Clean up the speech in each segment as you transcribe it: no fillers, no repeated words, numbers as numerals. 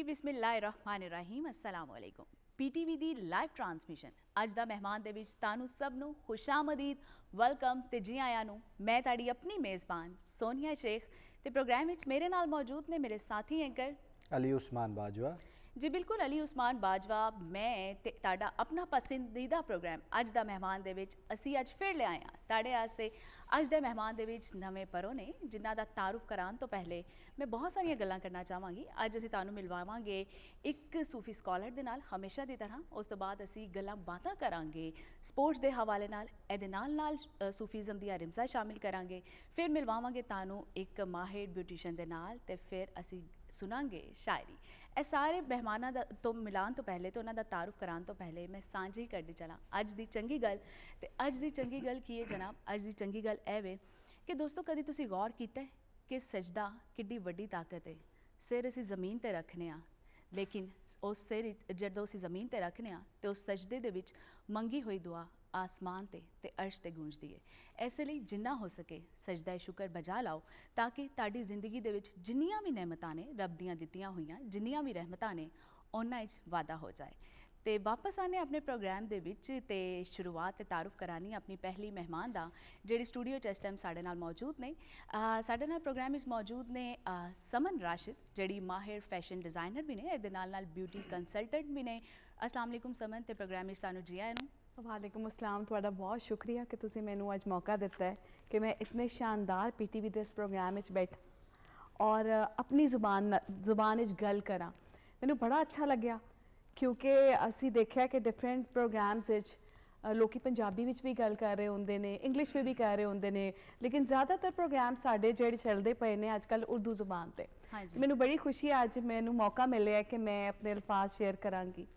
ਬਿਸਮਿਲ੍ਲਾਹਿਰਰਹਿਮਾਨਿਰਰਹੀਮ अस्सलाम वालेकुम। पीटीवी ਦੀ live transmission ਅੱਜ ਦਾ ਮਹਿਮਾਨ ਦੇ ਵਿੱਚ ਤੁਹਾਨੂੰ ਸਭ ਨੂੰ ਖੁਸ਼ਾਮਦੀਦ ਵੈਲਕਮ ਤੇ ਜੀ ਆਇਆਂ ਨੂੰ। ਮੈਂ ਤੁਹਾਡੀ ਆਪਣੀ ਮੇਜ਼ਬਾਨ ਸੋਨੀਆ ਸ਼ੇਖ ਤੇ ਪ੍ਰੋਗਰਾਮ ਵਿੱਚ ਮੇਰੇ ਨਾਲ ਮੌਜੂਦ ਨੇ ਮੇਰੇ ਸਾਥੀ ਐਂਕਰ अली उस्मान बाजवा जी बिल्कुल अली उस्मान बाजवा। मैं ते ताड़ा अपना पसंदीदा प्रोग्राम अज दा मेहमान दे विच असी अज फिर ले आए हाँ ताड़े वास्ते। अज दे मेहमान दे विच नवे परो ने जिन्हां दा तारुफ करान तो पहले मैं बहुत सारियां गल्लां करना चाहांगी। अज असी तुहानूं मिलवावांगे एक सूफी स्कॉलर दे नाल हमेशा दी तरह। उस तो बाद असी गल्लां बातां करांगे स्पोर्ट्स दे हवाले नाल, इहदे नाल सूफीज़म दी रिमज़ां शामिल करांगे। फिर मिलवावांगे तुहानूं एक माहिर ब्यूटिशियन दे नाल ते फिर असी सुनांगे शायरी। ਇਹ ਸਾਰੇ ਮਹਿਮਾਨਾਂ ਦਾ ਤੋਂ ਮਿਲਾਨ ਤੋਂ ਪਹਿਲੇ ਤੇ ਉਹਨਾਂ ਦਾ ਤਾਰਫ ਕਰਾਉਣ ਤੋਂ ਪਹਿਲੇ ਮੈਂ ਸਾਂਝੀ ਕਰਦੀ ਚਲਾਂ ਅੱਜ ਦੀ ਚੰਗੀ ਗੱਲ। ਤੇ ਅੱਜ ਦੀ ਚੰਗੀ ਗੱਲ ਕੀ ਹੈ ਜਨਾਬ? ਅੱਜ ਦੀ ਚੰਗੀ ਗੱਲ ਇਹ ਵੇ ਕਿ ਦੋਸਤੋ ਕਦੀ ਤੁਸੀਂ ਗੌਰ ਕੀਤਾ ਕਿ ਸਜਦਾ ਕਿੱਡੀ ਵੱਡੀ ਤਾਕਤ ਹੈ। ਸਿਰ ਅਸੀਂ ਜ਼ਮੀਨ ਤੇ ਰੱਖਨੇ ਆ ਲੇਕਿਨ ਉਸ ਸਿਰ ਜਦੋਂ ਅਸੀਂ ਜ਼ਮੀਨ ਤੇ ਰੱਖਨੇ ਆ ਤੇ ਉਸ ਸਜਦੇ ਦੇ ਵਿੱਚ ਮੰਗੀ ਹੋਈ ਦੁਆ आसमान ते अर्श ते गूंजदी है। इस लिए जिन्ना हो सके सजदा शुक्र बजा लाओ ताकि ताड़ी जिंदगी दे विच जिन्नियां भी नेमतां ने रब दियां दित्तियां होईयां जिन्नियां भी रहमतां ने उन्हां विच वादा हो जाए। तो वापस आने अपने प्रोग्राम दे विच ते शुरुआत ते तारुफ करानी अपनी पहली मेहमान दा जिहड़ी स्टूडियो च इस टाइम साडे नाल मौजूद ने। साडे नाल प्रोग्राम विच मौजूद ने समन राशिद जिहड़ी माहिर फैशन डिज़ाइनर भी ने, इहदे नाल ब्यूटी कंसलटेंट भी ने। अस्सलाम वालेकुम समन ते प्रोग्राम विच तुहानूं जी आए नूं। वालेकुम अस्सलाम। तुहाडा बहुत शुक्रिया कि तुसीं मैनूं अज मौका दिता है कि मैं इतने शानदार पीटीवी दे इस प्रोग्राम में बैठा और अपनी जुबान गल करा। मैनूं बड़ा अच्छा लग्या क्योंकि असी देखा कि डिफरेंट प्रोग्राम्स लोग पंजाबी विच भी गल कर रहे होंदे ने, इंग्लिश में भी कर रहे होंदे ने, लेकिन ज़्यादातर प्रोग्राम साडे जिहड़े चलदे पए ने अजकल उर्दू जुबान ते। हाँ जी। मैनूं बड़ी खुशी है अज मैनूं मौका मिलिया कि मैं अपने अल्फाज शेयर करांगी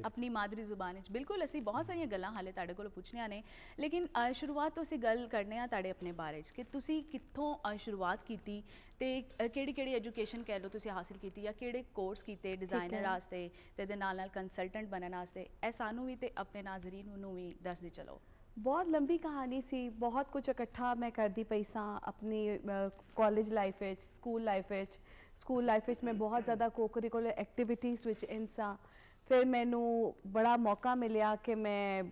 अपनी मादरी जुबान च। बिल्कुल असी बहुत सारिया गल्लां हाले तुहाडे कोलों पुछनियां ने लेकिन शुरुआत तो असी गल करने आ तुहाडे अपने बारे च कि तुसी कित्थों शुरुआत कीती ते केड़ी एजुकेशन कह लो तुसी हासिल कीती या केड़े कोर्स कीते डिज़ाइनर वास्ते ते दे नाल कंसलटेंट बनने वास्ते। ए सानू भी ते अपने नाज़रीन नूं भी दसदे चलो। बहुत लंबी कहानी सी, बहुत कुछ इकट्ठा मैं करती पई सां अपनी college life which, school life which मैं बहुत ज़्यादा को करिकुलर एक्टिविटीज़ विच इन सां। फिर मैनू बड़ा मौका मिलिया कि मैं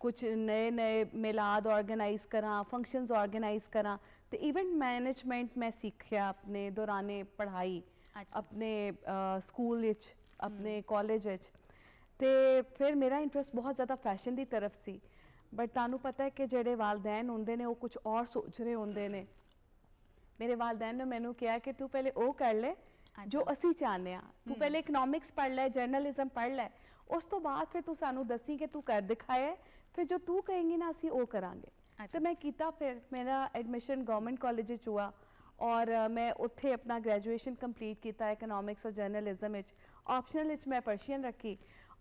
कुछ नए नए मिलाद ऑर्गेनाइज़ करा, फंक्शंस ऑर्गेनाइज़ करा तो इवेंट मैनेजमेंट मैं सीखिया अपने दौराने पढ़ाई। अच्छा। अपने स्कूल अपने कॉलेज तो फिर मेरा इंटरस्ट बहुत ज़्यादा फैशन की तरफ सी। बट तुहानू पता है कि जेडे वालदैन होंदे ने वो कुछ और सोच रहे होंदे ने। मेरे वालदैन ने मैनू कहा कि तू पहले वो कर ले जो असी चाहते हैं, तू पहले इकनॉमिक्स पढ़ लै, जर्नलिज्म पढ़ लै, उस तो बाद फिर तू सानू दसी कि तू कर दिखाया फिर जो तू कहेंगी ना असी वो करांगे। तो मैं किया फिर मेरा एडमिशन गवर्नमेंट कॉलेज हुआ और मैं उत्थे अपना ग्रैजुएशन कंप्लीट किया इकनॉमिक्स और जर्नलिज्म ऑप्शनल मैं पर्शियन रखी।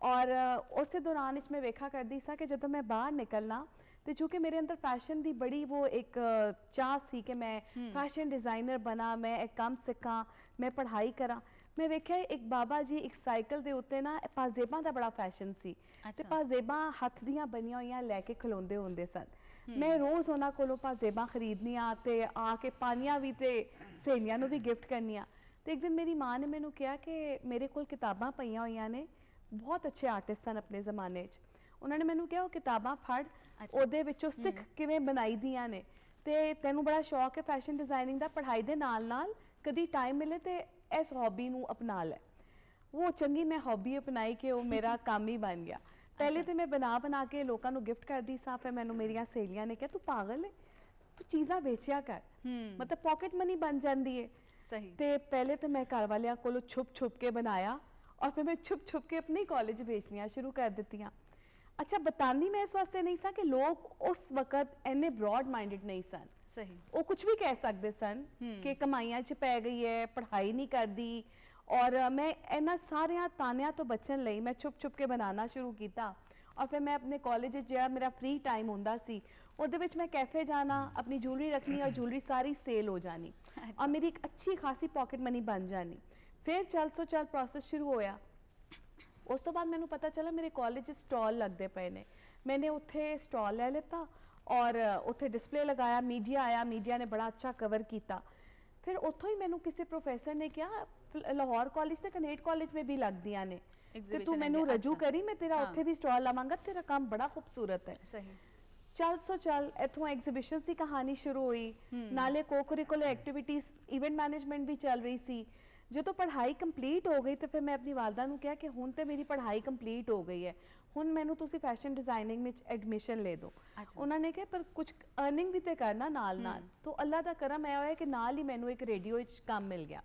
और उस दौरान मैं वेखा करती सा कि जो मैं बाहर निकलना तो चूँकि मेरे अंदर फैशन की बड़ी वो एक चाह सी कि मैं फैशन डिज़ाइनर बना, मैं एक काम सीखा, मैं पढ़ाई करा। मैं वेख्या एक बाबा जी एक साइकिल के उत्ते ना पाजेबां का बड़ा फैशन सी। ते पाजेबां हथ दियां बनिया हुई लैके खलोंदे होंदे सन। मैं रोज़ उन्हां कोलों पाजेबां खरीदनियां ते आके पानियां भी ते सहेलियां नूं भी गिफ्ट करनियां। तो एक दिन मेरी माँ ने मैनूं कहा कि मेरे कोल किताबां पईयां होईयां ने, बहुत अच्छे आर्टिस्ट सन अपने ज़माने च। उन्होंने मैनूं कहा वो किताबां फड़ ਉਹਦੇ ਵਿੱਚੋਂ ਸਿੱਖ ਕਿਵੇਂ ਬਣਾਈ ਦੀਆਂ ਨੇ ਤੇ ਤੈਨੂੰ ਬੜਾ ਸ਼ੌਕ ਹੈ ਫੈਸ਼ਨ ਡਿਜ਼ਾਈਨਿੰਗ ਦਾ, ਪੜ੍ਹਾਈ ਦੇ ਨਾਲ ਨਾਲ ਕਦੀ ਟਾਈਮ ਮਿਲੇ ਤੇ ਇਸ ਹੌਬੀ ਨੂੰ ਅਪਣਾ ਲੈ। ਉਹ ਚੰਗੀ ਮੈਂ ਹੌਬੀ ਅਪਣਾਈ ਕਿ ਉਹ ਮੇਰਾ ਕੰਮ ਹੀ ਬਣ ਗਿਆ। ਪਹਿਲੇ ਤੇ ਮੈਂ ਬਣਾ ਕੇ ਲੋਕਾਂ ਨੂੰ ਗਿਫਟ ਕਰਦੀ ਸਾਂ। ਫਿਰ ਮੈਨੂੰ ਮੇਰੀਆਂ ਸਹੇਲੀਆਂ ਨੇ ਕਿਹਾ ਤੂੰ ਪਾਗਲ ਹੈ, ਤੂੰ ਚੀਜ਼ਾਂ ਵੇਚਿਆ ਕਰ, ਮਤਲਬ ਪਾਕਟ ਮਨੀ ਬਣ ਜਾਂਦੀ ਹੈ। सही। ਤੇ ਪਹਿਲੇ ਤੇ ਮੈਂ ਘਰ ਵਾਲਿਆਂ ਕੋਲੋਂ ਛੁਪ ਕੇ बनाया और फिर मैं छुप के अपने कॉलेज बेचनियाँ शुरू कर दित्तियाँ। अच्छा बतानी मैं इस वास्ते नहीं सा कि लोग उस वक्त इन्ने ब्रॉड माइंडेड नहीं सन। सही। वो कुछ भी कह सकते सन कि कमाइयां च पै गई है, पढ़ाई नहीं करती। और मैं इन्हां सारियां तानियां तो बचन लई मैं छुप के बनाना शुरू किया। और फिर मैं अपने कॉलेज जो मेरा फ्री टाइम होंदा सी उहदे विच मैं कैफे जाना, अपनी ज्वेलरी रखनी और ज्वेलरी सारी सेल हो जानी। और मेरी एक अच्छी खासी पॉकेट मनी बन जानी। फिर चल प्रोसेस शुरू होया। उस तो बाद मैनू पता चला मेरे कॉलेज स्टॉल लगते पे ने। मैंने उत्थे स्टॉल ले लिता और उत्थे डिस्पले लगाया, मीडिया आया, मीडिया ने बड़ा अच्छा कवर किया। फिर उत्थों ही मैनू किसी प्रोफैसर ने कहा ਲਾਹੌਰ ਕਾਲਜ ਤੇ ਕਨੇਟ ਕਾਲਜ में भी ਲੱਗਦੀਆਂ ਨੇ ਤੇ Exhibition ਤੂੰ ਮੈਨੂੰ ਹੈਗੇ, ਰਜੂ ਅੱਛਾ। ਕਰੀ, ਮੈਂ ਤੇਰਾ ਹਾਂ। ਉੱਥੇ ਵੀ ਸਟਾਲ ਲਾਵਾਂਗਾ, ਤੇਰਾ ਕੰਮ ਬੜਾ ਖੂਬਸੂਰਤ ਹੈ। ਸਹੀ। ਚੱਲ ਇੱਥੋਂ ਐਗਜ਼ੀਬਿਸ਼ਨਸ ਦੀ ਕਹਾਣੀ ਸ਼ੁਰੂ ਹੋਈ, ਨਾਲੇ ਕੋ-ਕਰਿਕੂਲਰ ਐਕਟੀਵਿਟੀਜ਼, ਇਵੈਂਟ ਮੈਨੇਜਮੈਂਟ ਵੀ ਚੱਲ ਰਹੀ ਸੀ। ਜਦੋਂ ਪੜ੍ਹਾਈ ਕੰਪਲੀਟ ਹੋ ਗਈ ਤੇ ਫਿਰ ਮੈਂ ਆਪਣੀ ਵਾਲਦਾ ਨੂੰ ਕਿਹਾ ਕਿ ਹੁਣ ਤੇ ਮੇਰੀ ਪੜ੍ਹਾਈ ਕੰਪਲੀਟ ਹੋ ਗਈ ਹੈ, ਹੁਣ ਮੈਨੂੰ ਤੁਸੀਂ ਫੈਸ਼ਨ ਡਿਜ਼ਾਈਨਿੰਗ ਵਿੱਚ ਐਡਮਿਸ਼ਨ ਲੈ ਦਿਓ। ਅੱਛਾ। ਉਹਨਾਂ ਨੇ ਕਿਹਾ ਪਰ ਕੁਝ ਅਰਨਿੰਗ ਵੀ ਤੇ ਕਰਨਾ ਨਾਲ ਨਾਲ। ਤਾਂ ਅੱਲਾ ਦਾ ਕਰਮ ਇਹ ਹੋਇਆ ਕਿ ਨਾਲ ਹੀ ਮੈਨੂੰ ਇੱਕ ਰੇਡੀਓ ਵਿੱਚ ਕੰਮ ਮਿਲ ਗਿਆ।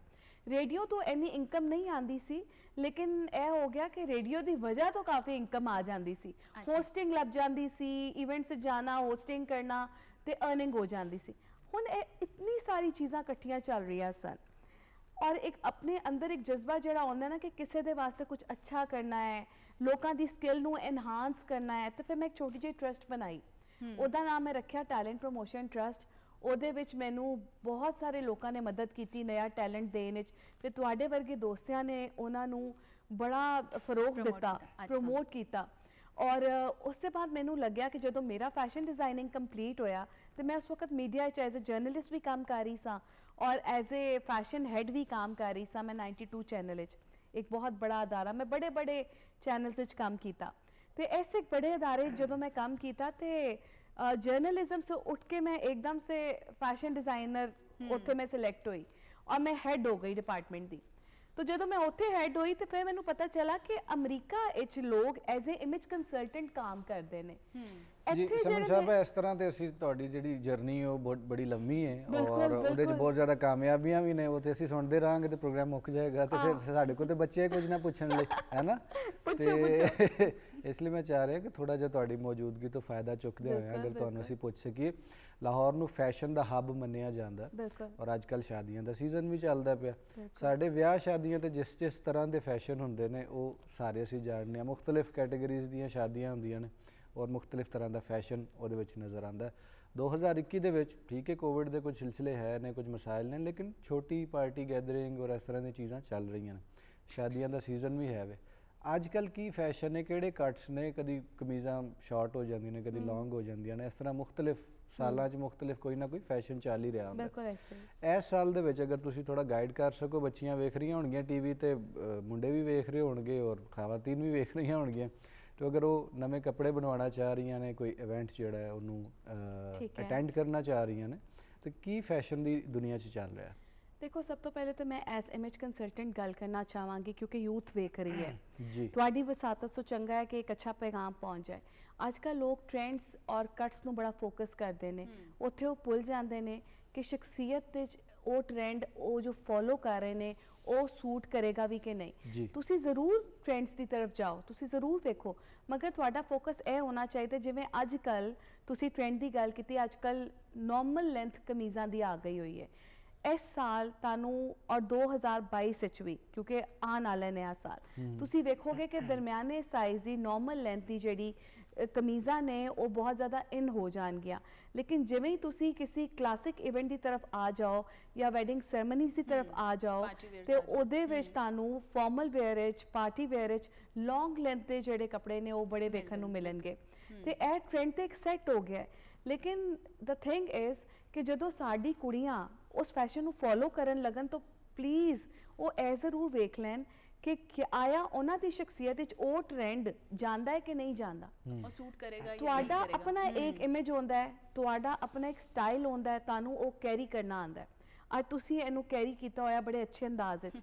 ਰੇਡੀਓ ਤੋਂ ਇੰਨੀ ਇਨਕਮ ਨਹੀਂ ਆਂਦੀ ਸੀ, ਲੇਕਿਨ ਇਹ ਹੋ ਗਿਆ ਕਿ ਰੇਡੀਓ ਦੀ ਵਜ੍ਹਾ ਤੋਂ ਕਾਫੀ ਇਨਕਮ ਆ ਜਾਂਦੀ ਸੀ। ਅੱਛਾ। ਹੋਸਟਿੰਗ ਲੱਗ ਜਾਂਦੀ ਸੀ, ਇਵੈਂਟਸ ਜਾਣਾ, ਹੋਸਟਿੰਗ ਕਰਨਾ ਤੇ ਅਰਨਿੰਗ ਹੋ ਜਾਂਦੀ ਸੀ। ਹੁਣ ਇਹ ਇਤਨੀ ਸਾਰੀ ਚੀਜ਼ਾਂ ਇਕੱਠੀਆਂ ਚੱਲ ਰਹੀਆਂ ਸਨ ਔਰ ਇੱਕ ਆਪਣੇ ਅੰਦਰ ਇੱਕ ਜਜ਼ਬਾ ਜਿਹੜਾ ਆਉਂਦਾ ਨਾ ਕਿ ਕਿਸੇ ਦੇ ਵਾਸਤੇ ਕੁਝ ਅੱਛਾ ਕਰਨਾ ਹੈ, ਲੋਕਾਂ ਦੀ ਸਕਿੱਲ ਨੂੰ ਐਨਹਾਂਸ ਕਰਨਾ ਹੈ, ਤੇ ਫਿਰ ਮੈਂ ਇੱਕ ਛੋਟੀ ਜਿਹੀ ਟਰਸਟ ਬਣਾਈ। ਉਹਦਾ ਨਾਮ ਮੈਂ ਰੱਖਿਆ ਟੈਲੈਂਟ ਪ੍ਰੋਮੋਸ਼ਨ ਟਰਸਟ। ਉਹਦੇ ਵਿੱਚ ਮੈਨੂੰ ਬਹੁਤ ਸਾਰੇ ਲੋਕਾਂ ਨੇ ਮਦਦ ਕੀਤੀ ਨਿਆ ਟੈਲੈਂਟ ਦੇਣ ਵਿੱਚ, ਤੇ ਤੁਹਾਡੇ ਵਰਗੇ ਦੋਸਤਾਂ ਨੇ ਉਹਨਾਂ ਨੂੰ ਬੜਾ ਫਰੋਗ Promote ਦਿੱਤਾ, ਕੀਤਾ, ਅੱਛਾ। ਪ੍ਰਮੋਟ ਕੀਤਾ। ਔਰ ਉਸ ਤੋਂ ਬਾਅਦ ਮੈਨੂੰ ਲੱਗਿਆ ਕਿ ਜਦੋਂ ਮੇਰਾ ਫੈਸ਼ਨ ਡਿਜ਼ਾਈਨਿੰਗ ਕੰਪਲੀਟ ਹੋਇਆ ਤੇ ਮੈਂ ਉਸ ਵਕਤ ਮੀਡੀਆ ਵਿੱਚ ਐਜ਼ ਅ ਜਰਨਲਿਸਟ ਵੀ ਕੰਮ ਕਰ ਰਹੀ ਸਾਂ ਔਰ ਐਜ਼ ਅ ਫੈਸ਼ਨ ਹੈਡ ਵੀ ਕੰਮ ਕਰ ਰਹੀ ਸਾਂ। ਮੈਂ 92 ਚੈਨਲ ਵਿੱਚ, ਇੱਕ ਬਹੁਤ ਬੜਾ ਅਦਾਰਾ, ਮੈਂ ਬੜੇ ਬੜੇ ਚੈਨਲਸ ਵਿੱਚ ਕੰਮ ਕੀਤਾ। ਤੇ ਐਸੇ ਬੜੇ ਅਦਾਰੇ ਜਦੋਂ ਮੈਂ ਕੰਮ ਕੀਤਾ ਤੇ जर्नलिज्म से उठ के मैं एकदम से फैशन डिजाइनर उत्थे मैं सिलेक्ट हुई और मैं हेड हो गई डिपार्टमेंट दी। तो जो मैं उत्थे हेड हुई तो फिर मैंने पता चला कि अमरीका इच लोग एज ए इमेज कंसल्टेंट काम करते हैं। ਜੀ ਸਮਨ ਸਾਹਿਬ, ਇਸ ਤਰ੍ਹਾਂ ਤੇ ਅਸੀਂ ਤੁਹਾਡੀ ਜਿਹੜੀ ਜਰਨੀ ਉਹ ਬਹੁਤ ਬੜੀ ਲੰਮੀ ਹੈ ਔਰ ਉਹਦੇ 'ਚ ਬਹੁਤ ਜ਼ਿਆਦਾ ਕਾਮਯਾਬੀਆਂ ਵੀ ਨੇ। ਉਹ ਤੇ ਅਸੀਂ ਸੁਣਦੇ ਰਹਾਂਗੇ ਤੇ ਪ੍ਰੋਗਰਾਮ ਮੁੱਕ ਜਾਏਗਾ ਤੇ ਫਿਰ ਸਾਡੇ ਕੋਲ ਤੇ ਬੱਚੇ ਕੁਝ ਨਾ ਪੁੱਛਣ ਲਈ, ਹੈ ਨਾ? ਤੇ ਇਸ ਲਈ ਮੈਂ ਚਾਹ ਰਿਹਾ ਕਿ ਥੋੜਾ ਜਿਹਾ ਤੁਹਾਡੀ ਮੌਜੂਦਗੀ ਤੋਂ ਫਾਇਦਾ ਚੁੱਕਦੇ ਹੋਏ ਅਗਰ ਤੁਹਾਨੂੰ ਅਸੀਂ ਪੁੱਛ ਸਕੀਏ। ਲਾਹੌਰ ਨੂੰ ਫੈਸ਼ਨ ਦਾ ਹੱਬ ਮੰਨਿਆ ਜਾਂਦਾ ਔਰ ਅੱਜ ਕੱਲ੍ਹ ਸ਼ਾਦੀਆਂ ਦਾ ਸੀਜ਼ਨ ਵੀ ਚੱਲਦਾ ਪਿਆ। ਸਾਡੇ ਵਿਆਹ ਸ਼ਾਦੀਆਂ ਤੇ ਜਿਸ ਤਰ੍ਹਾਂ ਦੇ ਫੈਸ਼ਨ ਹੁੰਦੇ ਨੇ ਉਹ ਸਾਰੇ ਅਸੀਂ ਜਾਣਦੇ ਹਾਂ। ਮੁਖਤਲਿਫ ਕੈਟਾਗਰੀਜ਼ ਦੀਆਂ ਸ਼ਾਦੀਆਂ ਹੁੰਦੀਆਂ ਨੇ ਔਰ ਮੁਖਤਲਿਫ ਤਰ੍ਹਾਂ ਦਾ ਫੈਸ਼ਨ ਉਹਦੇ ਵਿੱਚ ਨਜ਼ਰ ਆਉਂਦਾ। 2021 ਦੇ ਵਿੱਚ ਠੀਕ ਹੈ ਕੋਵਿਡ ਦੇ ਕੁਝ ਸਿਲਸਿਲੇ ਹੈ ਨੇ, ਕੁਝ ਮਸਾਇਲ ਨੇ, ਲੇਕਿਨ ਛੋਟੀ ਪਾਰਟੀ ਗੈਦਰਿੰਗ ਔਰ ਇਸ ਤਰ੍ਹਾਂ ਦੀਆਂ ਚੀਜ਼ਾਂ ਚੱਲ ਰਹੀਆਂ ਨੇ। ਸ਼ਾਦੀਆਂ ਦਾ ਸੀਜ਼ਨ ਵੀ ਹੈ ਵੇ। ਅੱਜ ਕੱਲ੍ਹ ਕੀ ਫੈਸ਼ਨ ਨੇ, ਕਿਹੜੇ ਕੱਟਸ ਨੇ? ਕਦੀ ਕਮੀਜ਼ਾਂ ਸ਼ਾਰਟ ਹੋ ਜਾਂਦੀਆਂ ਨੇ, ਕਦੀ ਲੌਂਗ ਹੋ ਜਾਂਦੀਆਂ ਨੇ। ਇਸ ਤਰ੍ਹਾਂ ਮੁਖਤਲਿਫ ਸਾਲਾਂ 'ਚ ਮੁਖਤਲਿਫ ਕੋਈ ਨਾ ਕੋਈ ਫੈਸ਼ਨ ਚੱਲ ਹੀ ਰਿਹਾ ਹੁੰਦਾ। ਬਿਲਕੁਲ ਐਸੇ ਇਸ ਸਾਲ ਦੇ ਵਿੱਚ ਅਗਰ ਤੁਸੀਂ ਥੋੜਾ ਗਾਈਡ ਕਰ ਸਕੋ, ਬੱਚੀਆਂ ਵੇਖ ਰਹੀਆਂ ਹੋਣਗੀਆਂ ਟੀਵੀ ਤੇ, ਮੁੰਡੇ ਵੀ ਵੇਖ ਰਹੇ ਹੋਣਗੇ ਔਰ ਖਵਾਤੀਨ ਵੀ ਵੇਖ ਰਹੀਆਂ ਹੋਣਗੀਆਂ, ਤੇ ਅਗਰ ਉਹ ਨਵੇਂ ਕੱਪੜੇ ਬਣਵਾਉਣਾ ਚਾਹ ਰਹੀਆਂ ਨੇ, ਕੋਈ ਇਵੈਂਟ ਜਿਹੜਾ ਹੈ ਉਹਨੂੰ ਅਟੈਂਡ ਕਰਨਾ ਚਾਹ ਰਹੀਆਂ ਨੇ, ਤੇ ਕੀ ਫੈਸ਼ਨ ਦੀ ਦੁਨੀਆ 'ਚ ਚੱਲ ਰਿਹਾ? देखो सब तो पहले तो मैं एज इमेज कंसल्टेंट गल करना चाहांगी क्योंकि यूथ वेख रही है जी। ਤੁਹਾਡੀ ਵਸਾਤਤ ਤੋਂ ਚੰਗਾ ਹੈ ਕਿ ਇੱਕ ਅੱਛਾ ਪੈਗਾਮ ਪਹੁੰਚ ਜਾਏ। ਅੱਜ ਕੱਲ੍ਹ ਲੋਕ ਟ੍ਰੈਂਡਸ ਔਰ ਕਟਸ ਨੂੰ ਬੜਾ ਫੋਕਸ ਕਰਦੇ ਨੇ, ਉੱਥੇ ਉਹ ਭੁੱਲ ਜਾਂਦੇ ਨੇ ਕਿ ਸ਼ਖਸੀਅਤ ਦੇ ਉਹ ਟ੍ਰੈਂਡ ਉਹ ਜੋ ਫੋਲੋ ਕਰ ਰਹੇ ਨੇ ਉਹ ਸੂਟ ਕਰੇਗਾ ਵੀ ਕਿ ਨਹੀਂ। ਤੁਸੀਂ ਜ਼ਰੂਰ ਟ੍ਰੈਂਡਸ ਦੀ ਤਰਫ ਜਾਓ, ਤੁਸੀਂ ਜ਼ਰੂਰ ਵੇਖੋ, ਮਗਰ ਤੁਹਾਡਾ ਫੋਕਸ ਇਹ ਹੋਣਾ ਚਾਹੀਦਾ ਜਿਵੇਂ ਅੱਜ ਕੱਲ੍ਹ ਤੁਸੀਂ ਟ੍ਰੈਂਡ ਦੀ ਗੱਲ ਕੀਤੀ, ਅੱਜ ਕੱਲ੍ਹ ਨੋਰਮਲ ਲੈਂਥ ਕਮੀਜ਼ਾਂ ਦੀ ਆ ਗਈ ਹੋਈ ਹੈ। ਇਸ ਸਾਲ ਤੁਹਾਨੂੰ ਔਰ 2022 ਵਿੱਚ ਵੀ, ਕਿਉਂਕਿ ਆਉਣ ਵਾਲਾ ਨਵਾਂ ਸਾਲ, ਤੁਸੀਂ ਵੇਖੋਗੇ ਕਿ ਦਰਮਿਆਨੇ ਸਾਈਜ਼ ਦੀ ਨੋਰਮਲ ਲੈਂਥ ਦੀ ਜਿਹੜੀ ਕਮੀਜ਼ਾਂ ਨੇ ਉਹ ਬਹੁਤ ਜ਼ਿਆਦਾ ਇਨ ਹੋ ਜਾਣਗੀਆਂ। ਲੇਕਿਨ ਜਿਵੇਂ ਹੀ ਤੁਸੀਂ ਕਿਸੇ ਕਲਾਸਿਕ ਇਵੈਂਟ ਦੀ ਤਰਫ ਆ ਜਾਓ ਜਾਂ ਵੈਡਿੰਗ ਸੈਰਮਨੀਜ਼ ਦੀ ਤਰਫ ਆ ਜਾਓ ਤੇ ਉਹਦੇ ਵਿੱਚ ਤੁਹਾਨੂੰ ਫਾਰਮਲ ਵੇਅਰ ਵਿੱਚ, ਪਾਰਟੀ ਵੇਅਰ ਵਿੱਚ ਲੌਂਗ ਲੈਂਥ ਦੇ ਜਿਹੜੇ ਕੱਪੜੇ ਨੇ ਉਹ ਬੜੇ ਵੇਖਣ ਨੂੰ ਮਿਲਣਗੇ। ਤੇ ਇਹ ਟ੍ਰੈਂਡ ਤੇ ਇੱਕ ਸੈੱਟ ਹੋ ਗਿਆ। ਲੇਕਿਨ ਦ ਥਿੰਗ ਇਜ਼ ਕਿ ਜਦੋਂ ਸਾਡੀ ਕੁੜੀਆਂ ਉਸ ਫੈਸ਼ਨ ਨੂੰ ਫੋਲੋ ਕਰਨ ਲੱਗਣ ਤਾਂ ਪਲੀਜ਼ ਉਹ ਇਹ ਜ਼ਰੂਰ ਵੇਖ ਲੈਣ ਕਿ ਆਇਆ ਉਹਨਾਂ ਦੀ ਸ਼ਖਸੀਅਤ ਵਿੱਚ ਉਹ ਟ੍ਰੈਂਡ ਜਾਂਦਾ ਹੈ ਕਿ ਨਹੀਂ ਜਾਂਦਾ, ਉਹ ਸੂਟ ਕਰੇਗਾ ਜਾਂ ਨਹੀਂ ਤੁਹਾਡਾ ਕਰੇਗਾ। ਆਪਣਾ ਇੱਕ ਇਮੇਜ ਹੁੰਦਾ ਹੈ, ਤੁਹਾਡਾ ਆਪਣਾ ਇੱਕ ਸਟਾਈਲ ਹੁੰਦਾ ਹੈ, ਤੁਹਾਨੂੰ ਉਹ ਕੈਰੀ ਕਰਨਾ ਆਉਂਦਾ ਹੈ। ਅੱਜ ਤੁਸੀਂ ਇਹਨੂੰ ਕੈਰੀ ਕੀਤਾ ਹੋਇਆ ਬੜੇ ਅੱਛੇ ਅੰਦਾਜ਼ ਵਿੱਚ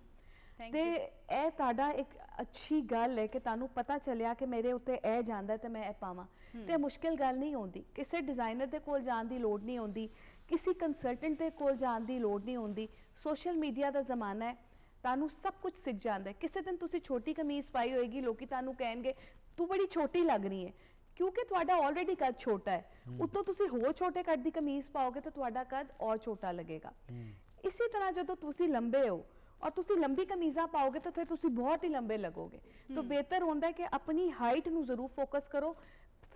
ਤੇ ਇਹ ਤੁਹਾਡਾ ਇੱਕ ਅੱਛੀ ਗੱਲ ਹੈ ਕਿ ਤੁਹਾਨੂੰ ਪਤਾ ਚੱਲਿਆ ਕਿ ਮੇਰੇ ਉੱਤੇ ਇਹ ਜਾਂਦਾ ਤੇ ਮੈਂ ਇਹ ਪਾਵਾਂ। ਤੇ ਮੁਸ਼ਕਿਲ ਗੱਲ ਨਹੀਂ ਹੁੰਦੀ, ਕਿਸੇ ਡਿਜ਼ਾਈਨਰ ਦੇ ਕੋਲ ਜਾਣ ਦੀ ਲੋੜ ਨਹੀਂ ਹੁੰਦੀ, ਕਿਸੇ ਕੰਸਲਟੈਂਟ ਦੇ ਕੋਲ ਜਾਣ ਦੀ ਲੋੜ ਨਹੀਂ ਹੁੰਦੀ। ਸੋਸ਼ਲ ਮੀਡੀਆ ਦਾ ਜ਼ਮਾਨਾ ਹੈ, ਤੁਹਾਨੂੰ ਸਭ ਕੁਝ ਸਿੱਖ ਜਾਂਦਾ ਹੈ। ਕਿਸੇ ਦਿਨ ਤੁਸੀਂ ਛੋਟੀ ਕਮੀਜ਼ ਪਾਈ ਹੋਏਗੀ, ਲੋਕੀ ਤੁਹਾਨੂੰ ਕਹਿਣਗੇ ਤੂੰ ਬੜੀ ਛੋਟੀ ਲੱਗ ਰਹੀ ਹੈ, ਕਿਉਂਕਿ ਤੁਹਾਡਾ ਆਲਰੇਡੀ ਕੱਦ ਛੋਟਾ ਹੈ। ਉੱਤੋਂ ਤੁਸੀਂ ਹੋਰ ਛੋਟੇ ਕੱਦ ਦੀ ਕਮੀਜ਼ ਪਾਓਗੇ ਤਾਂ ਤੁਹਾਡਾ ਕੱਦ ਔਰ ਛੋਟਾ ਲੱਗੇਗਾ। ਇਸੇ ਤਰ੍ਹਾਂ ਜਦੋਂ ਤੁਸੀਂ ਲੰਬੇ ਹੋ ਔਰ ਤੁਸੀਂ ਲੰਬੀ ਕਮੀਜ਼ਾਂ ਪਾਓਗੇ ਤਾਂ ਫਿਰ ਤੁਸੀਂ ਬਹੁਤ ਹੀ ਲੰਬੇ ਲੱਗੋਗੇ। ਤਾਂ ਬਿਹਤਰ ਹੁੰਦਾ ਹੈ ਕਿ ਆਪਣੀ ਹਾਈਟ ਨੂੰ ਜ਼ਰੂਰ ਫੋਕਸ ਕਰੋ।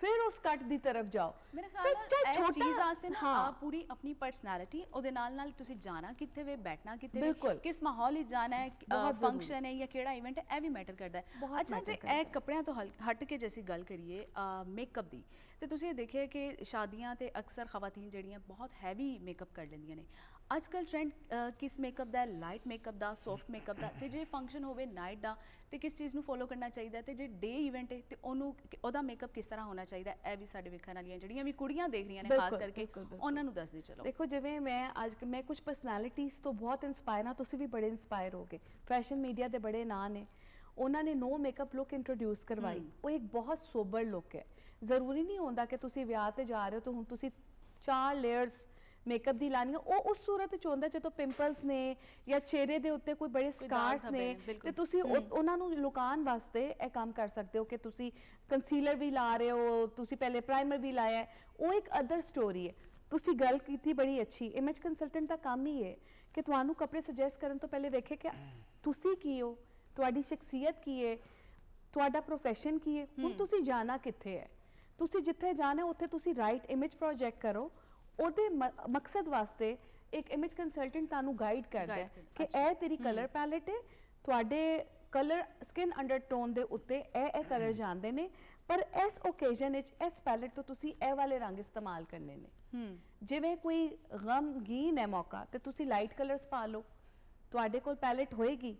ਫਿਰ ਉਸ ਕੱਟ ਦੀ ਤਰਫ ਜਾਓ। ਮੇਰੇ ਫਿਰ ਖਿਆਲ ਚਾਹੇ ਨਾਲ ਇਸ ਛੋਟਾ- ਚੀਜ਼ ਆਸਤੇ ਨਾ ਹਾਂ। ਪੂਰੀ ਆਪਣੀ ਪਰਸਨੈਲਿਟੀ ਉਹਦੇ ਨਾਲ ਤੁਸੀਂ ਜਾਣਾ ਕਿੱਥੇ ਵੇ, ਬੈਠਣਾ ਕਿੱਥੇ ਵੇ, ਬਿਲਕੁਲ। ਕਿਸ ਮਾਹੌਲ ਵਿੱਚ ਜਾਣਾ ਹੈ, ਬਹੁਤ ਜ਼ਰੂਰੀ। ਫੰਕਸ਼ਨ ਹੈ ਜਾਂ ਕਿਹੜਾ ਇਵੈਂਟ ਹੈ, ਇਹ ਵੀ ਮੈਟਰ ਕਰਦਾ ਹੈ। ਬਹੁਤ ਅੱਛਾ, ਜੇ matter ਕਰਦਾ ਇਹ ਹੈ। ਕੱਪੜਿਆਂ ਤੋਂ ਹਟ ਕੇ ਜੇ ਅਸੀਂ ਗੱਲ ਕਰੀਏ ਮੇਕਅਪ ਦੀ, ਤੇ ਤੁਸੀਂ ਇਹ ਦੇਖਿਆ ਕਿ ਸ਼ਾਦੀਆਂ ਤੇ ਅਕਸਰ ਖਵਾਤੀਨ ਜਿਹੜੀਆਂ ਬਹੁਤ ਹੈਵੀ ਮੇਕਅਪ ਕਰ ਲੈਂਦੀਆਂ ਨੇ। ਅੱਜ ਕੱਲ ਟ੍ਰੈਂਡ ਕਿਸ ਮੇਕਅਪ ਦਾ, ਲਾਈਟ ਮੇਕਅਪ ਦਾ, ਸੌਫਟ ਮੇਕਅਪ ਦਾ, ਤੇ ਜੇ ਫੰਕਸ਼ਨ ਹੋਵੇ ਨਾਈਟ ਦਾ ਤੇ ਕਿਸ ਚੀਜ਼ ਨੂੰ ਫੋਲੋ ਕਰਨਾ ਚਾਹੀਦਾ, ਤੇ ਜੇ ਡੇ ਇਵੈਂਟ ਹੈ ਤੇ ਉਹਦਾ ਮੇਕਅਪ ਕਿਸ ਤਰ੍ਹਾਂ ਹੋਣਾ ਚਾਹੀਦਾ, ਇਹ ਵੀ ਸਾਡੇ ਵੇਖਣ ਵਾਲੀਆਂ ਜਿਹੜੀਆਂ ਵੀ ਕੁੜੀਆਂ ਦੇਖ ਰਹੀਆਂ ਨੇ ਖਾਸ ਬਿਲਕੁਲ, ਕਰਕੇ ਬਿਲਕੁਲ, ਬਿਲਕੁਲ। ਉਹਨਾਂ ਨੂੰ ਦੱਸਦੇ ਚਲੋ। ਦੇਖੋ ਜਿਵੇਂ ਮੈਂ ਕੁਝ ਪਰਸਨੈਲਿਟੀਜ਼ ਤੋਂ ਬਹੁਤ ਇਨਸਪਾਇਰ ਹਾਂ, ਤੁਸੀਂ ਵੀ ਬੜੇ ਇਨਸਪਾਇਰ ਹੋਗੇ। ਫੈਸ਼ਨ ਮੀਡੀਆ ਦੇ ਬੜੇ ਨਾਂ ਨੇ, ਉਹਨਾਂ ਨੇ ਨੋ ਮੇਕਅਪ ਲੁੱਕ ਇੰਟਰੋਡਿਊਸ ਕਰਵਾਈ। ਉਹ ਇੱਕ ਬਹੁਤ ਸੋਬਰ ਲੁੱਕ ਹੈ। ਜ਼ਰੂਰੀ ਨਹੀਂ ਹੁੰਦਾ ਕਿ ਤੁਸੀਂ ਵਿਆਹ ਤੇ ਜਾ ਰਹੇ ਹੋ ਤਾਂ ਹੁਣ ਤੁਸੀਂ 4 ਲੇਅਰਸ ਮੇਕਅਪ ਦੀ ਲਾਣੀ। ਉਹ ਉਸ ਸੂਰਤ ਚ ਹੁੰਦਾ ਜਦੋਂ ਪਿੰਪਲਸ ਨੇ ਜਾਂ ਚਿਹਰੇ ਦੇ ਉੱਤੇ ਕੋਈ ਬੜੇ ਸਕਾਰਸ ਦਾਗ ਨੇ, ਧੱਬੇ, ਬਿਲਕੁਲ। ਤੇ ਤੁਸੀਂ ਉਹਨਾਂ ਨੂੰ ਲੁਕਾਉਣ ਵਾਸਤੇ ਇਹ ਕੰਮ ਕਰ ਸਕਦੇ ਹੋ ਕਿ ਤੁਸੀਂ ਕੰਸੀਲਰ ਵੀ ਲਾ ਰਹੇ ਹੋ, ਤੁਸੀਂ ਪਹਿਲੇ ਪ੍ਰਾਈਮਰ ਵੀ ਲਾਇਆ ਹੈ। ਉਹ ਇੱਕ ਅਦਰ ਸਟੋਰੀ ਹੈ। ਤੁਸੀਂ ਗੱਲ ਕੀਤੀ ਬੜੀ ਅੱਛੀ। ਇਮੇਜ ਕੰਸਲਟੈਂਟ ਦਾ ਕੰਮ ਹੀ ਹੈ ਕਿ ਤੁਹਾਨੂੰ ਕੱਪੜੇ ਸੁਜੈਸਟ ਕਰਨ ਤੋਂ ਪਹਿਲੇ ਵੇਖੇ ਕਿ ਤੁਸੀਂ ਕੀ ਹੋ, ਤੁਹਾਡੀ ਸ਼ਖਸੀਅਤ ਕੀ ਹੈ, ਤੁਹਾਡਾ ਪ੍ਰੋਫੈਸ਼ਨ ਕੀ ਹੈ। ਹੁਣ ਤੁਸੀਂ ਜਾਣਾ ਕਿੱਥੇ ਹੈ, ਤੁਸੀਂ ਜਿੱਥੇ ਜਾਣਾ ਉੱਥੇ ਤੁਸੀਂ ਰਾਈਟ ਇਮੇਜ ਪ੍ਰੋਜੈਕਟ ਕਰੋ। ਉਹਦੇ ਮਕਸਦ ਵਾਸਤੇ ਇੱਕ ਇਮੇਜ ਕੰਸਲਟੈਂਟ ਤੁਹਾਨੂੰ ਗਾਈਡ ਕਰਦਾ ਹੈ ਕਿ ਇਹ ਤੇਰੀ ਕਲਰ ਪੈਲੇਟ ਹੈ, ਤੁਹਾਡੇ ਕਲਰ ਸਕਿਨ ਅੰਡਰਟੋਨ ਦੇ ਉੱਤੇ ਇਹ ਕਲਰ ਜਾਂਦੇ ਨੇ, ਪਰ ਇਸ ਓਕੇਜ਼ਨ ਵਿੱਚ ਇਸ ਪੈਲੇਟ ਤੋਂ ਤੁਸੀਂ ਇਹ ਵਾਲੇ ਰੰਗ ਇਸਤੇਮਾਲ ਕਰਨੇ ਨੇ। ਜਿਵੇਂ ਕੋਈ ਗਮਗੀਨ ਹੈ ਮੌਕਾ ਤੇ ਤੁਸੀਂ ਲਾਈਟ ਕਲਰਸ ਪਾ ਲਓ, ਤੁਹਾਡੇ ਕੋਲ ਪੈਲੇਟ ਹੋਏਗੀ।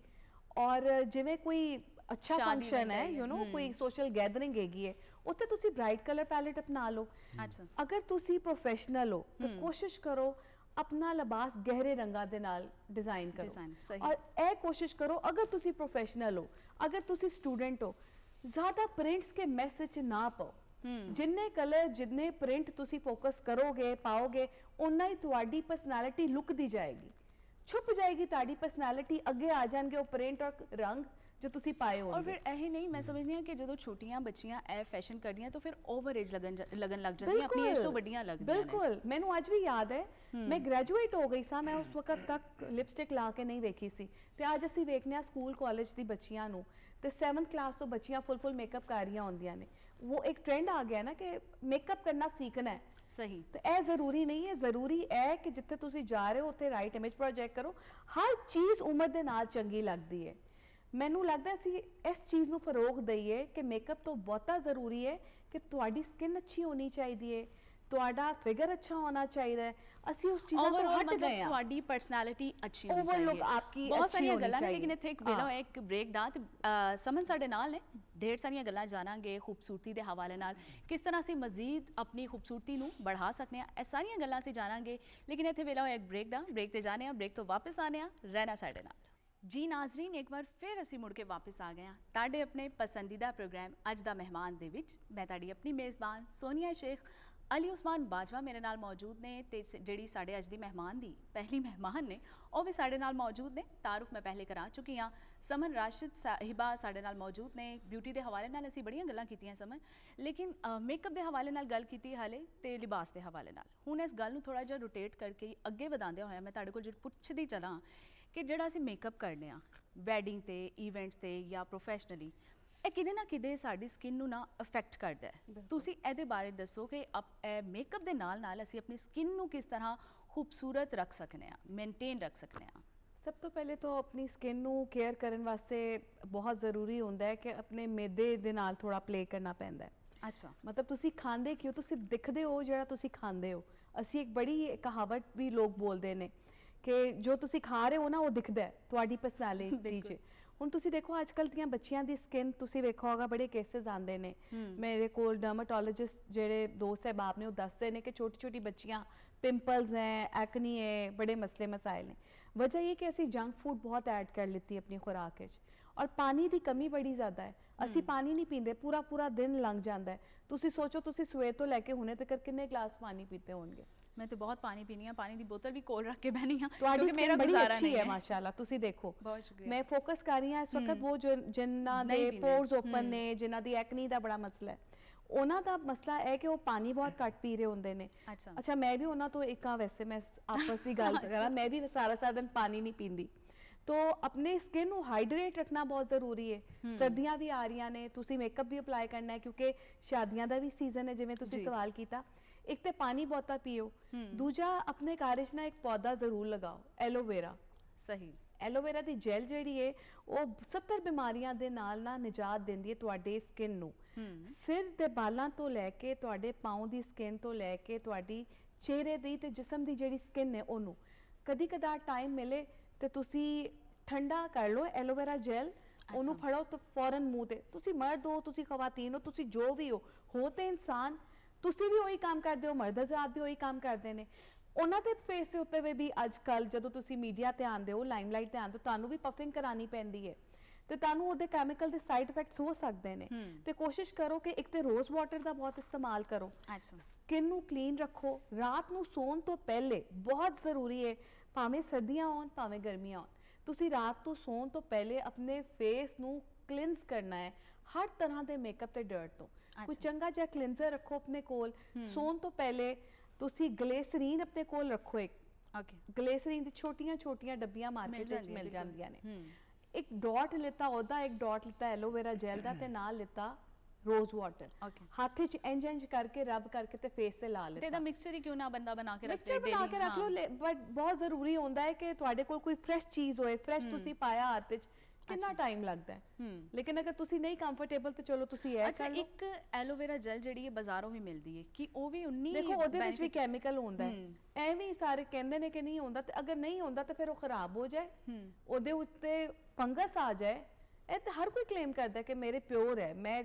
ਔਰ ਜਿਵੇਂ ਕੋਈ ਅੱਛਾ ਫੰਕਸ਼ਨ ਹੈ, ਯੂ نو ਕੋਈ ਸੋਸ਼ਲ ਗੈਦਰਿੰਗ ਹੈਗੀ ਹੈ, ਉੱਥੇ ਤੁਸੀਂ ਬ੍ਰਾਈਟ ਕਲਰ ਪੈਲੇਟ ਅਪਣਾ ਲਓ। ਅੱਛਾ, ਅਗਰ ਤੁਸੀਂ ਪ੍ਰੋਫੈਸ਼ਨਲ ਹੋ ਤਾਂ ਕੋਸ਼ਿਸ਼ ਕਰੋ ਆਪਣਾ ਲਿਬਾਸ ਗਹਿਰੇ ਰੰਗਾਂ ਦੇ ਨਾਲ ਡਿਜ਼ਾਈਨ ਕਰੋ। ਸਹੀ। ਔਰ ਇਹ ਕੋਸ਼ਿਸ਼ ਕਰੋ, ਅਗਰ ਤੁਸੀਂ ਪ੍ਰੋਫੈਸ਼ਨਲ ਹੋ, ਅਗਰ ਤੁਸੀਂ ਸਟੂਡੈਂਟ ਹੋ, ਜ਼ਿਆਦਾ ਪ੍ਰਿੰਟਸ ਕੇ ਮੈਸੇਜ ਨਾ ਪਾਓ। ਜਿੰਨੇ ਕਲਰ, ਜਿੰਨੇ ਪ੍ਰਿੰਟ ਤੁਸੀਂ ਫੋਕਸ ਕਰੋਗੇ, ਪਾਓਗੇ, ਉਨਾ ਹੀ ਤੁਹਾਡੀ ਪਰਸਨੈਲਿਟੀ ਲੁੱਕ ਦੀ ਜਾਏਗੀ, ਛੁਪ ਜਾਏਗੀ ਤੁਹਾਡੀ ਪਰਸਨੈਲਿਟੀ। ਅੱਗੇ ਆ ਜਾਣਗੇ ਉਹ ਪ੍ਰਿੰਟ ਔਰ ਰੰਗ ਜੋ ਤੁਸੀਂ ਪਾਏ ਹੋਣਗੇ। ਔਰ ਫਿਰ ਇਹ ਨਹੀਂ, ਮੈਂ ਸਮਝਦੀ ਹਾਂ ਕਿ ਜਦੋਂ ਛੋਟੀਆਂ ਬੱਚੀਆਂ ਇਹ ਫੈਸ਼ਨ ਕਰਦੀਆਂ ਤਾਂ ਫਿਰ ਓਵਰ ਏਜ ਲੱਗਣ ਲੱਗ ਜਾਂਦੀਆਂ, ਆਪਣੀ ਏਜ ਤੋਂ ਵੱਡੀਆਂ ਲੱਗਦੀਆਂ ਨੇ। ਬਿਲਕੁਲ, ਮੈਨੂੰ ਅੱਜ ਵੀ ਯਾਦ ਹੈ, ਮੈਂ ਗ੍ਰੈਜੂਏਟ ਹੋ ਗਈ ਸਾਂ, ਮੈਂ ਉਸ ਵਕਤ ਤੱਕ ਲਿਪਸਟਿਕ ਲਾ ਕੇ ਨਹੀਂ ਵੇਖੀ ਸੀ, ਤੇ ਅੱਜ ਅਸੀਂ ਵੇਖਨੇ ਆ ਸਕੂਲ ਕਾਲਜ ਦੀ ਬੱਚੀਆਂ ਨੂੰ, ਤੇ 7th ਕਲਾਸ ਤੋਂ ਬੱਚੀਆਂ ਫੁੱਲ ਮੇਕਅਪ ਕਰ ਰਹੀਆਂ ਹੁੰਦੀਆਂ ਨੇ। ਉਹ ਇੱਕ ਟ੍ਰੈਂਡ ਆ ਗਿਆ ਨਾ ਕਿ ਮੇਕਅਪ ਕਰਨਾ ਸਿੱਖਣਾ ਹੈ। ਸਹੀ। ਤੇ ਇਹ ਜ਼ਰੂਰੀ ਨਹੀਂ ਹੈ, ਜ਼ਰੂਰੀ ਹੈ ਕਿ ਜਿੱਥੇ ਤੁਸੀਂ ਜਾ ਰਹੇ ਹੋ ਉੱਥੇ ਰਾਈਟ ਇਮੇਜ ਪ੍ਰੋਜੈਕਟ ਕਰੋ। ਹਰ ਚੀਜ਼ ਉਮਰ ਦੇ ਨਾਲ ਚੰਗੀ ਲੱਗਦੀ ਹੈ। ਮੈਨੂੰ ਲੱਗਦਾ ਸੀ ਇਸ ਚੀਜ਼ ਨੂੰ ਫਰੋਗ ਦਈਏ ਕਿ ਮੇਕਅਪ ਤੋਂ ਬਹੁਤਾ ਜ਼ਰੂਰੀ ਹੈ ਕਿ ਤੁਹਾਡੀ ਸਕਿਨ ਅੱਛੀ ਹੋਣੀ ਚਾਹੀਦੀ ਹੈ, ਤੁਹਾਡਾ ਫਿਗਰ ਅੱਛਾ ਹੋਣਾ ਚਾਹੀਦਾ ਹੈ। ਅਸੀਂ ਉਸ ਚੀਜ਼ਾਂ ਤੋਂ ਹਟ ਗਏ ਹਾਂ। ਤੁਹਾਡੀ ਪਰਸਨੈਲਿਟੀ ਅੱਛੀ ਹੋਣੀ Overlook ਚਾਹੀਦੀ ਹੈ। ਆਪਕੀ ਬਹੁਤ ਅੱਛੀ ਸਾਰੀਆਂ ਹੋਣੀ ਗੱਲਾਂ ਨੇ, ਚਾਹੀਦੀ। ਲੇਕਿਨ ਇੱਥੇ ਇੱਕ ਵੇਲਾ ਹੋਇਆ ਇੱਕ ਬ੍ਰੇਕ ਦਾ, ਤੇ ਸਮਨ ਸਾਡੇ ਨਾਲ ਨੇ, ਢੇਰ ਸਾਰੀਆਂ ਗੱਲਾਂ ਜਾਣਾਂਗੇ ਖੂਬਸੂਰਤੀ ਦੇ ਹਵਾਲੇ ਨਾਲ, ਕਿਸ ਤਰ੍ਹਾਂ ਅਸੀਂ ਮਜ਼ੀਦ ਆਪਣੀ ਖੂਬਸੂਰਤੀ ਨੂੰ बढ़ा सकते हैं, ਇਹ ਸਾਰੀਆਂ ਗੱਲਾਂ ਅਸੀਂ ਜਾਣਾਂਗੇ। ਲੇਕਿਨ ਇੱਥੇ ਵੇਲਾ ਹੋਇਆ ਇੱਕ ਬ੍ਰੇਕ ਦਾ, ਬ੍ਰੇਕ ਤੇ ਜਾਣੇ ਆ, ਬ੍ਰੇਕ ਤੋਂ ਵਾਪਸ ਆਨੇ ਆ, ਰਹਿਣਾ ਸਾਡੇ ਨਾਲ। ਜੀ ਨਾਜ਼ਰੀਨ, ਇੱਕ ਵਾਰ ਫਿਰ ਅਸੀਂ ਮੁੜ ਕੇ ਵਾਪਸ ਆ ਗਏ ਹਾਂ ਤੁਹਾਡੇ ਆਪਣੇ ਪਸੰਦੀਦਾ ਪ੍ਰੋਗਰਾਮ ਅੱਜ ਦਾ ਮਹਿਮਾਨ ਦੇ ਵਿੱਚ। ਮੈਂ ਤੁਹਾਡੀ ਆਪਣੀ ਮੇਜ਼ਬਾਨ ਸੋਨੀਆ ਸ਼ੇਖ। ਅਲੀ ਉਸਮਾਨ ਬਾਜਵਾ ਮੇਰੇ ਨਾਲ ਮੌਜੂਦ ਨੇ, ਤੇ ਜਿਹੜੀ ਸਾਡੇ ਅੱਜ ਦੀ ਮਹਿਮਾਨ ਦੀ ਪਹਿਲੀ ਮਹਿਮਾਨ ਨੇ ਉਹ ਵੀ ਸਾਡੇ ਨਾਲ ਮੌਜੂਦ ਨੇ। ਤਾਰੁਫ ਮੈਂ ਪਹਿਲੇ ਕਰਾ ਚੁੱਕੀ ਹਾਂ। ਸਮਨ ਰਾਸ਼ਿਦ ਸਾਹਿਬਾ ਸਾਡੇ ਨਾਲ ਮੌਜੂਦ ਨੇ। ਬਿਊਟੀ ਦੇ ਹਵਾਲੇ ਨਾਲ ਅਸੀਂ ਬੜੀਆਂ ਗੱਲਾਂ ਕੀਤੀਆਂ ਸਮਨ, ਲੇਕਿਨ ਮੇਕਅਪ ਦੇ ਹਵਾਲੇ ਨਾਲ ਗੱਲ ਕੀਤੀ ਹਾਲੇ, ਤੇ ਲਿਬਾਸ ਦੇ ਹਵਾਲੇ ਨਾਲ। ਹੁਣ ਇਸ ਗੱਲ ਨੂੰ ਥੋੜਾ ਜਿਹਾ ਰੋਟੇਟ ਕਰਕੇ ਅੱਗੇ ਵਧਾਉਂਦਿਆਂ ਹੋਇਆ ਮੈਂ ਤੁਹਾਡੇ ਕੋਲ ਜਿਹੜਾ ਪੁੱਛਦੀ ਚਲਾਂ ਕਿ ਜਿਹੜਾ ਅਸੀਂ ਮੇਕਅਪ ਕਰਨੇ ਆ ਵੈਡਿੰਗ ਤੇ, ਈਵੈਂਟਸ ਤੇ ਜਾਂ ਪ੍ਰੋਫੈਸ਼ਨਲੀ, ਇਹ ਕਿਤੇ ਨਾ ਕਿਤੇ ਸਾਡੀ ਸਕਿਨ ਨੂੰ ਨਾ ਅਫੈਕਟ ਕਰਦਾ ਹੈ। ਤੁਸੀਂ ਇਹਦੇ ਬਾਰੇ ਦੱਸੋ ਕਿ ਮੇਕਅਪ ਦੇ ਨਾਲ ਨਾਲ ਅਸੀਂ ਆਪਣੀ ਸਕਿਨ ਨੂੰ ਕਿਸ ਤਰ੍ਹਾਂ ਖੂਬਸੂਰਤ ਰੱਖ ਸਕਨੇ ਆ, ਮੇਨਟੇਨ ਰੱਖ ਸਕਨੇ ਆ। ਸਭ ਤੋਂ ਪਹਿਲੇ ਤਾਂ ਆਪਣੀ ਸਕਿਨ ਨੂੰ ਕੇਅਰ ਕਰਨ ਵਾਸਤੇ ਬਹੁਤ ਜ਼ਰੂਰੀ ਹੁੰਦਾ ਹੈ ਕਿ ਆਪਣੇ ਮੈਦੇ ਦੇ ਨਾਲ ਥੋੜਾ ਪਲੇ ਕਰਨਾ ਪੈਂਦਾ ਹੈ। ਅੱਛਾ, ਮਤਲਬ ਤੁਸੀਂ ਖਾਂਦੇ ਕਿਉਂ, ਤੁਸੀਂ ਦਿਖਦੇ ਹੋ ਜਿਹੜਾ ਤੁਸੀਂ ਖਾਂਦੇ ਹੋ। ਅਸੀਂ ਇੱਕ ਬੜੀ ਕਹਾਵਤ ਵੀ ਲੋਕ ਬੋਲਦੇ ਨੇ ਕਿ ਜੋ ਤੁਸੀਂ ਖਾ ਰਹੇ ਹੋ ਨਾ ਉਹ ਦਿਖਦਾ ਹੈ ਤੁਹਾਡੀ ਪਰਸਨੈਲਿਟੀ 'ਚ। ਹੁਣ ਤੁਸੀਂ ਦੇਖੋ ਅੱਜ ਕੱਲ੍ਹ ਦੀਆਂ ਬੱਚੀਆਂ ਦੀ ਸਕਿਨ ਤੁਸੀਂ ਵੇਖਿਆ ਹੋਗਾ, ਬੜੇ ਕੇਸਿਸ ਆਉਂਦੇ ਨੇ ਮੇਰੇ ਕੋਲ। ਡਰਮਾਟੋਲੋਜਿਸਟ ਜਿਹੜੇ ਦੋਸਤ ਸਾਹਿਬਾਬ ਨੇ ਉਹ ਦੱਸਦੇ ਨੇ ਕਿ ਛੋਟੀ ਛੋਟੀ ਬੱਚੀਆਂ ਪਿੰਪल्स हैं, एक्नी है, बड़े मसले मसाइल हैं। वजह ये कि ਅਸੀਂ जंक फूड बहुत ऐड कर लेती अपनी खुराक ਵਿੱਚ, ਔਰ ਪਾਣੀ ਦੀ ਕਮੀ ਬੜੀ ਜ਼ਿਆਦਾ ਹੈ। ਅਸੀਂ ਪਾਣੀ ਨਹੀਂ ਪੀਂਦੇ, ਪੂਰਾ ਪੂਰਾ ਦਿਨ ਲੰਘ ਜਾਂਦਾ ਹੈ। ਤੁਸੀਂ ਸੋਚੋ ਤੁਸੀਂ ਸਵੇਰ ਤੋਂ ਲੈ ਕੇ ਹੁਣੇ ਤੱਕ ਕਿੰਨੇ ਗਲਾਸ ਪਾਣੀ ਪੀਤੇ ਹੋਣਗੇ। ਮੈਂ ਤਾਂ ਬਹੁਤ ਪਾਣੀ ਪੀਣੀ ਆ, ਪਾਣੀ ਦੀ ਬੋਤਲ ਵੀ ਕੋਲ ਰੱਖ ਕੇ ਬਹਿਣੀ ਆ ਤੁਹਾਡੀ ਕਿਉਂਕਿ ਮੇਰਾ ਬੜੀ ਗੁਜ਼ਾਰਾ ਅੱਛੀ ਨਹੀਂ ਹੈ ਹੈ। ਮਾਸ਼ਾਅੱਲਾ। ਤੁਸੀਂ ਦੇਖੋ, ਬਹੁਤ ਸ਼ੁਕਰੀਆ। ਮੈਂ ਫੋਕਸ ਕਰ ਰਹੀ ਹਾਂ ਇਸ ਵਕਤ ਉਹ ਜਿਨ੍ਹਾਂ ਦੇ ਨਹੀਂ ਪੀਂਦੇ। ਪੋਰਸ ਓਪਨ ਨੇ, ਜਿਨ੍ਹਾਂ ਦੀ ਐਕਨੀ ਦਾ ਬੜਾ ਮਸਲਾ ਹੈ, ਉਹਨਾਂ ਦਾ ਮਸਲਾ ਹੈ ਕਿ ਉਹ ਪਾਣੀ ਬਹੁਤ ਘੱਟ ਪੀ ਰਹੇ ਹੁੰਦੇ ਨੇ। ਅੱਛਾ, ਮੈਂ ਵੀ ਉਹਨਾਂ ਤੋਂ ਇੱਕ ਆ। ਵੈਸੇ ਮੈਂ ਆਪਸ ਦੀ ਗੱਲ ਕਰਾਂ, ਮੈਂ ਵੀ ਸਾਰਾ ਦਿਨ ਪਾਣੀ ਨਹੀਂ ਪੀਂਦੀ। तो अपने स्किन ਨੂੰ ਹਾਈਡਰੇਟ ਰੱਖਣਾ ਬਹੁਤ ਜ਼ਰੂਰੀ ਹੈ ਸਰਦੀਆਂ ਵੀ ਆ ਰਹੀਆਂ ਨੇ ਤੁਸੀਂ ਮੇਕਅਪ ਵੀ ਅਪਲਾਈ ਕਰਨਾ ਹੈ ਕਿਉਂਕਿ ਸ਼ਾਦੀਆਂ ਦਾ ਵੀ ਸੀਜ਼ਨ ਹੈ ਜਿਵੇਂ ਤੁਸੀਂ ਸਵਾਲ ਕੀਤਾ ਇੱਕ ਤੇ ਪਾਣੀ ਬਹੁਤਾ ਪੀਓ ਦੂਜਾ ਆਪਣੇ ਘਰ 'ਚ ਨਾ ਇੱਕ ਪੌਦਾ ਜ਼ਰੂਰ ਲਗਾਓ ਐਲੋਵੇਰਾ ਸਹੀ ਐਲੋਵੇਰਾ ਦੀ ਜੈਲ ਜਿਹੜੀ ਹੈ ਉਹ 70 ਬਿਮਾਰੀਆਂ ਦੇ ਨਾਲ ਨਾ ਨਿਜਾਤ ਦਿੰਦੀ ਹੈ ਤੁਹਾਡੇ ਸਕਿਨ ਨੂੰ ਸਿਰ ਤੇ ਬਾਲਾਂ ਤੋਂ ਲੈ ਕੇ ਤੁਹਾਡੇ ਪਾਉਂ ਦੀ ਸਕਿਨ ਤੋਂ ਲੈ ਕੇ ਤੁਹਾਡੀ ਚਿਹਰੇ ਦੀ ਤੇ ਜਿਸਮ ਦੀ ਜਿਹੜੀ ਸਕਿਨ ਹੈ ਉਹਨੂੰ ਕਦੀ ਕਦਾਰ ਟਾਈਮ ਮਿਲੇ ਤੇ ਤੁਸੀਂ ਠੰਡਾ ਕਰ ਲਓ ਐਲੋਵੇਰਾ ਜੈਲ ਉਹਨੂੰ ਫੜੋ ਤਾਂ ਫੌਰਨ ਮੂੰਹ ਤੇ ਤੁਸੀਂ ਮਰਦ ਹੋ ਤੁਸੀਂ ਖਵਾਤੀਨ ਹੋ ਤੁਸੀਂ ਜੋ ਵੀ ਹੋ ਤੇ ਇਨਸਾਨ ਤੁਸੀਂ ਵੀ ਉਹੀ ਕੰਮ ਕਰਦੇ ਹੋ ਮਰਦ ਹਜ਼ਰਾਤ ਵੀ ਉਹੀ ਕੰਮ ਕਰਦੇ ਨੇ ਉਹਨਾਂ ਦੇ ਫੇਸ ਦੇ ਉੱਤੇ ਵੀ ਅੱਜ ਕੱਲ ਜਦੋਂ ਤੁਸੀਂ ਮੀਡੀਆ ਤੇ ਆਉਂਦੇ ਹੋ ਲਾਈਮਲਾਈਟ ਤੇ ਆਉਂਦੇ ਹੋ ਤੁਹਾਨੂੰ ਵੀ ਪਫਿੰਗ ਕਰਾਣੀ ਪੈਂਦੀ ਹੈ ਤੇ ਤੁਹਾਨੂੰ ਉਹਦੇ ਕੈਮੀਕਲ ਦੇ ਸਾਈਡ ਇਫੈਕਟਸ ਹੋ ਸਕਦੇ ਨੇ ਤੇ ਕੋਸ਼ਿਸ਼ ਕਰੋ ਕਿ ਇੱਕ ਤੇ ਰੋਜ਼ ਵਾਟਰ ਦਾ ਬਹੁਤ ਇਸਤੇਮਾਲ ਕਰੋ ਸਕਿਨ ਨੂੰ ਕਲੀਨ ਰੱਖੋ ਰਾਤ ਨੂੰ ਸੌਣ ਤੋਂ ਪਹਿਲੇ ਬਹੁਤ ਜ਼ਰੂਰੀ ਹੈ ਭਾਵੇਂ ਸਰਦੀਆਂ ਹੋਣ ਭਾਵੇਂ ਗਰਮੀਆਂ ਹੋਣ ਤੁਸੀਂ ਰਾਤ ਤੋਂ ਸੌਣ ਤੋਂ ਪਹਿਲੇ ਆਪਣੇ ਫੇਸ ਨੂੰ ਕਲੀਨਸ ਕਰਨਾ ਹੈ ਹਰ ਤਰ੍ਹਾਂ ਦੇ ਮੇਕਅਪ ਤੇ ਡਰਟ ਤੋਂ ਕੋਈ ਚੰਗਾ ਜਿਹਾ ਕਲੀਨਜ਼ਰ ਰੱਖੋ ਆਪਣੇ ਕੋਲ ਸੌਣ ਤੋਂ ਪਹਿਲੇ ਤੁਸੀਂ ਗਲੇਸਰੀਨ ਆਪਣੇ ਕੋਲ ਰੱਖੋ ਇੱਕ ਗਲੇਸਰੀਨ ਦੀ ਛੋਟੀਆਂ ਡੱਬੀਆਂ ਮਾਰਕੀਟ ਵਿੱਚ ਮਿਲ ਜਾਂਦੀਆਂ ਨੇ ਇੱਕ ਡਾਟ ਲਿੱਤਾ ਉਹਦਾ ਇੱਕ ਡਾਟ ਲਿੱਤਾ ਐਲੋਵੇਰਾ ਜੈਲ ਦਾ ਤੇ ਨਾਲ ਲਿੱਤਾ ਰੋਜ਼ ਵਾਟਰ ਹੱਥ 'ਚ ਇੰਜ ਕਰਕੇ ਰਬ ਕਰਕੇ ਤੇ ਫੇਸ ਤੇ ਲਾ ਲਿੱਤਾ ਤੇ ਇਹਦਾ ਮਿਕਸਚਰ ਹੀ ਕਿਉਂ ਨਾ ਬੰਦਾ ਬਣਾ ਕੇ ਰੱਖੇ ਡੇਲੀ ਬਣਾ ਕੇ ਰੱਖ ਲਓ ਬਟ ਬਹੁਤ ਜ਼ਰੂਰੀ ਹੁੰਦਾ ਹੈ ਕਿ ਤੁਹਾਡੇ ਕੋਲ ਕੋਈ ਫਰੈਸ਼ ਚੀਜ਼ ਹੋਏ ਫਰੈਸ਼ ਤੁਸੀਂ ਪਾਇਆ ਹੱਥ 'ਚ ਕਿੰਨਾ ਟਾਈਮ ਲੱਗਦਾ ਹੈ ਲੇਕਿਨ ਅਗਰ ਤੁਸੀਂ ਨਹੀਂ ਕੰਫਰਟੇਬਲ ਤੇ ਚਲੋ ਤੁਸੀਂ ਇਹ ਅੱਛਾ ਇੱਕ ਐਲੋਵੇਰਾ ਜੈਲ ਜਿਹੜੀ ਹੈ ਬਾਜ਼ਾਰੋਂ ਵੀ ਮਿਲਦੀ ਹੈ ਕਿ ਉਹ ਵੀ 19 ਦੇਖੋ ਉਹਦੇ ਵਿੱਚ ਵੀ ਕੈਮੀਕਲ ਹੁੰਦਾ ਹੈ ਐਵੇਂ ਹੀ ਸਾਰੇ ਕਹਿੰਦੇ ਨੇ ਕਿ ਨਹੀਂ ਹੁੰਦਾ ਤੇ ਅਗਰ ਨਹੀਂ ਹੁੰਦਾ ਤਾਂ ਫਿਰ ਉਹ ਖਰਾਬ ਹੋ ਜਾਏ ਉਹਦੇ ਉੱਤੇ ਫੰਗਸ ਆ ਜਾਏ ਇਹ ਤਾਂ ਹਰ ਕੋਈ ਕਲੇਮ ਕਰਦਾ ਕਿ ਮੇਰੇ ਪਿਓਰ ਹੈ ਮੈਂ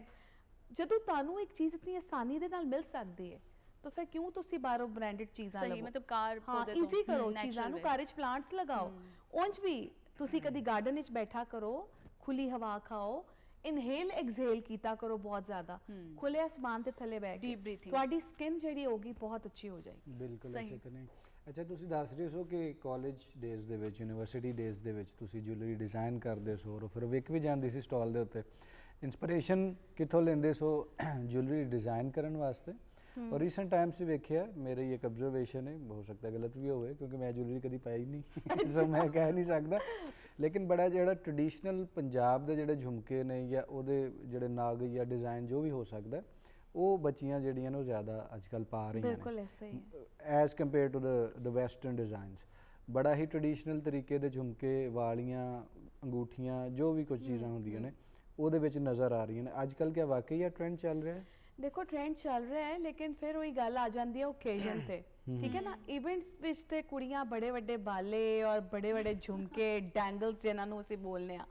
ਜਦੋਂ ਤੁਹਾਨੂੰ ਇੱਕ ਚੀਜ਼ ਇਤਨੀ ਆਸਾਨੀ ਦੇ ਨਾਲ ਮਿਲ ਸਕਦੀ ਹੈ ਤਾਂ ਫਿਰ ਕਿਉਂ ਤੁਸੀਂ ਬਾਹਰੋਂ ਬ੍ਰਾਂਡਡ ਚੀਜ਼ਾਂ ਲਵੋ ਸਹੀ ਮਤਲਬ ਕਾਰ ਪੌਦੇ ਤੋਂ ਈਜ਼ੀ ਕਰੋ ਚੀਜ਼ਾਂ ਨੂੰ ਘਰ ਵਿੱਚ ਪਲਾਂਟਸ ਲਗਾਓ ਉਂਝ ਵੀ ਤੁਸੀਂ ਕਦੀ ਗਾਰਡਨ ਵਿੱਚ ਬੈਠਾ ਕਰੋ ਖੁੱਲੀ ਹਵਾ ਖਾਓ ਇਨਹੇਲ ਐਕਸਹੇਲ ਕੀਤਾ ਕਰੋ ਬਹੁਤ ਜ਼ਿਆਦਾ ਖੁੱਲੇ ਅਸਮਾਨ ਦੇ ਥੱਲੇ ਬੈਠ ਕੇ ਤੁਹਾਡੀ ਸਕਿਨ ਜਿਹੜੀ ਹੋਗੀ ਬਹੁਤ ਅੱਛੀ ਹੋ ਜਾਏਗੀ ਬਿਲਕੁਲ ਐਸੇ ਤਾਂ ਨਹੀਂ ਅੱਛਾ ਤੁਸੀਂ ਦੱਸ ਰਹੇ ਹੋ ਕਿ ਕਾਲਜ ਡੇਜ਼ ਦੇ ਵਿੱਚ ਯੂਨੀਵਰਸਿਟੀ ਡੇਜ਼ ਦੇ ਵਿੱਚ ਤੁਸੀਂ ਜੁਐਲਰੀ ਡਿਜ਼ਾਈਨ ਕਰਦੇ ਸੋ ਔਰ ਫਿਰ ਵਿਕ ਵੀ ਜਾਂਦੀ ਸੀ ਸਟਾਲ ਦੇ ਉੱਤੇ ਇੰਸਪੀਰੇਸ਼ਨ ਕਿੱਥੋਂ ਲੈਂਦੇ ਸੋ ਜੁਐਲਰੀ ਡਿਜ਼ਾਈਨ ਕਰਨ ਵਾਸਤੇ ਔਰ ਰੀਸੈਂਟ ਟਾਈਮਸ 'ਚ ਵੇਖਿਆ ਮੇਰੀ ਇੱਕ ਅਬਜ਼ਰਵੇਸ਼ਨ ਹੈ ਹੋ ਸਕਦਾ ਗਲਤ ਵੀ ਹੋਵੇ ਕਿਉਂਕਿ ਮੈਂ ਜੁਐਲਰੀ ਕਦੀ ਪਾਈ ਨਹੀਂ ਸੋ ਮੈਂ ਕਹਿ ਨਹੀਂ ਸਕਦਾ ਲੇਕਿਨ ਬੜਾ ਜਿਹੜਾ ਟ੍ਰੈਡੀਸ਼ਨਲ ਪੰਜਾਬ ਦੇ ਜਿਹੜੇ ਝੁਮਕੇ ਨੇ ਜਾਂ ਉਹਦੇ ਜਿਹੜੇ ਨਾਗ ਜਾਂ ਡਿਜ਼ਾਈਨ ਜੋ ਵੀ ਹੋ ਸਕਦਾ ਉਹ ਬੱਚੀਆਂ ਜਿਹੜੀਆਂ ਨੇ ਉਹ ਜ਼ਿਆਦਾ ਅੱਜ ਕੱਲ੍ਹ ਪਾ ਰਹੀਆਂ ਨੇ ਬਿਲਕੁਲ ਐਸੇ ਹੀ as compared to the western designs ਬੜਾ ਹੀ ਟ੍ਰੈਡੀਸ਼ਨਲ ਤਰੀਕੇ ਦੇ ਝੁਮਕੇ ਵਾਲੀਆਂ ਅੰਗੂਠੀਆਂ ਜੋ ਵੀ ਕੁਝ ਚੀਜ਼ਾਂ ਹੁੰਦੀਆਂ ਨੇ ਉਹਦੇ ਵਿੱਚ ਨਜ਼ਰ ਆ ਰਹੀਆਂ ਨੇ ਅੱਜ ਕੱਲ੍ਹ ਕਿਆ ਵਾਕਈ ਇਹ ਟ੍ਰੈਂਡ ਚੱਲ ਰਿਹਾ ਹੈ ਦੇਖੋ ਟ੍ਰੈਂਡ ਚੱਲ ਰਿਹਾ ਹੈ ਲੇਕਿਨ ਫਿਰ ਉਹੀ ਗੱਲ ਆ ਜਾਂਦੀ ਹੈ ਓਕੇਜ਼ਨ ਤੇ ਠੀਕ ਹੈ ਨਾ ਇਵੈਂਟਸ ਵਿੱਚ ਤੇ ਕੁੜੀਆਂ ਬੜੇ ਵੱਡੇ ਬਾਲੇ ਔਰ ਬੜੇ ਵੱਡੇ ਝੁਮਕੇ ਡੈਂਗਲਸ ਜਿਹਨਾਂ ਨੂੰ ਅਸੀਂ ਬੋਲਨੇ ਆ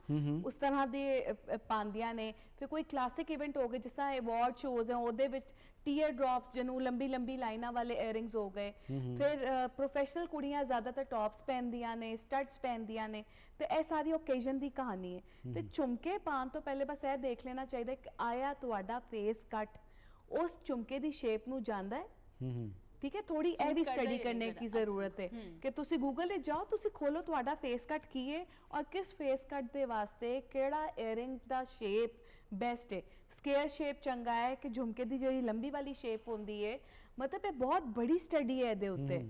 ਉਸ ਤਰ੍ਹਾਂ ਦੇ ਪਾਉਂਦੀਆਂ ਨੇ ਫਿਰ ਕੋਈ ਕਲਾਸਿਕ ਇਵੈਂਟ ਹੋ ਗਏ ਜਿਸ ਤਰ੍ਹਾਂ ਅਵਾਰਡ ਸ਼ੋਜ਼ ਹੈ ਉਹਦੇ ਵਿੱਚ ਟੀਅਰ ਡ੍ਰੌਪਸ ਜਿਹਨੂੰ ਲੰਬੀ ਲਾਈਨਾਂ ਵਾਲੇ ਏਅਰਿੰਗਸ ਹੋ ਗਏ ਫਿਰ ਪ੍ਰੋਫੈਸ਼ਨਲ ਕੁੜੀਆਂ ਜ਼ਿਆਦਾਤਰ ਟੌਪਸ ਪਹਿਨਦੀਆਂ ਨੇ ਸਟੱਡਸ ਪਹਿਨਦੀਆਂ ਨੇ ਤੇ ਇਹ ਸਾਰੀ ਓਕੇਜ਼ਨ ਦੀ ਕਹਾਣੀ ਹੈ ਤੇ ਝੁਮਕੇ ਪਾਉਣ ਤੋਂ ਪਹਿਲੇ ਬਸ ਇਹ ਦੇਖ ਲੈਣਾ ਚਾਹੀਦਾ ਕਿ ਆਇਆ ਤੁਹਾਡਾ ਫੇਸ ਕੱਟ ਉਸ ਝੁਮਕੇ ਦੀ ਸ਼ੇਪ ਨੂੰ ਜਾਂਦਾ ਹੈ ਠੀਕ ਹੈ ਥੋੜੀ ਇਹ ਵੀ ਸਟੱਡੀ ਕਰਨੇ ਦੀ ਜ਼ਰੂਰਤ ਹੈ ਕਿ ਤੁਸੀਂ ਗੂਗਲ ਤੇ ਜਾਓ ਤੁਸੀਂ ਖੋਲੋ ਤੁਹਾਡਾ ਫੇਸ ਕੱਟ ਕੀ ਹੈ ਔਰ ਕਿਸ ਫੇਸ ਕੱਟ ਦੇ ਵਾਸਤੇ ਕਿਹੜਾ ਏਅਰਿੰਗ ਦਾ ਸ਼ੇਪ ਬੈਸਟ ਹੈ ਸਕੁਅਰ ਸ਼ੇਪ ਚੰਗਾ ਹੈ ਕਿ ਝੁਮਕੇ ਦੀ ਜਿਹੜੀ ਲੰਬੀ ਵਾਲੀ ਸ਼ੇਪ ਹੁੰਦੀ ਹੈ ਮਤਲਬ ਇਹ ਬਹੁਤ ਬੜੀ ਸਟੱਡੀ ਹੈ ਇਹਦੇ ਉੱਤੇ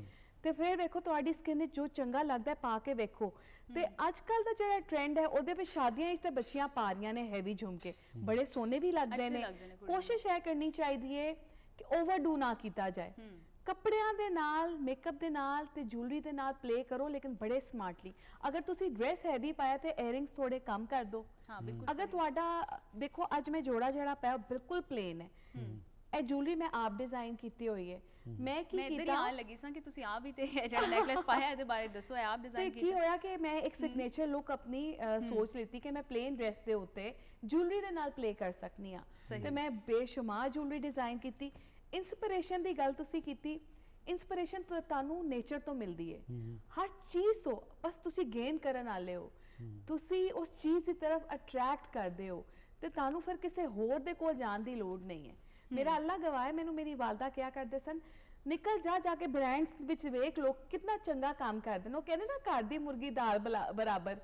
ਤੇ ਫਿਰ ਵੇਖੋ ਤੁਹਾਡੀ ਸਕਿਨ ਵਿੱਚ ਜੋ ਚੰਗਾ ਲੱਗਦਾ ਪਾ ਕੇ ਵੇਖੋ ਤੇ ਅੱਜ ਕੱਲ ਦਾ ਜਿਹੜਾ ਟ੍ਰੈਂਡ ਹੈ ਉਹਦੇ ਵਿੱਚ ਸ਼ਾਦੀਆਂ ਵਿੱਚ ਤੇ ਬੱਚੀਆਂ ਪਾ ਰਹੀਆਂ ਨੇ ਹੈਵੀ ਝੁਮਕੇ ਬੜੇ ਸੋਹਣੇ ਵੀ ਲੱਗਦੇ ਨੇ ਕੋਸ਼ਿਸ਼ ਇਹ ਕਰਨੀ ਚਾਹੀਦੀ ਹੈ ਕਿ ਓਵਰਡੂ ਨਾ ਕੀਤਾ ਜਾਏ ਕੱਪੜਿਆਂ ਦੇ ਨਾਲ ਮੇਕਅਪ ਦੇ ਨਾਲ ਤੇ ਜੁਐਲਰੀ ਦੇ ਨਾਲ ਪਲੇ ਕਰੋ ਲੇਕਿਨ ਬੜੇ ਸਮਾਰਟਲੀ ਅਗਰ ਤੁਸੀਂ ਡਰੈਸ ਹੈਵੀ ਪਾਇਆ ਤੇ ਏਅਰਿੰਗਸ ਥੋੜੇ ਕਮ ਕਰ ਦਿਓ ਅਗਰ ਤੁਹਾਡਾ ਦੇਖੋ ਅੱਜ ਮੈਂ ਜੋੜਾ ਜਿਹੜਾ ਪਾਇਆ ਬਿਲਕੁਲ ਪਲੇਨ ਹੈ ਇਹ ਜੁਐਲਰੀ ਮੈਂ ਆਪ ਡਿਜ਼ਾਈਨ ਕੀਤੀ ਹੋਈ ਹੈ ਮੈਂ ਕੀ ਕੀਤਾ ਮੈਂ ਆਣ ਲੱਗੀ ਸਾਂ ਕਿ ਤੁਸੀਂ ਆਪ ਵੀ ਤੇ ਜਿਹੜਾ ਨੈਕਲੇਸ ਪਾਇਆ ਇਹਦੇ ਬਾਰੇ ਦੱਸੋ ਆਪ ਡਿਜ਼ਾਈਨ ਕੀਤਾ ਕੀ ਹੋਇਆ ਕਿ ਮੈਂ ਇੱਕ ਸਿਗਨੇਚਰ ਲੁੱਕ ਆਪਣੀ ਸੋਚ ਲਈ ਕਿ ਮੈਂ ਪਲੇਨ ਡਰੈਸ ਦੇ ਉੱਤੇ ਜੁਐਲਰੀ ਦੇ ਨਾਲ ਪਲੇ ਕਰ ਸਕਨੀ ਆ ਤੇ ਮੈਂ ਬੇਸ਼ੁਮਾਰ ਜੁਐਲਰੀ ਡਿਜ਼ਾਈਨ ਕੀਤੀ ਇੰਸਪੀਰੇਸ਼ਨ ਦੀ ਗੱਲ ਤੁਸੀਂ ਕੀਤੀ ਇੰਸਪੀਰੇਸ਼ਨ ਤੁਹਾਨੂੰ ਨੇਚਰ ਤੋਂ ਮਿਲਦੀ ਹੈ ਹਰ ਚੀਜ਼ ਤੋਂ ਬਸ ਤੁਸੀਂ ਗੇਨ ਕਰਨ ਵਾਲੇ ਹੋ ਤੁਸੀਂ ਉਸ ਚੀਜ਼ ਦੀ ਤਰਫ ਅਟਰੈਕਟ ਕਰਦੇ ਹੋ ਤੇ ਤੁਹਾਨੂੰ ਫਿਰ ਕਿਸੇ ਹੋਰ ਦੇ ਕੋਲ ਜਾਣ ਦੀ ਲੋੜ ਨਹੀਂ ਹੈ ਮੇਰਾ ਅੱਲਾ ਗਵਾਹ ਹੈ ਮੈਨੂੰ ਮੇਰੀ ਵਾਲਦਾ ਕਿਹਾ ਕਰਦੇ ਸਨ ਨਿਕਲ ਜਾ ਕੇ ਬ੍ਰਾਂਡਸ ਵਿੱਚ ਵੇਖ ਲੋਕ ਕਿੰਨਾ ਚੰਗਾ ਕੰਮ ਕਰਦੇ ਨੇ ਉਹ ਕਹਿੰਦੇ ਨਾ ਘਰ ਦੀ ਮੁਰਗੀ ਦਾਲ ਬਰਾਬਰ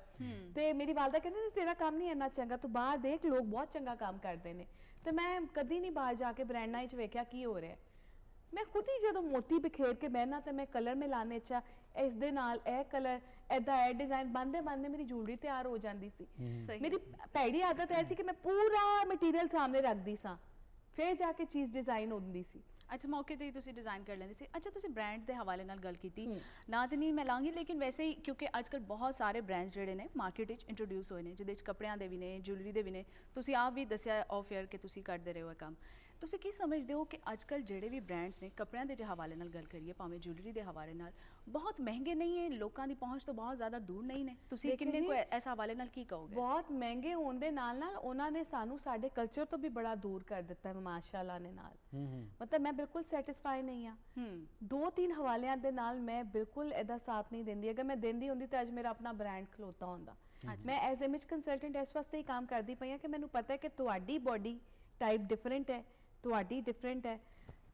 ਤੇ ਮੇਰੀ ਵਾਲਦਾ ਕਹਿੰਦੇ ਤੇਰਾ ਕੰਮ ਨਹੀਂ ਇੰਨਾ ਚੰਗਾ ਤੂੰ ਬਾਹਰ ਦੇਖ ਲੋਕ ਬਹੁਤ ਚੰਗਾ ਕੰਮ ਕਰਦੇ ਨੇ ਤੇ ਮੈਂ ਕਦੀ ਨਹੀਂ ਬਾਹਰ ਜਾ ਕੇ ਬ੍ਰਾਂਡਾਂ ਵਿੱਚ ਵੇਖਿਆ ਕੀ ਹੋ ਰਿਹਾ ਮੈਂ ਖੁਦ ਹੀ ਜਦੋਂ ਮੋਤੀ ਬਿਖੇਰ ਕੇ ਬਹਿਨਾ ਤੇ ਮੈਂ ਕਲਰ ਮਿਲਾਣੇ ਚ ਇਸ ਦੇ ਨਾਲ ਇਹ ਕਲਰ ਐਦਾਂ ਇਹ ਡਿਜ਼ਾਈਨ ਬੰਦੇ ਮੇਰੀ ਜੁਐਲਰੀ ਤਿਆਰ ਹੋ ਜਾਂਦੀ ਸੀ। ਸਹੀ ਮੇਰੀ ਭੈੜੀ ਆਦਤ ਹੈ ਸੀ ਕਿ ਮੈਂ ਪੂਰਾ ਮਟੀਰੀਅਲ ਸਾਹਮਣੇ ਰੱਖਦੀ ਸਾਂ, ਫਿਰ ਜਾ ਕੇ ਚੀਜ਼ ਡਿਜ਼ਾਈਨ ਹੁੰਦੀ ਸੀ। ਅੱਛਾ, ਮੌਕੇ ਤੇ ਹੀ ਤੁਸੀਂ ਡਿਜ਼ਾਈਨ ਕਰ ਲੈਂਦੇ ਸੀ। ਅੱਛਾ, ਤੁਸੀਂ ਬ੍ਰਾਂਡਸ ਦੇ ਹਵਾਲੇ ਨਾਲ ਗੱਲ ਕੀਤੀ, ਨਾ ਤੇ ਨਹੀਂ ਮੈਂ ਲਾਂਗੀ, ਲੇਕਿਨ ਵੈਸੇ ਹੀ ਕਿਉਂਕਿ ਅੱਜ ਕੱਲ੍ਹ ਬਹੁਤ ਸਾਰੇ ਬ੍ਰਾਂਡਸ ਜਿਹੜੇ ਨੇ ਮਾਰਕੀਟ ਵਿੱਚ ਇੰਟਰੋਡਿਊਸ ਹੋਏ ਨੇ, ਜਿਹਦੇ ਵਿੱਚ ਕੱਪੜਿਆਂ ਦੇ ਵੀ ਨੇ, ਜੁਐਲਰੀ ਦੇ ਵੀ ਨੇ। ਤੁਸੀਂ ਆਪ ਵੀ ਦੱਸਿਆ ਆਫ ਏਅਰ ਕਿ ਤੁਸੀਂ ਕਰਦੇ ਰਹੇ ਹੋ ਇਹ ਕੰਮ। ਤੁਸੀਂ ਕੀ ਸਮਝਦੇ ਹੋ ਕਿ ਅੱਜ ਕੱਲ੍ਹ ਜਿਹੜੇ ਵੀ ਬ੍ਰਾਂਡਸ ਨੇ, ਕੱਪੜਿਆਂ ਦੇ ਜੇ ਹਵਾਲੇ ਨਾਲ ਗੱਲ ਕਰੀਏ, ਭਾਵੇਂ ਜੁਐਲਰੀ ਦੇ ਹਵਾਲੇ ਨਾਲ, ਬਹੁਤ ਮਹਿੰਗੇ ਨਹੀਂ ਹੈ, ਲੋਕਾਂ ਦੀ ਪਹੁੰਚ ਤੋਂ ਬਹੁਤ ਜ਼ਿਆਦਾ ਦੂਰ ਨਹੀਂ ਨੇ? ਤੁਸੀਂ ਕਿੰਨੇ ਕੋ ਇਸ ਹਵਾਲੇ ਨਾਲ ਕੀ ਕਹੋਗੇ? ਬਹੁਤ ਮਹਿੰਗੇ ਹੋਣ ਦੇ ਨਾਲ ਉਹਨਾਂ ਨੇ ਸਾਨੂੰ ਸਾਡੇ ਕਲਚਰ ਤੋਂ ਵੀ ਬੜਾ ਦੂਰ ਕਰ ਦਿੱਤਾ ਹੈ ਮਾਸ਼ਾਅੱਲਾ ਨੇ ਨਾਲ। ਮਤਲਬ ਮੈਂ ਬਿਲਕੁਲ ਸੈਟੀਸਫਾਈ ਨਹੀਂ ਆ। 2-3 ਹਵਾਲਿਆਂ ਦੇ ਨਾਲ ਮੈਂ ਬਿਲਕੁਲ ਇਹਦਾ ਸਾਥ ਨਹੀਂ ਦਿੰਦੀ। ਅਗਰ ਮੈਂ ਦਿੰਦੀ ਹੁੰਦੀ ਤਾਂ ਅੱਜ ਮੇਰਾ ਆਪਣਾ ਬ੍ਰਾਂਡ ਖਲੋਤਾ ਹੁੰਦਾ। ਮੈਂ ਐਜ਼ ਇਮੇਜ ਕੰਸਲਟੈਂਟ ਇਸ ਵਾਸਤੇ ਹੀ ਕੰਮ ਕਰਦੀ ਪਈ ਹਾਂ ਕਿ ਮੈਨੂੰ ਪਤਾ ਹੈ ਕਿ ਤੁਹਾਡੀ ਬੋਡੀ ਟਾਈਪ ਡਿਫਰੈਂਟ ਹੈ, ਤੁਹਾਡੀ ਡਿਫਰੈਂਟ ਹੈ।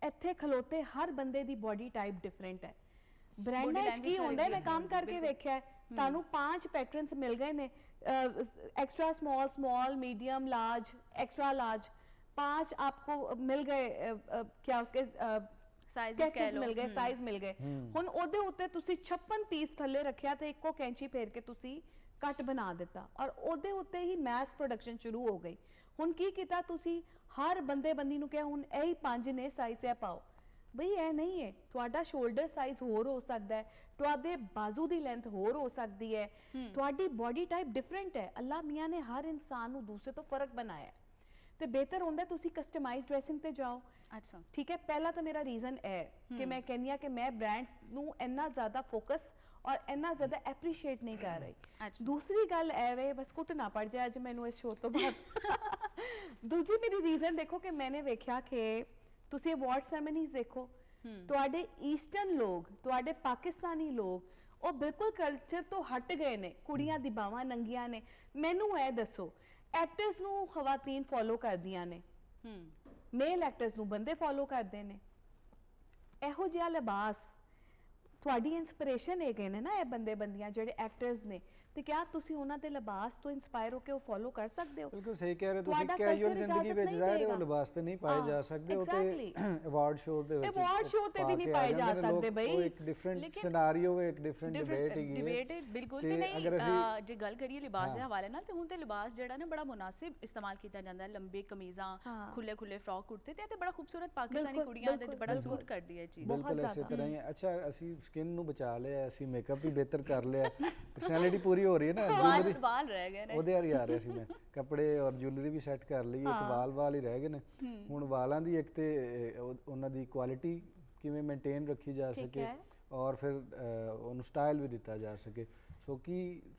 ਇੱਥੇ ਖਲੋਤੇ ਹਰ ਬੰਦੇ ਦੀ ਬੋਡੀ ਟਾਈਪ ਡਿਫਰੈਂਟ ਹੈ। ਬ੍ਰਾਂਡਾਂ ਵਿੱਚ ਕੀ ਹੁੰਦਾ ਹੈ, ਮੈਂ ਕੰਮ ਕਰਕੇ ਵੇਖਿਆ, ਤੁਹਾਨੂੰ 5 ਪੈਟਰਨਸ ਮਿਲ ਗਏ ਨੇ, extra small, small, medium, large, extra large, 5 आपको मिल गए, क्या उसके स्केचेस मिल गए, साइज मिल गए। हुन ओदे उत्ते तुसी 56 पीस थल्ले रखिया ते इक्को कैंची फेर के तुसी कट बना दिता और ओदे उत्ते ही मैस प्रोडक्शन शुरू हो गई। हुन की कीता तुसी हर बंदे बंदी नूं कहा हुन यही 5 ने साइज है पाओ, बई ਇਹ नहीं है, ਤੁਹਾਡਾ ਸ਼ੋਲਡਰ ਸਾਈਜ਼ ਹੋਰ ਹੋ ਸਕਦਾ ਹੈ, ਤੁਹਾਡੇ ਬਾਜ਼ੂ ਦੀ ਲੈਂਥ ਹੋਰ ਹੋ ਸਕਦੀ ਹੈ, ਤੁਹਾਡੀ ਬਾਡੀ ਟਾਈਪ ਡਿਫਰੈਂਟ ਹੈ। ਅੱਲਾਹ ਮੀਆਂ ਨੇ ਹਰ ਇਨਸਾਨ ਨੂੰ ਦੂਸਰੇ ਤੋਂ ਫਰਕ ਬਣਾਇਆ ਹੈ ਤੇ ਬਿਹਤਰ ਹੁੰਦਾ ਤੁਸੀਂ ਕਸਟਮਾਈਜ਼ ਡਰੈਸਿੰਗ ਤੇ ਜਾਓ। ਅੱਛਾ ਠੀਕ ਹੈ, ਪਹਿਲਾ ਤਾਂ ਮੇਰਾ ਰੀਜ਼ਨ ਹੈ ਕਿ ਮੈਂ ਕਹਿੰਦੀ ਆ ਕਿ ਮੈਂ ਬ੍ਰਾਂਡਸ ਨੂੰ ਇੰਨਾ ਜ਼ਿਆਦਾ ਫੋਕਸ और इन्ना ज़्यादा एप्रीशिएट नहीं कर रही। दूसरी गल वे बस कुट ना पड़ जाए अज मैनू इस शो तो बाद। दूजी मेरी रीजन देखो कि मैंने वेख्या कि तुसी अवार्ड सैरेमनीज देखो, तुहाडे ईस्टर्न लोग, तुहाडे पाकिस्तानी लोग वो बिल्कुल कल्चर तो हट गए ने, कुड़ियां दी बावां नंगियां ने। मैनू ए दसो एक्टर्स नू खवातीन फॉलो करदियां ने, मेल एक्टर्स नू बंदे फॉलो करदे ने। इहो जिहा लिबास ਤੁਹਾਡੀ ਇਨਸਪੀਰੇਸ਼ਨ ਹੈਗੇ ਨੇ ਨਾ ਇਹ ਬੰਦੇ ਬੰਦੀਆਂ ਜਿਹੜੇ ਐਕਟਰਸ ਨੇ, ਤੇ ਕਿਆ ਤੁਸੀਂ ਉਹਨਾਂ ਦੇ ਲਿਬਾਸ ਤੋਂ ਇਨਸਪਾਇਰ ਹੋ ਕੇ ਉਹ ਫੋਲੋ ਕਰ ਸਕਦੇ ਹੋ? ਬਿਲਕੁਲ ਸਹੀ ਕਹਿ ਰਹੇ ਤੁਸੀਂ। ਕੈਜੂਅਲ ਜ਼ਿੰਦਗੀ ਵਿੱਚ ਜ਼ਾਹਿਰ ਉਹ ਲਿਬਾਸ ਤੇ ਨਹੀਂ ਪਾਏ ਜਾ ਸਕਦੇ, ਉਹ ਤੇ ਅਵਾਰਡ ਸ਼ੋਅ ਦੇ ਵਿੱਚ, ਅਵਾਰਡ ਸ਼ੋਅ ਤੇ ਵੀ ਨਹੀਂ ਪਾਏ ਜਾ ਸਕਦੇ ਬਈ। ਉਹ ਇੱਕ ਡਿਫਰੈਂਟ ਸਿਨੈਰੀਓ ਹੈ, ਇੱਕ ਡਿਫਰੈਂਟ ਡਿਬੇਟ ਹੈਗੀ ਹੈ। ਡਿਬੇਟ ਬਿਲਕੁਲ ਤੇ ਨਹੀਂ। ਜੇ ਗੱਲ ਕਰੀਏ ਲਿਬਾਸ ਦੇ ਹਵਾਲੇ ਨਾਲ, ਤੇ ਹੁਣ ਤੇ ਲਿਬਾਸ ਜਿਹੜਾ ਨਾ ਬੜਾ ਮੁਨਾਸਿਬ ਇਸਤੇਮਾਲ ਕੀਤਾ ਜਾਂਦਾ ਹੈ। ਲੰਬੇ ਕਮੀਜ਼ਾਂ, ਖੁੱਲੇ ਖੁੱਲੇ ਫਰॉक ਕੁੜਤੇ, ਤੇ ਬੜਾ ਖੂਬਸੂਰਤ ਪਾਕਿਸਤਾਨੀ ਕੁੜੀਆਂ ਦੇ ਬੜਾ ਸੂਟ ਕਰਦੀ ਹੈ ਚੀਜ਼। ਬਿਲਕੁਲ ਇਸੇ ਤਰ੍ਹਾਂ ਹੀ। ਅੱਛਾ, ਅਸੀਂ ਸਕਿਨ ਨੂੰ ਬਚਾ ਲਿਆ, ਅਸੀਂ ਮੇਕਅਪ ਵੀ ਬਿਹਤਰ ਕਰ ਲਿਆ, ਪਰਸਨੈਲਿਟੀ ਪੂਰੀ ਹੋ ਰਹੀ ਹੈ ਨਾ। ਵਾਲ ਰਹਿ ਗਏ ਨੇ, ਉਹਦੇ ਆ ਰਿਹਾ ਸੀ ਮੈਂ, ਕੱਪੜੇ ਔਰ ਜੁਐਲਰੀ ਵੀ ਸੈੱਟ ਕਰ ਲਈ, ਇੱਕ ਵਾਲ ਹੀ ਰਹਿ ਗਏ ਨੇ। ਹੁਣ ਵਾਲਾਂ ਦੀ ਇੱਕ ਤੇ ਉਹਨਾਂ ਦੀ ਕੁਆਲਿਟੀ ਕਿਵੇਂ ਮੇਨਟੇਨ ਰੱਖੀ ਜਾ ਸਕੇ ਔਰ ਫਿਰ ਉਹਨੂੰ ਸਟਾਈਲ ਵੀ ਦਿੱਤਾ ਜਾ ਸਕੇ। ਸੋ ਕੀ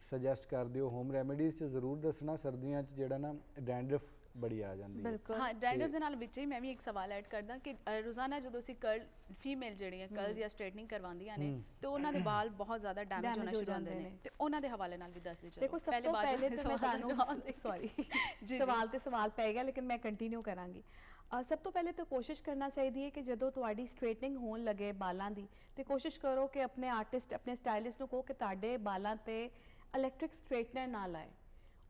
ਸੁਜੈਸਟ ਕਰਦੇ ਹੋ? ਹੋਮ ਰੈਮੇਡੀਜ਼ 'ਚ ਜ਼ਰੂਰ ਦੱਸਣਾ। ਸਰਦੀਆਂ 'ਚ ਜਿਹੜਾ ਨਾ ਡੈਂਡਰਫ ਬੜੀ ਆ ਜਾਂਦੀ ਹੈ। ਹਾਂ, ਡੈਂਡਰਫ ਦੇ ਨਾਲ ਵਿੱਚ ਹੀ ਮੈਂ ਵੀ ਇੱਕ ਸਵਾਲ ਐਡ ਕਰਦਾ ਕਿ ਰੋਜ਼ਾਨਾ ਜਦੋਂ ਅਸੀਂ ਕਰਲ ਫੀਮੇਲ ਜਿਹੜੀਆਂ ਕਰਲਸ ਜਾਂ ਸਟ੍ਰੇਟਨਿੰਗ ਕਰਵਾਉਂਦੀਆਂ ਨੇ, ਤੇ ਉਹਨਾਂ ਦੇ ਵਾਲ ਬਹੁਤ ਜ਼ਿਆਦਾ ਡੈਮੇਜ ਹੋਣਾ ਸ਼ੁਰੂ ਹੁੰਦੇ ਨੇ, ਤੇ ਉਹਨਾਂ ਦੇ ਹਵਾਲੇ ਨਾਲ ਵੀ ਦੱਸਦੇ ਚਲੋ। ਦੇਖੋ ਸਭ ਤੋਂ ਪਹਿਲੇ ਤਾਂ ਮੈਂ ਤੁਹਾਨੂੰ ਸੌਰੀ ਸਵਾਲ ਤੇ ਸਵਾਲ ਪੈ ਗਿਆ, ਲੇਕਿਨ ਮੈਂ ਕੰਟੀਨਿਊ ਕਰਾਂਗੀ। ਸਭ ਤੋਂ ਪਹਿਲੇ ਤਾਂ ਕੋਸ਼ਿਸ਼ ਕਰਨਾ ਚਾਹੀਦੀ ਹੈ ਕਿ ਜਦੋਂ ਤੁਹਾਡੀ ਸਟ੍ਰੇਟਨਿੰਗ ਹੋਣ ਲੱਗੇ ਬਾਲਾਂ ਦੀ, ਤੇ ਕੋਸ਼ਿਸ਼ ਕਰੋ ਕਿ ਆਪਣੇ ਆਰਟਿਸਟ, ਆਪਣੇ ਸਟਾਈਲਿਸਟ ਨੂੰ ਕਹੋ ਕਿ ਤੁਹਾਡੇ ਬਾਲਾਂ ਤੇ ਇਲੈਕਟ੍ਰਿਕ ਸਟ੍ਰੇਟਨਰ ਨਾ ਲਾਏ,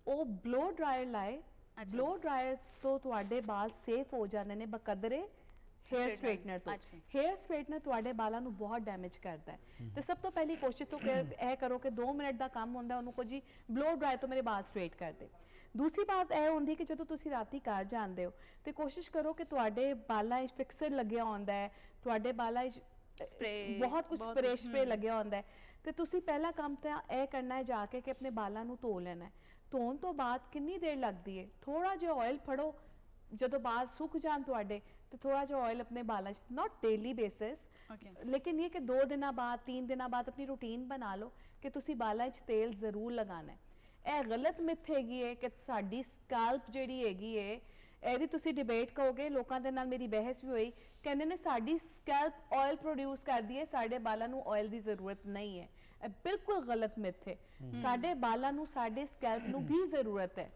ਉਹ ਬਲੋ ਡਰਾਇਰ ਲਾਏ। ਬਲੋ ਡਰਾਇਰ ਤੋਂ ਤੁਹਾਡੇ ਵਾਲ ਸੇਫ ਹੋ ਜਾਂਦੇ ਨੇ ਬਕਦਰੇ हेयर स्ट्रेटनर तो। हेयर स्ट्रेटनर ਤੁਹਾਡੇ ਬਾਲਾਂ ਨੂੰ ਬਹੁਤ ਡੈਮੇਜ ਕਰਦਾ ਹੈ। ਤੇ ਸਭ ਤੋਂ ਪਹਿਲੀ ਕੋਸ਼ਿਸ਼ ਤੋਂ ਇਹ ਕਰੋ ਕਿ 2 ਮਿੰਟ ਦਾ ਕੰਮ ਹੁੰਦਾ, ਉਹਨੂੰ ਕੋ ਜੀ ਬਲੋ ਡਰਾਈ ਤੋਂ ਮੇਰੇ ਬਾਲ ਸਟ੍ਰੇਟ ਕਰ ਦੇ। ਦੂਸਰੀ ਬਾਤ ਇਹ ਹੁੰਦੀ ਕਿ ਜਦੋਂ ਤੁਸੀਂ ਰਾਤੀ ਘਰ ਜਾਂਦੇ ਹੋ ਤੇ ਕੋਸ਼ਿਸ਼ ਕਰੋ ਕਿ ਤੁਹਾਡੇ ਬਾਲਾਂ 'ਚ ਫਿਕਸਰ ਲੱਗਿਆ ਹੁੰਦਾ ਹੈ, ਤੁਹਾਡੇ ਬਾਲਾਂ 'ਚ ਬਹੁਤ ਕੁਝ ਸਪਰੇ ਲੱਗਿਆ ਹੁੰਦਾ ਹੈ, ਤੇ ਤੁਸੀਂ ਪਹਿਲਾ ਕੰਮ ਤਾਂ ਇਹ ਕਰਨਾ ਹੈ ਜਾ ਕੇ ਕਿ ਆਪਣੇ ਬਾਲਾਂ ਨੂੰ ਧੋ ਲੈਣਾ ਹੈ। ਧੋਣ ਤੋਂ ਬਾਅਦ ਕਿੰਨੀ ਦੇਰ ਲੱਗਦੀ ਹੈ, ਥੋੜਾ ਜਿਹਾ ਆਇਲ ਫੜੋ, ਜਦੋਂ ਬਾਲ ਸੁੱਕ ਜਾਣ ਤੁਹਾਡੇ तो थोड़ा जो ऑयल अपने बालों, नॉट डेली बेसिस, लेकिन ये कि 2 दिनों बाद 3 दिनों बाद अपनी रूटीन बना लो कि तुसी बालों 'ਚ तेल जरूर लगाना है। ਇਹ गलत मिथ हैगी है कि साडी स्कैल्प ਜਿਹੜੀ ਹੈਗੀ है, ਇਹ ਵੀ ਤੁਸੀਂ ਡਿਬੇਟ ਕਹੋਗੇ, ਲੋਕਾਂ ਦੇ ਨਾਲ ਮੇਰੀ ਬਹਿਸ ਵੀ ਹੋਈ, ਕਹਿੰਦੇ ਨੇ ਸਾਡੀ ਸਕੈਲਪ ਆਇਲ ਪ੍ਰੋਡਿਊਸ ਕਰਦੀ ਹੈ, ਸਾਡੇ ਬਾਲਾਂ ਨੂੰ ਆਇਲ ਦੀ ਜ਼ਰੂਰਤ ਨਹੀਂ ਹੈ। ਇਹ ਬਿਲਕੁਲ ਗਲਤ ਮਿਥ ਹੈ। ਸਾਡੇ ਬਾਲਾਂ ਨੂੰ, ਸਾਡੇ ਸਕੈਲਪ ਨੂੰ ਵੀ ਜ਼ਰੂਰਤ ਹੈ,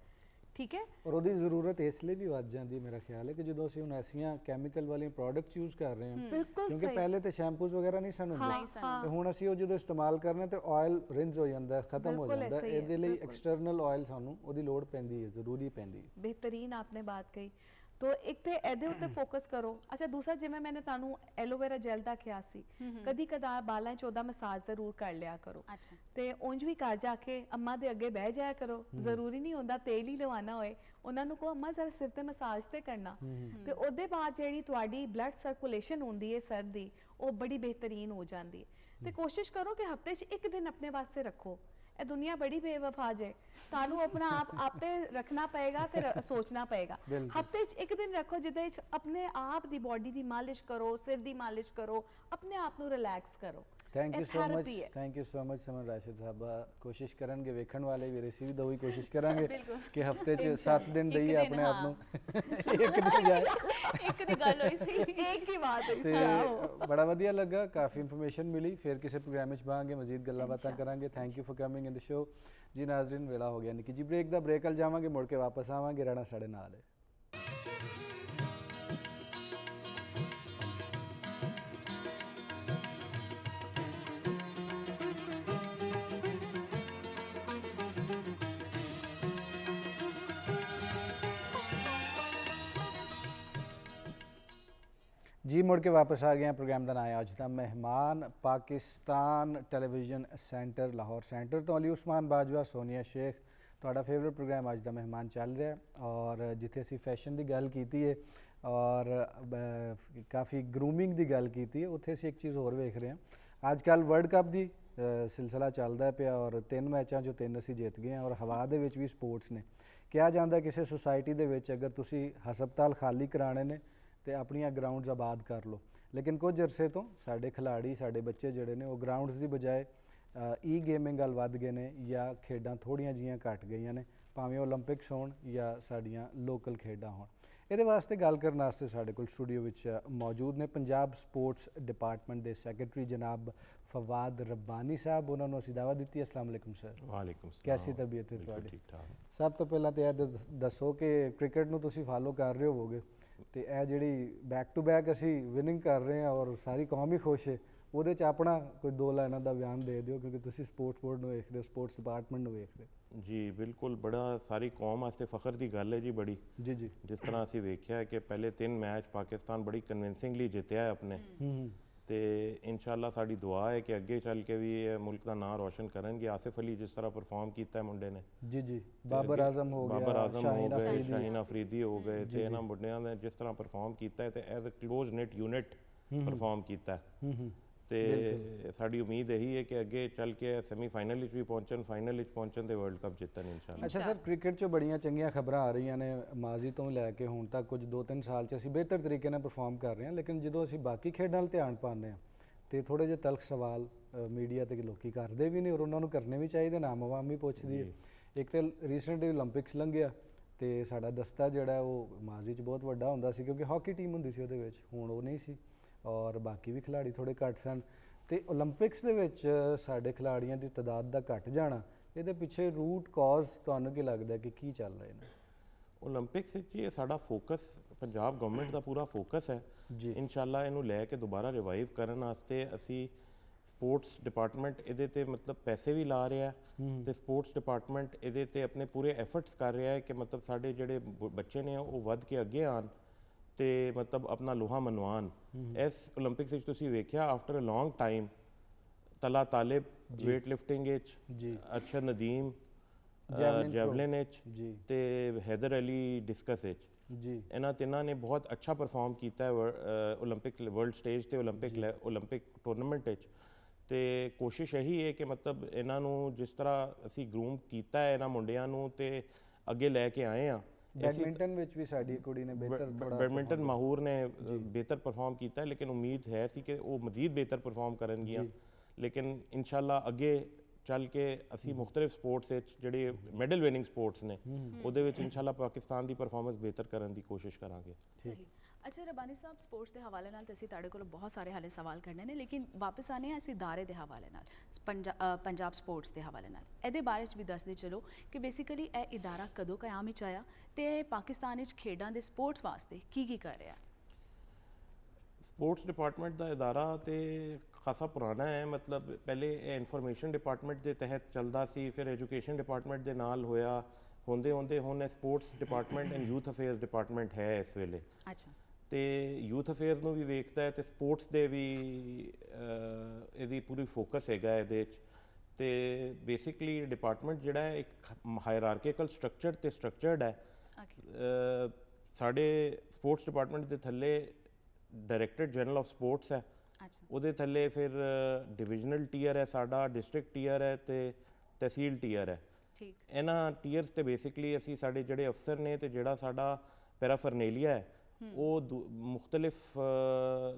ਠੀਕ ਹੈ। ਔਰ ਉਹਦੀ ਜ਼ਰੂਰਤ ਇਸ ਲਈ ਵੀ ਵੱਧ ਜਾਂਦੀ ਹੈ, ਮੇਰਾ ਖਿਆਲ ਹੈ ਕਿ ਜਦੋਂ ਅਸੀਂ ਹੁਣ ਐਸੀਆਂ ਕੈਮੀਕਲ ਵਾਲੀਆਂ ਪ੍ਰੋਡਕਟਸ ਯੂਜ਼ ਕਰ ਰਹੇ ਹਾਂ, ਕਿਉਂਕਿ ਪਹਿਲੇ ਤੇ ਸ਼ੈਂਪੂਜ਼ ਵਗੈਰਾ ਨਹੀਂ ਸਨ ਹੁੰਦੇ, ਤੇ ਹੁਣ ਅਸੀਂ ਉਹ ਜਦੋਂ ਇਸਤੇਮਾਲ ਕਰਨੇ ਤੇ ਆਇਲ ਰਿੰਸ ਹੋ ਜਾਂਦਾ, ਖਤਮ ਹੋ ਜਾਂਦਾ। ਇਹਦੇ ਲਈ ਐਕਸਟਰਨਲ ਆਇਲ ਸਾਨੂੰ ਉਹਦੀ ਲੋੜ ਪੈਂਦੀ ਹੈ, ਜ਼ਰੂਰੀ ਪੈਂਦੀ ਹੈ। बेहतरीन आपने बात कही। ਤੋ ਇੱਕ ਤੇ ਇਹਦੇ ਉੱਤੇ ਫੋਕਸ ਕਰੋ। ਅੱਛਾ ਦੂਸਰਾ ਜਿਵੇਂ ਮੈंने ਤੁਹਾਨੂੰ ਐਲੋਵੇਰਾ ਜੈਲ ਦਾ ਕਿਹਾ ਸੀ, ਕਦੀ ਕਦਾਰ ਬਾਲਾਂ 'ਚ ਉਹਦਾ ਮਸਾਜ ਜ਼ਰੂਰ ਕਰ ਲਿਆ ਕਰੋ। ਅੱਛਾ ਤੇ ਉਂਝ ਵੀ ਘਰ ਜਾ ਕੇ ਅੰਮਾ ਦੇ ਅੱਗੇ ਬਹਿ ਜਾਇਆ ਕਰੋ, ਜ਼ਰੂਰੀ ਨਹੀਂ ਹੁੰਦਾ ਤੇਲ ਹੀ ਲਵਾਉਣਾ ਹੋਏ, ਉਹਨਾਂ ਨੂੰ ਕਹੋ ਅੰਮਾ ਜ਼ਰਾ ਸਿਰ ਤੇ ਮਸਾਜ ਤੇ ਕਰਨਾ। ਤੇ ਉਹਦੇ ਬਾਅਦ ਜਿਹੜੀ ਤੁਹਾਡੀ ਬਲੱਡ ਸਰਕੂਲੇਸ਼ਨ ਹੁੰਦੀ ਹੈ ਸਰ ਦੀ, ਉਹ ਬੜੀ ਬਿਹਤਰੀਨ ਹੋ ਜਾਂਦੀ ਹੈ। ਤੇ ਕੋਸ਼ਿਸ਼ ਕਰੋ ਕਿ ਹਫਤੇ 'ਚ ਇੱਕ ਦਿਨ ਆਪਣੇ ਵਾਸਤੇ ਰੱਖੋ। ਇਹ ਦੁਨੀਆ ਬੜੀ ਬੇਵਫਾ ਜੇ, ਤੁਹਾਨੂੰ ਆਪਣਾ ਆਪ ਆਪੇ ਰੱਖਣਾ ਪਏਗਾ ਤੇ ਸੋਚਣਾ ਪਏਗਾ। ਹਫਤੇ 'ਚ ਇੱਕ ਦਿਨ ਰੱਖੋ ਜਿਹਦੇ 'ਚ ਆਪਣੇ ਆਪ ਦੀ ਬੋਡੀ ਦੀ ਮਾਲਿਸ਼ ਕਰੋ, ਸਿਰ ਦੀ ਮਾਲਿਸ਼ ਕਰੋ, ਆਪਣੇ ਆਪ ਨੂੰ ਰਿਲੈਕਸ ਕਰੋ। ਥੈਂਕ ਯੂ ਇਹ ਸੋ ਮਚ, therapy ਹੈ। ਥੈਂਕ ਯੂ ਸੋ ਮਚ ਸਮਨ ਰਾਸ਼ਦ ਸਾਹਿਬਾ। ਕੋਸ਼ਿਸ਼ ਕਰਨਗੇ ਵੇਖਣ ਵਾਲੇ ਵੀ, ਅਸੀਂ ਵੀ ਦੋਈ ਕੋਸ਼ਿਸ਼ ਕਰਾਂਗੇ ਕਿ ਹਫਤੇ 'ਚ 7 ਦਿਨ ਇੱਕ ਦਈਏ ਦਿਨ, ਆਪਣੇ ਆਪ ਨੂੰ। ਹਾਂ। ਇੱਕ ਦਿਨ ਜਾਏ ਇੱਕ ਦੀ ਗੱਲ ਹੋਈ ਸੀ, ਇੱਕ ਹੀ ਬਾਤ ਹੈ। ਤੇ ਬੜਾ ਵਧੀਆ ਲੱਗਾ, ਕਾਫੀ ਇਨਫੋਰਮੇਸ਼ਨ ਮਿਲੀ। ਫਿਰ ਕਿਸੇ ਪ੍ਰੋਗਰਾਮ ਵਿੱਚ ਬਾਂਗੇ, ਮਜ਼ੀਦ ਗੱਲਾਂ ਬਾਤਾਂ ਕਰਾਂਗੇ। Thank you for coming in the show. ਜੀ ਨਾਜ਼ਰੀਨ, ਵੇਲਾ ਹੋ ਗਿਆ ਨਿੱਕੀ ਜੀ ਬ੍ਰੇਕ ਦਾ। ਬ੍ਰੇਕ ਵੱਲ ਜਾਵਾਂਗੇ, ਮੁੜ ਕੇ ਵਾਪਸ ਆਵਾਂਗੇ। ਰਹਿਣਾ ਸਾਡੇ ਨਾਲ ਹੈ। जी मुड़ के वापस आ गए हैं। प्रोग्राम का नाम है अज दा मेहमान। Pakistan television centre Lahore centre तो अली उस्मान बाजवा, सोनिया शेख, ਤੁਹਾਡਾ फेवरेट प्रोग्राम अज दा मेहमान चल रहा है। और जिथे असी फैशन की गल की है और काफ़ी ग्रूमिंग की गल की है, उत्थे असी एक चीज़ होर वेख रहे हैं। अजकल वर्ल्ड कप की सिलसिला चलता पिया और 3 मैचों चों 3 असी जित गए हैं। और हवा दे विच भी स्पोर्ट्स ने किहा जांदा किसी सोसाइटी दे विच अगर तुसी हस्पताल खाली कराने ने तो अपनियां ग्राउंड्स आबाद कर लो, लेकिन कुछ अरसे तो साडे खिलाड़ी साडे बच्चे जिहड़े ने वो ग्राउंड्स की बजाय ई गेमिंग गल वध गए ने या खेडां थोड़ियां जिहियां घट गईयां ने, भावें ओलंपिक्स होण या साडियां लोकल खेडां होण। ਇਹਦੇ ਵਾਸਤੇ ਗੱਲ ਕਰਨ ਵਾਸਤੇ ਸਾਡੇ ਕੋਲ स्टूडियो ਵਿੱਚ मौजूद ने पंजाब स्पोर्ट्स डिपार्टमेंट के सैकटरी जनाब फवाद रब्बानी साहब। उन्होंने असीं दावत दी। अस्सलाम वालेकुम सर। वालेकुम सलाम। कैसी तबीयत है तुहाडी? ठीक ठाक। सब तो पहला तो यह दसो कि क्रिकेट नूं तुसीं फॉलो कर रहे होवोगे तो यह जिहड़ी बैक टू बैक असीं विनिंग कर रहे हैं और सारी कौम ही खुश है, ਉਹਦੇ 'ਚ ਆਪਣਾ ਕੋਈ 2 ਲਾਈਨਾਂ ਦਾ ਬਿਆਨ ਦੇ ਦਿਓ, ਕਿਉਂਕਿ ਤੁਸੀਂ ਸਪੋਰਟਸ ਬੋਰਡ ਨੂੰ ਵੇਖ ਰਹੇ ਹੋ, ਸਪੋਰਟਸ ਡਿਪਾਰਟਮੈਂਟ ਨੂੰ ਵੇਖ ਰਹੇ ਹੋ। ਜੀ ਬਿਲਕੁਲ, ਬੜਾ ਸਾਰੀ ਕੌਮ ਵਾਸਤੇ ਫਖਰ ਦੀ ਗੱਲ ਹੈ ਜੀ ਬੜੀ। ਜੀ ਜੀ। ਜਿਸ ਤਰ੍ਹਾਂ ਅਸੀਂ ਵੇਖਿਆ ਹੈ ਕਿ ਪਹਿਲੇ 3 ਮੈਚ ਪਾਕਿਸਤਾਨ ਬੜੀ ਕਨਵਿੰਸਿੰਗਲੀ ਜਿੱਤਿਆ ਹੈ ਆਪਣੇ, ਤੇ ਇਨਸ਼ਾਅੱਲਾ ਸਾਡੀ ਦੁਆ ਹੈ ਕਿ ਅੱਗੇ ਚੱਲ ਕੇ ਵੀ ਇਹ ਮੁਲਕ ਦਾ ਨਾਂ ਰੋਸ਼ਨ ਕਰਨਗੇ। ਆਸਿਫ ਅਲੀ ਜਿਸ ਤਰ੍ਹਾਂ ਪਰਫਾਰਮ ਕੀਤਾ ਹੈ ਮੁੰਡੇ ਨੇ, ਜੀ ਜੀ, ਬਾਬਰ ਆਜ਼ਮ ਹੋ ਗਿਆ, ਬਾਬਰ ਆਜ਼ਮ ਹੋ ਗਏ, ਸ਼ਾਹੀਨ ਅਫਰੀਦੀ ਹੋ ਗਏ, ਤੇ ਇਹਨਾਂ ਮੁੰਡਿਆਂ ਨੇ ਜਿਸ ਤਰ੍ਹਾਂ ਪਰਫਾਰਮ ਕੀਤਾ ਹੈ ਤੇ as a close knit unit perform ਕੀਤਾ ਹੈ। ਤੇ ਸਾਡੀ ਉਮੀਦ ਇਹੀ ਹੈ ਕਿ ਅੱਗੇ ਚੱਲ ਕੇ ਸੈਮੀਫਾਈਨਲ ਵਿੱਚ ਵੀ ਪਹੁੰਚਣ, ਫਾਈਨਲ ਵਿੱਚ ਪਹੁੰਚਣ ਤੇ ਵਰਲਡ ਕੱਪ ਜਿੱਤਣ ਇਨਸ਼ਾਅੱਲਾ। ਅੱਛਾ ਸਰ, ਕ੍ਰਿਕਟ 'ਚੋਂ ਬੜੀਆਂ ਚੰਗੀਆਂ ਖਬਰਾਂ ਆ ਰਹੀਆਂ ਨੇ ਮਾਜ਼ੀ ਤੋਂ ਲੈ ਕੇ ਹੁਣ ਤੱਕ। ਕੁਝ 2-3 ਸਾਲ 'ਚ ਅਸੀਂ ਬਿਹਤਰ ਤਰੀਕੇ ਨਾਲ ਪਰਫਾਰਮ ਕਰ ਰਹੇ ਹਾਂ, ਲੇਕਿਨ ਜਦੋਂ ਅਸੀਂ ਬਾਕੀ ਖੇਡਾਂ ਵੱਲ ਧਿਆਨ ਪਾਉਂਦੇ ਹਾਂ ਤੇ ਥੋੜ੍ਹੇ ਜਿਹੇ ਤਲਖ ਸਵਾਲ ਮੀਡੀਆ ਤੇ ਲੋਕੀ ਕਰਦੇ ਵੀ ਨੇ ਔਰ ਉਹਨਾਂ ਨੂੰ ਕਰਨੇ ਵੀ ਚਾਹੀਦੇ ਨੇ, ਆਮ ਆਵਾਮ ਵੀ ਪੁੱਛਦੀ ਹੈ। ਇੱਕ ਤਾਂ ਰੀਸੈਂਟਲੀ ਓਲੰਪਿਕਸ ਲੰਘਿਆ ਤੇ ਸਾਡਾ ਦਸਤਾ ਜਿਹੜਾ ਉਹ ਮਾਜ਼ੀ 'ਚ ਬਹੁਤ ਵੱਡਾ ਹੁੰਦਾ ਸੀ, ਕਿਉਂਕਿ ਹਾਕੀ ਟੀਮ ਹੁੰਦੀ ਸੀ ਉਹਦੇ ਵਿੱਚ, ਹੁਣ ਉਹ ਨਹੀਂ ਸੀ ਔਰ ਬਾਕੀ ਵੀ ਖਿਡਾਰੀ ਥੋੜ੍ਹੇ ਘੱਟ ਸਨ। ਤੇ ਓਲੰਪਿਕਸ ਦੇ ਵਿੱਚ ਸਾਡੇ ਖਿਡਾਰੀਆਂ ਦੀ ਤਾਦਾਦ ਦਾ ਘਟ ਜਾਣਾ, ਇਹਦੇ ਪਿੱਛੇ ਰੂਟ ਕਾਜ਼ ਤੁਹਾਨੂੰ ਕੀ ਲੱਗਦਾ ਕਿ ਕੀ ਚੱਲ ਰਹੇ ਨੇ? ਓਲੰਪਿਕਸ ਵਿੱਚ ਇਹ ਸਾਡਾ ਫੋਕਸ, ਪੰਜਾਬ ਗਵਰਨਮੈਂਟ ਦਾ ਪੂਰਾ ਫੋਕਸ ਹੈ ਜੀ। ਇਨਸ਼ਾਅੱਲਾ ਇਹਨੂੰ ਲੈ ਕੇ ਦੁਬਾਰਾ ਰਿਵਾਈਵ ਕਰਨ ਵਾਸਤੇ ਅਸੀਂ ਸਪੋਰਟਸ ਡਿਪਾਰਟਮੈਂਟ ਇਹਦੇ ਤੇ ਮਤਲਬ ਪੈਸੇ ਵੀ ਲਾ ਰਿਹਾ ਤੇ ਸਪੋਰਟਸ ਡਿਪਾਰਟਮੈਂਟ ਇਹਦੇ ਤੇ ਆਪਣੇ ਪੂਰੇ ਐਫਰਟਸ ਕਰ ਰਿਹਾ ਹੈ ਕਿ ਮਤਲਬ ਸਾਡੇ ਜਿਹੜੇ ਬੱਚੇ ਨੇ ਉਹ ਵੱਧ ਕੇ ਅੱਗੇ ਆਉਣ ਤੇ ਮਤਲਬ ਆਪਣਾ ਲੋਹਾ ਮਨਵਾਉਣ। ਇਸ ਓਲੰਪਿਕਸ ਵਿੱਚ ਤੁਸੀਂ ਵੇਖਿਆ ਆਫਟਰ ਅ ਲੌਂਗ ਟਾਈਮ ਤਲਾ ਤਾਲਿਬ ਵੇਟ ਲਿਫਟਿੰਗ ਵਿੱਚ, ਅਰਸ਼ਦ ਨਦੀਮ ਜੈਵਲਿਨ ਵਿੱਚ ਤੇ ਹੈਦਰ ਅਲੀ ਡਿਸਕਸ ਵਿੱਚ, ਇਹਨਾਂ ਤਿੰਨਾਂ ਨੇ ਬਹੁਤ ਅੱਛਾ ਪਰਫਾਰਮ ਕੀਤਾ ਹੈ ਓਲੰਪਿਕ ਵਰਲਡ ਸਟੇਜ ਤੇ ਓਲੰਪਿਕ ਟੂਰਨਾਮੈਂਟ ਵਿੱਚ। ਤੇ ਕੋਸ਼ਿਸ਼ ਇਹੀ ਹੈ ਕਿ ਮਤਲਬ ਇਹਨਾਂ ਨੂੰ ਜਿਸ ਤਰ੍ਹਾਂ ਅਸੀਂ ਗਰੂਮ ਕੀਤਾ ਹੈ ਇਹਨਾਂ ਮੁੰਡਿਆਂ ਨੂੰ ਤੇ ਅੱਗੇ ਲੈ ਕੇ ਆਏ ਹਾਂ। ਬੈਡਮਿੰਟਨ ਵਿੱਚ ਵੀ ਸਾਡੀ ਕੁੜੀ ਨੇ ਬਿਹਤਰ ਬੈਡਮਿੰਟਨ ਮਾਹੂਰ ਨੇ ਬਿਹਤਰ ਪਰਫਾਰਮ ਕੀਤਾ, ਲੇਕਿਨ ਉਮੀਦ ਹੈ ਸੀ ਕਿ ਉਹ ਮਜ਼ੀਦ ਬਿਹਤਰ ਪਰਫਾਰਮ ਕਰਨਗੀਆਂ। ਲੇਕਿਨ ਇਨਸ਼ਾਅੱਲਾ ਅੱਗੇ ਚੱਲ ਕੇ ਅਸੀਂ ਮੁਖਤਲਿਫ ਸਪੋਰਟਸ ਵਿੱਚ ਜਿਹੜੇ ਮੈਡਲ ਵਿਨਿੰਗ ਸਪੋਰਟਸ ਨੇ ਉਹਦੇ ਵਿੱਚ ਇਨਸ਼ਾਅੱਲਾ ਪਾਕਿਸਤਾਨ ਦੀ ਪਰਫਾਰਮੈਂਸ ਬਿਹਤਰ ਕਰਨ ਦੀ ਕੋਸ਼ਿਸ਼ ਕਰਾਂਗੇ। ਸਹੀ। ਅੱਛਾ ਰਬਾਨੀ ਸਾਹਿਬ, ਸਪੋਰਟਸ ਦੇ ਹਵਾਲੇ ਨਾਲ ਤਾਂ ਅਸੀਂ ਤੁਹਾਡੇ ਕੋਲ ਬਹੁਤ ਸਾਰੇ ਹਾਲੇ ਸਵਾਲ ਕਰਨੇ ਨੇ, ਲੇਕਿਨ ਵਾਪਸ ਆਨੇ ਆ ਅਸੀਂ ਇਦਾਰੇ ਦੇ ਹਵਾਲੇ ਨਾਲ, ਪੰਜਾਬ ਸਪੋਰਟਸ ਦੇ ਹਵਾਲੇ ਨਾਲ। ਇਹਦੇ ਬਾਰੇ 'ਚ ਵੀ ਦੱਸਦੇ ਚਲੋ ਕਿ ਬੇਸਿਕਲੀ ਇਹ ਇਦਾਰਾ ਕਦੋਂ ਕਾਇਮ ਵਿੱਚ ਆਇਆ ਤੇ ਪਾਕਿਸਤਾਨ ਵਿੱਚ ਖੇਡਾਂ ਦੇ ਸਪੋਰਟਸ ਵਾਸਤੇ ਕੀ ਕਰ ਰਿਹਾ? ਸਪੋਰਟਸ ਡਿਪਾਰਟਮੈਂਟ ਦਾ ਇਦਾਰਾ ਤੇ ਖਾਸਾ ਪੁਰਾਣਾ ਹੈ। ਮਤਲਬ ਪਹਿਲੇ ਇਹ ਇਨਫੋਰਮੇਸ਼ਨ ਡਿਪਾਰਟਮੈਂਟ ਦੇ ਤਹਿਤ ਚੱਲਦਾ ਸੀ, ਫਿਰ ਐਜੂਕੇਸ਼ਨ ਡਿਪਾਰਟਮੈਂਟ ਦੇ ਨਾਲ ਹੋਇਆ, ਹੁੰਦੇ ਹੁੰਦੇ ਹੁਣ sports department and youth affairs department ਹੈ ਇਸ ਵੇਲੇ, ਅੱਛਾ ਤੇ ਯੂਥ ਅਫੇਅਰਸ ਨੂੰ ਵੀ ਵੇਖਦਾ ਹੈ ਤੇ ਸਪੋਰਟਸ ਦੇ ਵੀ ਇਹਦੀ ਪੂਰੀ ਫੋਕਸ ਹੈਗਾ ਇਹਦੇ 'ਚ। ਤੇ ਬੇਸਿਕਲੀ ਡਿਪਾਰਟਮੈਂਟ ਜਿਹੜਾ ਹੈ ਇੱਕ ਹਾਇਰਾਰਕੀਕਲ ਸਟਰਕਚਰ ਤੇ ਸਟਰਕਚਰਡ ਹੈ। ਸਾਡੇ ਸਪੋਰਟਸ ਡਿਪਾਰਟਮੈਂਟ ਦੇ ਥੱਲੇ ਡਾਇਰੈਕਟਰ ਜਨਰਲ ਆਫ ਸਪੋਰਟਸ ਹੈ, ਅੱਛਾ ਉਹਦੇ ਥੱਲੇ ਫਿਰ ਡਿਵੀਜ਼ਨਲ ਟੀਅਰ ਹੈ ਸਾਡਾ, ਡਿਸਟ੍ਰਿਕਟ ਟੀਅਰ ਹੈ ਤੇ ਤਹਿਸੀਲ ਟੀਅਰ ਹੈ। ਠੀਕ ਇਹਨਾਂ ਟੀਅਰਸ ਤੇ ਬੇਸਿਕਲੀ ਅਸੀਂ ਸਾਡੇ ਜਿਹੜੇ ਅਫਸਰ ਨੇ ਤੇ ਜਿਹੜਾ ਸਾਡਾ ਪੈਰਾਫਰਨੇਲੀਆ ਹੈ ਉਹ ਮੁਖਤਲਿਫ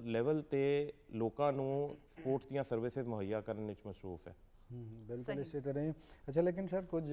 ਲੈਵਲ ਤੇ ਲੋਕਾਂ ਨੂੰ ਸਪੋਰਟਸ ਦੀਆਂ ਸਰਵਿਸਿਜ਼ ਮੁਹੱਈਆ ਕਰਨ ਵਿੱਚ ਮਸਰੂਫ ਹੈ। ਬਿਲਕੁਲ ਇਸੇ ਤਰ੍ਹਾਂ ਹੀ। ਅੱਛਾ ਲੇਕਿਨ ਸਰ ਕੁਝ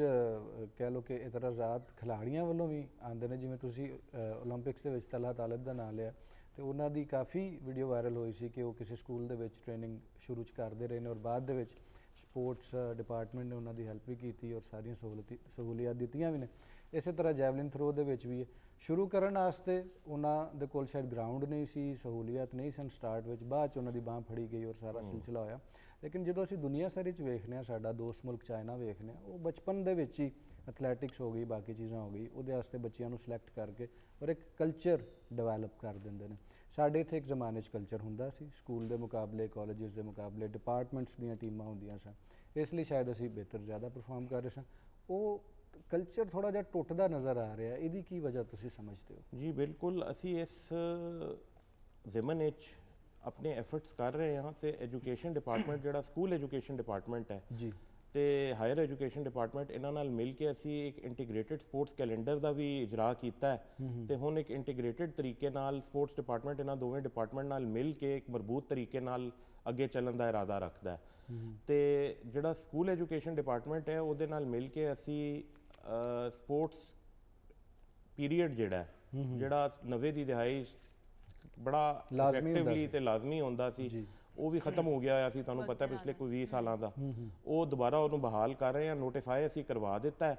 ਕਹਿ ਲਓ ਕਿ ਇਤਰਾਜ਼ਾਤ ਖਿਲਾੜੀਆਂ ਵੱਲੋਂ ਵੀ ਆਉਂਦੇ ਨੇ, ਜਿਵੇਂ ਤੁਸੀਂ ਓਲੰਪਿਕਸ ਦੇ ਵਿੱਚ ਤਲਹਾ ਤਾਲਿਬ ਦਾ ਨਾਂ ਲਿਆ ਤੇ ਉਹਨਾਂ ਦੀ ਕਾਫੀ ਵੀਡੀਓ ਵਾਇਰਲ ਹੋਈ ਸੀ ਕਿ ਉਹ ਕਿਸੇ ਸਕੂਲ ਦੇ ਵਿੱਚ ਟ੍ਰੇਨਿੰਗ ਸ਼ੁਰੂ 'ਚ ਕਰਦੇ ਰਹੇ ਨੇ ਔਰ ਬਾਅਦ ਦੇ ਵਿੱਚ ਸਪੋਰਟਸ ਡਿਪਾਰਟਮੈਂਟ ਨੇ ਉਹਨਾਂ ਦੀ ਹੈਲਪ ਵੀ ਕੀਤੀ ਔਰ ਸਾਰੀਆਂ ਸਹੂਲੀਅਤ ਦਿੱਤੀਆਂ ਵੀ ਨੇ। ਇਸੇ ਤਰ੍ਹਾਂ ਜੈਵਲਿਨ ਥਰੋ ਦੇ ਵਿੱਚ ਵੀ ਸ਼ੁਰੂ ਕਰਨ ਵਾਸਤੇ ਉਹਨਾਂ ਦੇ ਕੋਲ ਸ਼ਾਇਦ ਗਰਾਊਂਡ ਨਹੀਂ ਸੀ, ਸਹੂਲੀਅਤ ਨਹੀਂ ਸਨ ਸਟਾਰਟ ਵਿੱਚ, ਬਾਅਦ 'ਚ ਉਹਨਾਂ ਦੀ ਬਾਂਹ ਫੜੀ ਗਈ ਔਰ ਸਾਰਾ ਸਿਲਸਿਲਾ ਹੋਇਆ। ਲੇਕਿਨ ਜਦੋਂ ਅਸੀਂ ਦੁਨੀਆ ਸਾਰੀ 'ਚ ਵੇਖਦੇ ਹਾਂ, ਸਾਡਾ ਦੋਸਤ ਮੁਲਕ ਚਾਈਨਾ ਵੇਖਦੇ ਹਾਂ, ਉਹ ਬਚਪਨ ਦੇ ਵਿੱਚ ਹੀ ਐਥਲੈਟਿਕਸ ਹੋ ਗਈ, ਬਾਕੀ ਚੀਜ਼ਾਂ ਹੋ ਗਈ, ਉਹਦੇ ਵਾਸਤੇ ਬੱਚਿਆਂ ਨੂੰ ਸਿਲੈਕਟ ਕਰਕੇ ਔਰ ਇੱਕ ਕਲਚਰ ਡਿਵੈਲਪ ਕਰ ਦਿੰਦੇ ਨੇ। ਸਾਡੇ ਇੱਥੇ ਇੱਕ ਜ਼ਮਾਨੇ 'ਚ ਕਲਚਰ ਹੁੰਦਾ ਸੀ, ਸਕੂਲ ਦੇ ਮੁਕਾਬਲੇ, ਕਾਲਜਸ ਦੇ ਮੁਕਾਬਲੇ, ਡਿਪਾਰਟਮੈਂਟਸ ਦੀਆਂ ਟੀਮਾਂ ਹੁੰਦੀਆਂ ਸਨ, ਇਸ ਲਈ ਸ਼ਾਇਦ ਅਸੀਂ ਬਿਹਤਰ ਜ਼ਿਆਦਾ ਪਰਫਾਰਮ ਕਰ ਰਹੇ ਸਾਂ। ਉਹ ਕਲਚਰ ਥੋੜ੍ਹਾ ਜਿਹਾ ਟੁੱਟਦਾ ਨਜ਼ਰ ਆ ਰਿਹਾ, ਇਹਦੀ ਕੀ ਵਜ੍ਹਾ ਤੁਸੀਂ ਸਮਝਦੇ ਹੋ? ਜੀ ਬਿਲਕੁਲ, ਅਸੀਂ ਇਸ ਜ਼ਿਮਨ ਵਿੱਚ ਆਪਣੇ ਐਫਰਟਸ ਕਰ ਰਹੇ ਹਾਂ ਤੇ ਐਜੂਕੇਸ਼ਨ ਡਿਪਾਰਟਮੈਂਟ ਜਿਹੜਾ ਸਕੂਲ ਐਜੂਕੇਸ਼ਨ ਡਿਪਾਰਟਮੈਂਟ ਹੈ ਜੀ ਤੇ ਹਾਇਰ ਐਜੂਕੇਸ਼ਨ ਡਿਪਾਰਟਮੈਂਟ, ਇਹਨਾਂ ਨਾਲ ਮਿਲ ਕੇ ਅਸੀਂ ਇੱਕ ਇੰਟੀਗ੍ਰੇਟਿਡ ਸਪੋਰਟਸ ਕੈਲੰਡਰ ਦਾ ਵੀ ਇਜਰਾ ਕੀਤਾ ਹੈ ਤੇ ਹੁਣ ਇੱਕ ਇੰਟੀਗ੍ਰੇਟਿਡ ਤਰੀਕੇ ਨਾਲ ਸਪੋਰਟਸ ਡਿਪਾਰਟਮੈਂਟ ਇਹਨਾਂ ਦੋਵੇਂ ਡਿਪਾਰਟਮੈਂਟ ਨਾਲ ਮਿਲ ਕੇ ਇੱਕ ਮਰਬੂਤ ਤਰੀਕੇ ਨਾਲ ਅੱਗੇ ਚੱਲਣ ਦਾ ਇਰਾਦਾ ਰੱਖਦਾ ਹੈ। ਤੇ ਜਿਹੜਾ ਸਕੂਲ ਐਜੂਕੇਸ਼ਨ ਡਿਪਾਰਟਮੈਂਟ ਹੈ ਉਹਦੇ ਨਾਲ ਮਿਲ ਕੇ ਅਸੀਂ ਸਪੋਰਟਸ ਪੀਰੀਅਡ ਜਿਹੜਾ 90 ਦੀ ਦਿਹਾਈ ਬੜਾ ਇਫੈਕਟਿਵਲੀ ਤੇ ਲਾਜ਼ਮੀ ਹੁੰਦਾ ਸੀ, ਉਹ ਵੀ ਖਤਮ ਹੋ ਗਿਆ ਹੋਇਆ ਸੀ, ਤੁਹਾਨੂੰ ਪਤਾ ਪਿਛਲੇ ਕੋਈ 20 ਸਾਲਾਂ ਦਾ। ਉਹ ਦੁਬਾਰਾ ਉਹਨੂੰ ਬਹਾਲ ਕਰ ਰਹੇ ਹਾਂ, ਨੋਟੀਫਾਈ ਅਸੀਂ ਕਰਵਾ ਦਿੱਤਾ ਹੈ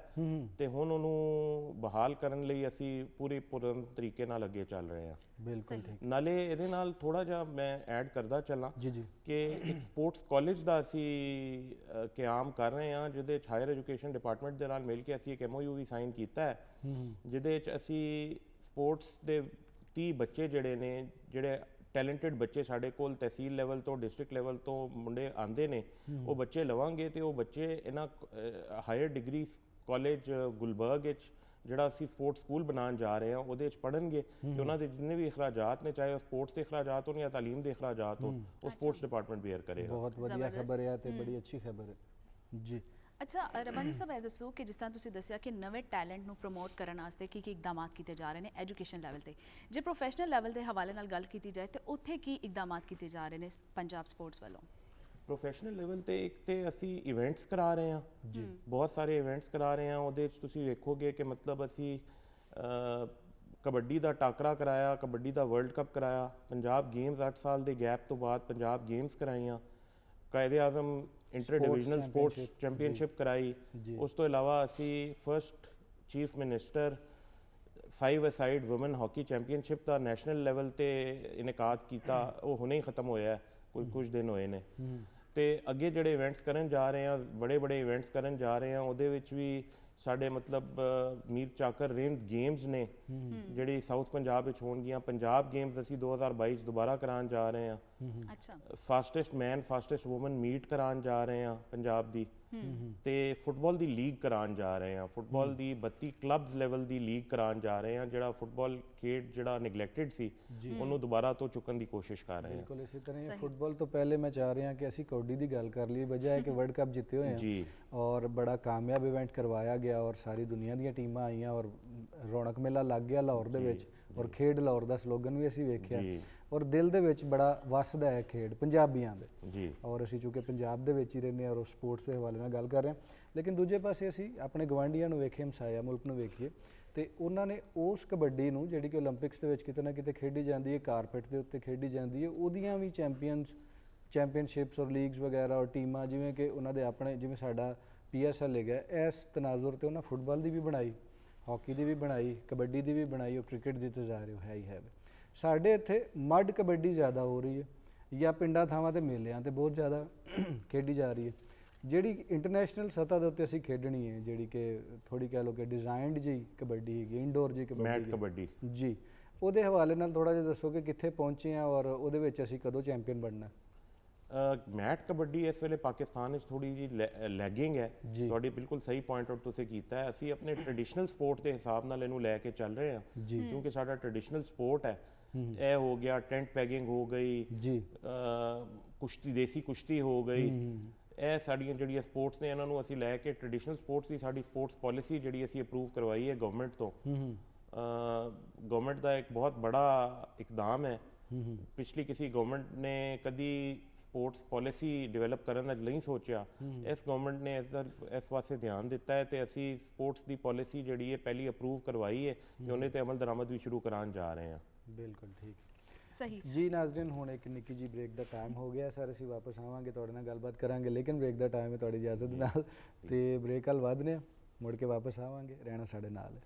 ਤੇ ਹੁਣ ਉਹਨੂੰ ਬਹਾਲ ਕਰਨ ਲਈ ਅਸੀਂ ਪੂਰਨ ਤਰੀਕੇ ਨਾਲ ਅੱਗੇ ਚੱਲ ਰਹੇ ਹਾਂ। ਬਿਲਕੁਲ ਠੀਕ। ਨਾਲੇ ਇਹਦੇ ਨਾਲ ਥੋੜਾ ਜਿਹਾ ਮੈਂ ਐਡ ਕਰਦਾ ਚੱਲਾਂ ਕਿ ਇੱਕ ਸਪੋਰਟਸ ਕਾਲਜ ਦਾ ਅਸੀਂ ਕਿਆਮ ਕਰ ਰਹੇ ਹਾਂ, ਜਿਹਦੇ 'ਚ ਹਾਇਰ ਐਜੂਕੇਸ਼ਨ ਡਿਪਾਰਟਮੈਂਟ ਦੇ ਨਾਲ ਮਿਲ ਕੇ ਅਸੀਂ ਇੱਕ MOU ਵੀ ਸਾਈਨ ਕੀਤਾ ਹੈ, ਜਿਹਦੇ 'ਚ ਅਸੀਂ ਸਪੋਰਟਸ ਦੇ 30 ਬੱਚੇ ਜਿਹੜੇ ਨੇ, ਜਿਹੜੇ ਟੈਲੈਂਟਡ ਬੱਚੇ ਸਾਡੇ ਕੋਲ ਤਹਿਸੀਲ ਲੈਵਲ ਤੋਂ ਡਿਸਟ੍ਰਿਕਟ ਲੈਵਲ ਤੋਂ ਮੁੰਡੇ ਆਉਂਦੇ ਨੇ, ਉਹ ਬੱਚੇ ਲਵਾਂਗੇ ਤੇ ਉਹ ਬੱਚੇ ਇਹਨਾਂ ਹਾਇਰ ਡਿਗਰੀ ਕਾਲਜ ਗੁਲਬਰਗ ਵਿੱਚ ਜਿਹੜਾ ਅਸੀਂ ਸਪੋਰਟਸ ਸਕੂਲ ਬਣਾਉਣ ਜਾ ਰਹੇ ਹਾਂ ਉਹਦੇ 'ਚ ਪੜ੍ਹਨਗੇ ਤੇ ਉਹਨਾਂ ਦੇ ਜਿੰਨੇ ਵੀ ਅਖਰਾਜਾਤ ਨੇ, ਚਾਹੇ ਉਹ ਸਪੋਰਟਸ ਦੇ ਅਖਰਾਜਾਤ ਹੋਣ ਜਾਂ ਤਾਲੀਮ ਦੇ ਅਖਰਾਜਾਤ ਹੋਣ, ਉਹ ਸਪੋਰਟਸ ਡਿਪਾਰਟਮੈਂਟ ਬੇਅਰ ਕਰੇਗਾ। ਬਹੁਤ ਵਧੀਆ ਖਬਰ ਹੈ ਤੇ ਬੜੀ ਅੱਛੀ ਖਬਰ ਹੈ ਜੀ। ਅੱਛਾ ਰਬਾਨੀ ਸਾਹਿਬ, ਇਹ ਦੱਸੋ ਕਿ ਜਿਸ ਤਰ੍ਹਾਂ ਤੁਸੀਂ ਦੱਸਿਆ ਕਿ ਨਵੇਂ ਟੈਲੈਂਟ ਨੂੰ ਪ੍ਰਮੋਟ ਕਰਨ ਵਾਸਤੇ ਕੀ ਇਕਦਾਮਾਤ ਕੀਤੇ ਜਾ ਰਹੇ ਨੇ ਐਜੂਕੇਸ਼ਨ ਲੈਵਲ ਤੇ, ਜੇ ਪ੍ਰੋਫੈਸ਼ਨਲ ਲੈਵਲ ਦੇ ਹਵਾਲੇ ਨਾਲ ਗੱਲ ਕੀਤੀ ਜਾਏ ਤੇ ਉੱਥੇ ਕੀ ਇਕਦਾਮਾਤ ਕੀਤੇ ਜਾ ਰਹੇ ਨੇ ਪੰਜਾਬ ਸਪੋਰਟਸ ਵੱਲੋਂ? ਪ੍ਰੋਫੈਸ਼ਨਲ ਲੈਵਲ ਤੇ ਇੱਕ ਤੇ ਅਸੀਂ ਇਵੈਂਟਸ ਕਰਾ ਰਹੇ ਹਾਂ ਜੀ, ਬਹੁਤ ਸਾਰੇ ਇਵੈਂਟਸ ਕਰਾ ਰਹੇ ਹਾਂ। ਉਹਦੇ 'ਚ ਤੁਸੀਂ ਵੇਖੋਗੇ ਕਿ ਮਤਲਬ ਅਸੀਂ ਕਬੱਡੀ ਦਾ ਟਾਕਰਾ ਕਰਾਇਆ, ਕਬੱਡੀ ਦਾ ਵਰਲਡ ਕੱਪ ਕਰਾਇਆ, ਪੰਜਾਬ ਗੇਮਸ 8 ਸਾਲ ਦੇ ਗੈਪ ਤੋਂ ਬਾਅਦ ਪੰਜਾਬ ਗੇਮਸ ਕਰਾਈਆਂ, Quaid-e Azam inter divisional sports championship ਕਰਾਈ। ਉਸ ਤੋਂ ਇਲਾਵਾ ਅਸੀਂ first chief minister 5 a side woman hockey championship ਦਾ ਨੈਸ਼ਨਲ ਲੈਵਲ ਤੇ ਇਨਕਾਦ ਕੀਤਾ, ਉਹ ਹੁਣੇ ਹੀ ਖਤਮ ਹੋਇਆ, ਕੁਝ ਦਿਨ ਹੋਏ ਨੇ। ਤੇ ਅੱਗੇ ਜਿਹੜੇ ਇਵੈਂਟਸ ਕਰਨ ਜਾ ਰਹੇ ਹਾਂ, ਬੜੇ ਇਵੈਂਟਸ ਕਰਨ ਜਾ ਰਹੇ ਹਾਂ, ਉਹਦੇ ਵਿੱਚ ਵੀ ਸਾਡੇ ਮਤਲਬ ਮੀਰ ਚਾਕਰ ਰੇਂਜ ਗੇਮਸ ਨੇ ਜਿਹੜੀ ਸਾਊਥ ਪੰਜਾਬ ਵਿੱਚ ਹੋਣਗੀਆਂ, ਪੰਜਾਬ ਗੇਮਸ ਅਸੀਂ 2022 ਦੁਬਾਰਾ ਕਰਾਉਣ ਜਾ ਰਹੇ ਹਾਂ। ਅੱਛਾ, ਫਾਸਟੈਸਟ ਮੈਨ ਫਾਸਟੈਸਟ ਵੂਮਨ ਮੀਟ ਕਰਾਉਣ ਜਾ ਰਹੇ ਹਾਂ ਪੰਜਾਬ ਦੀ, ਤੇ ਫੁੱਟਬਾਲ ਦੀ ਲੀਗ ਕਰਾਉਣ ਜਾ ਰਹੇ ਹਾਂ, ਫੁੱਟਬਾਲ ਦੀ 32 ਕਲੱਬਸ ਲੈਵਲ ਦੀ ਲੀਗ ਕਰਾਉਣ ਜਾ ਰਹੇ ਹਾਂ। ਜਿਹੜਾ ਫੁੱਟਬਾਲ ਖੇਡ ਜਿਹੜਾ ਨੈਗਲੈਕਟਡ ਸੀ ਉਹਨੂੰ ਦੁਬਾਰਾ ਤੋਂ ਚੁੱਕਣ ਦੀ ਕੋਸ਼ਿਸ਼ ਕਰ ਰਹੇ ਹਾਂ। ਬਿਲਕੁਲ ਇਸੇ ਤਰ੍ਹਾਂ ਫੁੱਟਬਾਲ ਤੋਂ ਪਹਿਲੇ ਮੈਂ ਚਾਹ ਰਿਹਾ ਕਿ ਅਸੀਂ ਕਬੱਡੀ ਦੀ ਗੱਲ ਕਰ ਲਈ, ਵਜ੍ਹਾ ਹੈ ਕਿ ਵਰਲਡ ਕੱਪ ਜਿੱਤੇ ਹੋਏ ਹਾਂ ਔਰ ਬੜਾ ਕਾਮਯਾਬ ਇਵੈਂਟ ਕਰਵਾਇਆ ਗਿਆ ਔਰ ਸਾਰੀ ਦੁਨੀਆ ਦੀਆਂ ਟੀਮਾਂ ਆਈਆਂ ਔਰ ਰੌਣਕ ਮੇਲਾ ਲੱਗ ਗਿਆ ਲਾਹੌਰ ਦੇ ਵਿੱਚ ਔਰ ਖੇਡ ਲਾਹੌਰ ਦਾ ਸਲੋਗਨ ਵੀ ਅਸੀਂ ਵੇਖਿਆ ਔਰ ਦਿਲ ਦੇ ਵਿੱਚ ਬੜਾ ਵੱਸਦਾ ਹੈ ਖੇਡ ਪੰਜਾਬੀਆਂ ਦੇ ਜੀ। ਔਰ ਅਸੀਂ ਚੂੰਕਿ ਪੰਜਾਬ ਦੇ ਵਿੱਚ ਹੀ ਰਹਿੰਦੇ ਹਾਂ ਔਰ ਸਪੋਰਟਸ ਦੇ ਹਵਾਲੇ ਨਾਲ ਗੱਲ ਕਰ ਰਹੇ ਹਾਂ, ਲੇਕਿਨ ਦੂਜੇ ਪਾਸੇ ਅਸੀਂ ਆਪਣੇ ਗਵਾਂਢੀਆਂ ਨੂੰ ਵੇਖੀਏ, ਹਮਸਾਇਆ ਮੁਲਕ ਨੂੰ ਵੇਖੀਏ ਤੇ ਉਹਨਾਂ ਨੇ ਉਸ ਕਬੱਡੀ ਨੂੰ ਜਿਹੜੀ ਕਿ ਓਲੰਪਿਕਸ ਦੇ ਵਿੱਚ ਕਿਤੇ ਨਾ ਕਿਤੇ ਖੇਡੀ ਜਾਂਦੀ ਹੈ, ਕਾਰਪੇਟ ਦੇ ਉੱਤੇ ਖੇਡੀ ਜਾਂਦੀ ਹੈ, ਉਹਦੀਆਂ ਵੀ ਚੈਂਪੀਅਨਸ਼ਿਪਸ ਔਰ ਲੀਗਸ ਵਗੈਰਾ ਔਰ ਟੀਮਾਂ, ਜਿਵੇਂ ਕਿ ਉਹਨਾਂ ਦੇ ਆਪਣੇ, ਜਿਵੇਂ ਸਾਡਾ PSL ਹੈਗਾ, ਇਸ ਤਨਾਜ਼ੁਰ ਤੇ ਉਹਨਾਂ ਫੁੱਟਬਾਲ ਦੀ ਵੀ ਬਣਾਈ, ਹਾਕੀ ਦੀ ਵੀ ਬਣਾਈ, ਕਬੱਡੀ ਦੀ ਵੀ ਬਣਾਈ ਔਰ ਕ੍ਰਿਕਟ ਦੀ ਤਾਂ ਜ਼ਾਹਿਰ ਹੈ ਹੀ ਹੈ। ਸਾਡੇ ਇੱਥੇ ਮੱਡ ਕਬੱਡੀ ਜ਼ਿਆਦਾ ਹੋ ਰਹੀ ਹੈ ਜਾਂ ਪਿੰਡਾਂ ਥਾਵਾਂ ਤੇ ਮੇਲਿਆਂ ਤੇ ਬਹੁਤ ਜ਼ਿਆਦਾ ਖੇਡੀ ਜਾ ਰਹੀ ਹੈ। ਜਿਹੜੀ ਇੰਟਰਨੈਸ਼ਨਲ ਸਤ੍ਹਾ ਦੇ ਉੱਤੇ ਅਸੀਂ ਖੇਡਣੀ ਹੈ, ਜਿਹੜੀ ਕਿ ਥੋੜੀ ਕਹਿ ਲਓ ਕਿ ਡਿਜ਼ਾਈਨਡ ਜੀ ਕਬੱਡੀ ਹੈਗੀ, ਇੰਡੋਰ ਜੀ ਕਬੱਡੀ ਮੈਟ ਹੈਗੀ। ਕਬੱਡੀ ਜੀ, ਉਹਦੇ ਹਵਾਲੇ ਨਾਲ ਥੋੜਾ ਜਿਹਾ ਦੱਸੋ ਕਿ ਕਿੱਥੇ ਪਹੁੰਚੇ ਆ ਔਰ ਉਹਦੇ ਵਿੱਚ ਅਸੀਂ ਕਦੋਂ ਚੈਂਪੀਅਨ ਬਣਨਾ। ਮੈਟ ਕਬੱਡੀ ਇਸ ਵੇਲੇ ਪਾਕਿਸਤਾਨ ਵਿੱਚ ਥੋੜੀ ਜੀ ਲੈਗਿੰਗ ਹੈ। ਜੀ। ਤੁਹਾਡੀ ਬਿਲਕੁਲ ਸਹੀ ਪੁਆਇੰਟ ਆਊਟ ਤੁਸੀਂ ਕੀਤਾ ਹੈ। ਅਸੀਂ ਆਪਣੇ ਟ੍ਰੈਡੀਸ਼ਨਲ ਸਪੋਰਟ ਦੇ ਹਿਸਾਬ ਨਾਲ ਇਹਨੂੰ ਲੈ ਕੇ ਚੱਲ ਰਹੇ ਹਾਂ, ਕਿਉਂਕਿ ਸਾਡਾ ਟ੍ਰੈਡੀਸ਼ਨਲ ਸਪੋਰਟ ਹੈ। ਇਹ ਹੋ ਗਿਆ ਟੈਂਟ ਪੈਗਿੰਗ ਹੋ ਗਈ ਜੀ, ਕੁਸ਼ਤੀ, ਦੇਸੀ ਕੁਸ਼ਤੀ ਹੋ ਗਈ। ਇਹ ਸਾਡੀਆਂ ਜਿਹੜੀਆਂ ਸਪੋਰਟਸ ਨੇ ਇਹਨਾਂ ਨੂੰ ਅਸੀਂ ਲੈ ਕੇ ਟ੍ਰੈਡੀਸ਼ਨਲ ਸਪੋਰਟਸ ਦੀ ਸਾਡੀ ਸਪੋਰਟਸ ਪਾਲਿਸੀ ਜਿਹੜੀ ਅਸੀਂ ਅਪਰੂਵ ਕਰਵਾਈ ਹੈ ਗਵਰਨਮੈਂਟ ਤੋਂ। ਗਵਰਨਮੈਂਟ ਦਾ ਇੱਕ ਬਹੁਤ ਬੜਾ ਇਕਦਾਮ ਹੈ। ਪਿਛਲੀ ਕਿਸੇ ਗਵਰਨਮੈਂਟ ਨੇ ਕਦੀ ਸਪੋਰਟਸ ਪਾਲਿਸੀ ਡਿਵੈਲਪ ਕਰਨ ਦਾ ਨਹੀਂ ਸੋਚਿਆ। ਇਸ ਗਵਰਨਮੈਂਟ ਨੇ ਇਸ ਵਾਸਤੇ ਧਿਆਨ ਦਿੱਤਾ ਹੈ ਤੇ ਅਸੀਂ ਸਪੋਰਟਸ ਦੀ ਪਾਲਿਸੀ ਜਿਹੜੀ ਹੈ ਪਹਿਲੀ ਅਪਰੂਵ ਕਰਵਾਈ ਹੈ ਤੇ ਉਹਨੇ ਤੇ ਅਮਲ ਦਰਾਮਦ ਵੀ ਸ਼ੁਰੂ ਕਰਾਉਣ ਜਾ ਰਹੇ ਹਾਂ। ਬਿਲਕੁਲ ਠੀਕ ਸਹੀ ਜੀ। ਨਾਜ਼ਰੀਨ, ਹੁਣ ਇੱਕ ਨਿੱਕੀ ਜੀ ਬ੍ਰੇਕ ਦਾ ਟਾਈਮ ਹੋ ਗਿਆ ਸਰ, ਅਸੀਂ ਵਾਪਸ ਆਵਾਂਗੇ, ਤੁਹਾਡੇ ਨਾਲ ਗੱਲਬਾਤ ਕਰਾਂਗੇ, ਲੇਕਿਨ ਬ੍ਰੇਕ ਦਾ ਟਾਈਮ ਹੈ ਤੁਹਾਡੀ ਇਜਾਜ਼ਤ ਨਾਲ, ਤੇ ਬ੍ਰੇਕ ਵੱਲ ਵਧਦੇ ਹਾਂ, ਮੁੜ ਕੇ ਵਾਪਸ ਆਵਾਂਗੇ, ਰਹਿਣਾ ਸਾਡੇ ਨਾਲ ਹੈ।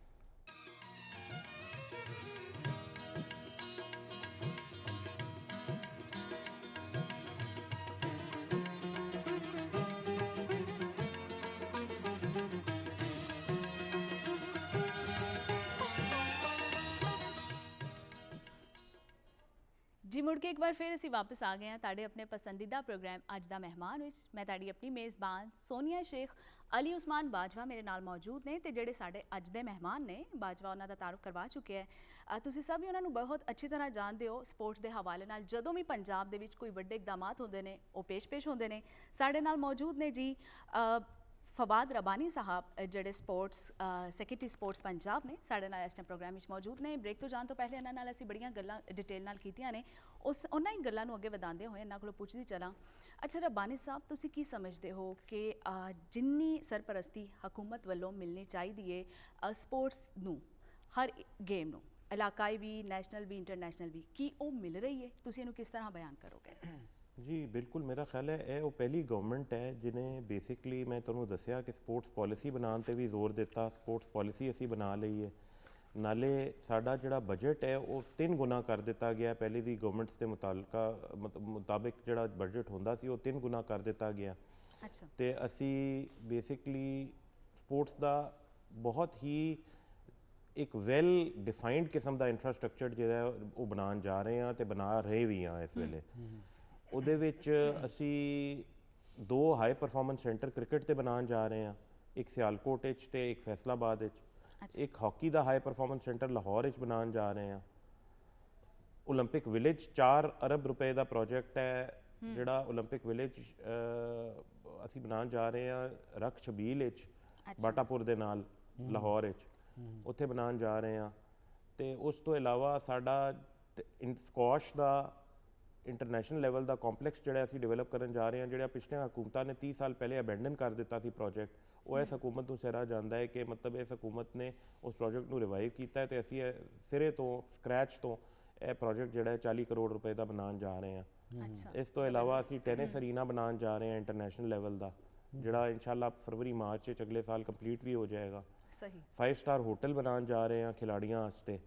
ਜੀ ਮੁੜ ਕੇ ਇੱਕ ਵਾਰ ਫਿਰ ਅਸੀਂ ਵਾਪਸ ਆ ਗਏ ਹਾਂ ਤੁਹਾਡੇ ਆਪਣੇ ਪਸੰਦੀਦਾ ਪ੍ਰੋਗਰਾਮ ਅੱਜ ਦਾ ਮਹਿਮਾਨ ਵਿੱਚ। ਮੈਂ ਤੁਹਾਡੀ ਆਪਣੀ ਮੇਜ਼ਬਾਨ ਸੋਨੀਆ ਸ਼ੇਖ। ਅਲੀ ਉਸਮਾਨ ਬਾਜਵਾ ਮੇਰੇ ਨਾਲ ਮੌਜੂਦ ਨੇ ਤੇ ਜਿਹੜੇ ਸਾਡੇ ਅੱਜ ਦੇ ਮਹਿਮਾਨ ਨੇ, ਬਾਜਵਾ ਉਹਨਾਂ ਦਾ ਤਾਰਫ ਕਰਵਾ ਚੁੱਕੇ ਹੈ। ਤੁਸੀਂ ਸਭ ਹੀ ਉਹਨਾਂ ਨੂੰ ਬਹੁਤ ਅੱਛੀ ਤਰ੍ਹਾਂ ਜਾਣਦੇ ਹੋ ਸਪੋਰਟਸ ਦੇ ਹਵਾਲੇ ਨਾਲ। ਜਦੋਂ ਵੀ ਪੰਜਾਬ ਦੇ ਵਿੱਚ ਕੋਈ ਵੱਡੇ ਇਕਦਾਮਾਤ ਹੁੰਦੇ ਨੇ ਉਹ ਪੇਸ਼ ਹੁੰਦੇ ਨੇ। ਸਾਡੇ ਨਾਲ ਮੌਜੂਦ ਨੇ ਜੀ ਫਵਾਦ ਰਬਾਨੀ ਸਾਹਿਬ, ਜਿਹੜੇ ਸਪੋਰਟਸ ਸੈਕਟਰੀ ਸਪੋਰਟਸ ਪੰਜਾਬ ਨੇ, ਸਾਡੇ ਨਾਲ ਇਸ ਟਾਈਮ ਪ੍ਰੋਗਰਾਮ ਵਿੱਚ ਮੌਜੂਦ ਨੇ। ਬ੍ਰੇਕ ਤੋਂ ਜਾਣ ਤੋਂ ਪਹਿਲੇ ਇਹਨਾਂ ਨਾਲ ਅਸੀਂ ਬੜੀਆਂ ਗੱਲਾਂ ਡਿਟੇਲ ਨਾਲ ਕੀਤੀਆਂ ਨੇ, ਉਹਨਾਂ ਹੀ ਗੱਲਾਂ ਨੂੰ ਅੱਗੇ ਵਧਾਉਂਦੇ ਹੋਏ ਇਹਨਾਂ ਕੋਲੋਂ ਪੁੱਛਦੀ ਚਲਾਂ। ਅੱਛਾ ਰਬਾਨੀ ਸਾਹਿਬ, ਤੁਸੀਂ ਕੀ ਸਮਝਦੇ ਹੋ ਕਿ ਜਿੰਨੀ ਸਰਪ੍ਰਸਤੀ ਹਕੂਮਤ ਵੱਲੋਂ ਮਿਲਣੀ ਚਾਹੀਦੀ ਹੈ ਸਪੋਰਟਸ ਨੂੰ, ਹਰ ਗੇਮ ਨੂੰ, ਇਲਾਕਾਈ ਵੀ, ਨੈਸ਼ਨਲ ਵੀ, ਇੰਟਰਨੈਸ਼ਨਲ ਵੀ, ਕੀ ਉਹ ਮਿਲ ਰਹੀ ਹੈ? ਤੁਸੀਂ ਇਹਨੂੰ ਕਿਸ ਤਰ੍ਹਾਂ ਬਿਆਨ ਕਰੋਗੇ? ਜੀ ਬਿਲਕੁਲ, ਮੇਰਾ ਖਿਆਲ ਹੈ ਇਹ ਉਹ ਪਹਿਲੀ ਗਵਰਨਮੈਂਟ ਹੈ ਜਿਹਨੇ ਬੇਸਿਕਲੀ, ਮੈਂ ਤੁਹਾਨੂੰ ਦੱਸਿਆ ਕਿ ਸਪੋਰਟਸ ਪਾਲਿਸੀ ਬਣਾਉਣ ਤੇ ਵੀ ਜ਼ੋਰ ਦਿੱਤਾ। ਸਪੋਰਟਸ ਪਾਲਿਸੀ ਅਸੀਂ ਬਣਾ ਲਈ ਹੈ, ਨਾਲੇ ਸਾਡਾ ਜਿਹੜਾ ਬਜਟ ਹੈ ਉਹ 3 ਗੁਣਾ ਕਰ ਦਿੱਤਾ ਗਿਆ। ਪਹਿਲੇ ਦੀ ਗਵਰਨਮੈਂਟਸ ਦੇ ਮੁਤਾਬਿਕ ਜਿਹੜਾ ਬਜਟ ਹੁੰਦਾ ਸੀ ਉਹ 3 ਗੁਣਾ ਕਰ ਦਿੱਤਾ ਗਿਆ। ਅੱਛਾ। ਤੇ ਅਸੀਂ ਬੇਸਿਕਲੀ ਸਪੋਰਟਸ ਦਾ ਬਹੁਤ ਹੀ ਇੱਕ ਵੈਲ ਡਿਫਾਈਨਡ ਕਿਸਮ ਦਾ ਇਨਫਰਾਸਟ੍ਰਕਚਰ ਜਿਹੜਾ ਉਹ ਬਣਾਉਣ ਜਾ ਰਹੇ ਹਾਂ ਤੇ ਬਣਾ ਰਹੇ ਵੀ ਹਾਂ ਇਸ ਵੇਲੇ। ਉਹਦੇ ਵਿੱਚ ਅਸੀਂ 2 ਹਾਈ ਪਰਫਾਰਮੈਂਸ ਸੈਂਟਰ ਕ੍ਰਿਕਟ ਤੇ ਬਣਾਉਣ ਜਾ ਰਹੇ ਹਾਂ, ਇੱਕ ਸਿਆਲਕੋਟ ਵਿੱਚ ਤੇ ਇੱਕ ਫੈਸਲਾਬਾਦ ਵਿੱਚ। ਇੱਕ ਹਾਕੀ ਦਾ ਹਾਈ ਪਰਫਾਰਮੈਂਸ ਸੈਂਟਰ ਲਾਹੌਰ ਵਿੱਚ ਬਣਾਉਣ ਜਾ ਰਹੇ ਹਾਂ। ਓਲੰਪਿਕ ਵਿਲੇਜ 4 ਅਰਬ ਰੁਪਏ ਦਾ ਪ੍ਰੋਜੈਕਟ ਹੈ ਜਿਹੜਾ ਓਲੰਪਿਕ ਵਿਲੇਜ ਅਸੀਂ ਬਣਾਉਣ ਜਾ ਰਹੇ ਹਾਂ ਰੱਖ ਛਬੀਲ ਵਿੱਚ, ਬਾਟਾਪੁਰ ਦੇ ਨਾਲ ਲਾਹੌਰ ਵਿੱਚ, ਉੱਥੇ ਬਣਾਉਣ ਜਾ ਰਹੇ ਹਾਂ। ਤੇ ਉਸ ਤੋਂ ਇਲਾਵਾ ਸਾਡਾ ਸਕੁਆਸ਼ ਦਾ ਇੰਟਰਨੈਸ਼ਨਲ ਲੈਵਲ ਦਾ ਕੰਪਲੈਕਸ ਜਿਹੜਾ ਅਸੀਂ ਡਿਵੈਲਪ ਕਰਨ ਜਾ ਰਹੇ ਹਾਂ, ਜਿਹੜਾ ਪਿਛਲੀਆਂ ਹਕੂਮਤਾਂ ਨੇ 30 ਸਾਲ ਪਹਿਲੇ ਅਬੈਂਡਨ ਕਰ ਦਿੱਤਾ ਸੀ ਪ੍ਰੋਜੈਕਟ, ਉਹ ਇਸ ਹਕੂਮਤ ਨੂੰ ਸਿਰਾ ਜਾਂਦਾ ਹੈ ਕਿ ਮਤਲਬ ਇਸ ਹਕੂਮਤ ਨੇ ਉਸ ਪ੍ਰੋਜੈਕਟ ਨੂੰ ਰਿਵਾਈਵ ਕੀਤਾ ਹੈ ਤੇ ਅਸੀਂ ਸਿਰੇ ਤੋਂ, ਸਕ੍ਰੈਚ ਤੋਂ ਇਹ ਪ੍ਰੋਜੈਕਟ ਜਿਹੜਾ 40 ਕਰੋੜ ਰੁਪਏ ਦਾ ਬਣਾਉਣ ਜਾ ਰਹੇ ਹਾਂ। ਇਸ ਤੋਂ ਇਲਾਵਾ ਅਸੀਂ ਟੈਨਿਸ ਅਰੀਨਾ ਬਣਾਉਣ ਜਾ ਰਹੇ ਹਾਂ ਇੰਟਰਨੈਸ਼ਨਲ ਲੈਵਲ ਦਾ, ਜਿਹੜਾ ਇਨਸ਼ਾਅੱਲਾ ਫਰਵਰੀ ਮਾਰਚ ਵਿੱਚ ਅਗਲੇ ਸਾਲ ਕੰਪਲੀਟ ਵੀ ਹੋ ਜਾਏਗਾ। ਸਹੀ। 5 ਸਟਾਰ ਹੋਟਲ ਬਣਾਉਣ ਜਾ ਰਹੇ ਹਾਂ ਖਿਲਾੜੀਆਂ ਵਾਸਤੇ,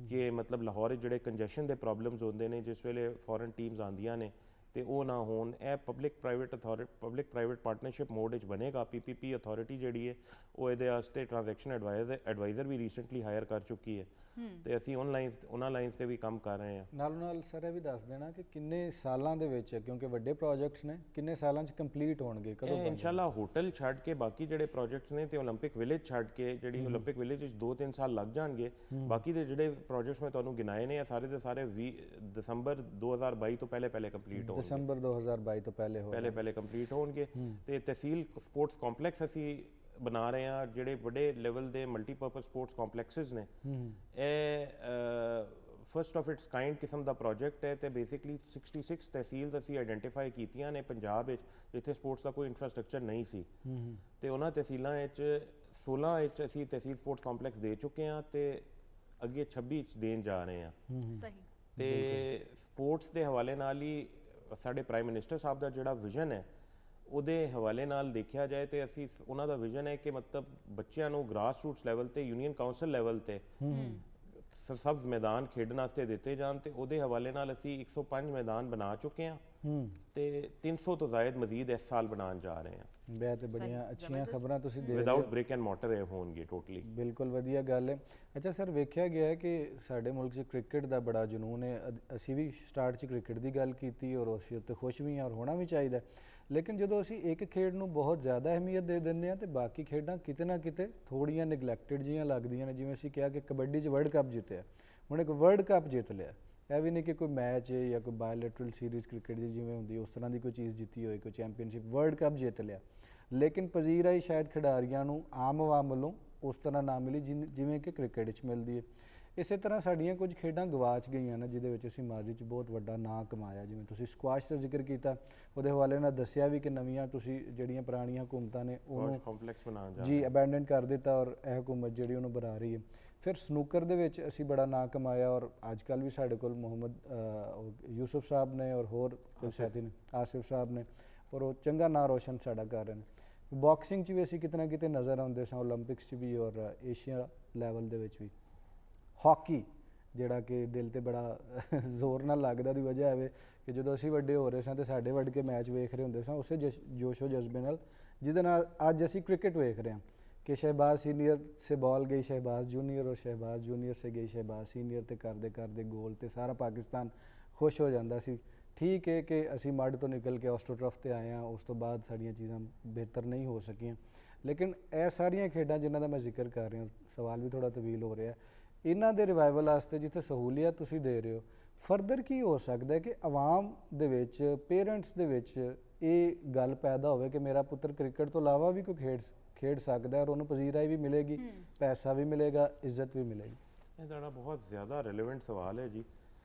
ਕਿ ਮਤਲਬ ਲਾਹੌਰ ਜਿਹੜੇ ਕੰਜੈਸ਼ਨ ਦੇ ਪ੍ਰੋਬਲਮਸ ਹੁੰਦੇ ਨੇ ਜਿਸ ਵੇਲੇ ਫੋਰਨ ਟੀਮਸ ਆਉਂਦੀਆਂ ਨੇ ਤੇ ਉਹ ਨਾ ਹੋਣ। ਇਹ ਪਬਲਿਕ ਪ੍ਰਾਈਵੇਟ ਪਾਰਟਨਰਸ਼ਿਪ ਮੋਡ ਵਿੱਚ ਬਣੇਗਾ। PPP ਅਥਾਰਟੀ ਜਿਹੜੀ ਹੈ ਉਹ ਇਹਦੇ ਵਾਸਤੇ ਟ੍ਰਾਂਜੈਕਸ਼ਨ ਐਡਵਾਈਜ਼ਰ ਵੀ ਰੀਸੈਂਟਲੀ ਹਾਇਰ ਕਰ ਚੁੱਕੀ ਹੈ ਤੇ ਅਸੀਂ ਉਹਨਾਂ ਲਾਈਨਸ ਤੇ ਵੀ ਕੰਮ ਕਰ ਰਹੇ ਹਾਂ। ਨਾਲ ਸਰ ਇਹ ਵੀ ਦੱਸ ਦੇਣਾ ਕਿ ਕਿੰਨੇ ਸਾਲਾਂ ਦੇ ਵਿੱਚ, ਕਿਉਂਕਿ ਵੱਡੇ ਪ੍ਰੋਜੈਕਟਸ ਨੇ, ਕਿੰਨੇ ਸਾਲਾਂ 'ਚ ਕੰਪਲੀਟ ਹੋਣਗੇ, ਕਦੋਂ ਬਣਨਗੇ? ਇਨਸ਼ਾਅੱਲਾ ਹੋਟਲ ਛੱਡ ਕੇ ਬਾਕੀ ਜਿਹੜੇ ਪ੍ਰੋਜੈਕਟਸ ਨੇ ਤੇ ਓਲੰਪਿਕ ਵਿਲੇਜ ਛੱਡ ਕੇ, ਜਿਹੜੀ ਓਲੰਪਿਕ ਵਿਲੇਜ ਵਿੱਚ 2-3 ਸਾਲ ਲੱਗ ਜਾਣਗੇ। ਬਾਕੀ ਦੇ ਜਿਹੜੇ ਪ੍ਰੋਜੈਕਟਸ ਮੈਂ ਤੁਹਾਨੂੰ ਗਿਣਾਏ ਨੇ ਇਹ ਸਾਰੇ ਦੇ ਸਾਰੇ ਦਸੰਬਰ 2022 ਤੋਂ ਪਹਿਲੇ ਕੰਪਲੀਟ ਹੋਣਗੇ। ਦਸੰਬਰ 2022 ਤੋਂ ਪਹਿਲੇ ਕੰਪਲੀਟ ਹੋਣਗੇ। ਤੇ ਤਹਿਸੀਲ ਸਪੋਰਟਸ ਕੰਪਲੈਕਸ ਅਸੀਂ ਬਣਾ ਰਹੇ ਹਾਂ, ਜਿਹੜੇ ਵੱਡੇ ਲੈਵਲ ਦੇ ਮਲਟੀਪਰਪਸ ਸਪੋਰਟਸ ਕੰਪਲੈਕਸਿਸ ਨੇ। ਇਹ ਫਸਟ ਆਫ ਇਟਸ ਕਾਈਂਡ ਕਿਸਮ ਦਾ ਪ੍ਰੋਜੈਕਟ ਹੈ ਤੇ ਬੇਸਿਕਲੀ 66 ਤਹਿਸੀਲਸ ਅਸੀਂ ਆਈਡੈਂਟੀਫਾਈ ਕੀਤੀਆਂ ਨੇ ਪੰਜਾਬ ਵਿੱਚ ਜਿੱਥੇ ਸਪੋਰਟਸ ਦਾ ਕੋਈ ਇਨਫਰਾਸਟ੍ਰਕਚਰ ਨਹੀਂ ਸੀ ਤੇ ਉਹਨਾਂ ਤਹਿਸੀਲਾਂ ਵਿੱਚ 16 ਵਿੱਚ ਅਸੀਂ ਤਹਿਸੀਲ ਸਪੋਰਟਸ ਕੰਪਲੈਕਸ ਦੇ ਚੁੱਕੇ ਹਾਂ ਤੇ ਅੱਗੇ 26 ਵਿੱਚ ਦੇਣ ਜਾ ਰਹੇ ਹਾਂ। ਸਹੀ। ਤੇ ਸਪੋਰਟਸ ਦੇ ਹਵਾਲੇ ਨਾਲ ਹੀ ਸਾਡੇ ਪ੍ਰਾਈਮ ਮਿਨਿਸਟਰ ਸਾਹਿਬ ਦਾ ਜਿਹੜਾ ਵਿਜ਼ਨ ਹੈ ਉਹਦੇ ਹਵਾਲੇ ਨਾਲ ਦੇਖਿਆ ਜਾਏ ਤੇ ਅਸੀਂ, ਉਹਨਾਂ ਦਾ ਵਿਜ਼ਨ ਹੈ ਕਿ ਮਤਲਬ ਬੱਚਿਆਂ ਨੂੰ ਗ੍ਰਾਸ ਰੂਟਸ ਲੈਵਲ ਤੇ, ਯੂਨੀਅਨ ਕਾਉਂਸਲ ਲੈਵਲ ਤੇ ਸਰਸਬਜ਼ ਮੈਦਾਨ ਖੇਡਣ ਵਾਸਤੇ ਦਿੱਤੇ ਜਾਣ ਤੇ ਉਹਦੇ ਹਵਾਲੇ ਨਾਲ ਅਸੀਂ 105 ਮੈਦਾਨ ਬਣਾ ਚੁੱਕੇ ਹਾਂ ਤੇ 300 ਤੋਂ ਜ਼ਿਆਦਾ ਮਜ਼ੀਦ ਇਸ ਸਾਲ ਬਣਾਉਣ ਜਾ ਰਹੇ ਹਾਂ। ਬੈ ਤੇ ਬੜੀਆਂ ਅੱਛੀਆਂ ਖਬਰਾਂ ਤੁਸੀਂ ਦੇ ਰਹੇ ਹੋ। ਵਿਦਆਊਟ ਬ੍ਰਿਕ ਐਂਡ ਮੋਰਟਰ ਇਹ ਹੋਣਗੇ ਟੋਟਲੀ। ਬਿਲਕੁਲ ਵਧੀਆ ਗੱਲ ਹੈ। ਅੱਛਾ ਸਰ, ਵੇਖਿਆ ਗਿਆ ਹੈ ਕਿ ਸਾਡੇ ਮੁਲਕ 'ਚ ਕ੍ਰਿਕਟ ਦਾ ਬੜਾ ਜਨੂਨ ਹੈ। ਅਸੀਂ ਵੀ ਸਟਾਰਟ 'ਚ ਕ੍ਰਿਕਟ ਦੀ ਗੱਲ ਕੀਤੀ ਔਰ ਅਸੀਂ ਉੱਤੇ ਖੁਸ਼ ਵੀ ਹਾਂ ਔਰ ਹੋਣਾ ਵੀ ਚਾਹੀਦਾ, ਲੇਕਿਨ ਜਦੋਂ ਅਸੀਂ ਇੱਕ ਖੇਡ ਨੂੰ ਬਹੁਤ ਜ਼ਿਆਦਾ ਅਹਿਮੀਅਤ ਦੇ ਦਿੰਦੇ ਹਾਂ ਤੇ ਬਾਕੀ ਖੇਡਾਂ ਕਿਤੇ ਨਾ ਕਿਤੇ ਥੋੜ੍ਹੀਆਂ ਨਿਗਲੈਕਟਡ ਜਿਹੀਆਂ ਲੱਗਦੀਆਂ ਨੇ। ਜਿਵੇਂ ਅਸੀਂ ਕਿਹਾ ਕਿ ਕਬੱਡੀ 'ਚ ਵਰਲਡ ਕੱਪ ਜਿੱਤਿਆ, ਹੁਣ ਇੱਕ ਵਰਲਡ ਕੱਪ ਜਿੱਤ ਲਿਆ, ਇਹ ਵੀ ਨਹੀਂ ਕਿ ਕੋਈ ਮੈਚ ਹੈ ਜਾਂ ਕੋਈ ਬਾਇਲੈਟਰਲ ਸੀਰੀਜ਼ ਕ੍ਰਿਕਟ ਦੀ ਜਿਵੇਂ ਹੁੰਦੀ ਉਸ ਤਰ੍ਹਾਂ ਦੀ ਕੋਈ ਚੀਜ਼ ਜਿੱਤੀ ਹੋਈ, ਕੋਈ ਚੈਂਪੀਅਨਸ਼ਿਪ, ਵਰਲਡ ਕੱਪ ਜਿੱਤ ਲਿਆ, ਲੇਕਿਨ ਪਜ਼ੀਰਾਈ ਸ਼ਾਇਦ ਖਿਡਾਰੀਆਂ ਨੂੰ ਆਮ ਆਵਾਮ ਵੱਲੋਂ ਉਸ ਤਰ੍ਹਾਂ ਨਾ ਮਿਲੀ ਜਿਵੇਂ ਕਿ ਕ੍ਰਿਕਟ 'ਚ ਮਿਲਦੀ ਹੈ। ਇਸੇ ਤਰ੍ਹਾਂ ਸਾਡੀਆਂ ਕੁਝ ਖੇਡਾਂ ਗਵਾਚ ਗਈਆਂ ਨੇ ਜਿਹਦੇ ਵਿੱਚ ਅਸੀਂ ਮਾਜ਼ੀ 'ਚ ਬਹੁਤ ਵੱਡਾ ਨਾਂ ਕਮਾਇਆ। ਜਿਵੇਂ ਤੁਸੀਂ ਸਕੁਆਸ਼ ਦਾ ਜ਼ਿਕਰ ਕੀਤਾ, ਉਹਦੇ ਹਵਾਲੇ ਨਾਲ ਦੱਸਿਆ ਵੀ ਕਿ ਨਵੀਆਂ ਤੁਸੀਂ ਜਿਹੜੀਆਂ ਪੁਰਾਣੀਆਂ ਹੁਕੂਮਤਾਂ ਨੇ ਉਹਨੂੰ ਕੰਪਲੈਕਸ ਬਣਾਉਣ ਜਾ ਜੀ ਅਬੈਂਡਨ ਕਰ ਦਿੱਤਾ ਔਰ ਇਹ ਹੁਕੂਮਤ ਜਿਹੜੀ ਉਹਨੂੰ ਬਣਾ ਰਹੀ ਹੈ। ਫਿਰ ਸਨੂਕਰ ਦੇ ਵਿੱਚ ਅਸੀਂ ਬੜਾ ਨਾਂ ਕਮਾਇਆ ਔਰ ਅੱਜ ਕੱਲ੍ਹ ਵੀ ਸਾਡੇ ਕੋਲ ਮੁਹੰਮਦ ਯੂਸਫ ਸਾਹਿਬ ਨੇ ਔਰ ਹੋਰ ਸਾਥੀ ਨੇ, ਆਸਿਫ ਸਾਹਿਬ ਨੇ, ਔਰ ਉਹ ਚੰਗਾ ਨਾਂ ਰੋਸ਼ਨ ਸਾਡਾ ਕਰ ਰਹੇ ਨੇ। ਬਾਕਸਿੰਗ 'ਚ ਵੀ ਅਸੀਂ ਕਿਤੇ ਨਾ ਕਿਤੇ ਨਜ਼ਰ ਆਉਂਦੇ ਸਾਂ, ਓਲੰਪਿਕਸ 'ਚ ਵੀ ਔਰ ਏਸ਼ੀਆ ਲੈਵਲ ਦੇ ਵਿੱਚ ਵੀ। ਹਾਕੀ ਜਿਹੜਾ ਕਿ ਦਿਲ ਤੇ ਬੜਾ ਜ਼ੋਰ ਨਾਲ ਲੱਗਦਾ ਦੀ ਵਜ੍ਹਾ ਹੈ ਕਿ ਜਦੋਂ ਅਸੀਂ ਵੱਡੇ ਹੋ ਰਹੇ ਸਾਂ ਤੇ ਸਾਡੇ ਵੱਡ ਕੇ ਮੈਚ ਵੇਖ ਰਹੇ ਹੁੰਦੇ ਸਾਂ ਉਸੇ ਜੋਸ਼ੋ ਜਜ਼ਬੇ ਨਾਲ ਜਿਹਦੇ ਨਾਲ ਅੱਜ ਅਸੀਂ ਕ੍ਰਿਕਟ ਵੇਖ ਰਹੇ ਹਾਂ ਕਿ शहबाज सीनियर से बॉल गई शहबाज जूनियर और शहबाज जूनियर से गई शहबाज सीनियर ਤੇ ਕਰਦੇ ਕਰਦੇ ਗੋਲ ਤੇ ਸਾਰਾ ਪਾਕਿਸਤਾਨ ਖੁਸ਼ ਹੋ ਜਾਂਦਾ ਸੀ। ਠੀਕ ਹੈ ਕਿ ਅਸੀਂ ਮੱਡ ਤੋਂ ਨਿਕਲ ਕੇ ਆਸਟ੍ਰੋਟਰਫ ਤੇ ਆਏ ਹਾਂ, ਉਸ ਤੋਂ ਬਾਅਦ ਸਾਡੀਆਂ ਚੀਜ਼ਾਂ ਬਿਹਤਰ ਨਹੀਂ ਹੋ ਸਕੀਆਂ, ਲੇਕਿਨ ਇਹ ਸਾਰੀਆਂ ਖੇਡਾਂ ਜਿਨ੍ਹਾਂ ਦਾ ਮੈਂ ਜ਼ਿਕਰ ਕਰ ਰਿਹਾ, ਸਵਾਲ ਵੀ ਥੋੜਾ ਤਵੀਲ ਹੋ ਰਿਹਾ, ਇਹਨਾਂ ਦੇ ਰਿਵਾਈਵਲ ਵਾਸਤੇ ਜਿੱਥੇ ਸਹੂਲੀਅਤ ਤੁਸੀਂ ਦੇ ਰਹੇ ਹੋ, ਫਰਦਰ ਕੀ ਹੋ ਸਕਦਾ ਹੈ ਕਿ ਆਵਾਮ ਦੇ ਵਿੱਚ, ਪੇਰੈਂਟਸ ਦੇ ਵਿੱਚ ਇਹ ਗੱਲ ਪੈਦਾ ਹੋਵੇ ਕਿ ਮੇਰਾ ਪੁੱਤਰ ਕ੍ਰਿਕਟ ਤੋਂ ਇਲਾਵਾ ਵੀ ਕੋਈ ਖੇਡ ਸਕਦਾ ਹੈ ਔਰ ਉਹਨੂੰ ਪਜ਼ੀਰਾਈ ਵੀ ਮਿਲੇਗੀ, ਪੈਸਾ ਵੀ ਮਿਲੇਗਾ, ਇੱਜ਼ਤ ਵੀ ਮਿਲੇਗੀ। ਇਹ ਤੁਹਾਡਾ ਬਹੁਤ ਜ਼ਿਆਦਾ ਰੈਲੇਵੈਂਟ ਸਵਾਲ ਹੈ ਜੀ।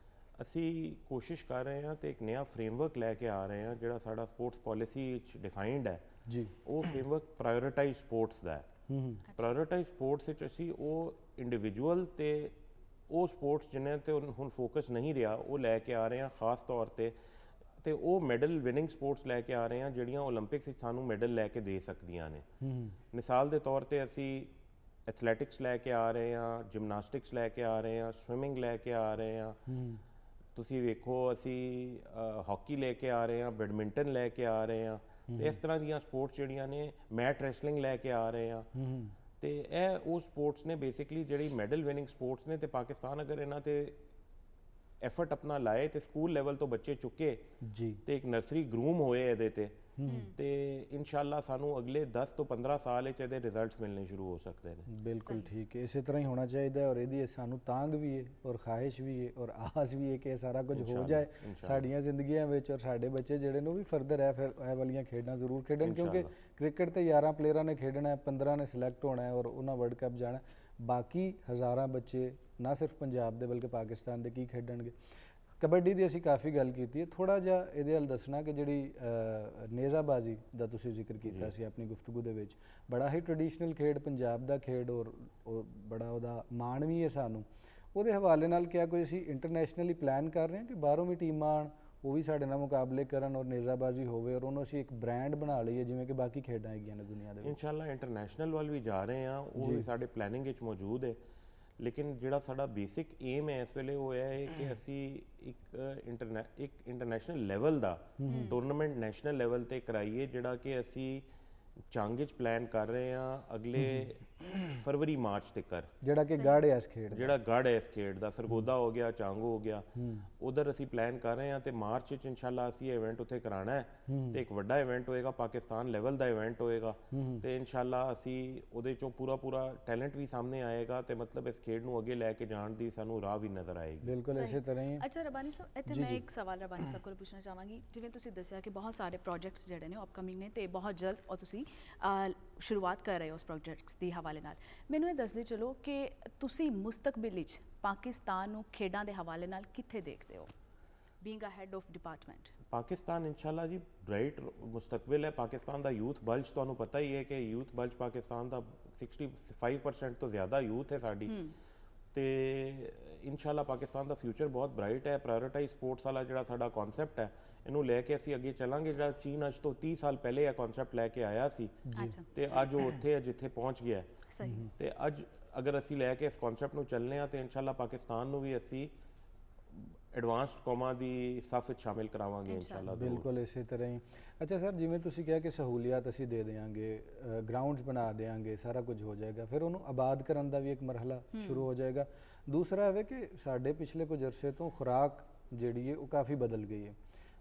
ਅਸੀਂ ਕੋਸ਼ਿਸ਼ ਕਰ ਰਹੇ ਹਾਂ ਤੇ ਇੱਕ ਨਵਾਂ ਫਰੇਮਵਰਕ ਲੈ ਕੇ ਆ ਰਹੇ ਹਾਂ ਜਿਹੜਾ ਸਾਡਾ ਸਪੋਰਟਸ ਪਾਲਿਸੀ ਵਿੱਚ ਡਿਫਾਈਨਡ ਹੈ ਜੀ। ਉਹ ਫਰੇਮਵਰਕ ਪ੍ਰਾਇੋਰਟਾਈਜ਼ ਸਪੋਰਟਸ ਦਾ ਹੈ। ਪ੍ਰਾਇੋਰਟਾਈਜ਼ ਸਪੋਰਟਸ ਵਿੱਚ ਅਸੀਂ ਉਹ ਇੰਡੀਵਿਜੂਅਲ ਤੇ ਉਹ ਸਪੋਰਟਸ ਜਿਨ੍ਹਾਂ ਤੇ ਹੁਣ ਫੋਕਸ ਨਹੀਂ ਰਿਹਾ ਉਹ ਲੈ ਕੇ ਆ ਰਹੇ ਹਾਂ ਖਾਸ ਤੌਰ ਤੇ ਉਹ ਮੈਡਲ ਵਿਨਿੰਗ ਸਪੋਰਟਸ ਲੈ ਕੇ ਆ ਰਹੇ ਹਾਂ ਜਿਹੜੀਆਂ ਓਲੰਪਿਕਸ ਵਿੱਚ ਸਾਨੂੰ ਮੈਡਲ ਲੈ ਕੇ ਦੇ ਸਕਦੀਆਂ ਨੇ। ਮਿਸਾਲ ਦੇ ਤੌਰ ਤੇ ਅਸੀਂ ਐਥਲੈਟਿਕਸ ਲੈ ਕੇ ਆ ਰਹੇ ਹਾਂ, ਜਿਮਨਾਸਟਿਕਸ ਲੈ ਕੇ ਆ ਰਹੇ ਹਾਂ, ਸਵਿਮਿੰਗ ਲੈ ਕੇ ਆ ਰਹੇ ਹਾਂ, ਤੁਸੀਂ ਵੇਖੋ ਅਸੀਂ ਹਾਕੀ ਲੈ ਕੇ ਆ ਰਹੇ ਹਾਂ, ਬੈਡਮਿੰਟਨ ਲੈ ਕੇ ਆ ਰਹੇ ਹਾਂ, ਤੇ ਇਸ ਤਰ੍ਹਾਂ ਦੀਆਂ ਸਪੋਰਟਸ ਜਿਹੜੀਆਂ ਨੇ, ਮੈਟ ਰੈਸਲਿੰਗ ਲੈ ਕੇ ਆ ਰਹੇ ਹਾਂ। ਤੇ ਇਹ ਉਹ ਸਪੋਰਟਸ ਨੇ ਬੇਸਿਕਲੀ ਜਿਹੜੀ ਮੈਡਲ ਵਿਨਿੰਗ ਸਪੋਰਟਸ ਨੇ, ਤੇ ਪਾਕਿਸਤਾਨ ਅਗਰ ਇਹਨਾਂ ਤੇ ਐਫਰਟ ਆਪਣਾ ਲਾਏ ਤੇ ਸਕੂਲ ਲੈਵਲ ਤੋਂ ਬੱਚੇ ਚੁੱਕੇ ਜੀ ਤੇ ਇੱਕ ਨਰਸਰੀ ਗਰੂਮ ਹੋਏ ਇਹਦੇ ਤੇ ਇਨਸ਼ਾਅੱਲਾ ਸਾਨੂੰ ਅਗਲੇ 10 ਤੋਂ 15 ਸਾਲ ਵਿੱਚ ਇਹਦੇ ਰਿਜ਼ਲਟਸ ਮਿਲਣੇ ਸ਼ੁਰੂ ਹੋ ਸਕਦੇ ਨੇ। ਬਿਲਕੁਲ ਠੀਕ ਹੈ, ਇਸੇ ਤਰ੍ਹਾਂ ਹੀ ਹੋਣਾ ਚਾਹੀਦਾ ਹੈ ਔਰ ਇਹਦੀ ਸਾਨੂੰ ਤਾਂਗ ਵੀ ਹੈ ਔਰ ਖਾਹਿਸ਼ ਵੀ ਹੈ ਔਰ ਆਸ ਵੀ ਹੈ ਕਿ ਇਹ ਸਾਰਾ ਕੁਝ ਹੋ ਜਾਏ ਸਾਡੀਆਂ ਜ਼ਿੰਦਗੀਆਂ ਵਿੱਚ ਔਰ ਸਾਡੇ ਬੱਚੇ ਜਿਹੜੇ ਨੇ ਉਹ ਵੀ ਫਰਦਰ ਹੈ ਫਿਰ ਇਹ ਵਾਲੀਆਂ ਖੇਡਾਂ ਜ਼ਰੂਰ ਖੇਡਣ, ਕਿਉਂਕਿ ਕ੍ਰਿਕਟ ਤੇ 11 ਪਲੇਅਰਾਂ ਨੇ ਖੇਡਣਾ ਹੈ, 15 ਨੇ ਸਿਲੈਕਟ ਹੋਣਾ ਹੈ ਔਰ ਉਹਨਾਂ ਵਰਲਡ ਕੱਪ ਜਾਣਾ। ਬਾਕੀ ਹਜ਼ਾਰਾਂ ਬੱਚੇ ਨਾ ਸਿਰਫ ਪੰਜਾਬ ਦੇ ਬਲਕਿ ਪਾਕਿਸਤਾਨ ਦੇ ਕੀ ਖੇਡਣਗੇ। ਕਬੱਡੀ ਦੀ ਅਸੀਂ ਕਾਫੀ ਗੱਲ ਕੀਤੀ ਹੈ, ਥੋੜਾ ਜਿਹਾ ਇਹਦੇ ਵੱਲ ਦੱਸਣਾ ਕਿ ਜਿਹੜੀ ਨੇਜ਼ਾਬਾਜ਼ੀ ਦਾ ਤੁਸੀਂ ਜ਼ਿਕਰ ਕੀਤਾ ਸੀ ਆਪਣੀ ਗੁਫ਼ਤਗੂ ਦੇ ਵਿੱਚ, ਬੜਾ ਹੀ ਟ੍ਰੈਡੀਸ਼ਨਲ ਖੇਡ, ਪੰਜਾਬ ਦਾ ਖੇਡ ਔਰ ਬੜਾ ਉਹਦਾ ਮਾਣ ਵੀ ਹੈ ਸਾਨੂੰ, ਉਹਦੇ ਹਵਾਲੇ ਨਾਲ ਕਿਹਾ ਕੋਈ ਅਸੀਂ ਇੰਟਰਨੈਸ਼ਨਲੀ ਪਲਾਨ ਕਰ ਰਹੇ ਹਾਂ ਕਿ ਬਾਹਰੋਂ ਵੀ ਟੀਮਾਂ ਆਉਣ, ਉਹ ਵੀ ਸਾਡੇ ਨਾਲ ਮੁਕਾਬਲੇ ਕਰਨ ਔਰ ਨੇਜ਼ਾਬਾਜ਼ੀ ਹੋਵੇ ਔਰ ਉਹਨੂੰ ਅਸੀਂ ਇੱਕ ਬ੍ਰਾਂਡ ਬਣਾ ਲਈਏ ਜਿਵੇਂ ਕਿ ਬਾਕੀ ਖੇਡਾਂ ਹੈਗੀਆਂ ਨੇ ਦੁਨੀਆ ਦੇ ਵਿੱਚ। ਇਨਸ਼ਾਅੱਲਾ ਇੰਟਰਨੈਸ਼ਨਲ ਵੱਲ ਵੀ ਜਾ ਰਹੇ ਹਾਂ, ਉਹ ਵੀ ਸਾਡੇ ਪਲੈਨਿੰਗ ਵਿੱਚ ਮੌਜੂਦ ਹੈ, ਲੇਕਿਨ ਜਿਹੜਾ ਸਾਡਾ ਬੇਸਿਕ ਏਮ ਹੈ ਇਸ ਵੇਲੇ ਉਹ ਇਹ ਹੈ ਕਿ ਅਸੀਂ ਇੱਕ ਇੰਟਰਨੈਸ਼ਨਲ ਲੈਵਲ ਦਾ ਟੂਰਨਾਮੈਂਟ ਨੈਸ਼ਨਲ ਲੈਵਲ ਤੇ ਕਰਾਈਏ, ਜਿਹੜਾ ਕਿ ਅਸੀਂ ਚੰਗ ਵਿੱਚ ਪਲਾਨ ਕਰ ਰਹੇ ਹਾਂ ਅਗਲੇ ਫਰਵਰੀ ਮਾਰਚ ਤੱਕ, ਜਿਹੜਾ ਕਿ ਗੜ ਹੈ ਇਸ ਖੇਡ ਦਾ, ਜਿਹੜਾ ਗੜ ਹੈ ਇਸ ਖੇਡ ਦਾ, ਸਰਗੋਦਾ ਹੋ ਗਿਆ, ਚੰਗ ਹੋ ਗਿਆ, ਉਧਰ ਅਸੀਂ ਪਲਾਨ ਕਰ ਰਹੇ ਹਾਂ ਤੇ ਮਾਰਚ ਵਿੱਚ ਇਨਸ਼ਾਅੱਲਾ ਅਸੀਂ ਇਵੈਂਟ ਉੱਥੇ ਕਰਾਉਣਾ ਹੈ ਤੇ ਇੱਕ ਵੱਡਾ ਇਵੈਂਟ ਹੋਏਗਾ, ਪਾਕਿਸਤਾਨ ਲੈਵਲ ਦਾ ਇਵੈਂਟ ਹੋਏਗਾ ਤੇ ਇਨਸ਼ਾਅੱਲਾ ਅਸੀਂ ਉਹਦੇ ਚੋਂ ਪੂਰਾ ਟੈਲੈਂਟ ਵੀ ਸਾਹਮਣੇ ਆਏਗਾ ਤੇ ਮਤਲਬ ਇਸ ਖੇਡ ਨੂੰ ਅੱਗੇ ਲੈ ਕੇ ਜਾਣ ਦੀ ਸਾਨੂੰ ਰਾਹ ਵੀ ਨਜ਼ਰ ਆਏਗੀ। ਬਿਲਕੁਲ ਇਸੇ ਤਰ੍ਹਾਂ ਹੀ। ਅੱਛਾ ਰਬਾਨੀ ਸਾਹਿਬ, ਇੱਥੇ ਮੈਂ ਇੱਕ ਸਵਾਲ ਰਬਾਨੀ ਸਾਹਿਬ ਕੋਲ ਪੁੱਛਣਾ ਚਾਹਾਂਗੀ। ਜਿਵੇਂ ਤੁਸੀਂ ਦੱਸਿਆ ਕਿ ਬਹੁਤ ਸਾਰੇ ਪ੍ਰੋਜੈਕਟਸ ਜਿਹੜੇ ਨੇ ਉਹ ਅਪਕਮਿੰਗ ਨੇ ਤੇ ਬਹੁਤ ਜਲਦ ਔਰ ਤੁਸੀਂ ਸ਼ੁਰੂਆਤ ਕਰ ਰਹੇ ਹੋ ਉਸ ਪ੍ਰੋਜੈਕਟਸ ਦੀ ਹਵਾਲੇ ਨਾਲ, ਮੈਨੂੰ ਇਹ ਦੱਸਦੇ ਚਲੋ ਕਿ ਤੁਸੀਂ ਮੁਸਤਕਬਲ ਵਿੱਚ ਪਾਕਿਸਤਾਨ ਨੂੰ ਖੇਡਾਂ ਦੇ ਹਵਾਲੇ ਨਾਲ ਕਿੱਥੇ ਦੇਖਦੇ ਹੋ, being a head of department? Pakistan ਇਨਸ਼ਾਅੱਲਾ ਜੀ ਬ੍ਰਾਈਟ ਮੁਸਤਕਬਲ ਹੈ। ਪਾਕਿਸਤਾਨ ਦਾ ਯੂਥ ਬਲਜ ਤੁਹਾਨੂੰ ਪਤਾ ਹੀ ਹੈ ਕਿ ਯੂਥ ਬਲਜ ਪਾਕਿਸਤਾਨ ਦਾ 65% ਤੋਂ ਜ਼ਿਆਦਾ ਯੂਥ ਹੈ ਸਾਡੀ, ਤੇ ਇਨਸ਼ਾਅੱਲਾ ਪਾਕਿਸਤਾਨ ਦਾ ਫਿਊਚਰ ਬਹੁਤ ਬ੍ਰਾਈਟ ਹੈ। ਪ੍ਰਾਇੋਰਟਾਈਜ਼ ਸਪੋਰਟਸ ਵਾਲਾ ਜਿਹੜਾ ਸਾਡਾ ਕਨਸੈਪਟ ਹੈ ਇਹਨੂੰ ਲੈ ਕੇ ਅਸੀਂ ਅੱਗੇ ਚੱਲਾਂਗੇ। ਜਿਹੜਾ ਚੀਨ ਅੱਜ ਤੋਂ 30 ਸਾਲ ਪਹਿਲੇ ਇਹ ਕਨਸੈਪਟ ਲੈ ਕੇ ਆਇਆ ਸੀ ਤੇ ਅੱਜ ਉਹ ਉੱਥੇ ਹੈ ਜਿੱਥੇ ਪਹੁੰਚ ਗਿਆ, ਤੇ ਅਗਰ ਅਸੀਂ ਲੈ ਕੇ ਇਸ ਕਨਸੈਪਟ ਨੂੰ ਚੱਲਨੇ ਆ ਤੇ ਇਨਸ਼ਾਅੱਲਾ ਪਾਕਿਸਤਾਨ ਨੂੰ ਵੀ ਅਸੀਂ ਐਡਵਾਂਸਡ ਕੌਮਾਂ ਦੀ ਸਫ ਵਿੱਚ ਸ਼ਾਮਿਲ ਕਰਾਵਾਂਗੇ ਇਨਸ਼ਾਅੱਲਾ। ਬਿਲਕੁਲ ਇਸੇ ਤਰ੍ਹਾਂ ਹੀ। ਅੱਛਾ ਸਰ, ਜਿਵੇਂ ਤੁਸੀਂ ਕਿਹਾ ਕਿ ਸਹੂਲੀਅਤ ਅਸੀਂ ਦੇ ਦੇਵਾਂਗੇ, ਗਰਾਊਂਡਸ ਬਣਾ ਦੇਵਾਂਗੇ, ਸਾਰਾ ਕੁਝ ਹੋ ਜਾਏਗਾ, ਫਿਰ ਉਹਨੂੰ ਆਬਾਦ ਕਰਨ ਦਾ ਵੀ ਇੱਕ ਮਰਹਲਾ ਸ਼ੁਰੂ ਹੋ ਜਾਏਗਾ। ਦੂਸਰਾ ਹੈ ਕਿ ਸਾਡੇ ਪਿਛਲੇ ਕੁਝ ਅਰਸੇ ਤੋਂ ਖੁਰਾਕ ਜਿਹੜੀ ਹੈ ਉਹ ਕਾਫੀ ਬਦਲ ਗਈ ਹੈ।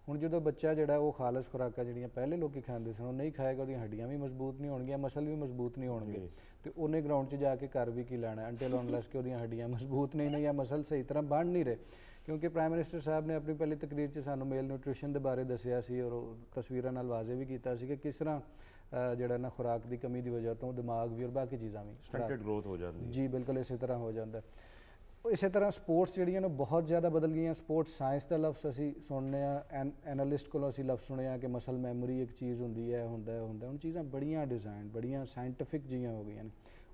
ਹੁਣ ਜਦੋਂ ਬੱਚਾ ਜਿਹੜਾ ਉਹ ਖਾਲਸ ਖੁਰਾਕਾਂ ਜਿਹੜੀਆਂ ਪਹਿਲੇ ਲੋਕੀ ਖਾਂਦੇ ਸਨ ਉਹ ਨਹੀਂ ਖਾਏਗਾ, ਉਹਦੀਆਂ ਹੱਡੀਆਂ ਵੀ ਮਜ਼ਬੂਤ ਨਹੀਂ ਹੋਣਗੀਆਂ, ਮਸਲ ਵੀ ਮਜ਼ਬੂਤ ਨਹੀਂ ਹੋਣਗੇ, ਤੇ ਉਹਨੇ ਗਰਾਊਂਡ 'ਚ ਜਾ ਕੇ ਕਰ ਵੀ ਕੀ ਲੈਣਾ ਅੰਟਿਲ ਅਨਲੈਸ ਕਿ ਉਹਦੀਆਂ ਹੱਡੀਆਂ ਮਜ਼ਬੂਤ ਨਹੀਂ ਨੇ ਜਾਂ ਮਸਲ ਸਹੀ ਤਰ੍ਹਾਂ ਬਣ ਨਹੀਂ ਰਹੇ। ਕਿਉਂਕਿ ਪ੍ਰਾਈਮ ਮਿਨਿਸਟਰ ਸਾਹਿਬ ਨੇ ਆਪਣੀ ਪਹਿਲੀ ਤਕਰੀਰ 'ਚ ਸਾਨੂੰ ਮੇਲ ਨਿਊਟ੍ਰੀਸ਼ਨ ਦੇ ਬਾਰੇ ਦੱਸਿਆ ਸੀ ਔਰ ਉਹ ਤਸਵੀਰਾਂ ਨਾਲ ਵਾਜ਼ੇ ਵੀ ਕੀਤਾ ਸੀ ਕਿ ਕਿਸ ਤਰ੍ਹਾਂ ਜਿਹੜਾ ਨਾ ਖੁਰਾਕ ਦੀ ਕਮੀ ਦੀ ਵਜ੍ਹਾ ਤੋਂ ਦਿਮਾਗ ਵੀ ਔਰ ਬਾਕੀ ਚੀਜ਼ਾਂ ਵੀ ਸਟੰਟਡ ਗਰੋਥ ਹੋ ਜਾਂਦੀ ਹੈ। ਜੀ ਬਿਲਕੁਲ ਇਸੇ ਤਰ੍ਹਾਂ ਹੋ ਜਾਂਦਾ। ਇਸੇ ਤਰ੍ਹਾਂ ਸਪੋਰਟਸ ਜਿਹੜੀਆਂ ਨੇ ਬਹੁਤ ਜ਼ਿਆਦਾ ਬਦਲ ਗਈਆਂ। ਸਪੋਰਟਸ ਸਾਇੰਸ ਦਾ ਲਫ਼ਜ਼ ਅਸੀਂ ਸੁਣਨੇ ਆ, ਐਨਾਲਿਸਟ ਕੋਲੋਂ ਅਸੀਂ ਲਫ਼ਜ਼ ਸੁਣੇ ਆ ਕਿ ਮਸਲ ਮੈਮੋਰੀ ਇੱਕ ਚੀਜ਼ ਹੁੰਦੀ ਹੈ, ਹੁੰਦਾ ਹੁਣ ਚੀਜ਼ਾਂ ਬੜੀਆਂ ਡਿਜ਼ਾਈਨ, ਬੜੀਆਂ ਸਾਇੰਟੀਫਿਕ ਜਿਹੀਆਂ ਹੋ ਗਈਆਂ ਨੇ।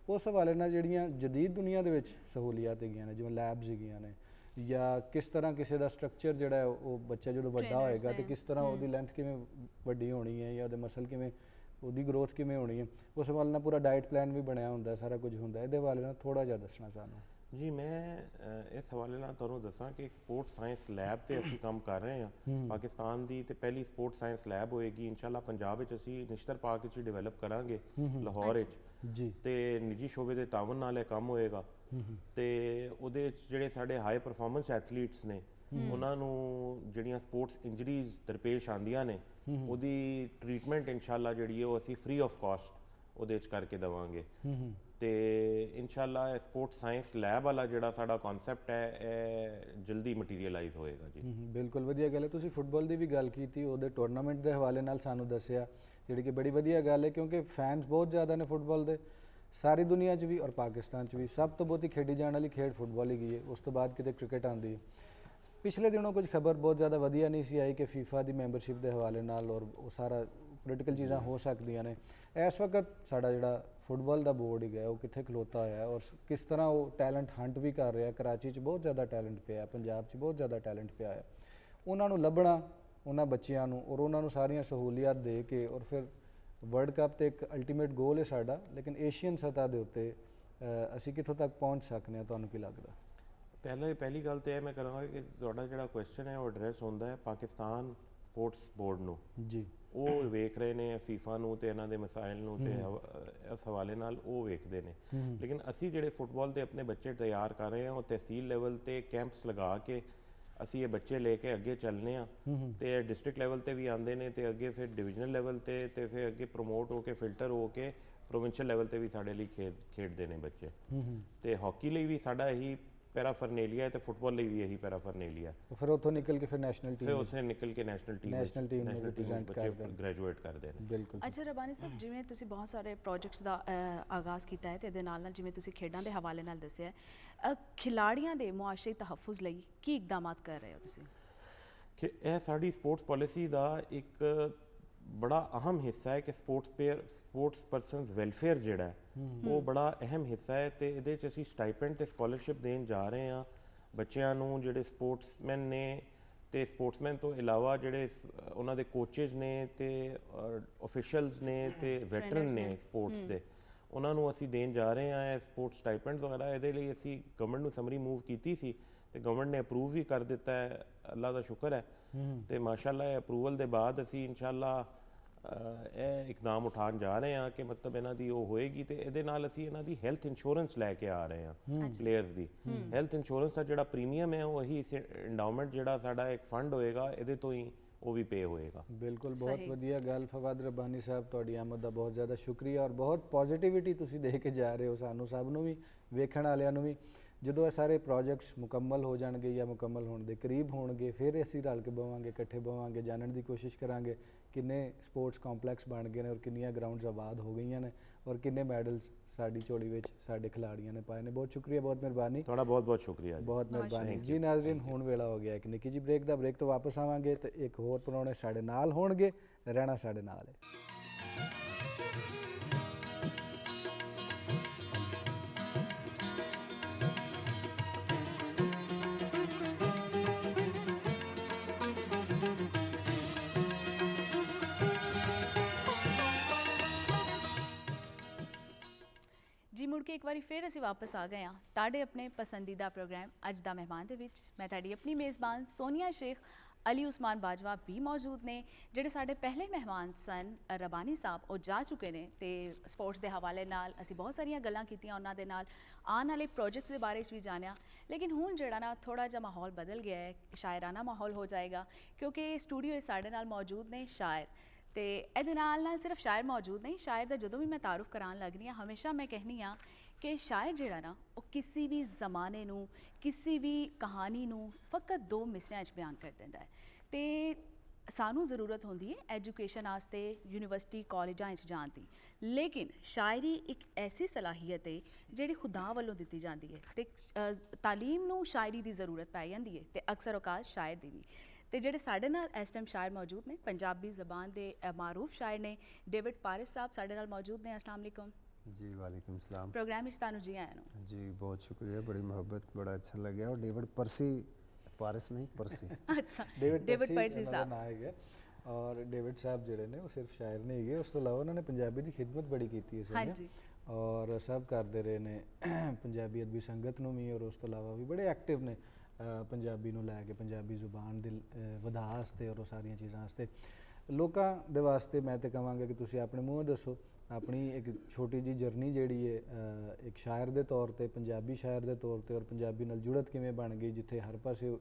ਉਸ ਹਵਾਲੇ ਨਾਲ ਜਿਹੜੀਆਂ ਜਦੀਦ ਦੁਨੀਆ ਦੇ ਵਿੱਚ ਸਹੂਲੀਅਤ ਹੈਗੀਆਂ ਨੇ, ਜਿਵੇਂ ਲੈਬਸ ਹੈਗੀਆਂ ਨੇ, ਜਾਂ ਕਿਸ ਤਰ੍ਹਾਂ ਕਿਸੇ ਦਾ ਸਟਰਕਚਰ ਜਿਹੜਾ ਉਹ ਬੱਚਾ ਜਦੋਂ ਵੱਡਾ ਹੋਏਗਾ ਤੇ ਕਿਸ ਤਰ੍ਹਾਂ ਉਹਦੀ ਲੈਂਥ ਕਿਵੇਂ ਵੱਡੀ ਹੋਣੀ ਹੈ ਜਾਂ ਉਹਦੇ ਮਸਲ ਕਿਵੇਂ, ਉਹਦੀ ਗਰੋਥ ਕਿਵੇਂ ਹੋਣੀ ਹੈ, ਉਸ ਹਵਾਲੇ ਨਾਲ ਪੂਰਾ ਡਾਈਟ ਪਲਾਨ ਵੀ ਬਣਿਆ ਹੁੰਦਾ, ਸਾਰਾ ਕੁਝ ਹੁੰਦਾ। ਇਹਦੇ ਹਵਾਲੇ ਨਾਲ ਥੋੜ੍ਹਾ ਜਿਹਾ ਦੱਸਣਾ ਸਾਨੂੰ। ਜੀ ਮੈਂ ਇਸ ਹਵਾਲੇ ਨਾਲ ਤੁਹਾਨੂੰ ਦੱਸਾਂ ਕਿ ਇੱਕ ਸਪੋਰਟ ਸਾਇੰਸ ਲੈਬ ਤੇ ਅਸੀਂ ਕੰਮ ਕਰ ਰਹੇ ਹਾਂ। ਪਾਕਿਸਤਾਨ ਦੀ ਤੇ ਪਹਿਲੀ ਸਪੋਰਟ ਸਾਇੰਸ ਲੈਬ ਹੋਏਗੀ ਇਨਸ਼ਾਅੱਲਾ ਪੰਜਾਬ ਵਿੱਚ ਅਸੀਂ ਨਿਸ਼ਤਰ ਪਾਰਕ ਵਿੱਚ ਡਿਵੈਲਪ ਕਰਾਂਗੇ ਲਾਹੌਰ ਵਿੱਚ ਜੀ, ਤੇ ਨਿੱਜੀ ਸ਼ੋਬੇ ਦੇ ਤਾਵਨ ਨਾਲ ਇਹ ਕੰਮ ਹੋਏਗਾ। ਤੇ ਉਹਦੇ ਵਿੱਚ ਜਿਹੜੇ ਸਾਡੇ ਹਾਈ ਪਰਫਾਰਮੈਂਸ ਐਥਲੀਟਸ ਨੇ ਉਹਨਾਂ ਨੂੰ ਜਿਹੜੀਆਂ ਸਪੋਰਟਸ ਇੰਜਰੀਜ਼ ਦਰਪੇਸ਼ ਆਉਂਦੀਆਂ ਨੇ ਉਹਦੀ ਟ੍ਰੀਟਮੈਂਟ ਇਨਸ਼ਾਅੱਲਾ ਜਿਹੜੀ ਹੈ ਉਹ ਅਸੀਂ ਫ੍ਰੀ ਆਫ ਕਾਸਟ ਉਹਦੇ ਵਿੱਚ ਕਰਕੇ ਦੇਵਾਂਗੇ। ਤੇ ਇਨਸ਼ਾਅੱਲਾ ਸਪੋਰਟ ਸਾਇੰਸ ਲੈਬ ਵਾਲਾ ਜਿਹੜਾ ਸਾਡਾ ਕਨਸੈਪਟ ਹੈ ਇਹ ਜਲਦੀ ਮਟੀਰੀਅਲਾਈਜ਼ ਹੋਏਗਾ ਜੀ। ਬਿਲਕੁਲ ਵਧੀਆ ਗੱਲ ਹੈ। ਤੁਸੀਂ ਫੁੱਟਬਾਲ ਦੀ ਵੀ ਗੱਲ ਕੀਤੀ, ਉਹਦੇ ਟੂਰਨਾਮੈਂਟ ਦੇ ਹਵਾਲੇ ਨਾਲ ਸਾਨੂੰ ਦੱਸਿਆ, ਜਿਹੜੀ ਕਿ ਬੜੀ ਵਧੀਆ ਗੱਲ ਹੈ ਕਿਉਂਕਿ ਫੈਨਸ ਬਹੁਤ ਜ਼ਿਆਦਾ ਨੇ ਫੁੱਟਬਾਲ ਦੇ ਸਾਰੀ ਦੁਨੀਆ 'ਚ ਵੀ ਔਰ ਪਾਕਿਸਤਾਨ 'ਚ ਵੀ। ਸਭ ਤੋਂ ਬਹੁਤੀ ਖੇਡੀ ਜਾਣ ਵਾਲੀ ਖੇਡ ਫੁੱਟਬਾਲ ਹੀ ਗਈ ਹੈ, ਉਸ ਤੋਂ ਬਾਅਦ ਕਿਤੇ ਕ੍ਰਿਕਟ ਆਉਂਦੀ ਹੈ। ਪਿਛਲੇ ਦਿਨੋਂ ਕੁਝ ਖਬਰ ਬਹੁਤ ਜ਼ਿਆਦਾ ਵਧੀਆ ਨਹੀਂ ਸੀ ਆਈ ਕਿ ਫੀਫਾ ਦੀ ਮੈਂਬਰਸ਼ਿਪ ਦੇ ਹਵਾਲੇ ਨਾਲ ਔਰ ਉਹ ਸਾਰਾ ਪੋਲੀਟੀਕਲ ਚੀਜ਼ਾਂ ਹੋ ਸਕਦੀਆਂ ਨੇ। ਇਸ ਵਕਤ ਸਾਡਾ ਜਿਹੜਾ ਫੁੱਟਬਾਲ ਦਾ ਬੋਰਡ ਹੀ ਹੈ ਉਹ ਕਿੱਥੇ ਖਲੋਤਾ ਹੋਇਆ ਔਰ ਕਿਸ ਤਰ੍ਹਾਂ ਉਹ ਟੈਲੈਂਟ ਹੰਟ ਵੀ ਕਰ ਰਿਹਾ। ਕਰਾਚੀ 'ਚ ਬਹੁਤ ਜ਼ਿਆਦਾ ਟੈਲੈਂਟ ਪਿਆ, ਪੰਜਾਬ 'ਚ ਬਹੁਤ ਜ਼ਿਆਦਾ ਟੈਲੈਂਟ ਪਿਆ ਹੈ। ਉਹਨਾਂ ਨੂੰ ਲੱਭਣਾ, ਉਹਨਾਂ ਬੱਚਿਆਂ ਨੂੰ ਔਰ ਉਹਨਾਂ ਨੂੰ ਸਾਰੀਆਂ ਸਹੂਲੀਅਤ ਦੇ ਕੇ ਔਰ ਫਿਰ ਵਰਲਡ ਕੱਪ ਤੇ ਇੱਕ ਅਲਟੀਮੇਟ ਗੋਲ ਹੈ ਸਾਡਾ, ਲੇਕਿਨ ਏਸ਼ੀਅਨ ਸਤ੍ਹਾ ਦੇ ਉੱਤੇ ਅਸੀਂ ਕਿੱਥੋਂ ਤੱਕ ਪਹੁੰਚ ਸਕਦੇ ਹਾਂ, ਤੁਹਾਨੂੰ ਕੀ ਲੱਗਦਾ? ਪਹਿਲੀ ਗੱਲ ਤਾਂ ਇਹ ਮੈਂ ਕਰਾਂਗਾ ਕਿ ਤੁਹਾਡਾ ਜਿਹੜਾ ਕੁਐਸਚਨ ਹੈ ਉਹ ਐਡਰੈਸ ਹੁੰਦਾ ਹੈ ਪਾਕਿਸਤਾਨ ਸਪੋਰਟਸ ਬੋਰਡ ਨੂੰ ਜੀ। ਉਹ ਵੇਖ ਰਹੇ ਨੇ ਫੀਫਾ ਨੂੰ ਤੇ ਇਹਨਾਂ ਦੇ ਮਸਾਇਲ ਨੂੰ ਤੇ ਇਸ ਹਵਾਲੇ ਨਾਲ ਉਹ ਵੇਖਦੇ ਨੇ। ਲੇਕਿਨ ਅਸੀਂ ਜਿਹੜੇ ਫੁੱਟਬਾਲ ਦੇ ਆਪਣੇ ਬੱਚੇ ਤਿਆਰ ਕਰ ਰਹੇ ਹਾਂ ਉਹ ਤਹਿਸੀਲ ਲੈਵਲ ਤੇ ਕੈਂਪਸ ਲਗਾ ਕੇ ਅਸੀਂ ਇਹ ਬੱਚੇ ਲੈ ਕੇ ਅੱਗੇ ਚੱਲਨੇ ਆ ਤੇ ਡਿਸਟ੍ਰਿਕਟ ਲੈਵਲ ਤੇ ਵੀ ਆਉਂਦੇ ਨੇ ਤੇ ਅੱਗੇ ਫਿਰ ਡਿਵੀਜ਼ਨਲ ਲੈਵਲ ਤੇ ਫਿਰ ਅੱਗੇ ਪ੍ਰਮੋਟ ਹੋ ਕੇ ਫਿਲਟਰ ਹੋ ਕੇ ਪ੍ਰੋਵਿੰਸ਼ੀਅਲ ਲੈਵਲ ਤੇ ਵੀ ਸਾਡੇ ਲਈ ਖੇਡਦੇ ਨੇ ਬੱਚੇ। ਤੇ ਹਾਕੀ ਲਈ ਵੀ ਸਾਡਾ ਇਹੀ ਪੈਰਾਫਰਨੇਲੀਆ ਹੈ ਤੇ ਫੁੱਟਬਾਲ ਲਈ ਵੀ ਇਹੀ ਪੈਰਾਫਰਨੇਲੀਆ ਹੈ। ਫਿਰ ਉੱਥੋਂ ਨਿਕਲ ਕੇ ਫਿਰ ਨੈਸ਼ਨਲ ਟੀਮ, ਫਿਰ ਉੱਥੇ ਨਿਕਲ ਕੇ ਨੈਸ਼ਨਲ ਟੀਮ ਨੂੰ ਰਿਪਰੈਜ਼ੈਂਟ ਕਰਦੇ ਨੇ, ਗ੍ਰੈਜੂਏਟ ਕਰਦੇ ਨੇ। ਬਿਲਕੁਲ। ਅੱਛਾ ਰਬਾਨੀ ਸਾਹਿਬ, ਜਿਵੇਂ ਤੁਸੀਂ ਬਹੁਤ ਸਾਰੇ ਪ੍ਰੋਜੈਕਟਸ ਦਾ ਆਗਾਜ਼ ਕੀਤਾ ਹੈ ਤੇ ਇਹਦੇ ਨਾਲ ਜਿਵੇਂ ਤੁਸੀਂ ਖੇਡਾਂ ਦੇ ਹਵਾਲੇ ਨਾਲ ਦੱਸਿਆ, ਖਿਲਾੜੀਆਂ ਦੇ ਮੁਆਸ਼ਰੀ ਤਹੱਫੁਜ਼ ਲਈ ਕੀ ਇਕਦਾਮਾਤ ਕਰ ਰਹੇ ਹੋ ਤੁਸੀਂ? ਕਿ ਇਹ ਸਾਡੀ ਸਪੋਰਟਸ ਪਾਲਿਸੀ ਦਾ ਇੱਕ ਬੜਾ ਅਹਿਮ ਹਿੱਸਾ ਹੈ ਕਿ ਸਪੋਰਟਸ ਪਰਸਨਸ ਵੈਲਫੇਅਰ ਜਿਹੜਾ ਹੈ ਉਹ ਬੜਾ ਅਹਿਮ ਹਿੱਸਾ ਹੈ ਤੇ ਇਹਦੇ 'ਚ ਅਸੀਂ ਸਟਾਈਪੈਂਡ ਤੇ ਸਕਾਲਰਸ਼ਿਪ ਦੇਣ ਜਾ ਰਹੇ ਹਾਂ ਬੱਚਿਆਂ ਨੂੰ ਜਿਹੜੇ ਸਪੋਰਟਸਮੈਨ ਨੇ ਤੇ ਸਪੋਰਟਸਮੈਨ ਤੋਂ ਇਲਾਵਾ ਜਿਹੜੇ ਉਹਨਾਂ ਦੇ ਕੋਚਿਸ ਨੇ ਤੇ ਆਫੀਸ਼ੀਅਲਸ ਨੇ ਤੇ ਵੈਟਰਨ ਨੇ ਸਪੋਰਟਸ ਦੇ, ਉਹਨਾਂ ਨੂੰ ਅਸੀਂ ਦੇਣ ਜਾ ਰਹੇ ਹਾਂ ਇਹ ਸਪੋਰਟਸ ਸਟਾਈਪੈਂਡਸ ਵਗੈਰਾ। ਇਹਦੇ ਲਈ ਅਸੀਂ ਗਵਰਨਮੈਂਟ ਨੂੰ ਸਮਰੀ ਮੂਵ ਕੀਤੀ ਸੀ ਤੇ ਗਵਰਨਮੈਂਟ ਨੇ ਅਪਰੂਵ ਵੀ ਕਰ ਦਿੱਤਾ ਹੈ, ਅੱਲਾ ਦਾ ਸ਼ੁਕਰ ਹੈ। ਤੇ ਮਾਸ਼ਾਅੱਲਾ ਇਹ ਅਪਰੂਵਲ ਦੇ ਬਾਅਦ ਅਸੀਂ ਇਨਸ਼ਾਅੱਲਾ ਇਹ ਇਕਦਾਮ ਉਠਾਉਣ ਜਾ ਰਹੇ ਹਾਂ ਕਿ ਮਤਲਬ ਇਹਨਾਂ ਦੀ ਉਹ ਹੋਏਗੀ ਤੇ ਇਹਦੇ ਨਾਲ ਅਸੀਂ ਇਹਨਾਂ ਦੀ ਹੈਲਥ ਇੰਸ਼ੋਰੈਂਸ ਲੈ ਕੇ ਆ ਰਹੇ ਹਾਂ ਪਲੇਅਰਸ ਦੀ। ਹੈਲਥ ਇੰਸ਼ੋਰੈਂਸ ਦਾ ਜਿਹੜਾ ਪ੍ਰੀਮੀਅਮ ਹੈ ਉਹ ਇਹੀ ਐਂਡਾਊਮੈਂਟ ਜਿਹੜਾ ਸਾਡਾ ਇੱਕ ਫੰਡ ਹੋਏਗਾ ਇਹਦੇ ਤੋਂ ਹੀ ਉਹ ਵੀ ਪੇ ਹੋਏਗਾ। ਬਿਲਕੁਲ, ਬਹੁਤ ਵਧੀਆ ਗੱਲ ਫਵਾਦ ਰਬਾਨੀ ਸਾਹਿਬ, ਤੁਹਾਡੀ ਆਮਦ ਦਾ ਬਹੁਤ ਜ਼ਿਆਦਾ ਸ਼ੁਕਰੀਆ ਔਰ ਬਹੁਤ ਪੋਜ਼ਿਟਿਵਿਟੀ ਤੁਸੀਂ ਦੇ ਕੇ ਜਾ ਰਹੇ ਹੋ ਸਾਨੂੰ ਸਭ ਨੂੰ ਵੀ, ਵੇਖਣ ਵਾਲਿਆਂ ਨੂੰ ਵੀ। ਜਦੋਂ ਇਹ ਸਾਰੇ ਪ੍ਰੋਜੈਕਟਸ ਮੁਕੰਮਲ ਹੋ ਜਾਣਗੇ ਜਾਂ ਮੁਕੰਮਲ ਹੋਣ ਦੇ ਕਰੀਬ ਹੋਣਗੇ ਫਿਰ ਅਸੀਂ ਰਲ ਕੇ ਬਵਾਂਗੇ, ਇਕੱਠੇ ਬਵਾਂਗੇ, ਜਾਣਨ ਦੀ ਕੋਸ਼ਿਸ਼ ਕਰਾਂਗੇ ਕਿੰਨੇ ਸਪੋਰਟਸ ਕੰਪਲੈਕਸ ਬਣ ਗਏ ਨੇ ਔਰ ਕਿੰਨੀਆਂ ਗਰਾਊਂਡਸ ਆਬਾਦ ਹੋ ਗਈਆਂ ਨੇ ਔਰ ਕਿੰਨੇ ਮੈਡਲਸ ਸਾਡੀ ਝੋਲੀ ਵਿੱਚ ਸਾਡੇ ਖਿਲਾੜੀਆਂ ਨੇ ਪਾਏ ਨੇ। ਬਹੁਤ ਸ਼ੁਕਰੀਆ, ਬਹੁਤ ਮਿਹਰਬਾਨੀ, ਤੁਹਾਡਾ ਬਹੁਤ ਬਹੁਤ ਸ਼ੁਕਰੀਆ, ਬਹੁਤ ਮਿਹਰਬਾਨੀ ਜੀ। ਨਾਜ਼ਰੀਨ, ਹੁਣ ਵੇਲਾ ਹੋ ਗਿਆ ਇੱਕ ਨਿੱਕੀ ਜੀ ਬ੍ਰੇਕ ਦਾ। ਬ੍ਰੇਕ ਤੋਂ ਵਾਪਸ ਆਵਾਂਗੇ ਤੇ ਇੱਕ ਹੋਰ ਪ੍ਰਾਹੁਣੇ ਸਾਡੇ ਨਾਲ ਹੋਣਗੇ, ਰਹਿਣਾ ਸਾਡੇ ਨਾਲ ਹੈ। जी ਮੁੜ ਕੇ ਇੱਕ ਵਾਰੀ ਫਿਰ ਅਸੀਂ ਵਾਪਸ ਆ ਗਏ ਹਾਂ ਤੁਹਾਡੇ ਆਪਣੇ ਪਸੰਦੀਦਾ ਪ੍ਰੋਗਰਾਮ ਅੱਜ ਦਾ ਮਹਿਮਾਨ ਦੇ ਵਿੱਚ। ਮੈਂ ਤੁਹਾਡੀ ਆਪਣੀ ਮੇਜ਼ਬਾਨ ਸੋਨੀਆ ਸ਼ੇਖ। ਅਲੀ ਉਸਮਾਨ ਬਾਜਵਾ ਵੀ ਮੌਜੂਦ ਨੇ, ਜਿਹੜੇ ਸਾਡੇ ਪਹਿਲੇ ਮਹਿਮਾਨ ਸਨ ਰਬਾਨੀ ਸਾਹਿਬ, ਉਹ ਜਾ ਚੁੱਕੇ ਨੇ ਤੇ ਸਪੋਰਟਸ ਦੇ ਹਵਾਲੇ ਨਾਲ ਅਸੀਂ ਬਹੁਤ ਸਾਰੀਆਂ ਗੱਲਾਂ ਕੀਤੀਆਂ ਉਹਨਾਂ ਦੇ ਨਾਲ, ਆਉਣ ਵਾਲੇ ਪ੍ਰੋਜੈਕਟਸ ਦੇ ਬਾਰੇ 'ਚ ਵੀ ਜਾਣਿਆ। ਲੇਕਿਨ ਹੁਣ ਜਿਹੜਾ ਨਾ ਥੋੜਾ ਜਿਹਾ ਮਾਹੌਲ ਬਦਲ ਗਿਆ ਹੈ, ਸ਼ਾਇਰਾਨਾ ਮਾਹੌਲ ਹੋ ਜਾਏਗਾ ਕਿਉਂਕਿ ਸਟੂਡੀਓ 'ਚ ਸਾਡੇ ਨਾਲ ਮੌਜੂਦ ਨੇ ਸ਼ਾਇਰ। ਤੇ ਇਹਦੇ ਨਾਲ ਸਿਰਫ ਸ਼ਾਇਰ ਮੌਜੂਦ ਨਹੀਂ, ਸ਼ਾਇਰ ਦਾ ਜਦੋਂ ਵੀ ਮੈਂ ਤਾਰੁਫ ਕਰਾਉਣ ਲੱਗਦੀ ਹਾਂ ਹਮੇਸ਼ਾ ਮੈਂ ਕਹਿੰਦੀ ਹਾਂ ਕਿ ਸ਼ਾਇਰ ਜਿਹੜਾ ਨਾ ਉਹ ਕਿਸੇ ਵੀ ਜ਼ਮਾਨੇ ਨੂੰ, ਕਿਸੇ ਵੀ ਕਹਾਣੀ ਨੂੰ ਫਕਤ 2 ਮਿਸਰਿਆਂ 'ਚ ਬਿਆਨ ਕਰ ਦਿੰਦਾ ਹੈ। ਤੇ ਸਾਨੂੰ ਜ਼ਰੂਰਤ ਹੁੰਦੀ ਹੈ ਐਜੂਕੇਸ਼ਨ ਵਾਸਤੇ ਯੂਨੀਵਰਸਿਟੀ ਕਾਲਜਾਂ 'ਚ ਜਾਣ ਦੀ, ਲੇਕਿਨ ਸ਼ਾਇਰੀ ਇੱਕ ਐਸੀ ਸਲਾਹੀਅਤ ਹੈ ਜਿਹੜੀ ਖੁਦਾ ਵੱਲੋਂ ਦਿੱਤੀ ਜਾਂਦੀ ਹੈ ਤੇ ਤਾਲੀਮ ਨੂੰ ਸ਼ਾਇਰੀ ਦੀ ਜ਼ਰੂਰਤ ਪੈ ਜਾਂਦੀ ਹੈ ਤੇ ਅਕਸਰ ਔਕਾਤ ਸ਼ਾਇਰ ਦੀ ਵੀ। ਤੇ ਜਿਹੜੇ ਸਾਡੇ ਨਾਲ ਇਸ ਟਾਈਮ ਸ਼ਾਇਰ ਮੌਜੂਦ ਨੇ, ਪੰਜਾਬੀ ਜ਼ਬਾਨ ਦੇ ਮਾਰੂਫ ਸ਼ਾਇਰ ਨੇ ਡੇਵਿਡ ਪਾਰਿਸ ਸਾਹਿਬ ਸਾਡੇ ਨਾਲ ਮੌਜੂਦ ਨੇ। अस्सलाम वालेकुम जी वालेकुम सलाम। प्रोग्राम ਵਿੱਚ ਤੁਹਾਨੂੰ ਜੀ ਆਇਆਂ ਨੂੰ। जी बहुत शुक्रिया, बड़ी मोहब्बत, बड़ा अच्छा लग गया। और डेविड परसी, पारिस नहीं परसी। ਅੱਛਾ, ਡੇਵਿਡ ਡੇਵਿਡ ਪਰਸੀ ਉਹਨਾਂ ਦਾ ਸਾਹਿਬ। ਨਾਂ ਹੈਗਾ। ਔਰ ਡੇਵਿਡ ਸਾਹਿਬ ਜਿਹੜੇ ਨੇ ਉਹ ਸਿਰਫ ਸ਼ਾਇਰ ਨਹੀਂ ਹੈਗੇ, ਉਸ ਤੋਂ ਇਲਾਵਾ ਉਹਨਾਂ ਨੇ ਪੰਜਾਬੀ ਦੀ ਖਿਦਮਤ ਬੜੀ ਕੀਤੀ ਹੈ ਸੋਨੀਆ। ਹਾਂਜੀ। ਔਰ ਸਭ ਕਰਦੇ ਰਹੇ ਨੇ ਪੰਜਾਬੀ ਅਦਬੀ ਸੰਗਤ ਨੂੰ ਵੀ, ਔਰ ਉਸ ਤੋਂ ਇਲਾਵਾ ਵੀ ਬੜੇ ਐਕਟਿਵ ਨੇ ਪੰਜਾਬੀ ਨੂੰ ਲੈ ਕੇ, ਪੰਜਾਬੀ ਜ਼ੁਬਾਨ ਦੇ ਵਧਾ ਵਾਸਤੇ ਔਰ ਉਹ ਸਾਰੀਆਂ ਚੀਜ਼ਾਂ ਵਾਸਤੇ। ਲੋਕਾਂ ਦੇ ਵਾਸਤੇ ਮੈਂ ਤੇ ਕਹਾਂਗਾ ਕਿ ਤੁਸੀਂ ਆਪਣੇ ਮੂੰਹੋਂ ਦੱਸੋ ਆਪਣੀ ਇੱਕ ਛੋਟੀ ਜੀ ਜਰਨੀ ਜਿਹੜੀ ਹੈ ਇੱਕ ਸ਼ਾਇਰ ਦੇ ਤੌਰ ਤੇ, ਪੰਜਾਬੀ ਸ਼ਾਇਰ ਦੇ ਤੌਰ ਤੇ, ਔਰ ਪੰਜਾਬੀ ਨਾਲ ਜੁੜਤ ਕਿਵੇਂ ਬਣ ਗਈ। ਜਿੱਥੇ ਹਰ ਪਾਸੇ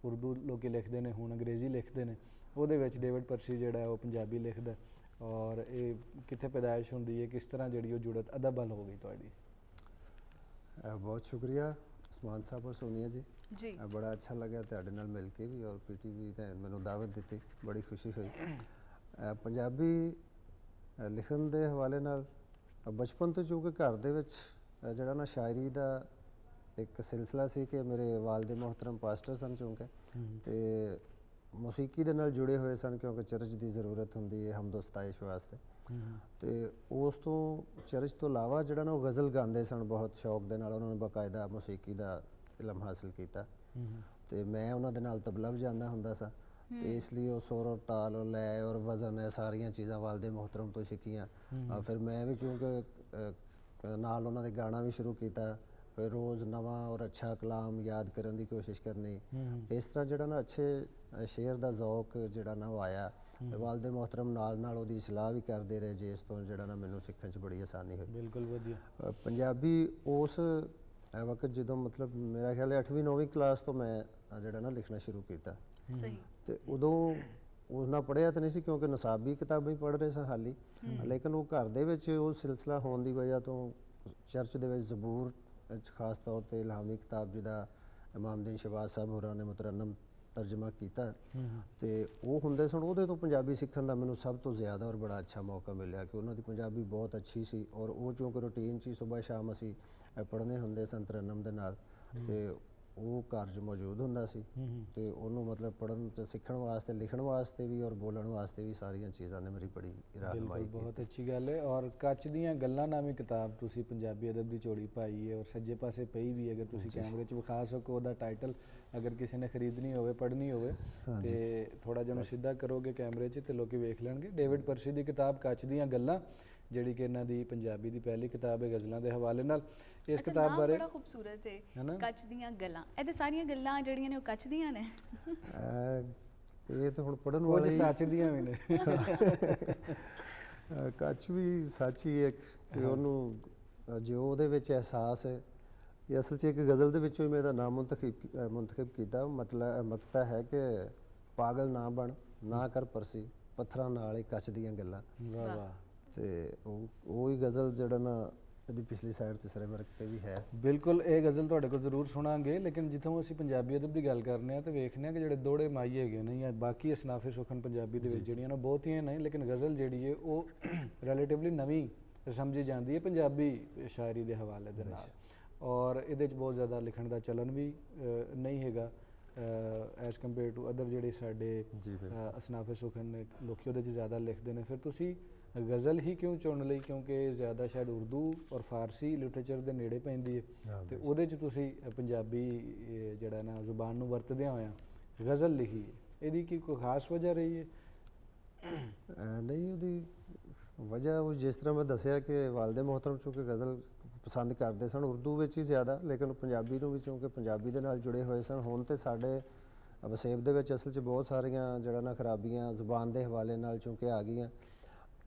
ਉਰਦੂ ਲੋਕੀ ਲਿਖਦੇ ਨੇ, ਹੁਣ ਅੰਗਰੇਜ਼ੀ ਲਿਖਦੇ ਨੇ, ਉਹਦੇ ਵਿੱਚ ਡੇਵਿਡ ਪਰਸੀ ਜਿਹੜਾ ਹੈ ਉਹ ਪੰਜਾਬੀ ਲਿਖਦਾ। ਔਰ ਇਹ ਕਿੱਥੇ ਪੈਦਾਇਸ਼ ਹੁੰਦੀ ਹੈ, ਕਿਸ ਤਰ੍ਹਾਂ ਜਿਹੜੀ ਉਹ ਜੁੜਤ ਅਦਬ ਵੱਲ ਹੋ ਗਈ ਤੁਹਾਡੀ? बहुत शुक्रिया ਉਸਮਾਨ ਸਾਹਿਬ ਔਰ ਸੋਨੀਆ ਜੀ। ਜੀ ਬੜਾ ਅੱਛਾ ਲੱਗਾ ਤੁਹਾਡੇ ਨਾਲ ਮਿਲ ਕੇ ਵੀ, ਔਰ ਪੀਟੀਵੀ ਤੇ ਮੈਨੂੰ ਦਾਵਤ ਦਿੱਤੀ, ਬੜੀ ਖੁਸ਼ੀ ਹੋਈ। ਪੰਜਾਬੀ ਲਿਖਣ ਦੇ ਹਵਾਲੇ ਨਾਲ ਬਚਪਨ ਤੋਂ, ਜੋ ਕਿ ਘਰ ਦੇ ਵਿੱਚ ਜਿਹੜਾ ਨਾ ਸ਼ਾਇਰੀ ਦਾ ਇੱਕ ਸਿਲਸਿਲਾ ਸੀ ਕਿ ਮੇਰੇ ਵਾਲਿਦ ਮੁਹਤਰਮ ਪਾਸਟਰ ਸਨ ਚੂੰਕਿ, ਤੇ ਮੌਸੀਕੀ ਦੇ ਨਾਲ ਜੁੜੇ ਹੋਏ ਸਨ ਕਿਉਂਕਿ ਚਰਚ ਦੀ ਜ਼ਰੂਰਤ ਹੁੰਦੀ ਹੈ ਹਮਦ ਸਤਾਇਸ਼ ਵਾਸਤੇ। ਤੇ ਉਸ ਤੋਂ ਚਰਚ ਤੋਂ ਇਲਾਵਾ ਜਿਹੜਾ ਨਾ ਉਹ ਗਜ਼ਲ ਗਾਉਂਦੇ ਸਨ ਬਹੁਤ ਸ਼ੌਕ ਦੇ ਨਾਲ। ਉਹਨਾਂ ਨੇ ਬਾਕਾਇਦਾ ਮੌਸੀਕੀ ਦਾ ਇਲਮ ਹਾਸਿਲ ਕੀਤਾ ਤੇ ਮੈਂ ਉਹਨਾਂ ਦੇ ਨਾਲ ਤਬਲਾ ਵਜਾਉਂਦਾ ਹੁੰਦਾ ਸਾਂ। ਤੇ ਇਸ ਲਈ ਉਹ ਸੁਰ ਔਰ ਤਾਲ ਔਰ ਲੈ ਔਰ ਵਜ਼ਨ, ਇਹ ਸਾਰੀਆਂ ਚੀਜ਼ਾਂ ਵਾਲਿਦ ਮੁਹਤਰਮ ਤੋਂ ਸਿੱਖੀਆਂ। ਫਿਰ ਮੈਂ ਵੀ ਚੂੰਕਿ ਨਾਲ ਉਹਨਾਂ ਦੇ ਗਾਣਾ ਵੀ ਸ਼ੁਰੂ ਕੀਤਾ, ਫਿਰ ਰੋਜ਼ ਨਵਾਂ ਔਰ ਅੱਛਾ ਕਲਾਮ ਯਾਦ ਕਰਨ ਦੀ ਕੋਸ਼ਿਸ਼ ਕਰਨੀ। ਇਸ ਤਰ੍ਹਾਂ ਜਿਹੜਾ ਨਾ ਅੱਛੇ ਸ਼ੇਰ ਦਾ ਜ਼ੌਕ ਜਿਹੜਾ ਨਾ ਉਹ ਆਇਆ। ਵਾਲਿਦ ਮੁਹਤਰਮ ਨਾਲ ਨਾਲ ਉਹਦੀ ਇਸਲਾਹ ਵੀ ਕਰਦੇ ਰਹੇ, ਜਿਸ ਤੋਂ ਜਿਹੜਾ ਨਾ ਮੈਨੂੰ ਸਿੱਖਣ 'ਚ ਬੜੀ ਆਸਾਨੀ ਹੋਈ। ਬਿਲਕੁਲ ਵਧੀਆ। ਪੰਜਾਬੀ ਉਸ ਵਕਤ ਜਦੋਂ ਮਤਲਬ ਮੇਰਾ ਖਿਆਲ ਹੈ 8ਵੀਂ 9ਵੀਂ ਕਲਾਸ ਤੋਂ ਮੈਂ ਜਿਹੜਾ ਨਾ ਲਿਖਣਾ ਸ਼ੁਰੂ ਕੀਤਾ। ਸਹੀ। ਤੇ ਉਦੋਂ ਉਸ ਨਾਲ ਪੜ੍ਹਿਆ ਤਾਂ ਨਹੀਂ ਸੀ ਕਿਉਂਕਿ ਨਸਾਬੀ ਕਿਤਾਬਾਂ ਹੀ ਪੜ੍ਹ ਰਹੇ ਸਾਂ ਹਾਲੀ, ਲੇਕਿਨ ਉਹ ਘਰ ਦੇ ਵਿੱਚ ਉਹ ਸਿਲਸਿਲਾ ਹੋਣ ਦੀ ਵਜ੍ਹਾ ਤੋਂ ਚਰਚ ਦੇ ਵਿੱਚ ਜ਼ਬੂਰ ਖਾਸ ਤੌਰ ਤੇ ਇਲਹਾਮੀ ਕਿਤਾਬ ਜਿਹਦਾ ਇਮਾਮਦੀਨ ਸ਼ਹਬਾਜ਼ ਸਾਹਿਬ ਹੋਰਾਂ ਨੇ ਮੁਤਰਨਮ ਤਰਜਮਾ ਕੀਤਾ, ਤੇ ਉਹ ਹੁੰਦੇ ਸਨ। ਉਹਦੇ ਤੋਂ ਪੰਜਾਬੀ ਸਿੱਖਣ ਦਾ ਮੈਨੂੰ ਸਭ ਤੋਂ ਜ਼ਿਆਦਾ ਔਰ ਬੜਾ ਅੱਛਾ ਮੌਕਾ ਮਿਲਿਆ ਕਿ ਉਹਨਾਂ ਦੀ ਪੰਜਾਬੀ ਬਹੁਤ ਅੱਛੀ ਸੀ। ਔਰ ਉਹ ਚੂੰਕਿ ਰੂਟੀਨ 'ਚ ਹੀ ਸੁਬਹ ਸ਼ਾਮ ਅਸੀਂ ਪੜ੍ਹਨੇ ਹੁੰਦੇ ਸਨ ਤਰਨਮ ਦੇ ਨਾਲ, ਤੇ ਉਹ ਘਰ 'ਚ ਮੌਜੂਦ ਹੁੰਦਾ ਸੀ। ਤੇ ਉਹਨੂੰ ਮਤਲਬ ਪੜ੍ਹਨ ਤੇ ਸਿੱਖਣ ਵਾਸਤੇ, ਲਿਖਣ ਵਾਸਤੇ ਵੀ ਔਰ ਬੋਲਣ ਵਾਸਤੇ ਵੀ ਸਾਰੀਆਂ ਚੀਜ਼ਾਂ ਨੇ ਮੇਰੀ ਬੜੀ ਰਹਿਨੁਮਾਈ ਕੀਤੀ। ਬਹੁਤ ਅੱਛੀ ਗੱਲ ਹੈ। ਔਰ ਕੱਚ ਦੀਆਂ ਗੱਲਾਂ ਨਾਮੀ ਕਿਤਾਬ ਤੁਸੀਂ ਪੰਜਾਬੀ ਅਦਬ ਦੀ ਝੋਲੀ ਪਾਈ ਹੈ ਔਰ ਸੱਜੇ ਪਾਸੇ ਪਈ ਵੀ, ਅਗਰ ਤੁਸੀਂ ਕੈਮਰੇ 'ਚ ਵਿਖਾ ਸਕੋ ਉਹਦਾ ਟਾਈਟਲ, ਅਗਰ ਕਿਸੇ ਨੇ ਖਰੀਦਣੀ ਹੋਵੇ, ਪੜ੍ਹਨੀ ਹੋਵੇ ਤੇ ਥੋੜਾ ਜਿਹਾ ਨੂੰ ਸਿੱਧਾ ਕਰੋਗੇ ਕੈਮਰੇ 'ਚ ਤੇ ਲੋਕੀ ਵੇਖ ਲੈਣਗੇ। ਡੇਵਿਡ ਪਰਸੀ ਦੀ ਕਿਤਾਬ ਕੱਚ ਦੀਆਂ ਗੱਲਾਂ, ਜਿਹੜੀ ਕਿ ਇਹਨਾਂ ਦੀ ਪੰਜਾਬੀ ਦੀ ਪਹਿਲੀ ਕਿਤਾਬ ਹੈ ਗਜ਼ਲਾਂ ਦੇ ਹਵਾਲੇ ਨਾਲ। ਇਸ ਕਿਤਾਬ ਬਾਰੇ ਬੜਾ ਖੂਬਸੂਰਤ ਹੈ, ਕੱਚ ਦੀਆਂ ਗੱਲਾਂ। ਇਹਦੇ ਸਾਰੀਆਂ ਗੱਲਾਂ ਜਿਹੜੀਆਂ ਨੇ ਉਹ ਕੱਚ ਦੀਆਂ ਨੇ। ਇਹ ਤਾਂ ਹੁਣ ਪੜ੍ਹਨ ਉਹ ਵਾਲੇ ਸੱਚ ਦੀਆਂ ਵੀ ਨੇ। ਕੱਚ ਵੀ ਸੱਚ ਹੀ ਹੈ ਕਿ ਉਹਨੂੰ ਜੋ ਉਹਦੇ ਵਿੱਚ ਅਹਿਸਾਸ ਹੈ, ਇਹ ਅਸਲ 'ਚ ਇੱਕ ਗਜ਼ਲ ਦੇ ਵਿੱਚੋਂ ਹੀ ਮੈਂ ਇਹਦਾ ਨਾਮ ਮੁੰਤਖਬ ਕੀਤਾ। ਮਤਲਬ ਮਕਤਾ ਹੈ ਕਿ ਪਾਗਲ ਨਾ ਬਣ, ਨਾ ਕਰ ਪਰਸੀ, ਪੱਥਰਾਂ ਨਾਲ ਹੀ ਕੱਚ ਦੀਆਂ ਗੱਲਾਂ। ਵਾਹ ਵਾਹ। ਤੇ ਉਹ ਹੀ ਗਜ਼ਲ ਜਿਹੜਾ ਨਾ ਇਹਦੀ ਪਿਛਲੀ ਸਾਈਡ ਤੀਸਰੇ ਵਰਗ ਤੇ ਵੀ ਹੈ। ਬਿਲਕੁਲ, ਇਹ ਗਜ਼ਲ ਤੁਹਾਡੇ ਕੋਲ ਜ਼ਰੂਰ ਸੁਣਾਂਗੇ, ਲੇਕਿਨ ਜਿੱਥੋਂ ਅਸੀਂ ਪੰਜਾਬੀ ਅਦਬ ਦੀ ਗੱਲ ਕਰਨੇ ਆ ਤੇ ਵੇਖਨੇ ਆ ਕਿ ਜਿਹੜੇ ਦੋੜੇ ਮਾਈ ਹੈਗੇ ਨੇ ਜਾਂ ਬਾਕੀ ਅਸਨਾਫੇ ਸੁਖਨ ਪੰਜਾਬੀ ਦੇ ਵਿੱਚ ਜਿਹੜੀਆਂ ਨਾ ਬਹੁਤੀਆਂ ਨਹੀਂ, ਲੇਕਿਨ ਗਜ਼ਲ ਜਿਹੜੀ ਹੈ ਉਹ ਰਿਲੇਟਿਵਲੀ ਨਵੀਂ ਸਮਝੀ ਜਾਂਦੀ ਹੈ ਪੰਜਾਬੀ ਸ਼ਾਇਰੀ ਦੇ ਹਵਾਲੇ ਦੇ ਨਾਲ। ਔਰ ਇਹਦੇ 'ਚ ਬਹੁਤ ਜ਼ਿਆਦਾ ਲਿਖਣ ਦਾ ਚਲਨ ਵੀ ਨਹੀਂ ਹੈਗਾ ਐਜ਼ ਕੰਪੇਅਰ ਟੂ ਅਦਰ ਜਿਹੜੇ ਸਾਡੇ ਅਸਨਾਫੇ ਸੁਖਨ ਨੇ, ਲੋਕੀ ਉਹਦੇ 'ਚ ਜ਼ਿਆਦਾ ਲਿਖਦੇ ਨੇ। ਫਿਰ ਤੁਸੀਂ ਗਜ਼ਲ ਹੀ ਕਿਉਂ ਚੁਣ ਲਈ? ਕਿਉਂਕਿ ਜ਼ਿਆਦਾ ਸ਼ਾਇਦ ਉਰਦੂ ਔਰ ਫਾਰਸੀ ਲਿਟਰੇਚਰ ਦੇ ਨੇੜੇ ਪੈਂਦੀ ਹੈ ਤੇ ਉਹਦੇ 'ਚ ਤੁਸੀਂ ਪੰਜਾਬੀ ਜਿਹੜਾ ਨਾ ਜ਼ੁਬਾਨ ਨੂੰ ਵਰਤਦਿਆਂ ਹੋਇਆਂ ਗਜ਼ਲ ਲਿਖੀ ਹੈ। ਇਹਦੀ ਕੀ ਕੋਈ ਖਾਸ ਵਜ੍ਹਾ ਰਹੀ ਹੈ? ਨਹੀਂ, ਉਹਦੀ ਵਜ੍ਹਾ ਉਹ ਜਿਸ ਤਰ੍ਹਾਂ ਮੈਂ ਦੱਸਿਆ ਕਿ ਵਾਲਿਦ ਮੁਹਤਰਮ ਚੂੰਕਿ ਗਜ਼ਲ ਪਸੰਦ ਕਰਦੇ ਸਨ, ਉਰਦੂ ਵਿੱਚ ਹੀ ਜ਼ਿਆਦਾ, ਲੇਕਿਨ ਪੰਜਾਬੀ ਨੂੰ ਵੀ ਕਿਉਂਕਿ ਪੰਜਾਬੀ ਦੇ ਨਾਲ ਜੁੜੇ ਹੋਏ ਸਨ। ਹੁਣ ਤੇ ਸਾਡੇ ਵਸੇਬ ਦੇ ਵਿੱਚ ਅਸਲ 'ਚ ਬਹੁਤ ਸਾਰੀਆਂ ਜਿਹੜਾ ਨਾ ਖਰਾਬੀਆਂ ਜ਼ੁਬਾਨ ਦੇ ਹਵਾਲੇ ਨਾਲ ਚੂੰਕਿ ਆ ਗਈਆਂ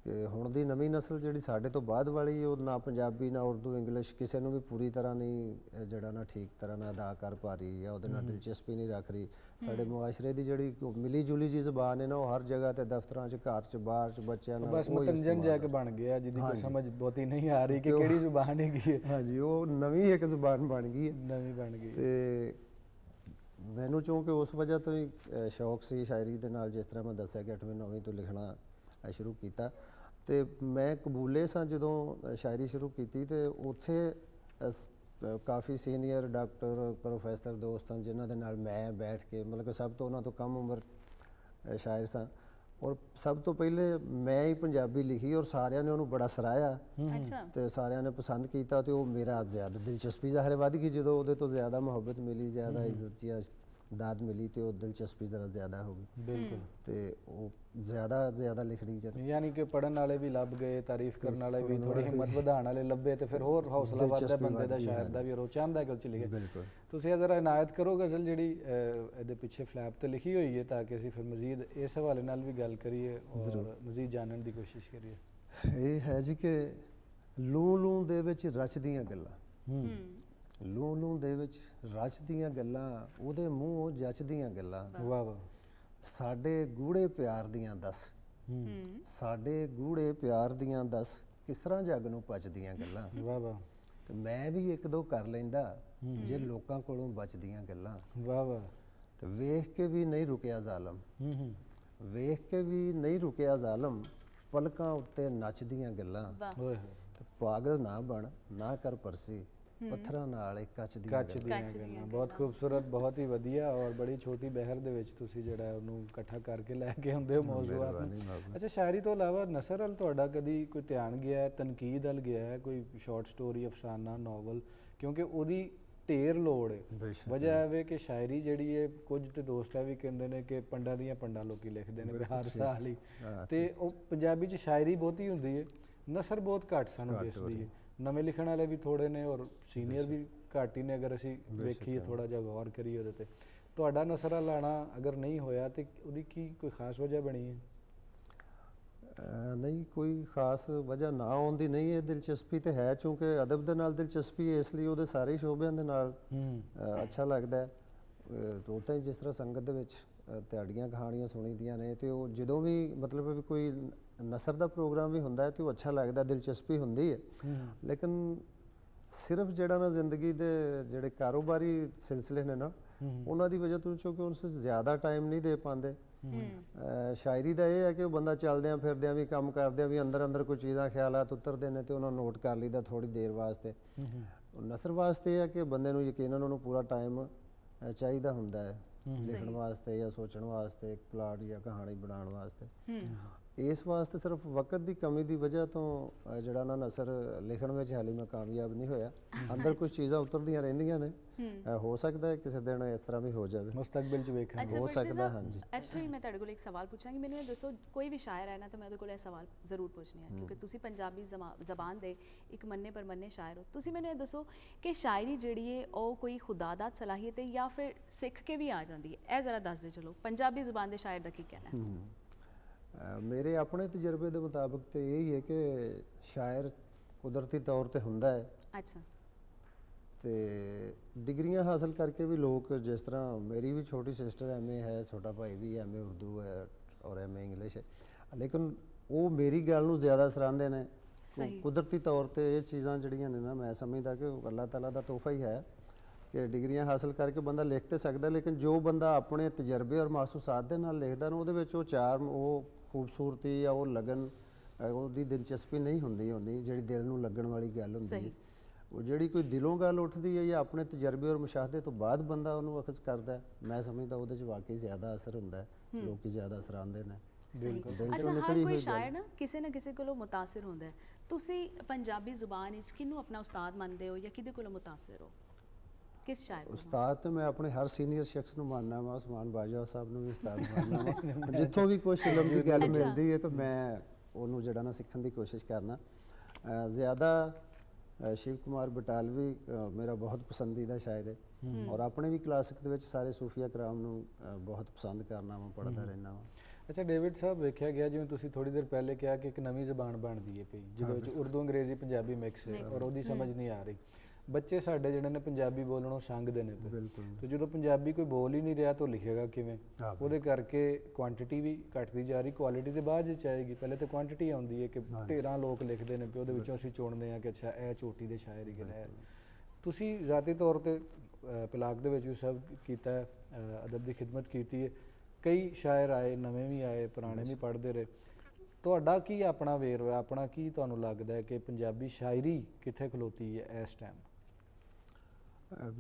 ਕਿ ਹੁਣ ਦੀ ਨਵੀਂ ਨਸਲ ਜਿਹੜੀ ਸਾਡੇ ਤੋਂ ਬਾਅਦ ਵਾਲੀ, ਉਹ ਨਾ ਪੰਜਾਬੀ ਨਾ ਉਰਦੂ ਇੰਗਲਿਸ਼ ਕਿਸੇ ਨੂੰ ਵੀ ਪੂਰੀ ਤਰ੍ਹਾਂ ਨਹੀਂ ਜਿਹੜਾ ਨਾ ਠੀਕ ਤਰ੍ਹਾਂ ਨਾਲ ਅਦਾ ਕਰ ਪਾ ਰਹੀ ਜਾਂ ਉਹਦੇ ਨਾਲ ਦਿਲਚਸਪੀ ਨਹੀਂ ਰੱਖ ਰਹੀ। ਸਾਡੇ ਮੁਆਸ਼ਰੇ ਦੀ ਜਿਹੜੀ ਮਿਲੀ ਜੁਲੀ ਜੀ ਜ਼ੁਬਾਨ ਹੈ ਨਾ, ਉਹ ਹਰ ਜਗ੍ਹਾ ਤੇ ਦਫ਼ਤਰਾਂ 'ਚ, ਘਰ 'ਚ, ਬਾਹਰ 'ਚ ਬੱਚਿਆਂ ਨਾਲ ਬਸ ਉਹੀ ਮਤੰਜਨ ਇਸਤੇਮਾਲ ਜਾ ਕੇ ਬਣ ਗਿਆ, ਜਿਹਦੀ ਕੋਈ ਸਮਝ ਬਹੁਤੀ ਨਹੀਂ ਆ ਰਹੀ ਕਿ ਕਿਹੜੀ ਜ਼ੁਬਾਨ ਹੈਗੀ ਹੈ। ਹਾਂਜੀ, ਉਹ ਨਵੀਂ ਇੱਕ ਜ਼ੁਬਾਨ ਬਣ ਗਈ ਹੈ। ਨਵੀਂ ਬਣ ਗਈ। ਤੇ ਮੈਨੂੰ ਚੂੰਕਿ ਉਸ ਵਜ੍ਹਾ ਤੋਂ ਹੀ ਸ਼ੌਕ ਸੀ ਸ਼ਾਇਰੀ ਦੇ ਨਾਲ, ਜਿਸ ਤਰ੍ਹਾਂ ਮੈਂ ਦੱਸਿਆ ਕਿ 8ਵੀਂ 9ਵੀਂ ਤੋਂ ਲਿਖਣਾ ਸ਼ੁਰੂ ਕੀਤਾ। ਤੇ ਮੈਂ ਕਬੂਲੇ ਸਾਂ ਜਦੋਂ ਸ਼ਾਇਰੀ ਸ਼ੁਰੂ ਕੀਤੀ, ਤੇ ਉੱਥੇ ਕਾਫੀ ਸੀਨੀਅਰ ਡਾਕਟਰ ਪ੍ਰੋਫੈਸਰ ਦੋਸਤ ਹਨ ਜਿਨ੍ਹਾਂ ਦੇ ਨਾਲ ਮੈਂ ਬੈਠ ਕੇ, ਮਤਲਬ ਕਿ ਸਭ ਤੋਂ ਉਹਨਾਂ ਤੋਂ ਕਮ ਉਮਰ ਸ਼ਾਇਰ ਸਾਂ, ਔਰ ਸਭ ਤੋਂ ਪਹਿਲੇ ਮੈਂ ਹੀ ਪੰਜਾਬੀ ਲਿਖੀ ਔਰ ਸਾਰਿਆਂ ਨੇ ਉਹਨੂੰ ਬੜਾ ਸਰਾਹਿਆ ਅੱਛਾ। ਤੇ ਸਾਰਿਆਂ ਨੇ ਪਸੰਦ ਕੀਤਾ। ਤੇ ਉਹ ਮੇਰਾ ਜ਼ਿਆਦਾ ਦਿਲਚਸਪੀ ਜ਼ਾਹਿਰ ਵੱਧ ਗਈ ਜਦੋਂ ਉਹਦੇ ਤੋਂ ਜ਼ਿਆਦਾ ਮੁਹੱਬਤ ਮਿਲੀ, ਜ਼ਿਆਦਾ ਇੱਜ਼ਤ ਜਾਂ ਦਾਦ ਮਿਲੀ, ਤੇ ਉਹ ਦਿਲਚਸਪੀ ਜ਼ਰਾ ਜ਼ਿਆਦਾ ਹੋ ਗਈ। ਬਿਲਕੁਲ। ਤੇ ਉਹ ਜ਼ਿਆਦਾ ਲਿਖਣੀ ਚਾਹੀਦੀ। ਯਾਨੀ ਕਿ ਪੜਨ ਵਾਲੇ ਵੀ ਲੱਭ ਗਏ, ਤਾਰੀਫ ਕਰਨ ਵਾਲੇ ਵੀ, ਥੋੜੀ ਹਿੰਮਤ ਵਧਾਉਣ ਵਾਲੇ ਲੱਭੇ, ਤੇ ਫਿਰ ਹੋਰ ਹੌਸਲਾ ਵੱਧਦਾ ਬੰਦੇ ਦਾ, ਸ਼ਾਇਰ ਦਾ ਵੀ, ਔਰ ਉਹ ਚਾਹੁੰਦਾ ਕਿ ਉਹ ਚ ਲਿਖੇ। ਬਿਲਕੁਲ। ਤੁਸੀਂ ਜ਼ਰਾ ਇਨਾਇਤ ਕਰੋ ਗਜ਼ਲ ਜਿਹੜੀ ਇਹਦੇ ਪਿੱਛੇ ਫਲੈਪ ਤੇ ਲਿਖੀ ਹੋਈ ਹੈ, ਤਾਂ ਕਿ ਅਸੀਂ ਫਿਰ ਮਜ਼ੀਦ ਇਸ ਹਵਾਲੇ ਨਾਲ ਵੀ ਗੱਲ ਕਰੀਏ ਔਰ ਮਜ਼ੀਦ ਜਾਣਨ ਦੀ ਕੋਸ਼ਿਸ਼ ਕਰੀਏ। ਇਹ ਹੈ ਜੀ ਕਿ ਲੂੰ ਲੂੰ ਦੇ ਵਿੱਚ ਰਚਦੀਆਂ ਗੱਲਾਂ, ਲੂੰ ਲੂੰ ਦੇ ਵਿੱਚ ਰਚਦੀਆਂ ਗੱਲਾਂ, ਉਹਦੇ ਮੂੰਹੋਂ ਜੱਚਦੀਆਂ ਗੱਲਾਂ, ਵਾਹ ਵਾਹ। ਸਾਡੇ ਗੂੜੇ ਪਿਆਰ ਦੀਆਂ ਦੱਸ, ਸਾਡੇ ਗੂੜੇ ਪਿਆਰ ਦੀਆਂ ਦੱਸ, ਕਿਸ ਤਰ੍ਹਾਂ ਜੱਗ ਨੂੰ ਪਚਦੀਆਂ ਗੱਲਾਂ। ਵਾਹ ਵਾਹ। ਤੇ ਮੈਂ ਵੀ ਇੱਕ ਦੋ ਕਰ ਲੈਂਦਾ ਜੇ ਲੋਕਾਂ ਕੋਲੋਂ ਬਚਦੀਆਂ ਗੱਲਾਂ। ਵਾਹ ਵਾਹ। ਤੇ ਵੇਖ ਕੇ ਵੀ ਨਹੀਂ ਰੁਕਿਆ ਜ਼ਾਲਮ, ਵੇਖ ਕੇ ਵੀ ਨਹੀਂ ਰੁਕਿਆ ਜ਼ਾਲਮ, ਪਲਕਾਂ ਉੱਤੇ ਨੱਚਦੀਆਂ ਗੱਲਾਂ। ਵਾਹ। ਓਏ ਤੇ ਪਾਗਲ ਨਾ ਬਣ, ਨਾ ਕਰ ਪਰਸੀ, ਪੱਥਰਾਂ ਨਾਲ ਇੱਕ ਕੱਚ ਦੀਆਂ ਕੱਚ ਗੱਲਾਂ। ਦੀਆਂ ਗੱਲਾਂ, ਬਹੁਤ ਖੂਬਸੂਰਤ, ਬਹੁਤ ਹੀ ਵਧੀਆ, ਔਰ ਬੜੀ ਛੋਟੀ ਬਹਿਰ ਦੇ ਵਿੱਚ ਤੁਸੀਂ ਜਿਹੜਾ ਉਹਨੂੰ ਇਕੱਠਾ ਕਰਕੇ ਲੈ ਕੇ ਆਉਂਦੇ ਹੋ ਮੌਜ਼ੂਆਤ ਨੂੰ। ਅੱਛਾ, ਸ਼ਾਇਰੀ ਤੋਂ ਇਲਾਵਾ ਨਸਰ ਅਲ ਤੁਹਾਡਾ ਕਦੀ ਕੋਈ ਧਿਆਨ ਗਿਆ ਹੈ, ਤਨਕੀਦ ਅਲ ਗਿਆ ਹੈ, ਕੋਈ ਸ਼ਾਰਟ ਸਟੋਰੀ, ਅਫਸਾਨਾ, ਨਾਵਲ? ਕਿਉਂਕਿ ਉਹਦੀ ਢੇਰ ਲੋੜ ਹੈ। ਵਜ੍ਹਾ ਹੈ ਕਿ ਸ਼ਾਇਰੀ ਜਿਹੜੀ ਹੈ, ਕੁਝ ਤੇ ਦੋਸਤ ਵੀ ਕਹਿੰਦੇ ਨੇ ਕਿ ਪੰਡਾਂ ਦੀਆਂ ਪੰਡਾਂ ਲੋਕੀ ਲਿਖਦੇ ਨੇ ਹਰ ਸਾਲ ਹੀ, ਤੇ ਉਹ ਪੰਜਾਬੀ 'ਚ ਸ਼ਾਇਰੀ ਬਹੁਤੀ ਹੁੰਦੀ ਹੈ, ਨਸਰ ਬਹੁਤ ਘੱਟ ਸਾਨੂੰ ਦਿਸਦੀ ਹੈ। ਨਵੇਂ ਲਿਖਣ ਵਾਲੇ ਵੀ ਥੋੜੇ ਨੇ ਔਰ ਸੀਨੀਅਰ ਵੀ ਘੱਟ ਹੀ ਨੇ, ਅਗਰ ਅਸੀਂ ਵੇਖੀਏ, ਥੋੜਾ ਜਿਹਾ ਗੌਰ ਕਰੀਏ ਉਹਦੇ ਤੇ। ਤੁਹਾਡਾ ਨਸਰਾ ਲਾਣਾ ਅਗਰ ਨਹੀਂ ਹੋਇਆ ਤੇ ਉਹਦੀ ਕੀ ਕੋਈ ਖਾਸ ਵਜ੍ਹਾ ਬਣੀ ਹੈ? ਨਹੀਂ, ਕੋਈ ਖਾਸ ਵਜ੍ਹਾ ਨਾ ਆਉਣ ਦੀ ਨਹੀਂ ਹੈ। ਦਿਲਚਸਪੀ ਤੇ ਹੈ, ਚੂੰਕਿ ਅਦਬ ਦੇ ਨਾਲ ਦਿਲਚਸਪੀ ਹੈ, ਇਸ ਲਈ ਉਹਦੇ ਸਾਰੇ ਸ਼ੋਬਿਆਂ ਦੇ ਨਾਲ ਅੱਛਾ ਲੱਗਦਾ ਹੈ। ਉਹ ਤਾਂ ਜਿਸ ਤਰ੍ਹਾਂ ਸੰਗਤ ਦੇ ਵਿੱਚ ਤੁਹਾਡੀਆਂ ਕਹਾਣੀਆਂ ਸੁਣੀਦੀਆਂ ਨੇ, ਤੇ ਉਹ ਜਦੋਂ ਵੀ ਮਤਲਬ ਵੀ ਕੋਈ ਨਸਰ ਦਾ ਪ੍ਰੋਗਰਾਮ ਵੀ ਹੁੰਦਾ ਹੈ ਤੇ ਉਹ ਅੱਛਾ ਲੱਗਦਾ, ਦਿਲਚਸਪੀ ਹੁੰਦੀ ਹੈ। ਲੇਕਿਨ ਸਿਰਫ ਜਿਹੜਾ ਨਾ ਜ਼ਿੰਦਗੀ ਦੇ ਜਿਹੜੇ ਕਾਰੋਬਾਰੀ ਸਿਲਸਿਲੇ ਨੇ ਨਾ, ਉਹਨਾਂ ਦੀ ਵਜ੍ਹਾ ਤੋਂ ਚੂੰਕਿ ਉਸ ਜ਼ਿਆਦਾ ਟਾਈਮ ਨਹੀਂ ਦੇ ਪਾਉਂਦੇ। ਸ਼ਾਇਰੀ ਦਾ ਇਹ ਹੈ ਕਿ ਉਹ ਬੰਦਾ ਚੱਲਦਿਆਂ ਫਿਰਦਿਆਂ ਵੀ, ਕੰਮ ਕਰਦਿਆਂ ਵੀ, ਅੰਦਰ ਅੰਦਰ ਕੋਈ ਚੀਜ਼ਾਂ ਖਿਆਲਾਤ ਉਤਰਦੇ ਨੇ ਤੇ ਉਹਨਾਂ ਨੂੰ ਨੋਟ ਕਰ ਲਈਦਾ ਥੋੜੀ ਦੇਰ ਵਾਸਤੇ। ਨਸਰ ਵਾਸਤੇ ਇਹ ਹੈ ਕਿ ਬੰਦੇ ਨੂੰ ਯਕੀਨਨ ਉਹਨੂੰ ਪੂਰਾ ਟਾਈਮ ਚਾਹੀਦਾ ਹੁੰਦਾ ਹੈ ਲਿਖਣ ਵਾਸਤੇ ਜਾਂ ਸੋਚਣ ਵਾਸਤੇ, ਇੱਕ ਪਲਾਟ ਜਾਂ ਕਹਾਣੀ ਬਣਾਉਣ ਵਾਸਤੇ। ਇਸ ਵਾਸਤੇ ਸਿਰਫ ਵਕਤ ਦੀ ਕਮੀ ਦੀ ਵਜ੍ਹਾ ਤੋਂ ਜਿਹੜਾ ਨਾ ਨਸਰ ਲਿਖਣ ਵਿੱਚ ਹਾਲੇ ਮੈਂ ਕਾਮਯਾਬ ਨਹੀਂ ਹੋਇਆ। ਅੰਦਰ ਕੁਝ ਚੀਜ਼ਾਂ ਉਤਰਦੀਆਂ ਰਹਿੰਦੀਆਂ ਨੇ, ਹੋ ਸਕਦਾ ਹੈ ਕਿਸੇ ਦਿਨ ਇਸ ਤਰ੍ਹਾਂ ਵੀ ਹੋ ਜਾਵੇ, ਮੁਸਤਕਬਲ 'ਚ ਵੇਖਾਂਗੇ। ਹੋ ਸਕਦਾ। ਹਾਂਜੀ, ਐਕਚੁਅਲੀ ਮੈਂ ਤੁਹਾਡੇ ਕੋਲ ਇੱਕ ਸਵਾਲ ਪੁੱਛਾਂਗੀ। ਮੈਨੂੰ ਇਹ ਦੱਸੋ, ਕੋਈ ਵੀ ਸ਼ਾਇਰ ਹੈ ਨਾ, ਤਾਂ ਮੈਂ ਉਹਦੇ ਕੋਲ ਇਹ ਸਵਾਲ ਜ਼ਰੂਰ ਪੁੱਛਣੀ ਹੈ, ਕਿਉਂਕਿ ਤੁਸੀਂ ਪੰਜਾਬੀ ਜ਼ਬਾਨ ਦੇ ਇੱਕ ਮੰਨੇ ਪਰਮੰਨੇ ਸ਼ਾਇਰ ਹੋ। ਤੁਸੀਂ ਮੈਨੂੰ ਇਹ ਦੱਸੋ ਕਿ ਸ਼ਾਇਰੀ ਜਿਹੜੀ ਹੈ ਉਹ ਕੋਈ ਖੁਦਾਦਾਤ ਸਲਾਹੀਅਤ ਹੈ ਜਾਂ ਫਿਰ ਸਿੱਖ ਕੇ ਵੀ ਆ ਜਾਂਦੀ ਹੈ? ਇਹ ਜ਼ਰਾ ਦੱਸ ਦੇ ਚਲੋ, ਪੰਜਾਬੀ ਜ਼ੁਬਾਨ ਦੇ ਸ਼ਾਇਰ ਦਾ ਕੀ ਕਹਿਣਾ ਹੈ? ਮੇਰੇ ਆਪਣੇ ਤਜਰਬੇ ਦੇ ਮੁਤਾਬਕ ਤੇ ਇਹ ਹੀ ਹੈ ਕਿ ਸ਼ਾਇਰ ਕੁਦਰਤੀ ਤੌਰ ਤੇ ਹੁੰਦਾ ਹੈ। ਅੱਛਾ। ਤੇ ਡਿਗਰੀਆਂ ਹਾਸਲ ਕਰਕੇ ਵੀ ਲੋਕ, ਜਿਸ ਤਰ੍ਹਾਂ ਮੇਰੀ ਵੀ ਛੋਟੀ ਸਿਸਟਰ ਐਮਏ ਹੈ, ਛੋਟਾ ਭਾਈ ਵੀ ਐਮਏ ਉਰਦੂ ਹੈ ਔਰ ਐਮਏ ਇੰਗਲਿਸ਼ ਹੈ, ਲੇਕਿਨ ਉਹ ਮੇਰੀ ਗੱਲ ਨੂੰ ਜ਼ਿਆਦਾ ਸਰਾਹੁੰਦੇ ਨੇ। ਕੁਦਰਤੀ ਤੌਰ ਤੇ ਇਹ ਚੀਜ਼ਾਂ ਜਿਹੜੀਆਂ ਨੇ ਨਾ, ਮੈਂ ਸਮਝਦਾ ਕਿ ਉਹ ਅੱਲਾਹ ਤਾਲਾ ਦਾ ਤੋਹਫਾ ਹੀ ਹੈ ਕਿ ਡਿਗਰੀਆਂ ਹਾਸਲ ਕਰਕੇ ਬੰਦਾ ਲਿਖ ਤੇ ਸਕਦਾ, ਲੇਕਿਨ ਜੋ ਬੰਦਾ ਆਪਣੇ ਤਜਰਬੇ ਔਰ ਮਹਿਸੂਸਾਤ ਦੇ ਨਾਲ ਲਿਖਦਾ ਨਾ, ਉਹਦੇ ਵਿੱਚ ਉਹ ਚਾਰਮ, ਉਹ ਖੂਬਸੂਰਤੀ ਜਾਂ ਉਹ ਲਗਨ, ਉਹਦੀ ਦਿਲਚਸਪੀ ਨਹੀਂ ਹੁੰਦੀ ਜਿਹੜੀ ਦਿਲ ਨੂੰ ਲੱਗਣ ਵਾਲੀ ਗੱਲ ਹੁੰਦੀ ਹੈ। ਉਹ ਜਿਹੜੀ ਕੋਈ ਦਿਲੋਂ ਗੱਲ ਉੱਠਦੀ ਹੈ ਜਾਂ ਆਪਣੇ ਤਜਰਬੇ ਔਰ ਮੁਸ਼ਾਹਦੇ ਤੋਂ ਬਾਅਦ ਬੰਦਾ ਉਹਨੂੰ ਅਖਜ਼ ਕਰਦਾ ਹੈ, ਮੈਂ ਸਮਝਦਾ ਉਹਦੇ 'ਚ ਵਾਕਈ ਜ਼ਿਆਦਾ ਅਸਰ ਹੁੰਦਾ ਹੈ, ਲੋਕੀ ਜ਼ਿਆਦਾ ਸਰਾਹੁੰਦੇ ਨੇ। ਅੱਛਾ, ਹਰ ਕੋਈ ਸ਼ਾਇਰ ਨਾ ਕਿਸੇ ਕੋਲੋਂ ਮੁਤਾਸਿਰ ਹੁੰਦਾ ਹੈ। ਤੁਸੀਂ ਪੰਜਾਬੀ ਜ਼ੁਬਾਨ ਵਿੱਚ ਕਿਹਨੂੰ ਆਪਣਾ ਉਸਤਾਦ ਮੰਨਦੇ ਹੋ ਜਾਂ ਕਿਹਦੇ ਕੋਲੋਂ ਮੁਤਾਸਿਰ ਹੋ? ਕਿਸ ਸ਼ਾਇਰ ਨੂੰ? ਉਸਤਾਦ ਤੇ ਮੈਂ ਆਪਣੇ ਹਰ ਸੀਨੀਅਰ ਸ਼ਖਸ ਨੂੰ ਮੰਨਣਾ ਵਾ, ਉਸਮਾਨ ਬਾਜਵਾ ਸਾਹਿਬ ਨੂੰ ਵੀ ਉਸਤਾਦ ਮੰਨਣਾ ਵਾ। ਜਿੱਥੋਂ ਵੀ ਕੁਛ ਇਲਮ ਦੀ ਗੱਲ ਮਿਲਦੀ ਹੈ ਤਾਂ ਮੈਂ ਉਹਨੂੰ ਜਿਹੜਾ ਨਾ ਸਿੱਖਣ ਦੀ ਕੋਸ਼ਿਸ਼ ਕਰਨਾ। ਜ਼ਿਆਦਾ शिव कुमार बटालवी मेरा बहुत पसंदीदा शायर है और अपने भी क्लासिक ਦੇ ਵਿੱਚ ਸਾਰੇ ਸੂਫੀਆ ਕਰਾਮ ਨੂੰ ਬਹੁਤ ਪਸੰਦ ਕਰਨਾ ਵਾ ਪੜ੍ਹਦਾ ਰਹਿਣਾ ਵਾ। ਅੱਛਾ ਡੇਵਿਡ ਸਾਹਿਬ, ਵੇਖਿਆ ਗਿਆ ਜਿਵੇਂ ਤੁਸੀਂ ਥੋੜੀ ਦੇਰ ਪਹਿਲੇ ਕਿਹਾ ਕਿ ਇੱਕ ਨਵੀਂ ਜ਼ਬਾਨ ਬਣਦੀ ਹੈ ਪਈ ਜਿਹਦੇ ਵਿੱਚ ਉਰਦੂ ਅੰਗਰੇਜ਼ੀ ਪੰਜਾਬੀ ਮਿਕਸ ਹੈ ਔਰ ਉਹਦੀ ਸਮਝ ਨਹੀਂ ਆ ਰਹੀ। ਬੱਚੇ ਸਾਡੇ ਜਿਹੜੇ ਨੇ ਪੰਜਾਬੀ ਬੋਲਣੋਂ ਸੰਗਦੇ ਨੇ ਪਏ। ਬਿਲਕੁਲ। ਤੇ ਜਦੋਂ ਪੰਜਾਬੀ ਕੋਈ ਬੋਲ ਹੀ ਨਹੀਂ ਰਿਹਾ ਤਾਂ ਉਹ ਲਿਖੇਗਾ ਕਿਵੇਂ? ਉਹਦੇ ਕਰਕੇ ਕੁਆਂਟੀਟੀ ਵੀ ਘਟਦੀ ਜਾ ਰਹੀ, ਕੁਆਲਿਟੀ ਤੇ ਬਾਅਦ ਵਿੱਚ ਆਏਗੀ। ਪਹਿਲੇ ਤਾਂ ਕੁਆਂਟੀਟੀ ਆਉਂਦੀ ਹੈ ਕਿ ਢੇਰਾਂ ਲੋਕ ਲਿਖਦੇ ਨੇ ਪਏ, ਉਹਦੇ ਵਿੱਚੋਂ ਅਸੀਂ ਚੁਣਦੇ ਹਾਂ ਕਿ ਅੱਛਾ ਇਹ ਚੋਟੀ ਦੇ ਸ਼ਾਇਰ ਹੀ ਹੈ। ਤੁਸੀਂ ਜ਼ਾਤੀ ਤੌਰ ਤੇ ਪਲਾਕ ਦੇ ਵਿੱਚ ਵੀ ਸਭ ਕੀਤਾ ਹੈ, ਅਦਬ ਦੀ ਖਿਦਮਤ ਕੀਤੀ ਹੈ, ਕਈ ਸ਼ਾਇਰ ਆਏ, ਨਵੇਂ ਵੀ ਆਏ, ਪੁਰਾਣੇ ਵੀ ਪੜ੍ਹਦੇ ਰਹੇ। ਤੁਹਾਡਾ ਕੀ ਆਪਣਾ ਵੇਰਵਾ, ਆਪਣਾ ਕੀ ਤੁਹਾਨੂੰ ਲੱਗਦਾ ਹੈ ਕਿ ਪੰਜਾਬੀ ਸ਼ਾਇਰੀ ਕਿੱਥੇ ਖਲੋਤੀ ਹੈ ਇਸ ਟਾਈਮ?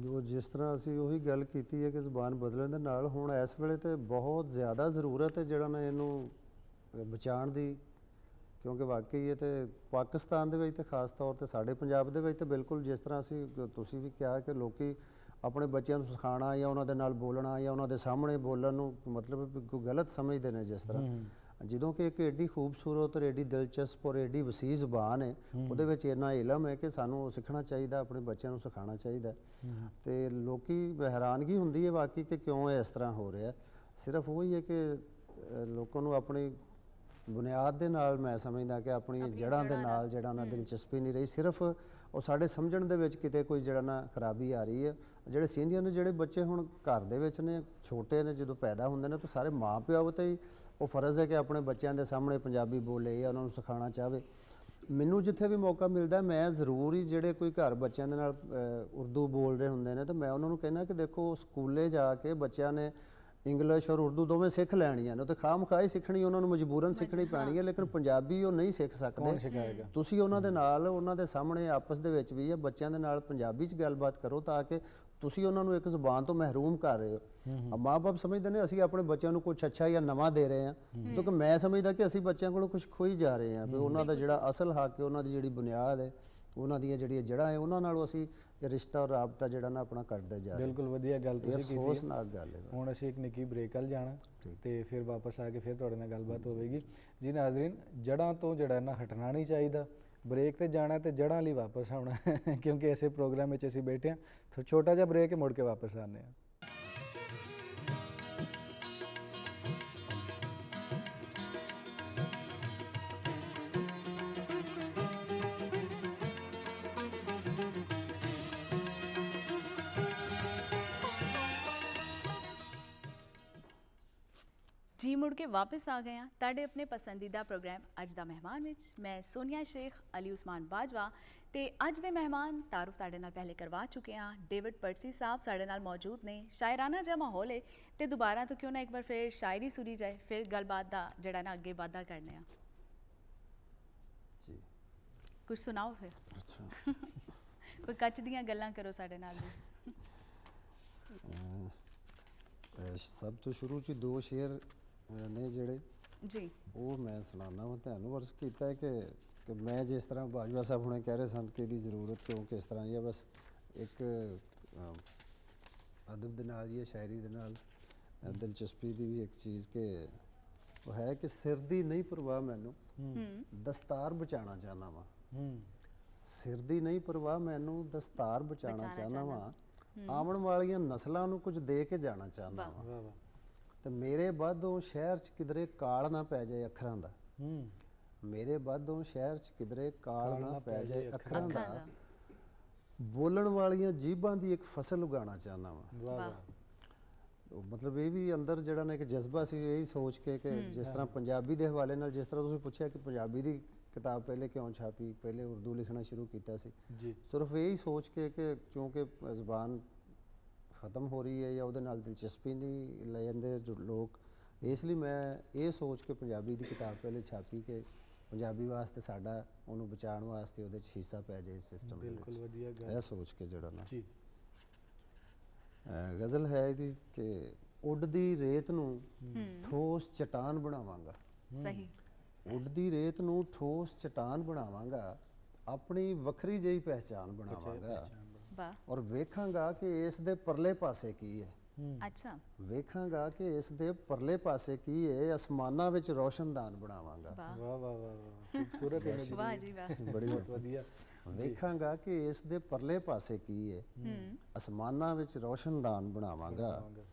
ਉਹ ਜਿਸ ਤਰ੍ਹਾਂ ਅਸੀਂ ਉਹੀ ਗੱਲ ਕੀਤੀ ਹੈ ਕਿ ਜ਼ੁਬਾਨ ਬਦਲਣ ਦੇ ਨਾਲ ਹੁਣ ਇਸ ਵੇਲੇ ਤੇ ਬਹੁਤ ਜ਼ਿਆਦਾ ਜ਼ਰੂਰਤ ਹੈ ਜਿਹੜਾ ਨਾ ਇਹਨੂੰ ਬਚਾਉਣ ਦੀ, ਕਿਉਂਕਿ ਵਾਕਈ ਇਹ ਤੇ ਪਾਕਿਸਤਾਨ ਦੇ ਵਿੱਚ ਤੇ ਖਾਸ ਤੌਰ ਤੇ ਸਾਡੇ ਪੰਜਾਬ ਦੇ ਵਿੱਚ ਤੇ ਬਿਲਕੁਲ ਜਿਸ ਤਰ੍ਹਾਂ ਤੁਸੀਂ ਵੀ ਕਿਹਾ ਕਿ ਲੋਕੀ ਆਪਣੇ ਬੱਚਿਆਂ ਨੂੰ ਸਿਖਾਉਣਾ ਜਾਂ ਉਹਨਾਂ ਦੇ ਨਾਲ ਬੋਲਣਾ ਜਾਂ ਉਹਨਾਂ ਦੇ ਸਾਹਮਣੇ ਬੋਲਣ ਨੂੰ ਮਤਲਬ ਕੋਈ ਗਲਤ ਸਮਝਦੇ ਨੇ। ਜਿਸ ਤਰ੍ਹਾਂ ਜਦੋਂ ਕਿ ਇੱਕ ਏਡੀ ਖੂਬਸੂਰਤ ਔਰ ਏਡੀ ਦਿਲਚਸਪ ਔਰ ਏਡੀ ਵਸੀਹ ਜ਼ੁਬਾਨ ਹੈ, ਉਹਦੇ ਵਿੱਚ ਇੰਨਾ ਇਲਮ ਹੈ ਕਿ ਸਾਨੂੰ ਉਹ ਸਿੱਖਣਾ ਚਾਹੀਦਾ, ਆਪਣੇ ਬੱਚਿਆਂ ਨੂੰ ਸਿਖਾਉਣਾ ਚਾਹੀਦਾ। ਤੇ ਲੋਕੀ ਹੈਰਾਨਗੀ ਹੁੰਦੀ ਹੈ ਵਾਕਈ ਕਿ ਕਿਉਂ ਇਹ ਇਸ ਤਰ੍ਹਾਂ ਹੋ ਰਿਹਾ। ਸਿਰਫ ਉਹੀ ਹੈ ਕਿ ਲੋਕਾਂ ਨੂੰ ਆਪਣੀ ਬੁਨਿਆਦ ਦੇ ਨਾਲ, ਮੈਂ ਸਮਝਦਾ ਕਿ ਆਪਣੀ ਜੜ੍ਹਾਂ ਦੇ ਨਾਲ ਜਿਹੜਾ ਨਾ ਦਿਲਚਸਪੀ ਨਹੀਂ ਰਹੀ, ਸਿਰਫ ਉਹ ਸਾਡੇ ਸਮਝਣ ਦੇ ਵਿੱਚ ਕਿਤੇ ਕੋਈ ਜਿਹੜਾ ਨਾ ਖਰਾਬੀ ਆ ਰਹੀ ਹੈ। ਜਿਹੜੇ ਸੀਨੀਅਰ ਨੇ, ਜਿਹੜੇ ਬੱਚੇ ਹੁਣ ਘਰ ਦੇ ਵਿੱਚ ਨੇ, ਛੋਟੇ ਨੇ, ਜਦੋਂ ਪੈਦਾ ਹੁੰਦੇ ਨੇ ਤਾਂ ਸਾਰੇ ਮਾਂ ਪਿਓ ਤੇ ਹੀ ਉਹ ਫਰਜ਼ ਹੈ ਕਿ ਆਪਣੇ ਬੱਚਿਆਂ ਦੇ ਸਾਹਮਣੇ ਪੰਜਾਬੀ ਬੋਲੇ ਜਾਂ ਉਹਨਾਂ ਨੂੰ ਸਿਖਾਉਣਾ ਚਾਹਵੇ। ਮੈਨੂੰ ਜਿੱਥੇ ਵੀ ਮੌਕਾ ਮਿਲਦਾ ਮੈਂ ਜ਼ਰੂਰ ਹੀ ਜਿਹੜੇ ਕੋਈ ਘਰ ਬੱਚਿਆਂ ਦੇ ਨਾਲ ਉਰਦੂ ਬੋਲ ਰਹੇ ਹੁੰਦੇ ਨੇ ਤਾਂ ਮੈਂ ਉਹਨਾਂ ਨੂੰ ਕਹਿੰਦਾ ਕਿ ਦੇਖੋ ਸਕੂਲੇ ਜਾ ਕੇ ਬੱਚਿਆਂ ਨੇ ਇੰਗਲਿਸ਼ ਔਰ ਉਰਦੂ ਦੋਵੇਂ ਸਿੱਖ ਲੈਣੀਆਂ ਨੇ, ਤੇ ਖਾਮਖਾਹ ਹੀ ਸਿੱਖਣੀ, ਉਹਨਾਂ ਨੂੰ ਮਜਬੂਰਨ ਸਿੱਖਣੀ ਪੈਣੀ ਹੈ, ਲੇਕਿਨ ਪੰਜਾਬੀ ਉਹ ਨਹੀਂ ਸਿੱਖ ਸਕਦੇ। ਤੁਸੀਂ ਉਹਨਾਂ ਦੇ ਨਾਲ, ਉਹਨਾਂ ਦੇ ਸਾਹਮਣੇ ਆਪਸ ਦੇ ਵਿੱਚ ਵੀ ਬੱਚਿਆਂ ਦੇ ਨਾਲ ਪੰਜਾਬੀ 'ਚ ਗੱਲਬਾਤ ਕਰੋ ਤਾਂ ਕਿ ਤੁਸੀਂ ਉਹਨਾਂ ਨੂੰ ਇੱਕ ਜ਼ੁਬਾਨ ਤੋਂ ਮਹਿਰੂਮ ਕਰ ਰਹੇ ਹੋ। ਮਾਂ-ਬਾਪ ਸਮਝਦੇ ਨੇ ਅਸੀਂ ਆਪਣੇ ਬੱਚਿਆਂ ਨੂੰ ਕੁਝ ਅੱਛਾ ਜਾਂ ਨਵਾਂ ਦੇ ਰਹੇ ਹਾਂ, ਕਿਉਂਕਿ ਮੈਂ ਸਮਝਦਾ ਕਿ ਅਸੀਂ ਬੱਚਿਆਂ ਕੋਲੋਂ ਕੁਝ ਖੋਈ ਜਾ ਰਹੇ ਹਾਂ। ਵੀ ਉਹਨਾਂ ਦਾ ਜਿਹੜਾ ਅਸਲ ਹੱਕ ਹੈ, ਉਹਨਾਂ ਦੀ ਜਿਹੜੀ ਬੁਨਿਆਦ ਹੈ, ਉਹਨਾਂ ਦੀਆਂ ਜਿਹੜੀਆਂ ਜੜ੍ਹਾਂ ਹੈ, ਉਹਨਾਂ ਨਾਲੋਂ ਅਸੀਂ ਰਿਸ਼ਤਾ ਔਰ ਰਾਬਤਾ ਜਿਹੜਾ ਨਾ ਆਪਣਾ ਕੱਟਦੇ ਜਾ ਰਹੇ। ਬਿਲਕੁਲ ਵਧੀਆ ਗੱਲ ਤੁਸੀਂ ਕੀਤੀ ਹੈ। ਅਫਸੋਸਨਾਕ ਗੱਲ ਹੈ। ਹੁਣ ਅਸੀਂ ਇੱਕ ਨਿੱਕੀ ਬ੍ਰੇਕ ਵੱਲ ਜਾਣਾ ਤੇ ਫਿਰ ਵਾਪਸ ਆ ਕੇ ਫਿਰ ਤੁਹਾਡੇ ਨਾਲ ਗੱਲਬਾਤ ਹੋਵੇਗੀ। ਜੀ ਨਾਜ਼ਰੀਨ, ਜੜ੍ਹਾਂ ਤੋਂ ਜਿਹੜਾ ਨਾ ਹਟਣਾ ਨਹੀਂ ਚਾਹੀਦਾ। ਬ੍ਰੇਕ ਤੇ ਜਾਣਾ ਤੇ ਜੜ੍ਹਾਂ ਲਈ ਵਾਪਸ ਆਉਣਾ ਕਿਉਂਕਿ ਐਸੇ ਪ੍ਰੋਗਰਾਮ ਵਿੱਚ ਅਸੀਂ ਬੈਠੇ ਹਾਂ। ਤਾਂ ਛੋਟਾ ਜਿਹਾ ਬ੍ਰੇਕ ਮੁੜ ਕੇ ਵਾਪਸ ਆਉਂਦੇ ਹਾਂ। ਜੀ ਮੁੜ ਕੇ ਵਾਪਸ ਆ ਗਏ ਹਾਂ ਤੁਹਾਡੇ ਆਪਣੇ ਪਸੰਦੀਦਾ ਪ੍ਰੋਗਰਾਮ ਅੱਜ ਦਾ ਮਹਿਮਾਨ ਵਿੱਚ। ਮੈਂ ਸੋਨੀਆ ਸ਼ੇਖ, ਅਲੀ ਉਸਮਾਨ ਬਾਜਵਾ ਤੇ ਅੱਜ ਦੇ ਮਹਿਮਾਨ ਤਾਰੁਫ ਤੁਹਾਡੇ ਨਾਲ ਪਹਿਲੇ ਕਰਵਾ ਚੁੱਕੇ ਹਾਂ। ਡੇਵਿਡ ਪਰਸੀ ਸਾਹਿਬ ਸਾਡੇ ਨਾਲ ਮੌਜੂਦ ਨੇ। ਸ਼ਾਇਰਾਨਾ ਜਿਹਾ ਮਾਹੌਲ ਹੈ ਤੇ ਦੁਬਾਰਾ ਤੋਂ ਕਿਉਂ ਨਾ ਇੱਕ ਵਾਰ ਫਿਰ ਸ਼ਾਇਰੀ ਸੁਣੀ ਜਾਏ, ਫਿਰ ਗੱਲਬਾਤ ਦਾ ਜਿਹੜਾ ਨਾ ਅੱਗੇ ਵਾਧਾ ਕਰਨੇ ਆ। ਜੀ ਕੁਝ ਸੁਣਾਓ ਫਿਰ। ਅੱਛਾ ਕੋਈ ਕੱਚ ਦੀਆਂ ਗੱਲਾਂ ਕਰੋ ਸਾਡੇ ਨਾਲ ਵੀ। ਸਭ ਤੋਂ ਸ਼ੁਰੂ 'ਚ ਦੋ ਸ਼ੇਰ ਨੇ ਜਿਹੜੇ ਜੀ ਉਹ ਮੈਂ ਸੁਣਾਉਣਾ ਵਾ ਤੁਹਾਨੂੰ। ਅਰਜ਼ ਕੀਤਾ ਹੈ ਕਿ ਮੈਂ ਜਿਸ ਤਰ੍ਹਾਂ ਬਾਜਵਾ ਸਾਹਿਬ ਹੁਣੇ ਕਹਿ ਰਹੇ ਸਨ ਕਿ ਇਹਦੀ ਜ਼ਰੂਰਤ ਕਿਉਂ ਕਿਸ ਤਰ੍ਹਾਂ ਦੀ ਹੈ, ਬਸ ਇੱਕ ਅਦਬ ਦੇ ਨਾਲ ਜਾਂ ਸ਼ਾਇਰੀ ਦੇ ਨਾਲ ਦਿਲਚਸਪੀ ਦੀ ਵੀ ਇੱਕ ਚੀਜ਼ ਕਿ ਉਹ ਹੈ ਕਿ ਸਿਰ ਦੀ ਨਹੀਂ ਪਰਵਾਹ ਮੈਨੂੰ, ਦਸਤਾਰ ਬਚਾਉਣਾ ਚਾਹੁੰਦਾ ਵਾਂ। ਸਿਰ ਦੀ ਨਹੀਂ ਪਰਵਾਹ ਮੈਨੂੰ, ਦਸਤਾਰ ਬਚਾਉਣਾ ਚਾਹੁੰਦਾ ਵਾਂ। ਆਉਣ ਵਾਲੀਆਂ ਨਸਲਾਂ ਨੂੰ ਕੁਝ ਦੇ ਕੇ ਜਾਣਾ ਚਾਹੁੰਦਾ ਵਾਂ। ਤੇ ਮੇਰੇ ਬਾਝੋਂ ਸ਼ਹਿਰ 'ਚ ਕਿਧਰੇ ਕਾਲ ਨਾ ਪੈ ਜਾਏ ਅੱਖਰਾਂ ਦਾ। ਮੇਰੇ ਬਾਝੋਂ ਸ਼ਹਿਰ 'ਚ ਕਿਧਰੇ ਕਾਲ ਨਾ ਪੈ ਜਾਏ ਅੱਖਰਾਂ ਦਾ। ਬੋਲਣ ਵਾਲੀਆਂ ਜੀਭਾਂ ਦੀ ਇੱਕ ਫਸਲ ਉਗਾਉਣਾ ਚਾਹੁੰਦਾ ਵਾਂ। ਮਤਲਬ ਇਹ ਵੀ ਅੰਦਰ ਜਿਹੜਾ ਨਾ ਇੱਕ ਜਜ਼ਬਾ ਸੀ, ਇਹੀ ਸੋਚ ਕੇ ਕਿ ਜਿਸ ਤਰ੍ਹਾਂ ਪੰਜਾਬੀ ਦੇ ਹਵਾਲੇ ਨਾਲ, ਜਿਸ ਤਰ੍ਹਾਂ ਤੁਸੀਂ ਪੁੱਛਿਆ ਕਿ ਪੰਜਾਬੀ ਦੀ ਕਿਤਾਬ ਪਹਿਲੇ ਕਿਉਂ ਛਾਪੀ, ਪਹਿਲੇ ਉਰਦੂ ਲਿਖਣਾ ਸ਼ੁਰੂ ਕੀਤਾ ਸੀ ਜੀ, ਸਿਰਫ ਇਹੀ ਸੋਚ ਕੇ ਕਿ ਕਿਉਂਕਿ ਜ਼ੁਬਾਨ ਖਤਮ ਹੋ ਰਹੀ ਹੈ ਜਾਂ ਉਹਦੇ ਨਾਲ ਦਿਲਚਸਪੀ ਨਹੀਂ ਲੈ ਜਾਂਦੇ ਲੋਕ, ਇਸ ਲਈ ਮੈਂ ਇਹ ਸੋਚ ਕੇ ਪੰਜਾਬੀ ਦੀ ਕਿਤਾਬ ਪਹਿਲੇ ਛਾਪੀ ਕਿ ਪੰਜਾਬੀ ਵਾਸਤੇ ਸਾਡਾ ਉਹਨੂੰ ਬਚਾਉਣ ਵਾਸਤੇ ਉਹਦੇ 'ਚ ਹਿੱਸਾ ਪੈ ਜਾਏ ਸਿਸਟਮ ਦੇ ਬਿਲਕੁਲ ਵਿੱਚ। ਵਧੀਆ ਗੱਲ ਇਹ ਸੋਚ ਕੇ ਜਿਹੜਾ ਨਾ ਜੀ। ਗਜ਼ਲ ਹੈ ਇਹਦੀ ਕਿ ਉੱਡਦੀ ਰੇਤ ਨੂੰ ਠੋਸ ਚਟਾਨ ਬਣਾਵਾਂਗਾ। ਸਹੀ। ਉੱਡਦੀ ਰੇਤ ਨੂੰ ਠੋਸ ਚਟਾਨ ਬਣਾਵਾਂਗਾ, ਆਪਣੀ ਵੱਖਰੀ ਜਿਹੀ ਪਹਿਚਾਨ ਬਣਾਵਾਂਗਾ। ਵਾਹ। ਔਰ ਵੇਖਾਂਗਾ ਕਿ ਇਸ ਦੇ ਪਰਲੇ ਪਾਸੇ ਕੀ ਹੈ। ਅੱਛਾ। ਵੇਖਾਂਗਾ ਕਿ ਇਸ ਦੇ ਪਰਲੇ ਪਾਸੇ ਕੀ ਹੈ, ਅਸਮਾਨਾਂ ਵਿੱਚ ਰੋਸ਼ਨਦਾਨ ਬਣਾਵਾਂਗਾ। ਵਾਹ ਵਾਹ ਵਾਹ ਵਾਹ ਵਾਹ, ਖੂਬਸੂਰਤ ਇਮੇਜ। ਵਾਹ ਜੀ ਵਾਹ। ਬੜੀ ਬਹੁਤ ਵਧੀਆ। ਵੇਖਾਂਗਾ ਕਿ ਇਸ ਦੇ ਪਰਲੇ ਪਾਸੇ ਕੀ ਹੈ। ਅਸਮਾਨਾਂ ਵਿੱਚ ਰੋਸ਼ਨਦਾਨ ਬਣਾਵਾਂਗਾ,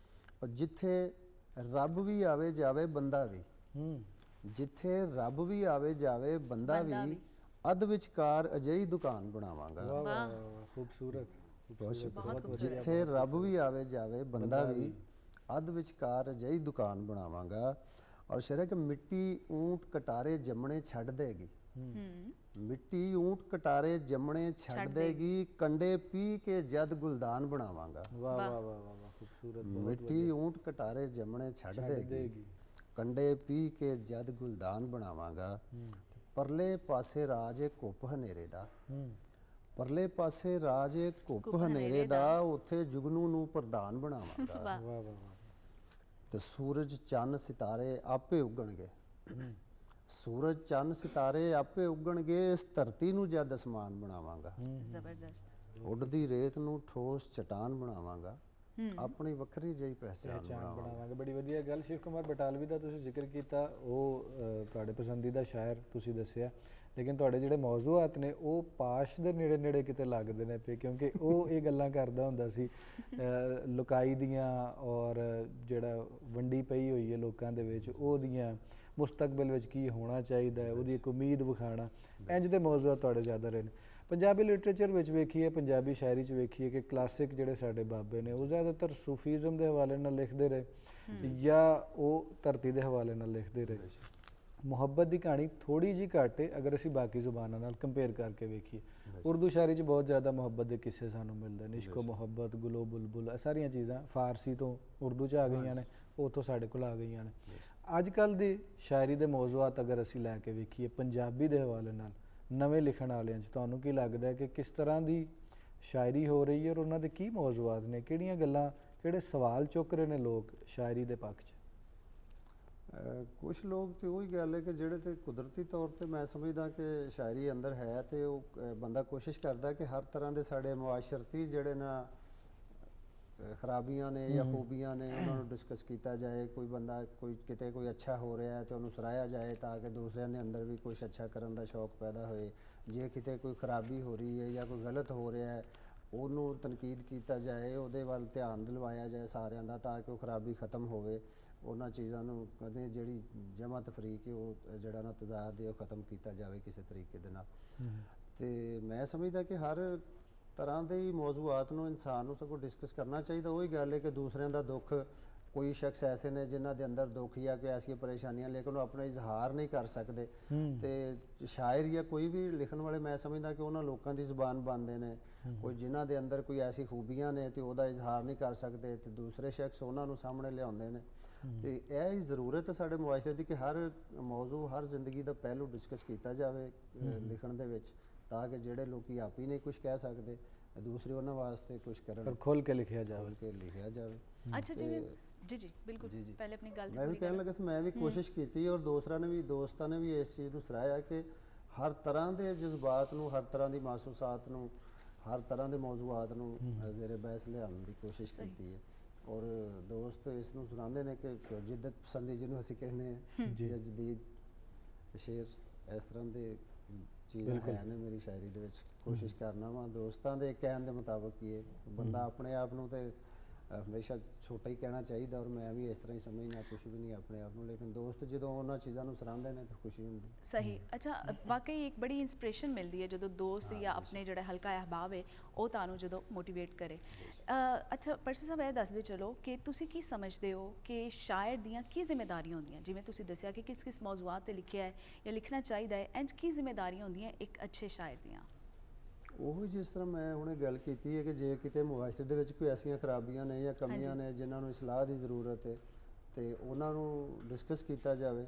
ਔਰ ਜਿੱਥੇ ਰੱਬ ਵੀ ਆਵੇ ਜਾਵੇ ਬੰਦਾ ਵੀ, ਜਿੱਥੇ ਰੱਬ ਵੀ ਆਵੇ ਜਾਵੇ ਬੰਦਾ ਵੀ, ਅੱਧ ਵਿਚਕਾਰ ਅਜਿਹੀ ਦੁਕਾਨ ਬਣਾਵਾਂਗਾ। ਵਾਹ ਵਾਹ ਵਾਹ, ਖੂਬਸੂਰਤ। ਜਿੱਥੇ ਰੱਬ ਵੀ ਆਵੇ ਜਾਵੇ ਬੰਦਾ ਵੀ, ਅੱਧ ਵਿਚਕਾਰ ਅਜਿਹੀ ਦੁਕਾਨ ਬਣਾਵਾਂਗਾ। ਔਰ ਸ਼ੇਰ ਹੈ ਕਿ ਮਿੱਟੀ ਊਂਟ ਕਟਾਰੇ ਜੰਮਣੇ ਛੱਡ ਦੇਗੀ, ਮਿੱਟੀ ਊਂਟ ਕਟਾਰੇ ਜੰਮਣੇ ਛੱਡ ਦੇਗੀ, ਕੰਡੇ ਪੀ ਕੇ ਜਦ ਗੁਲਦਾਨ ਬਣਾਵਾਂਗਾ। ਵਾਹ ਵਾਹ ਵਾਹ ਵਾਹ ਵਾਹ, ਖੂਬਸੂਰਤ। ਮਿੱਟੀ ਊਂਟ ਕਟਾਰੇ ਜੰਮਣੇ ਛੱਡ ਦੇਗੀ, ਕੰਡੇ ਪੀ ਕੇ ਜਦ ਗੁਲਦਾਨ ਬਣਾਵਾਂਗਾ। ਪਰਲੇ ਪਾਸੇ ਰਾਜ ਏ ਘੁੱਪ ਹਨੇਰੇ ਦਾ, ਪਰਲੇ ਪਾਸੇ ਰਾਜ ਏ ਘੁੱਪ ਹਨੇਰੇ ਦਾ, ਉੱਥੇ ਜੁਗਨੂ ਨੂੰ ਪ੍ਰਧਾਨ ਬਣਾਵਾਂਗਾ। ਵਾਹ ਵਾਹ ਵਾਹ। ਤੇ ਸੂਰਜ ਚੰਨ ਸਿਤਾਰੇ ਆਪੇ ਉੱਗਣਗੇ, ਸੂਰਜ ਚੰਨ ਸਿਤਾਰੇ ਆਪੇ ਉੱਗਣਗੇ, ਇਸ ਧਰਤੀ ਨੂੰ ਜਦ ਅਸਮਾਨ ਬਣਾਵਾਂਗਾ। ਜ਼ਬਰਦਸਤ। ਉੱਡਦੀ ਰੇਤ ਨੂੰ ਠੋਸ ਚਟਾਨ ਬਣਾਵਾਂਗਾ, ਆਪਣੀ ਵੱਖਰੀ ਜਿਹੀ ਪਹਿਚਾਣ ਬਣਾਵਾਂਗਾ। ਬੜੀ ਵਧੀਆ ਗੱਲ। ਸ਼ਿਵ ਕੁਮਾਰ ਬਟਾਲਵੀ ਦਾ ਤੁਸੀਂ ਜ਼ਿਕਰ ਕੀਤਾ, ਉਹ ਤੁਹਾਡੇ ਪਸੰਦੀਦਾ ਸ਼ਾਇਰ ਤੁਸੀਂ ਦੱਸਿਆ, ਲੇਕਿਨ ਤੁਹਾਡੇ ਜਿਹੜੇ ਮੌਜ਼ੂਆਤ ਨੇ ਉਹ ਪਾਸ਼ ਦੇ ਨੇੜੇ ਨੇੜੇ ਕਿਤੇ ਲੱਗਦੇ ਨੇ ਪਏ, ਕਿਉਂਕਿ ਉਹ ਇਹ ਗੱਲਾਂ ਕਰਦਾ ਹੁੰਦਾ ਸੀ ਲੁਕਾਈ ਦੀਆਂ, ਔਰ ਜਿਹੜਾ ਵੰਡੀ ਪਈ ਹੋਈ ਹੈ ਲੋਕਾਂ ਦੇ ਵਿੱਚ, ਉਹਦੀਆਂ ਮੁਸਤਕਬਲ ਵਿੱਚ ਕੀ ਹੋਣਾ ਚਾਹੀਦਾ ਹੈ, ਉਹਦੀ ਇੱਕ ਉਮੀਦ ਵਿਖਾਉਣਾ, ਇੰਜ ਦੇ ਮੌਜ਼ੂਆਤ ਤੁਹਾਡੇ ਜ਼ਿਆਦਾ ਰਹੇ ਨੇ। ਪੰਜਾਬੀ ਲਿਟਰੇਚਰ ਵਿੱਚ ਵੇਖੀਏ, ਪੰਜਾਬੀ ਸ਼ਾਇਰੀ 'ਚ ਵੇਖੀਏ ਕਿ ਕਲਾਸਿਕ ਜਿਹੜੇ ਸਾਡੇ ਬਾਬੇ ਨੇ ਉਹ ਜ਼ਿਆਦਾਤਰ ਸੂਫੀਜ਼ਮ ਦੇ ਹਵਾਲੇ ਨਾਲ ਲਿਖਦੇ ਰਹੇ, ਜਾਂ ਉਹ ਧਰਤੀ ਦੇ ਹਵਾਲੇ ਨਾਲ ਲਿਖਦੇ ਰਹੇ। ਮੁਹੱਬਤ ਦੀ ਕਹਾਣੀ ਥੋੜੀ ਜਿਹੀ ਘੱਟ ਹੈ ਅਗਰ ਅਸੀਂ ਬਾਕੀ ਜ਼ੁਬਾਨਾਂ ਨਾਲ ਕੰਪੇਅਰ ਕਰਕੇ ਵੇਖੀਏ। ਉਰਦੂ ਸ਼ਾਇਰੀ 'ਚ ਬਹੁਤ ਜ਼ਿਆਦਾ ਮੁਹੱਬਤ ਦੇ ਕਿੱਸੇ ਸਾਨੂੰ ਮਿਲਦੇ ਨੇ, ਇਸ਼ਕੋ ਮੁਹੱਬਤ, ਗੁਲੋ ਬੁਲਬੁਲ, ਇਹ ਸਾਰੀਆਂ ਚੀਜ਼ਾਂ ਫਾਰਸੀ ਤੋਂ ਉਰਦੂ 'ਚ ਆ ਗਈਆਂ ਨੇ, ਉੱਥੋਂ ਸਾਡੇ ਕੋਲ ਆ ਗਈਆਂ ਨੇ। ਅੱਜ ਕੱਲ੍ਹ ਦੀ ਸ਼ਾਇਰੀ ਦੇ ਮੌਜ਼ੂਆਤ ਅਗਰ ਅਸੀਂ ਲੈ ਕੇ ਵੇਖੀਏ ਪੰਜਾਬੀ ਦੇ ਹਵਾਲੇ ਨਾਲ, ਨਵੇਂ ਲਿਖਣ ਵਾਲਿਆਂ 'ਚ ਤੁਹਾਨੂੰ ਕੀ ਲੱਗਦਾ ਹੈ ਕਿ ਕਿਸ ਤਰ੍ਹਾਂ ਦੀ ਸ਼ਾਇਰੀ ਹੋ ਰਹੀ ਹੈ, ਔਰ ਉਹਨਾਂ ਦੇ ਕੀ ਮੌਜ਼ੂਆਤ ਨੇ, ਕਿਹੜੀਆਂ ਗੱਲਾਂ, ਕਿਹੜੇ ਸਵਾਲ ਚੁੱਕ ਰਹੇ ਨੇ ਲੋਕ ਸ਼ਾਇਰੀ ਦੇ ਪੱਖ 'ਚ? ਕੁਝ ਲੋਕ ਤੇ ਉਹੀ ਗੱਲ ਹੈ ਕਿ ਜਿਹੜੇ ਤੇ ਕੁਦਰਤੀ ਤੌਰ ਤੇ ਮੈਂ ਸਮਝਦਾ ਕਿ ਸ਼ਾਇਰੀ ਅੰਦਰ ਹੈ, ਤੇ ਉਹ ਬੰਦਾ ਕੋਸ਼ਿਸ਼ ਕਰਦਾ ਕਿ ਹਰ ਤਰ੍ਹਾਂ ਦੇ ਸਾਡੇ ਮੁਆਸ਼ਰਤੀ ਜਿਹੜੇ ਨਾ ਖਰਾਬੀਆਂ ਨੇ ਜਾਂ ਖੂਬੀਆਂ ਨੇ ਉਹਨਾਂ ਨੂੰ ਡਿਸਕਸ ਕੀਤਾ ਜਾਏ। ਕੋਈ ਬੰਦਾ ਕੋਈ ਕਿਤੇ ਕੋਈ ਅੱਛਾ ਹੋ ਰਿਹਾ ਹੈ ਤੇ ਉਹਨੂੰ ਸਰਾਹਿਆ ਜਾਏ ਤਾਂ ਕਿ ਦੂਸਰਿਆਂ ਦੇ ਅੰਦਰ ਵੀ ਕੁਝ ਅੱਛਾ ਕਰਨ ਦਾ ਸ਼ੌਕ ਪੈਦਾ ਹੋਏ। ਜੇ ਕਿਤੇ ਕੋਈ ਖਰਾਬੀ ਹੋ ਰਹੀ ਹੈ ਜਾਂ ਕੋਈ ਗਲਤ ਹੋ ਰਿਹਾ ਹੈ ਉਹਨੂੰ ਤਨਕੀਦ ਕੀਤਾ ਜਾਏ, ਉਹਦੇ ਵੱਲ ਧਿਆਨ ਦਿਲਵਾਇਆ ਜਾਏ ਸਾਰਿਆਂ ਦਾ, ਤਾਂ ਕਿ ਉਹ ਖਰਾਬੀ ਖਤਮ ਹੋਵੇ। ਉਹਨਾਂ ਚੀਜ਼ਾਂ ਨੂੰ ਕਦੇ ਜਿਹੜੀ ਜਮਾ ਤਫਰੀਕ ਹੈ ਉਹ ਜਿਹੜਾ ਨਾ ਤਜ਼ਾਦ ਹੈ ਉਹ ਖਤਮ ਕੀਤਾ ਜਾਵੇ ਕਿਸੇ ਤਰੀਕੇ ਦੇ ਨਾਲ। ਤੇ ਮੈਂ ਸਮਝਦਾ ਕਿ ਹਰ ਤਰ੍ਹਾਂ ਦੇ ਹੀ ਮੌਜ਼ੂਆਤ ਨੂੰ ਇਨਸਾਨ ਨੂੰ ਸਗੋਂ ਡਿਸਕਸ ਕਰਨਾ ਚਾਹੀਦਾ। ਉਹੀ ਗੱਲ ਹੈ ਕਿ ਦੂਸਰਿਆਂ ਦਾ ਦੁੱਖ, ਕੋਈ ਸ਼ਖਸ ਐਸੇ ਨੇ ਜਿਨ੍ਹਾਂ ਦੇ ਅੰਦਰ ਦੁੱਖ ਜਾਂ ਕੋਈ ਐਸੀਆਂ ਪਰੇਸ਼ਾਨੀਆਂ ਲੇਕਿਨ ਉਹ ਆਪਣਾ ਇਜ਼ਹਾਰ ਨਹੀਂ ਕਰ ਸਕਦੇ, ਤੇ ਸ਼ਾਇਰ ਜਾਂ ਕੋਈ ਵੀ ਲਿਖਣ ਵਾਲੇ ਮੈਂ ਸਮਝਦਾ ਕਿ ਉਹਨਾਂ ਲੋਕਾਂ ਦੀ ਜ਼ੁਬਾਨ ਬਣਦੇ ਨੇ। ਕੋਈ ਜਿਨ੍ਹਾਂ ਦੇ ਅੰਦਰ ਕੋਈ ਐਸੀ ਖੂਬੀਆਂ ਨੇ ਤੇ ਉਹਦਾ ਇਜ਼ਹਾਰ ਨਹੀਂ ਕਰ ਸਕਦੇ ਤੇ ਦੂਸਰੇ ਸ਼ਖਸ ਉਹਨਾਂ ਨੂੰ ਸਾਹਮਣੇ ਲਿਆਉਂਦੇ ਨੇ। ਤੇ ਇਹ ਹੀ ਜ਼ਰੂਰਤ ਹੈ ਸਾਡੇ ਮੁਆਸ਼ਰੇ ਦੀ ਕਿ ਹਰ ਮੌਜ਼ੂ, ਹਰ ਜ਼ਿੰਦਗੀ ਦਾ ਪਹਿਲੂ ਡਿਸਕਸ ਕੀਤਾ ਜਾਵੇ ਲਿਖਣ ਦੇ ਵਿੱਚ, ਤਾਂ ਕਿ ਜਿਹੜੇ ਲੋਕੀ ਆਪ ਹੀ ਨਹੀਂ ਕੁਝ ਕਹਿ ਸਕਦੇ ਦੂਸਰੇ ਉਹਨਾਂ ਵਾਸਤੇ ਕੁਝ ਕਰਨ, ਖੋਲ ਕੇ ਲਿਖਿਆ ਜਾਵੇ, ਖੋਲ ਕੇ ਲਿਖਿਆ ਜਾਵੇ। ਅੱਛਾ ਜਿਵੇਂ ਜੀ ਬਿਲਕੁਲ, ਪਹਿਲੇ ਆਪਣੀ ਗੱਲ ਮੈਂ ਵੀ ਕਹਿਣ ਲੱਗਾ ਸੀ, ਮੈਂ ਵੀ ਕੋਸ਼ਿਸ਼ ਕੀਤੀ ਔਰ ਦੋਸਤਾਂ ਨੇ ਵੀ ਇਸ ਚੀਜ਼ ਨੂੰ ਸਰਾਹਿਆ ਕਿ ਹਰ ਤਰ੍ਹਾਂ ਦੇ ਜਜ਼ਬਾਤ ਨੂੰ, ਹਰ ਤਰ੍ਹਾਂ ਦੀ ਮਾਸੂਸਾਤ ਨੂੰ, ਹਰ ਤਰ੍ਹਾਂ ਦੇ ਮੌਜ਼ੂਆਤ ਨੂੰ ਜ਼ੇਰੇ ਬਹਿਸ ਲਿਆਉਣ ਦੀ ਕੋਸ਼ਿਸ਼ ਕੀਤੀ ਹੈ। ਔਰ ਦੋਸਤ ਇਸ ਨੂੰ ਸੁਣਾਉਂਦੇ ਨੇ ਕਿ ਜਿੱਦਤ ਪਸੰਦੀ ਜਿਹਨੂੰ ਅਸੀਂ ਕਹਿੰਦੇ ਹਾਂ ਜਾਂ ਜਦੀਦ ਸ਼ੇਰ, ਇਸ ਤਰ੍ਹਾਂ ਦੇ ਚੀਜ਼ਾਂ ਹੈ ਨੇ ਮੇਰੀ ਸ਼ਾਇਰੀ ਦੇ ਵਿੱਚ। ਕੋਸ਼ਿਸ਼ ਕਰਨਾ ਵਾ ਦੋਸਤਾਂ ਦੇ ਕਹਿਣ ਦੇ ਮੁਤਾਬਕ ਹੀ ਹੈ। ਬੰਦਾ ਆਪਣੇ ਆਪ ਨੂੰ ਤੇ ਹਮੇਸ਼ਾ ਛੋਟਾ ਹੀ ਕਹਿਣਾ ਚਾਹੀਦਾ, ਔਰ ਮੈਂ ਵੀ ਇਸ ਤਰ੍ਹਾਂ ਹੀ ਸਮਝਣਾ, ਕੁਛ ਵੀ ਨਹੀਂ ਆਪਣੇ ਆਪ ਨੂੰ, ਲੇਕਿਨ ਦੋਸਤ ਜਦੋਂ ਉਹਨਾਂ ਚੀਜ਼ਾਂ ਨੂੰ ਸਰਾਹੁੰਦੇ ਨੇ ਤਾਂ ਖੁਸ਼ੀ ਹੁੰਦੀ। ਸਹੀ। ਅੱਛਾ, ਵਾਕਈ ਇੱਕ ਬੜੀ ਇੰਸਪੀਰੇਸ਼ਨ ਮਿਲਦੀ ਹੈ ਜਦੋਂ ਦੋਸਤ ਜਾਂ ਆਪਣੇ ਜਿਹੜਾ ਹਲਕਾ ਅਹਿਬਾਬ ਹੈ ਉਹ ਤੁਹਾਨੂੰ ਜਦੋਂ ਮੋਟੀਵੇਟ ਕਰੇ। ਅੱਛਾ ਪਰਸੀ ਸਾਹਿਬ, ਇਹ ਦੱਸਦੇ ਚਲੋ ਕਿ ਤੁਸੀਂ ਕੀ ਸਮਝਦੇ ਹੋ ਕਿ ਸ਼ਾਇਰ ਦੀਆਂ ਕੀ ਜ਼ਿੰਮੇਵਾਰੀਆਂ ਹੁੰਦੀਆਂ? ਜਿਵੇਂ ਤੁਸੀਂ ਦੱਸਿਆ ਕਿ ਕਿਸ ਮੌਜ਼ੂਆਤ 'ਤੇ ਲਿਖਿਆ ਹੈ ਜਾਂ ਲਿਖਣਾ ਚਾਹੀਦਾ ਹੈ, ਇੰਝ ਕੀ ਜ਼ਿੰਮੇਵਾਰੀਆਂ ਹੁੰਦੀਆਂ ਇੱਕ ਅੱਛੇ ਸ਼ਾਇਰ ਦੀਆਂ? ਉਹ ਜਿਸ ਤਰ੍ਹਾਂ ਮੈਂ ਹੁਣੇ ਗੱਲ ਕੀਤੀ ਹੈ ਕਿ ਜੇ ਕਿਤੇ ਮੁਆਸ਼ਰੇ ਦੇ ਵਿੱਚ ਕੋਈ ਐਸੀਆਂ ਖਰਾਬੀਆਂ ਨੇ ਜਾਂ ਕਮੀਆਂ ਨੇ ਜਿਨ੍ਹਾਂ ਨੂੰ ਇਸਲਾਹ ਦੀ ਜ਼ਰੂਰਤ ਹੈ ਤੇ ਉਹਨਾਂ ਨੂੰ ਡਿਸਕਸ ਕੀਤਾ ਜਾਵੇ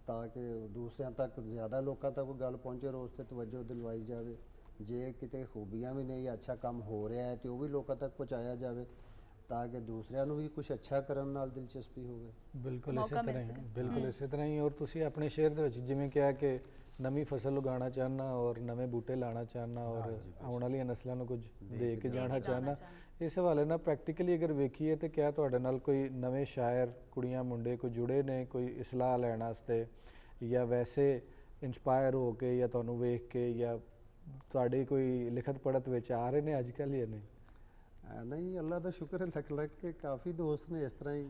ਤਾਂ ਕਿ ਦੂਸਰਿਆਂ ਤੱਕ, ਜ਼ਿਆਦਾ ਲੋਕਾਂ ਤੱਕ ਉਹ ਗੱਲ ਪਹੁੰਚੇ ਔਰ ਉਸ 'ਤੇ ਤਵੱਜੋ ਦਿਲਵਾਈ ਜਾਵੇ। ਜੇ ਕਿਤੇ ਖੂਬੀਆਂ ਵੀ ਨੇ ਜਾਂ ਅੱਛਾ ਕੰਮ ਹੋ ਰਿਹਾ ਹੈ ਤੇ ਉਹ ਵੀ ਲੋਕਾਂ ਤੱਕ ਪਹੁੰਚਾਇਆ ਜਾਵੇ ਤਾਂ ਕਿ ਦੂਸਰਿਆਂ ਨੂੰ ਵੀ ਕੁਝ ਅੱਛਾ ਕਰਨ ਨਾਲ ਦਿਲਚਸਪੀ ਹੋਵੇ। ਬਿਲਕੁਲ ਇਸੇ ਤਰ੍ਹਾਂ ਹੀ, ਬਿਲਕੁਲ ਇਸੇ ਤਰ੍ਹਾਂ ਹੀ। ਔਰ ਤੁਸੀਂ ਆਪਣੇ ਸ਼ੇਅਰ ਦੇ ਵਿੱਚ ਜਿਵੇਂ ਕਿਹਾ ਕਿ ਨਵੀਂ ਫਸਲ ਉਗਾਉਣਾ ਚਾਹੁੰਦਾ ਔਰ ਨਵੇਂ ਬੂਟੇ ਲਾਉਣਾ ਚਾਹੁੰਦਾ ਔਰ ਆਉਣ ਵਾਲੀਆਂ ਨਸਲਾਂ ਨੂੰ ਕੁਝ ਦੇ ਕੇ ਜਾਣਾ ਚਾਹੁੰਦਾ, ਇਸ ਹਵਾਲੇ ਨਾਲ ਪ੍ਰੈਕਟੀਕਲੀ ਅਗਰ ਵੇਖੀਏ ਤਾਂ ਕਿਆ ਤੁਹਾਡੇ ਨਾਲ ਕੋਈ ਨਵੇਂ ਸ਼ਾਇਰ, ਕੁੜੀਆਂ ਮੁੰਡੇ ਕੋਈ ਜੁੜੇ ਨੇ ਕੋਈ ਇਸਲਾਹ ਲੈਣ ਵਾਸਤੇ, ਜਾਂ ਵੈਸੇ ਇੰਸਪਾਇਰ ਹੋ ਕੇ ਜਾਂ ਤੁਹਾਨੂੰ ਵੇਖ ਕੇ ਜਾਂ ਤੁਹਾਡੇ ਕੋਈ ਲਿਖਤ ਪੜਤ ਵਿੱਚ ਆ ਰਹੇ ਨੇ ਅੱਜ ਕੱਲ੍ਹ ਜਾਂ ਨਹੀਂ? ਨਹੀਂ, ਅੱਲਾ ਦਾ ਸ਼ੁਕਰ ਹੈ, ਲੱਗ ਕੇ ਕਾਫੀ ਦੋਸਤ ਨੇ ਇਸ ਤਰ੍ਹਾਂ ਹੀ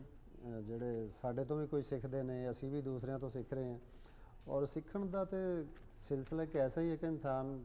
ਜਿਹੜੇ ਸਾਡੇ ਤੋਂ ਵੀ ਕੋਈ ਸਿੱਖਦੇ ਨੇ, ਅਸੀਂ ਵੀ ਦੂਸਰਿਆਂ ਤੋਂ ਸਿੱਖ ਰਹੇ ਹਾਂ। ਔਰ ਸਿੱਖਣ ਦਾ ਤੇ ਸਿਲਸਿਲਾ ਇੱਕ ਐਸਾ ਹੀ ਹੈ ਕਿ ਇਨਸਾਨ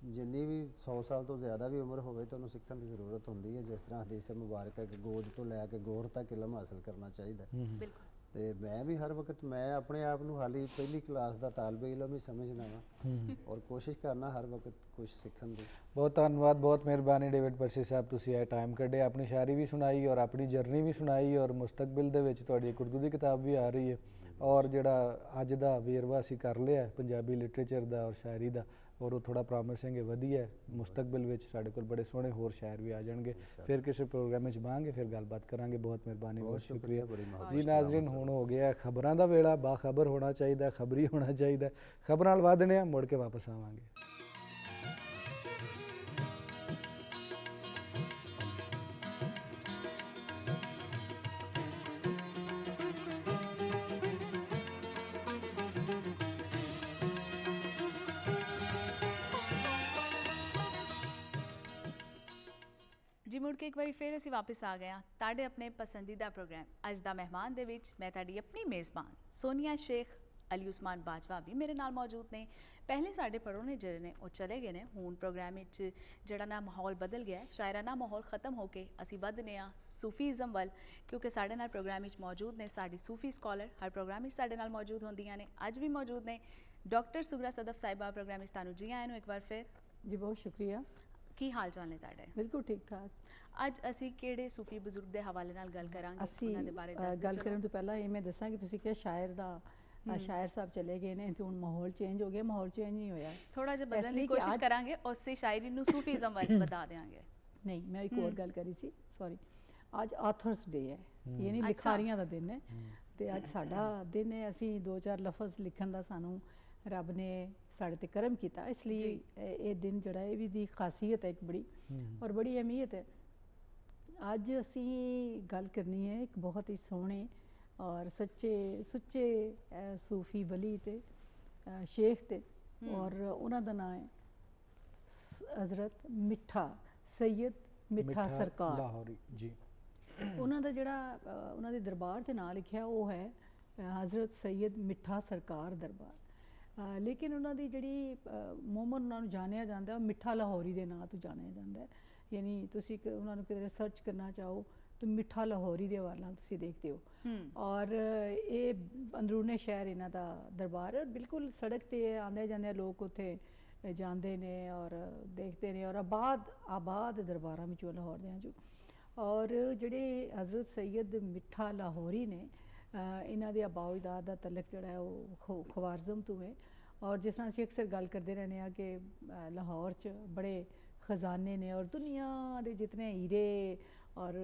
ਜਿੰਨੀ ਵੀ 100 ਸਾਲ ਤੋਂ ਜ਼ਿਆਦਾ ਵੀ ਉਮਰ ਹੋਵੇ ਤਾਂ ਉਹਨੂੰ ਸਿੱਖਣ ਦੀ ਜ਼ਰੂਰਤ ਹੁੰਦੀ ਹੈ। ਜਿਸ ਤਰ੍ਹਾਂ ਹਦੀਸ ਮੁਬਾਰਕ ਹੈ ਕਿ ਗੋਦ ਤੋਂ ਲੈ ਕੇ ਗੌਰ ਤੱਕ ਇਲਮ ਹਾਸਲ ਕਰਨਾ ਚਾਹੀਦਾ। ਬਿਲਕੁਲ। ਤੇ ਮੈਂ ਵੀ ਹਰ ਵਕਤ ਮੈਂ ਆਪਣੇ ਆਪ ਨੂੰ ਹਾਲੀ ਪਹਿਲੀ ਕਲਾਸ ਦਾ ਤਾਲਬ ਇਲਮ ਹੀ ਸਮਝਦਾ ਵਾਂ ਔਰ ਕੋਸ਼ਿਸ਼ ਕਰਨਾ ਹਰ ਵਕਤ ਕੁਝ ਸਿੱਖਣ ਦੀ। ਬਹੁਤ ਧੰਨਵਾਦ, ਬਹੁਤ ਮਿਹਰਬਾਨੀ ਡੇਵਿਡ ਪਰਸੀ ਸਾਹਿਬ, ਤੁਸੀਂ ਇਹ ਟਾਈਮ ਕੱਢਿਆ, ਆਪਣੀ ਸ਼ਾਇਰੀ ਵੀ ਸੁਣਾਈ ਔਰ ਆਪਣੀ ਜਰਨੀ ਵੀ ਸੁਣਾਈ ਔਰ ਮੁਸਤਕਬਲ ਦੇ ਵਿੱਚ ਤੁਹਾਡੀ ਇੱਕ ਉਰਦੂ ਦੀ ਕਿਤਾਬ ਵੀ ਆ ਰਹੀ ਹੈ ਔਰ ਜਿਹੜਾ ਅੱਜ ਦਾ ਵੇਰਵਾ ਅਸੀਂ ਕਰ ਲਿਆ ਪੰਜਾਬੀ ਲਿਟਰੇਚਰ ਦਾ ਔਰ ਸ਼ਾਇਰੀ ਦਾ ਔਰ ਉਹ ਥੋੜਾ ਪ੍ਰੋਮਿਸਿੰਗ ਹੈ, ਵਧੀਆ ਹੈ। ਮੁਸਤਕਬਲ ਵਿੱਚ ਸਾਡੇ ਕੋਲ ਬੜੇ ਸੋਹਣੇ ਹੋਰ ਸ਼ਾਇਰ ਵੀ ਆ ਜਾਣਗੇ। ਫਿਰ ਕਿਸੇ ਪ੍ਰੋਗਰਾਮ ਵਿੱਚ ਬਾਂਗੇ, ਫਿਰ ਗੱਲਬਾਤ ਕਰਾਂਗੇ। ਬਹੁਤ ਮਿਹਰਬਾਨੀ, ਬਹੁਤ ਸ਼ੁਕਰੀਆ ਜੀ। ਨਾਜ਼ਰੀਨ, ਹੁਣ ਹੋ ਗਿਆ ਖਬਰਾਂ ਦਾ ਵੇਲਾ। ਬਾਖਬਰ ਹੋਣਾ ਚਾਹੀਦਾ, ਖਬਰੀ ਹੋਣਾ ਚਾਹੀਦਾ। ਖਬਰਾਂ ਨਾਲ ਵਧਣੇ ਆ, ਮੁੜ ਕੇ ਵਾਪਸ ਆਵਾਂਗੇ। ਜੀ ਮੁੜ ਕੇ ਇੱਕ ਵਾਰੀ ਫਿਰ ਅਸੀਂ ਵਾਪਸ ਆ ਗਏ ਹਾਂ ਤੁਹਾਡੇ ਆਪਣੇ ਪਸੰਦੀਦਾ ਪ੍ਰੋਗਰਾਮ ਅੱਜ ਦਾ ਮਹਿਮਾਨ ਦੇ ਵਿੱਚ। ਮੈਂ ਤੁਹਾਡੀ ਆਪਣੀ ਮੇਜ਼ਬਾਨ ਸੋਨੀਆ ਸ਼ੇਖ। ਅਲੀ ਉਸਮਾਨ ਬਾਜਵਾ ਵੀ ਮੇਰੇ ਨਾਲ ਮੌਜੂਦ ਨੇ। ਪਹਿਲੇ ਸਾਡੇ ਪੜ੍ਹੋਣੇ ਜਿਹੜੇ ਨੇ ਉਹ ਚਲੇ ਗਏ ਨੇ। ਹੁਣ ਪ੍ਰੋਗਰਾਮ ਵਿੱਚ ਜਿਹੜਾ ਨਾ ਮਾਹੌਲ ਬਦਲ ਗਿਆ, ਸ਼ਾਇਰਾਨਾ ਮਾਹੌਲ ਖਤਮ ਹੋ ਕੇ ਅਸੀਂ ਵਧਨੇ ਆ ਸੂਫੀਜ਼ਮ ਵੱਲ, ਕਿਉਂਕਿ ਸਾਡੇ ਨਾਲ ਪ੍ਰੋਗਰਾਮ ਵਿੱਚ ਮੌਜੂਦ ਨੇ ਸਾਡੀ ਸੂਫੀ ਸਕਾਲਰ। ਹਰ ਪ੍ਰੋਗਰਾਮ ਵਿੱਚ ਸਾਡੇ ਨਾਲ ਮੌਜੂਦ ਹੁੰਦੀਆਂ ਨੇ, ਅੱਜ ਵੀ ਮੌਜੂਦ ਨੇ ਡਾਕਟਰ ਸੁਗਰਾ ਸਦਫ ਸਾਹਿਬਾ। ਪ੍ਰੋਗਰਾਮ ਵਿੱਚ ਤੁਹਾਨੂੰ ਜੀ ਆਇਆਂ ਨੂੰ ਇੱਕ ਵਾਰ ਫਿਰ ਜੀ, ਬਹੁਤ ਸ਼ੁਕਰੀਆ। ਕੀ ਹਾਲ ਚਾਲ ਨੇ ਤੁਹਾਡੇ? ਬਿਲਕੁਲ ਠੀਕ ਠਾਕ। ਅੱਜ ਅਸੀਂ ਕਿਹੜੇ ਸੂਫੀ ਬਜ਼ੁਰਗ ਦੇ ਹਵਾਲੇ ਨਾਲ ਗੱਲ ਕਰਾਂਗੇ? ਅਸੀਂ ਉਹਨਾਂ ਦੇ ਬਾਰੇ ਦੱਸ ਦਿਓ। ਗੱਲ ਕਰਨ ਤੋਂ ਪਹਿਲਾਂ ਇਹ ਮੈਂ ਦੱਸਾਂ ਕਿ ਤੁਸੀਂ ਕਿਹਾ ਸ਼ਾਇਰ ਦਾ ਸ਼ਾਇਰ ਸਾਹਿਬ ਚਲੇ ਗਏ ਨੇ ਤੇ ਹੁਣ ਮਾਹੌਲ ਚੇਂਜ ਹੋ ਗਿਆ। ਮਾਹੌਲ ਚੇਂਜ ਨਹੀਂ ਹੋਇਆ, ਥੋੜਾ ਜਿਹਾ ਬਦਲਣ ਦੀ ਕੋਸ਼ਿਸ਼ ਕਰਾਂਗੇ, ਉਸੇ ਸ਼ਾਇਰੀ ਨੂੰ ਸੂਫੀਜ਼ਮ ਵੱਲ ਵਧਾ ਦੇਵਾਂਗੇ। ਨਹੀਂ, ਮੈਂ ਇੱਕ ਹੋਰ ਗੱਲ ਕਰੀ ਸੀ, ਸੌਰੀ। ਅੱਜ ਆਥਰਸ ਡੇ ਹੈ, ਯਾਨੀ ਲਿਖਾਰੀਆਂ ਦਾ ਦਿਨ ਹੈ ਤੇ ਅੱਜ ਸਾਡਾ ਦਿਨ ਹੈ। ਅਸੀਂ 2-4 ਲਫ਼ਜ਼ ਲਿਖਣ ਦਾ ਸਾਨੂੰ ਰੱਬ ਨੇ ਸਾਡੇ ਤੇ ਕਰਮ ਕੀਤਾ, ਇਸ ਲਈ ਇਹ ਦਿਨ ਜਿਹੜਾ ਇਹ ਵੀ ਦੀ ਖਾਸੀਅਤ ਹੈ ਇੱਕ ਬੜੀ ਔਰ ਬੜੀ ਅਹਿਮੀਅਤ ਹੈ। ਅੱਜ ਅਸੀਂ ਗੱਲ ਕਰਨੀ ਹੈ ਇੱਕ ਬਹੁਤ ਹੀ ਸੋਹਣੇ ਔਰ ਸੁੱਚੇ ਸੂਫੀ ਵਲੀ ਤੇ ਸ਼ੇਖ ਤੇ, ਔਰ ਉਹਨਾਂ ਦਾ ਨਾਮ ਹੈ ਹਜ਼ਰਤ ਮਿੱਠਾ ਸੈयद ਮਿੱਠਾ ਸਰਕਾਰ ਲਾਹੌਰੀ ਜੀ। ਉਹਨਾਂ ਦਾ ਜਿਹੜਾ ਉਹਨਾਂ ਦੇ ਦਰਬਾਰ ਤੇ ਨਾਂ ਲਿਖਿਆ ਉਹ ਹੈ ਹਜ਼ਰਤ ਸੈयद ਮਿੱਠਾ ਸਰਕਾਰ ਦਰਬਾਰ। ਲੇਕਿਨ ਉਹਨਾਂ ਦੀ ਜਿਹੜੀ ਮੂਮਨ ਉਹਨਾਂ ਨੂੰ ਜਾਣਿਆ ਜਾਂਦਾ ਉਹ ਮਿੱਠਾ ਲਾਹੌਰੀ ਦੇ ਨਾਂ ਤੋਂ ਜਾਣਿਆ ਜਾਂਦਾ ਹੈ। ਯਾਨੀ ਤੁਸੀਂ ਉਹਨਾਂ ਨੂੰ ਕਿਤੇ ਰਿਸਰਚ ਕਰਨਾ ਚਾਹੋ ਤਾਂ ਮਿੱਠਾ ਲਾਹੌਰੀ ਦੇ ਹਵਾਲੇ ਨਾਲ ਤੁਸੀਂ ਦੇਖਦੇ ਹੋ। ਔਰ ਇਹ ਅੰਦਰੂਨੇ ਸ਼ਹਿਰ ਇਹਨਾਂ ਦਾ ਦਰਬਾਰ ਹੈ। ਬਿਲਕੁਲ ਸੜਕ ਤੇ ਆਉਂਦੇ ਜਾਂਦੇ ਲੋਕ ਉੱਥੇ ਜਾਂਦੇ ਨੇ ਔਰ ਦੇਖਦੇ ਨੇ ਔਰ ਆਬਾਦ ਦਰਬਾਰਾਂ ਵਿੱਚੋਂ ਲਾਹੌਰ ਦੇ ਜੋ। ਔਰ ਜਿਹੜੇ ਹਜ਼ਰਤ ਸੈयद ਮਿੱਠਾ ਲਾਹੌਰੀ ਨੇ, ਇਹਨਾਂ ਦੇ ਆਬਾਓ ਅਜਦਾਦ ਦਾ ਤਲਕ ਜਿਹੜਾ ਹੈ ਉਹ ਖਵਾਰਜ਼ਮ ਤੋਂ ਹੈ। ਔਰ ਜਿਸ ਤਰ੍ਹਾਂ ਅਸੀਂ ਅਕਸਰ ਗੱਲ ਕਰਦੇ ਰਹਿੰਦੇ ਹਾਂ ਕਿ ਲਾਹੌਰ 'ਚ ਬੜੇ ਖਜ਼ਾਨੇ ਨੇ ਔਰ ਦੁਨੀਆ ਦੇ ਜਿਤਨੇ ਹੀਰੇ ਔਰ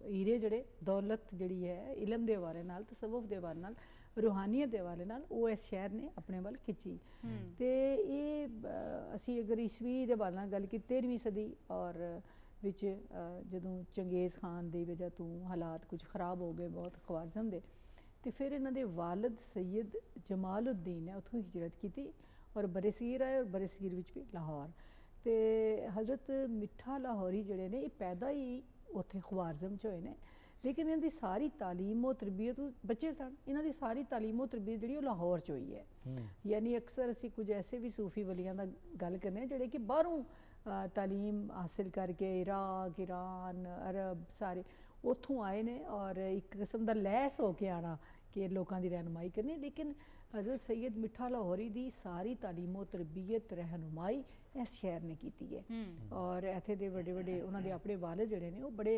ਹੀਰੇ ਜਿਹੜੇ ਦੌਲਤ ਜਿਹੜੀ ਹੈ ਇਲਮ ਦੇ ਹਵਾਲੇ ਨਾਲ, ਤਸਵੁਫ ਦੇ ਹਵਾਲੇ ਨਾਲ, रूहानियत के हवाले नाल वो इस शहर ने अपने वाल खिंची। तो ये असी अगर ईस्वी के हवाले नाल गल की 13वीं सदी और विच जदों चंगेज़ खान की वजह तो हालात कुछ खराब हो गए बहुत ख्वारज़म दे, तो फिर इन्हां दे वालिद सैयद जमालुद्दीन ने उत्थों हिजरत की और बरेसीर आए और बरेसीर विच भी लाहौर। तो हज़रत मिठा लाहौरी जड़े ने पैदा ही उत्थे ख्वारज़म च होए ने, लेकिन इन्हां दी सारी तालीम और तरबियत बच्चे सन, इन्हां दी सारी तालीम और तरबियत जिहड़ी ओह लाहौर च होई है। यानी अक्सर असीं कुछ ऐसे भी सूफी वलियां दा गल करने जिहड़े कि बाहरों तालीम हासिल करके इराक ईरान अरब सारे उत्थों आए ने और एक किस्म दा लैस हो के आना कि लोगों की रहनुमाई करनी। लेकिन हज़रत सैयद मिठा लाहौरी दी सारी तालीम और तरबियत रहनुमाई इस शहर ने की है। और इत्थे दे बड़े बड़े उन्होंने अपने वालिद जिहड़े ने बड़े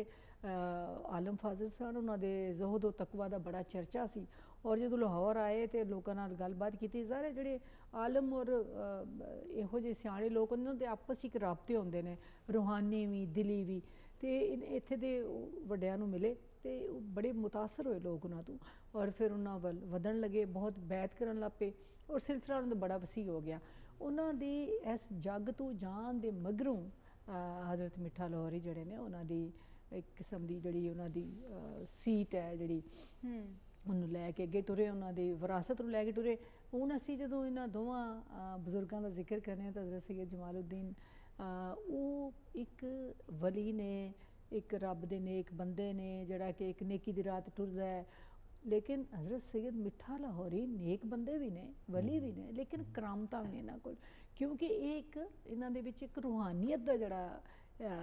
आलम फाजल सन, उन्होंने ज़ुहद और तकवा का बड़ा चर्चा सी। और जो लाहौर आए तो लोगों नाल गलबात की, ज़ाहिर जिहड़े आलम और इहो जे सियाणे लोग उन्होंने आपस एक राबते होंदे ने, रूहानी भी दिली भी। तो इत्थे दे वड्डियां नूं मिले तो बड़े मुतासर होए लोग उन्हां तों और फिर उन्हां वल वधण लगे, बहुत बैत करन लग पे और सिलसिला उन्हां दा बड़ा वसी हो गया। उन्हां दी इस जग तो जान दे मगरों हज़रत मिठा लाहौरी जिहड़े ने उन्हां दी एक किस्म दी जिहड़ी उन्हां दी सीट है जिहड़ी ਉਹਨੂੰ ਲੈ ਕੇ ਅੱਗੇ ਟੁਰੇ, ਉਹਨਾਂ ਦੀ ਵਿਰਾਸਤ ਨੂੰ ਲੈ ਕੇ ਟੁਰੇ। ਹੁਣ ਅਸੀਂ ਜਦੋਂ ਇਹਨਾਂ ਦੋਵਾਂ ਬਜ਼ੁਰਗਾਂ ਦਾ ਜ਼ਿਕਰ ਕਰਨੇ ਹਾਂ ਤਾਂ ਹਜ਼ਰਤ ਸੈਯਦ ਜਮਾਲੁਦੀਨ ਉਹ ਇੱਕ ਵਲੀ ਨੇ, ਇੱਕ ਰੱਬ ਦੇ ਨੇਕ ਬੰਦੇ ਨੇ ਜਿਹੜਾ ਕਿ ਇੱਕ ਨੇਕੀ ਦੀ ਰਾਤ ਟੁਰਦਾ ਹੈ। ਲੇਕਿਨ ਹਜ਼ਰਤ ਸੈਯਦ ਮਿੱਠਾ ਲਾਹੌਰੀ ਨੇਕ ਬੰਦੇ ਵੀ ਨੇ, ਵਲੀ ਵੀ ਨੇ, ਲੇਕਿਨ ਕਰਾਮਤਾਂ ਵੀ ਨੇ ਇਹਨਾਂ ਕੋਲ, ਕਿਉਂਕਿ ਇਹ ਇੱਕ ਇਹਨਾਂ ਦੇ ਵਿੱਚ ਇੱਕ ਰੂਹਾਨੀਅਤ ਦਾ ਜਿਹੜਾ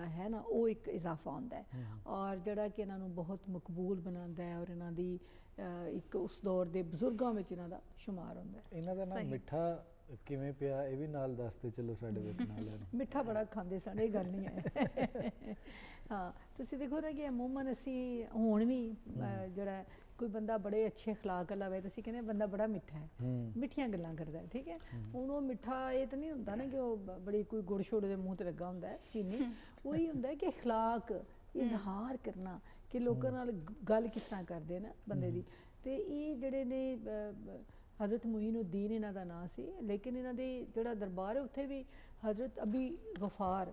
ਹੈ ਨਾ ਉਹ ਇੱਕ ਇਜ਼ਾਫਾ ਹੁੰਦਾ ਹੈ ਔਰ ਜਿਹੜਾ ਕਿ ਇਹਨਾਂ ਨੂੰ ਬਹੁਤ ਮਕਬੂਲ ਬਣਾਉਂਦਾ ਹੈ ਔਰ ਇਹਨਾਂ ਦੀ ਇੱਕ ਉਸ ਦੌਰ ਦੇ ਬਜ਼ੁਰਗਾਂ ਵਿੱਚ ਇਹਨਾਂ ਦਾ ਸ਼ੁਮਾਰ ਹੁੰਦਾ ਹੈ। ਇਹਨਾਂ ਦਾ ਨਾਮ ਮਿੱਠਾ ਕਿਵੇਂ ਪਿਆ ਇਹ ਵੀ ਨਾਲ ਦੱਸਦੇ ਚਲੋ ਸਾਡੇ ਵੇਖਣ ਵਾਲਿਆਂ ਨੂੰ। ਮਿੱਠਾ ਬੜਾ ਖਾਂਦੇ ਸਨ, ਇਹ ਗੱਲ ਨਹੀਂ ਹੈ। ਹਾਂ, ਤੁਸੀਂ ਦੇਖੋ ਨਾ ਕਿ ਅਮੂਮਨ ਅਸੀਂ ਹੁਣ ਵੀ ਜਿਹੜਾ ਕੋਈ ਬੰਦਾ ਬੜੇ ਅੱਛੇ ਅਖਲਾਕ ਵਾਲਾ ਹੋਵੇ ਤਾਂ ਅਸੀਂ ਕਹਿੰਦੇ ਬੰਦਾ ਬੜਾ ਮਿੱਠਾ ਹੈ, ਮਿੱਠੀਆਂ ਗੱਲਾਂ ਕਰਦਾ ਹੈ, ਠੀਕ ਹੈ। ਹੁਣ ਉਹ ਮਿੱਠਾ ਇਹ ਤਾਂ ਨਹੀਂ ਹੁੰਦਾ ਨਾ ਕਿ ਉਹ ਬੜੀ ਕੋਈ ਗੁੜ ਛੋੜ ਦੇ ਮੂੰਹ ਤੇ ਲੱਗਾ ਹੁੰਦਾ ਹੈ ਚੀਨੀ, ਉਹੀ ਹੁੰਦਾ ਹੈ ਕਿ ਅਖਲਾਕ ਇਜ਼ਹਾਰ ਕਰਨਾ ਕਿ ਲੋਕਾਂ ਨਾਲ ਗੱਲ ਕਿਸ ਤਰ੍ਹਾਂ ਕਰਦੇ ਨਾ ਬੰਦੇ ਦੀ। ਤੇ ਇਹ ਜਿਹੜੇ ਨੇ ਹਜ਼ਰਤ ਮੁਈਨੁੱਦੀਨ ਇਹਨਾਂ ਦਾ ਨਾਂ ਸੀ, ਲੇਕਿਨ ਇਹਨਾਂ ਦੇ ਜਿਹੜਾ ਦਰਬਾਰ ਹੈ ਉੱਥੇ ਵੀ ਹਜ਼ਰਤ ਅਬੀ ਗਫਾਰ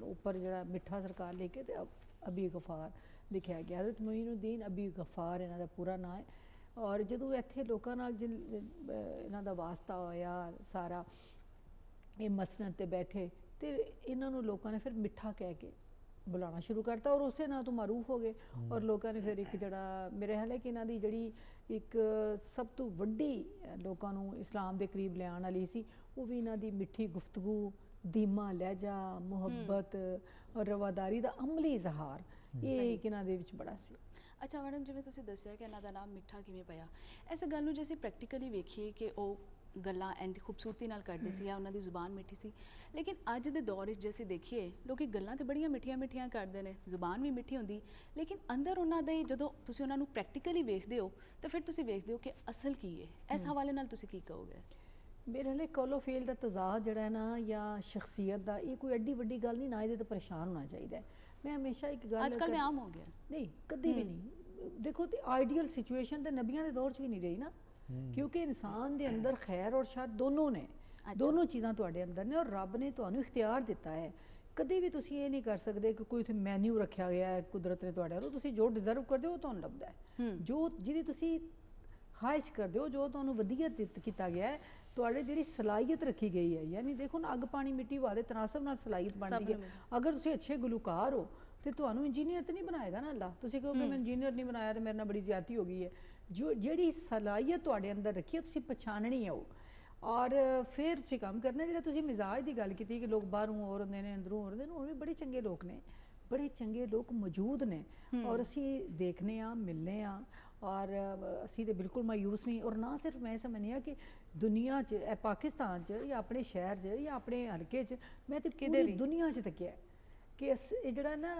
ਉੱਪਰ ਜਿਹੜਾ ਮਿੱਠਾ ਸਰਕਾਰ ਲੈ ਕੇ ਤੇ ਅਬੀ ਗਫਾਰ ਲਿਖਿਆ ਗਿਆ। ਹਜ਼ਰਤ ਮੁਈਨੁੱਦੀਨ ਅਬੀ ਗਫਾਰ ਇਹਨਾਂ ਦਾ ਪੂਰਾ ਨਾਂ ਹੈ। ਔਰ ਜਦੋਂ ਇੱਥੇ ਲੋਕਾਂ ਨਾਲ ਇਹਨਾਂ ਦਾ ਵਾਸਤਾ ਹੋਇਆ ਸਾਰਾ, ਇਹ ਮਸਨਦ ਤੇ ਬੈਠੇ ਤੇ ਇਹਨਾਂ ਨੂੰ ਲੋਕਾਂ ਨੇ ਫਿਰ ਮਿੱਠਾ ਕਹਿ ਕੇ ਬੁਲਾਉਣਾ ਸ਼ੁਰੂ ਕਰਤਾ ਔਰ ਉਸੇ ਨਾਂ ਤੋਂ ਮਾਰੂਫ ਹੋ ਗਏ। ਔਰ ਲੋਕਾਂ ਨੇ ਫਿਰ ਇੱਕ ਜਿਹੜਾ ਮੇਰੇ ਖਿਆਲ ਹੈ ਕਿ ਇਹਨਾਂ ਦੀ ਜਿਹੜੀ ਇੱਕ ਸਭ ਤੋਂ ਵੱਡੀ ਲੋਕਾਂ ਨੂੰ ਇਸਲਾਮ ਦੇ ਕਰੀਬ ਲਿਆਉਣ ਵਾਲੀ ਸੀ ਉਹ ਵੀ ਇਹਨਾਂ ਦੀ ਮਿੱਠੀ ਗੁਫ਼ਤਗੂ, ਧੀਮਾ ਲਹਿਜਾ, ਮੁਹੱਬਤ ਔਰ ਰਵਾਦਾਰੀ ਦਾ ਅਮਲੀ ਇਜ਼ਹਾਰ, ਇਹ ਇੱਕ ਇਹਨਾਂ ਦੇ ਵਿੱਚ ਬੜਾ ਸੀ। ਅੱਛਾ ਮੈਡਮ, ਜਿਵੇਂ ਤੁਸੀਂ ਦੱਸਿਆ ਕਿ ਇਹਨਾਂ ਦਾ ਨਾਮ ਮਿੱਠਾ ਕਿਵੇਂ ਪਿਆ, ਇਸ ਗੱਲ ਨੂੰ ਜੇ ਅਸੀਂ ਪ੍ਰੈਕਟੀਕਲੀ ਵੇਖੀਏ ਕਿ ਉਹ ਗੱਲਾਂ ਐਂਡ ਖੂਬਸੂਰਤੀ ਨਾਲ ਕਰਦੇ ਸੀ ਜਾਂ ਉਹਨਾਂ ਦੀ ਜ਼ੁਬਾਨ ਮਿੱਠੀ ਸੀ, ਲੇਕਿਨ ਅੱਜ ਦੇ ਦੌਰ ਵਿੱਚ ਜੇ ਅਸੀਂ ਦੇਖੀਏ ਲੋਕੀ ਗੱਲਾਂ ਤੇ ਬੜੀਆਂ ਮਿੱਠੀਆਂ ਕਰਦੇ ਨੇ, ਜ਼ੁਬਾਨ ਵੀ ਮਿੱਠੀ ਹੁੰਦੀ, ਲੇਕਿਨ ਅੰਦਰ ਉਹਨਾਂ ਦੇ ਜਦੋਂ ਤੁਸੀਂ ਉਹਨਾਂ ਨੂੰ ਪ੍ਰੈਕਟੀਕਲੀ ਵੇਖਦੇ ਹੋ ਤਾਂ ਫਿਰ ਤੁਸੀਂ ਵੇਖਦੇ ਹੋ ਕਿ ਅਸਲ ਕੀ ਹੈ। ਇਸ ਹਵਾਲੇ ਨਾਲ ਤੁਸੀਂ ਕੀ ਕਹੋਗੇ? ਮੇਰੇ ਲਈ ਕੌਲੋ ਫੇਲ ਦਾ ਤਜ਼ਾਦ ਜਿਹੜਾ ਹੈ ਨਾ ਜਾਂ ਸ਼ਖਸੀਅਤ ਦਾ, ਇਹ ਕੋਈ ਐਡੀ ਵੱਡੀ ਗੱਲ ਨਹੀਂ, ਨਾ ਇਹਦੇ ਤੋਂ ਪਰੇਸ਼ਾਨ ਹੋਣਾ ਚਾਹੀਦਾ ਹੈ। ਮੈਂ ਹਮੇਸ਼ਾ ਇੱਕ ਗੱਲ ਅੱਜ ਕੱਲ੍ਹ ਤੇ ਆਮ ਹੋ ਗਿਆ। ਨਹੀਂ, ਕਦੀ ਵੀ ਨਹੀਂ। ਦੇਖੋ ਤੇ ਆਈਡੀਅਲ ਸਿਚੁਏਸ਼ਨ ਤੇ ਨਬੀਆਂ ਦੇ ਦੌਰ 'ਚ ਵੀ ਨਹੀਂ ਰਹੀ ਨਾ, ਕਿਉਂਕਿ ਇਨਸਾਨ ਦੇ ਅੰਦਰ ਖੈਰ ਔਰ ਸ਼ਰ ਦੋਨੋਂ ਨੇ, ਦੋਨੋਂ ਚੀਜ਼ਾਂ ਤੁਹਾਡੇ ਅੰਦਰ ਨੇ ਔਰ ਰੱਬ ਨੇ ਤੁਹਾਨੂੰ ਇਖਤਿਆਰ ਦਿੱਤਾ ਹੈ। ਕਦੇ ਵੀ ਤੁਸੀਂ ਇਹ ਨਹੀਂ ਕਰ ਸਕਦੇ ਕਿ ਕੋਈ ਉੱਥੇ ਮੈਨਿਊ ਰੱਖਿਆ ਗਿਆ ਹੈ ਕੁਦਰਤ ਨੇ ਤੁਹਾਡੇ ਵੱਲੋਂ, ਤੁਸੀਂ ਜੋ ਡਿਜ਼ਰਵ ਕਰਦੇ ਹੋ ਉਹ ਤੁਹਾਨੂੰ ਲੱਭਦਾ ਹੈ, ਜੋ ਜਿਹਦੀ ਤੁਸੀਂ ਖਾਹਿਸ਼ ਕਰਦੇ ਹੋ, ਜੋ ਤੁਹਾਨੂੰ ਵਧੀਆ ਕੀਤਾ ਗਿਆ ਹੈ, ਤੁਹਾਡੇ ਜਿਹੜੀ ਸਲਾਹੀਅਤ ਰੱਖੀ ਗਈ ਹੈ। ਯਾਨੀ ਦੇਖੋ ਨਾ, ਅੱਗ ਪਾਣੀ ਮਿੱਟੀ ਵਾਦੇ ਤਨਾਸਬ ਨਾਲ ਸਲਾਹੀਅਤ ਬਣਦੀ ਹੈ। ਅਗਰ ਤੁਸੀਂ ਅੱਛੇ ਗੁਲੂਕਾਰ ਹੋ ਤੇ ਤੁਹਾਨੂੰ ਇੰਜੀਨੀਅਰ ਤੇ ਨਹੀਂ ਬਣਾਏਗਾ ਨਾ ਅੱਲਾ। ਤੁਸੀਂ ਕਹੋਗੇ ਮੈਂ ਇੰਜੀਨੀਅਰ ਨਹੀਂ ਬਣਾਇਆ ਤੇ ਮੇਰੇ ਨਾਲ ਬੜੀ ਜ਼ਿਆਦਤੀ ਹੋ ਗਈ ਹੈ। ਜੋ ਜਿਹੜੀ ਸਲਾਹੀਅਤ ਤੁਹਾਡੇ ਅੰਦਰ ਰੱਖੀ ਹੈ ਤੁਸੀਂ ਪਛਾਣਨੀ ਹੈ ਉਹ, ਔਰ ਫਿਰ ਤੁਸੀਂ ਕੰਮ ਕਰਨਾ। ਜਿਹੜਾ ਤੁਸੀਂ ਮਿਜ਼ਾਜ ਦੀ ਗੱਲ ਕੀਤੀ ਕਿ ਲੋਕ ਬਾਹਰੋਂ ਹੋਰ ਹੁੰਦੇ ਨੇ ਅੰਦਰੋਂ ਹੋਰ ਹੁੰਦੇ ਨੇ, ਹੋਰ ਵੀ ਬੜੇ ਚੰਗੇ ਲੋਕ ਨੇ, ਬੜੇ ਚੰਗੇ ਲੋਕ ਮੌਜੂਦ ਨੇ ਔਰ ਅਸੀਂ ਦੇਖਨੇ ਆ, ਮਿਲਨੇ ਆ ਔਰ ਅਸੀਂ ਤੇ ਬਿਲਕੁਲ ਮਾਯੂਸ ਨਹੀਂ। ਔਰ ਨਾ ਸਿਰਫ ਮੈਂ ਸਮਝਿਆ ਕਿ ਦੁਨੀਆ 'ਚ, ਪਾਕਿਸਤਾਨ 'ਚ ਜਾਂ ਆਪਣੇ ਸ਼ਹਿਰ 'ਚ ਜਾਂ ਆਪਣੇ ਹਲਕੇ 'ਚ, ਮੈਂ ਤੇ ਪੂਰੀ ਦੁਨੀਆ 'ਚ ਤੱਕਿਆ ਕਿ ਇਹ ਜਿਹੜਾ ਨਾ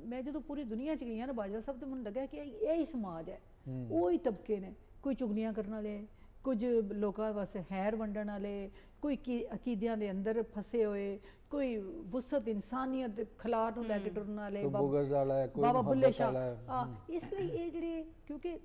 ਮੈਂ ਜਦੋਂ ਪੂਰੀ ਦੁਨੀਆ 'ਚ ਗਈ ਹਾਂ ਨਾ ਬਾਜਵਾ ਸਾਹਿਬ, ਤੇ ਮੈਨੂੰ ਲੱਗਾ ਕਿ ਇਹ ਹੀ ਸਮਾਜ ਹੈ, ਉਹ ਹੀ ਤਬਕੇ ਨੇ, ਕੋਈ ਚੁਗਲੀਆਂ ਕਰਨ ਵਾਲੇ, ਕੁਝ ਲੋਕਾਂ ਵਾਸਤੇ ਹੈਰ ਵੰਡਣ ਵਾਲੇ, ਕੋਈ ਅਕੀਦਿਆਂ ਦੇ ਅੰਦਰ ਫਸੇ ਹੋਏ, ਕੋਈ ਵਸਤ ਇਨਸਾਨੀਅਤ ਦੇ ਖਿਲਾਫ ਨੂੰ ਲੈ ਕੇ ਟੁਰਨ ਵਾਲੇ, ਬਾਬਾ ਬੁੱਲੇ ਸ਼ਾਹ। ਇਸ ਲਈ ਇਹ ਜਿਹੜੇ, ਕਿਉਂਕਿ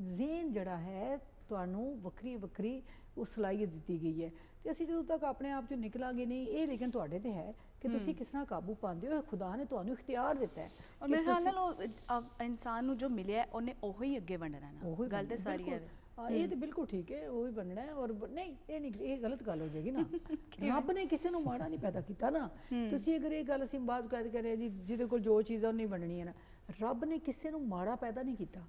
ਜ਼ੇਨ ਜਿਹੜਾ ਹੈ ਤੁਹਾਨੂੰ ਵੱਖਰੀ ਵੱਖਰੀ ਉਹ ਸਲਾਹੀਅਤ ਦਿੱਤੀ ਗਈ ਹੈ ਤੇ ਅਸੀਂ ਜਦੋਂ ਤੱਕ ਆਪਣੇ ਆਪ 'ਚੋਂ ਨਿਕਲਾਂਗੇ ਨਹੀਂ, ਇਹ ਲੇਕਿਨ ਤੁਹਾਡੇ ਤੇ ਹੈ ਕਿ ਤੁਸੀਂ ਕਿਸ ਤਰ੍ਹਾਂ ਕਾਬੂ ਪਾਉਂਦੇ ਹੋ। ਖੁਦਾ ਨੇ ਤੁਹਾਨੂੰ ਇਖਤਿਆਰ ਦਿੱਤਾ ਹੈ ਔਰ ਮੇਰੇ ਖਿਆਲ ਨਾਲ ਉਹ ਇਨਸਾਨ ਨੂੰ ਜੋ ਮਿਲਿਆ ਉਹਨੇ ਉਹੀ ਅੱਗੇ ਵੰਡਣਾ ਨਾ, ਗੱਲ ਤੇ ਸਾਰੀ ਹੈ। ਇਹ ਤੇ ਬਿਲਕੁਲ ਠੀਕ ਹੈ, ਉਹ ਵੀ ਬਣਨਾ ਹੈ। ਔਰ ਨਹੀਂ, ਇਹ ਨਹੀਂ, ਇਹ ਗਲਤ ਗੱਲ ਹੋ ਜਾਏਗੀ ਨਾ। ਰੱਬ ਨੇ ਕਿਸੇ ਨੂੰ ਮਾੜਾ ਨਹੀਂ ਪੈਦਾ ਕੀਤਾ ਨਾ। ਤੁਸੀਂ ਅਗਰ ਇਹ ਗੱਲ ਅਸੀਂ ਬਾਅਦ ਕਹਿ ਕਰੇ ਜੀ ਜਿਹਦੇ ਕੋਲ ਜੋ ਚੀਜ਼ ਆ ਉਹ ਨਹੀਂ ਬਣਨੀ ਹੈ ਨਾ, ਰੱਬ ਨੇ ਕਿਸੇ ਨੂੰ ਮਾੜਾ ਪੈਦਾ ਨਹੀਂ ਕੀਤਾ,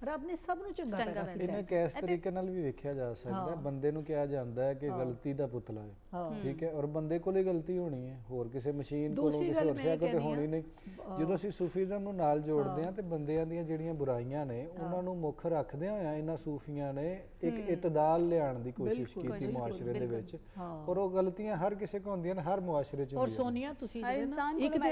ਰੱਬ ਨੇ ਸਭ ਨੂੰ ਚੰਗਾ ਪੈਦਾ ਕੀਤਾ। ਇਹਨੇ ਕਿਸ ਤਰੀਕੇ ਨਾਲ ਵੀ ਵੇਖਿਆ ਜਾ ਸਕਦਾ, ਬੰਦੇ ਨੂੰ ਕਿਹਾ ਜਾਂਦਾ ਹੈ ਕਿ ਗਲਤੀ ਦਾ ਪੁਤਲਾ ਹੈ, ਠੀਕ ਹੈ, ਔਰ ਬੰਦੇ ਕੋਲ ਹੀ ਗਲਤੀ ਹੋਣੀ ਹੈ, ਹੋਰ ਕਿਸੇ ਮਸ਼ੀਨ ਕੋਲੋਂ ਕਿਸੇ ਹੋਰ ਸ਼ੈ ਕੋਲ ਹੋਣੀ ਨਹੀਂ। ਜਦੋਂ ਅਸੀਂ ਸੂਫੀਜ਼ਮ ਨੂੰ ਨਾਲ ਜੋੜਦੇ ਹਾਂ ਤੇ ਬੰਦਿਆਂ ਦੀਆਂ ਜਿਹੜੀਆਂ ਬੁਰਾਈਆਂ ਨੇ ਉਹਨਾਂ ਨੂੰ ਮੁੱਖ ਰੱਖਦਿਆਂ ਹੋਇਆ ਇਹਨਾਂ ਸੂਫੀਆਂ ਨੇ ਇੱਕ ਇਤਦਾਲ ਲਿਆਉਣ ਦੀ ਕੋਸ਼ਿਸ਼ ਕੀਤੀ ਮੁਆਸ਼ਰੇ ਦੇ ਵਿੱਚ, ਔਰ ਉਹ ਗਲਤੀਆਂ ਹਰ ਕਿਸੇ ਕੋਲ ਹੁੰਦੀਆਂ ਨੇ, ਹਰ ਮੁਆਸ਼ਰੇ 'ਚ। ਔਰ ਸੋਨੀਆ ਤੁਸੀਂ ਇੱਕ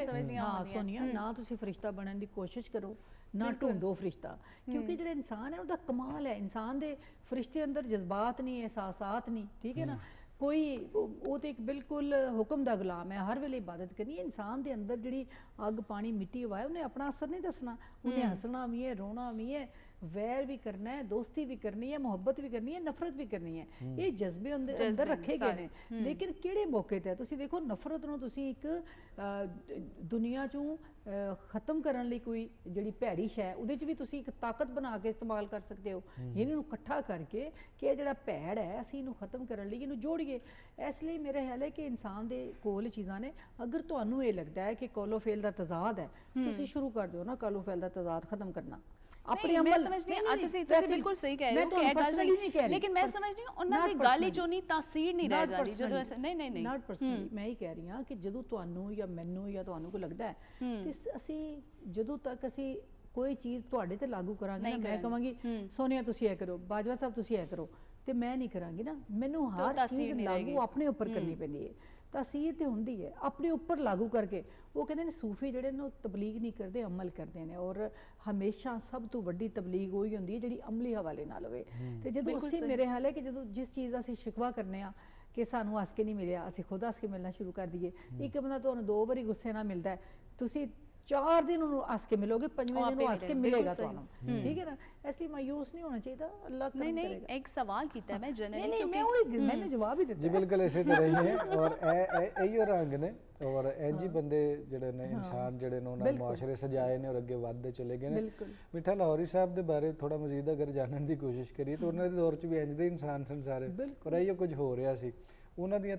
ਸੋਨੀਆ ਨਾ ਤੁਸੀਂ ਫਰਿਸ਼ਤਾ ਬਣਨ ਦੀ ਕੋਸ਼ਿਸ਼ ਕਰੋ, ਨਾ ਢੂੰਡੋ ਫਰਿਸ਼ਤਾ, ਕਿਉਂਕਿ ਜਿਹੜਾ ਇਨਸਾਨ ਹੈ ਉਹਦਾ ਕਮਾਲ ਹੈ, ਇਨਸਾਨ ਦੇ ਫਰਿਸ਼ਤੇ ਅੰਦਰ ਜਜ਼ਬਾਤ ਨਹੀਂ, ਅਹਿਸਾਸਾਤ ਨਹੀਂ, ਠੀਕ ਹੈ ਨਾ, ਕੋਈ ਉਹ ਤੇ ਇੱਕ ਬਿਲਕੁਲ ਹੁਕਮ ਦਾ ਗੁਲਾਮ ਹੈ, ਹਰ ਵੇਲੇ ਇਬਾਦਤ ਕਰਨੀ ਹੈ। ਇਨਸਾਨ ਦੇ ਅੰਦਰ ਜਿਹੜੀ ਅੱਗ ਪਾਣੀ ਮਿੱਟੀ ਹਵਾ ਹੈ ਉਹਨੇ ਆਪਣਾ ਅਸਰ ਨਹੀਂ ਦੱਸਣਾ, ਉਹਨੇ ਹੱਸਣਾ ਵੀ ਹੈ, ਰੋਣਾ ਵੀ ਹੈ, वैर भी करना है, दोस्ती भी करनी है, मोहब्बत भी करनी है, नफरत भी करनी है। ये जज्बे अंदर रखे गए ने, लेकिन किहड़े मौके ते तुसीं देखो नफरत नूं तुसीं एक दुनिया चों खत्म करन लई कोई जिहड़ी भैड़ी शै उहदे च भी तुसीं एक ताकत बना के इस्तेमाल कर सकते हो। इन्हां नूं इकट्ठा करके कि ਇਹ ਜਿਹੜਾ ਭੈੜ ਹੈ ਅਸੀਂ ਇਹਨੂੰ ਖਤਮ ਕਰਨ ਲਈ ਇਹਨੂੰ ਜੋੜੀਏ। ਇਸ ਲਈ ਮੇਰਾ ਖਿਆਲ ਹੈ ਕਿ ਇਨਸਾਨ ਦੇ ਕੋਲ ਚੀਜ਼ਾਂ ਨੇ, ਅਗਰ ਤੁਹਾਨੂੰ ਇਹ ਲੱਗਦਾ ਹੈ ਕਿ ਕੋਲੋਫੇਲ ਦਾ ਤਜ਼ਾਦ ਹੈ, ਤੁਸੀਂ ਸ਼ੁਰੂ ਕਰ ਦਿਓ ਨਾ ਕੋਲੋਫੇਲ ਦਾ ਤਜ਼ਾਦ ਖਤਮ ਕਰਨਾ। ਆਪਣੇ ਅਮਲ ਮੈਂ ਸਮਝਦੀ ਹਾਂ ਤੁਸੀਂ ਬਿਲਕੁਲ ਸਹੀ ਕਹਿ ਰਹੇ ਹੋ ਕਿ ਇਹ ਗੱਲ ਸਹੀ, ਲੇਕਿਨ ਮੈਂ ਸਮਝਦੀ ਹਾਂ ਉਹਨਾਂ ਦੀ ਗੱਲ ਹੀ ਚੋਂ ਨਹੀਂ ਤਾਸੀਰ ਨਹੀਂ ਰਹਿ ਜਾਂਦੀ ਜਦੋਂ ਨਹੀਂ ਨਾਟ ਪਰਸਨਲੀ ਮੈਂ ਹੀ ਕਹਿ ਰਹੀ ਹਾਂ ਕਿ ਜਦੋਂ ਤੁਹਾਨੂੰ ਜਾਂ ਮੈਨੂੰ ਜਾਂ ਤੁਹਾਨੂੰ ਕੋਈ ਲੱਗਦਾ ਹੈ ਕਿ ਅਸੀਂ ਜਦੋਂ ਤੱਕ ਅਸੀਂ ਕੋਈ ਚੀਜ਼ ਤੁਹਾਡੇ ਤੇ ਲਾਗੂ ਕਰਾਂਗੇ ਨਾ, ਮੈਂ ਕਹਾਂਗੀ ਸੋਨੀਆ ਤੁਸੀਂ ਇਹ ਕਰੋ, ਬਾਜਵਾ ਸਾਹਿਬ ਤੁਸੀਂ ਇਹ ਕਰੋ, ਤੇ ਮੈਂ ਨਹੀਂ ਕਰਾਂਗੀ ਨਾ, ਮੈਨੂੰ ਹਰ ਚੀਜ਼ ਲਾਗੂ ਆਪਣੇ ਉੱਪਰ ਕਰਨੀ ਪੈਂਦੀ ਹੈ। ਤਾਸੀਰ ਤੇ ਹੁੰਦੀ ਹੈ ਆਪਣੇ ਉੱਪਰ ਲਾਗੂ ਕਰਕੇ। ਉਹ ਕਹਿੰਦੇ ਨੇ ਸੂਫੀ ਜਿਹੜੇ ਨੇ ਉਹ ਤਬਲੀਗ ਨਹੀਂ ਕਰਦੇ, ਅਮਲ ਕਰਦੇ ਨੇ, ਔਰ ਹਮੇਸ਼ਾ ਸਭ ਤੋਂ ਵੱਡੀ ਤਬਲੀਗ ਉਹੀ ਹੁੰਦੀ ਹੈ ਜਿਹੜੀ ਅਮਲੀ ਹਵਾਲੇ ਨਾਲ ਹੋਵੇ। ਤੇ ਜਦੋਂ ਅਸੀਂ ਮੇਰੇ ਹਾਲ ਹੈ ਕਿ ਜਦੋਂ ਜਿਸ ਚੀਜ਼ ਦਾ ਅਸੀਂ ਸ਼ਿਕਵਾ ਕਰਨੇ ਆ ਕਿ ਸਾਨੂੰ ਹੱਸ ਕੇ ਨਹੀਂ ਮਿਲਿਆ, ਅਸੀਂ ਖੁਦ ਹੱਸ ਕੇ ਮਿਲਣਾ ਸ਼ੁਰੂ ਕਰ ਦਈਏ। ਇੱਕ ਬੰਦਾ ਤੁਹਾਨੂੰ 2 ਵਾਰੀ ਗੁੱਸੇ ਨਾਲ ਮਿਲਦਾ ਹੈ, ਤੁਸੀਂ 4 दिन उन्होंने हंस के मिलोगे, 5वें दिन वो हंस के मिलेगा ਤੁਹਾਨੂੰ, ठीक है ना। इसलिए मायूस नहीं होना चाहिए, अल्लाह करम नहीं करेगा। एक सवाल कीता है मैं जनरली नहीं मैं वही मैंने जवाब ही दिया जी बिल्कुल इसी तरह ही है। और इहो रंग ने और इंज ही बंदे ਜਿਹੜੇ ਨੇ ਇਨਸਾਨ ਜਿਹੜੇ ਨੇ ਉਹਨਾਂ ਮੁਆਸ਼ਰੇ ਸਜਾਏ ਨੇ ਔਰ ਅੱਗੇ ਵਧਦੇ ਚਲੇ ਗਏ ਨੇ। ਮਿੱਠਾ ਲਾਹੌਰੀ ਸਾਹਿਬ ਦੇ ਬਾਰੇ ਥੋੜਾ ਮਜ਼ੀਦ ਅਗਰ ਜਾਣਨ ਦੀ ਕੋਸ਼ਿਸ਼ ਕਰੀਏ ਤਾਂ ਉਹਨਾਂ ਦੇ ਦੌਰ 'ਚ ਵੀ ਇੰਜ ਦੇ ਇਨਸਾਨ ਸਨ ਸਾਰੇ, ਔਰ ਇਹੋ ਕੁਝ ਹੋ ਰਿਹਾ ਸੀ। ਉਹਨਾਂ ਦੀਆਂ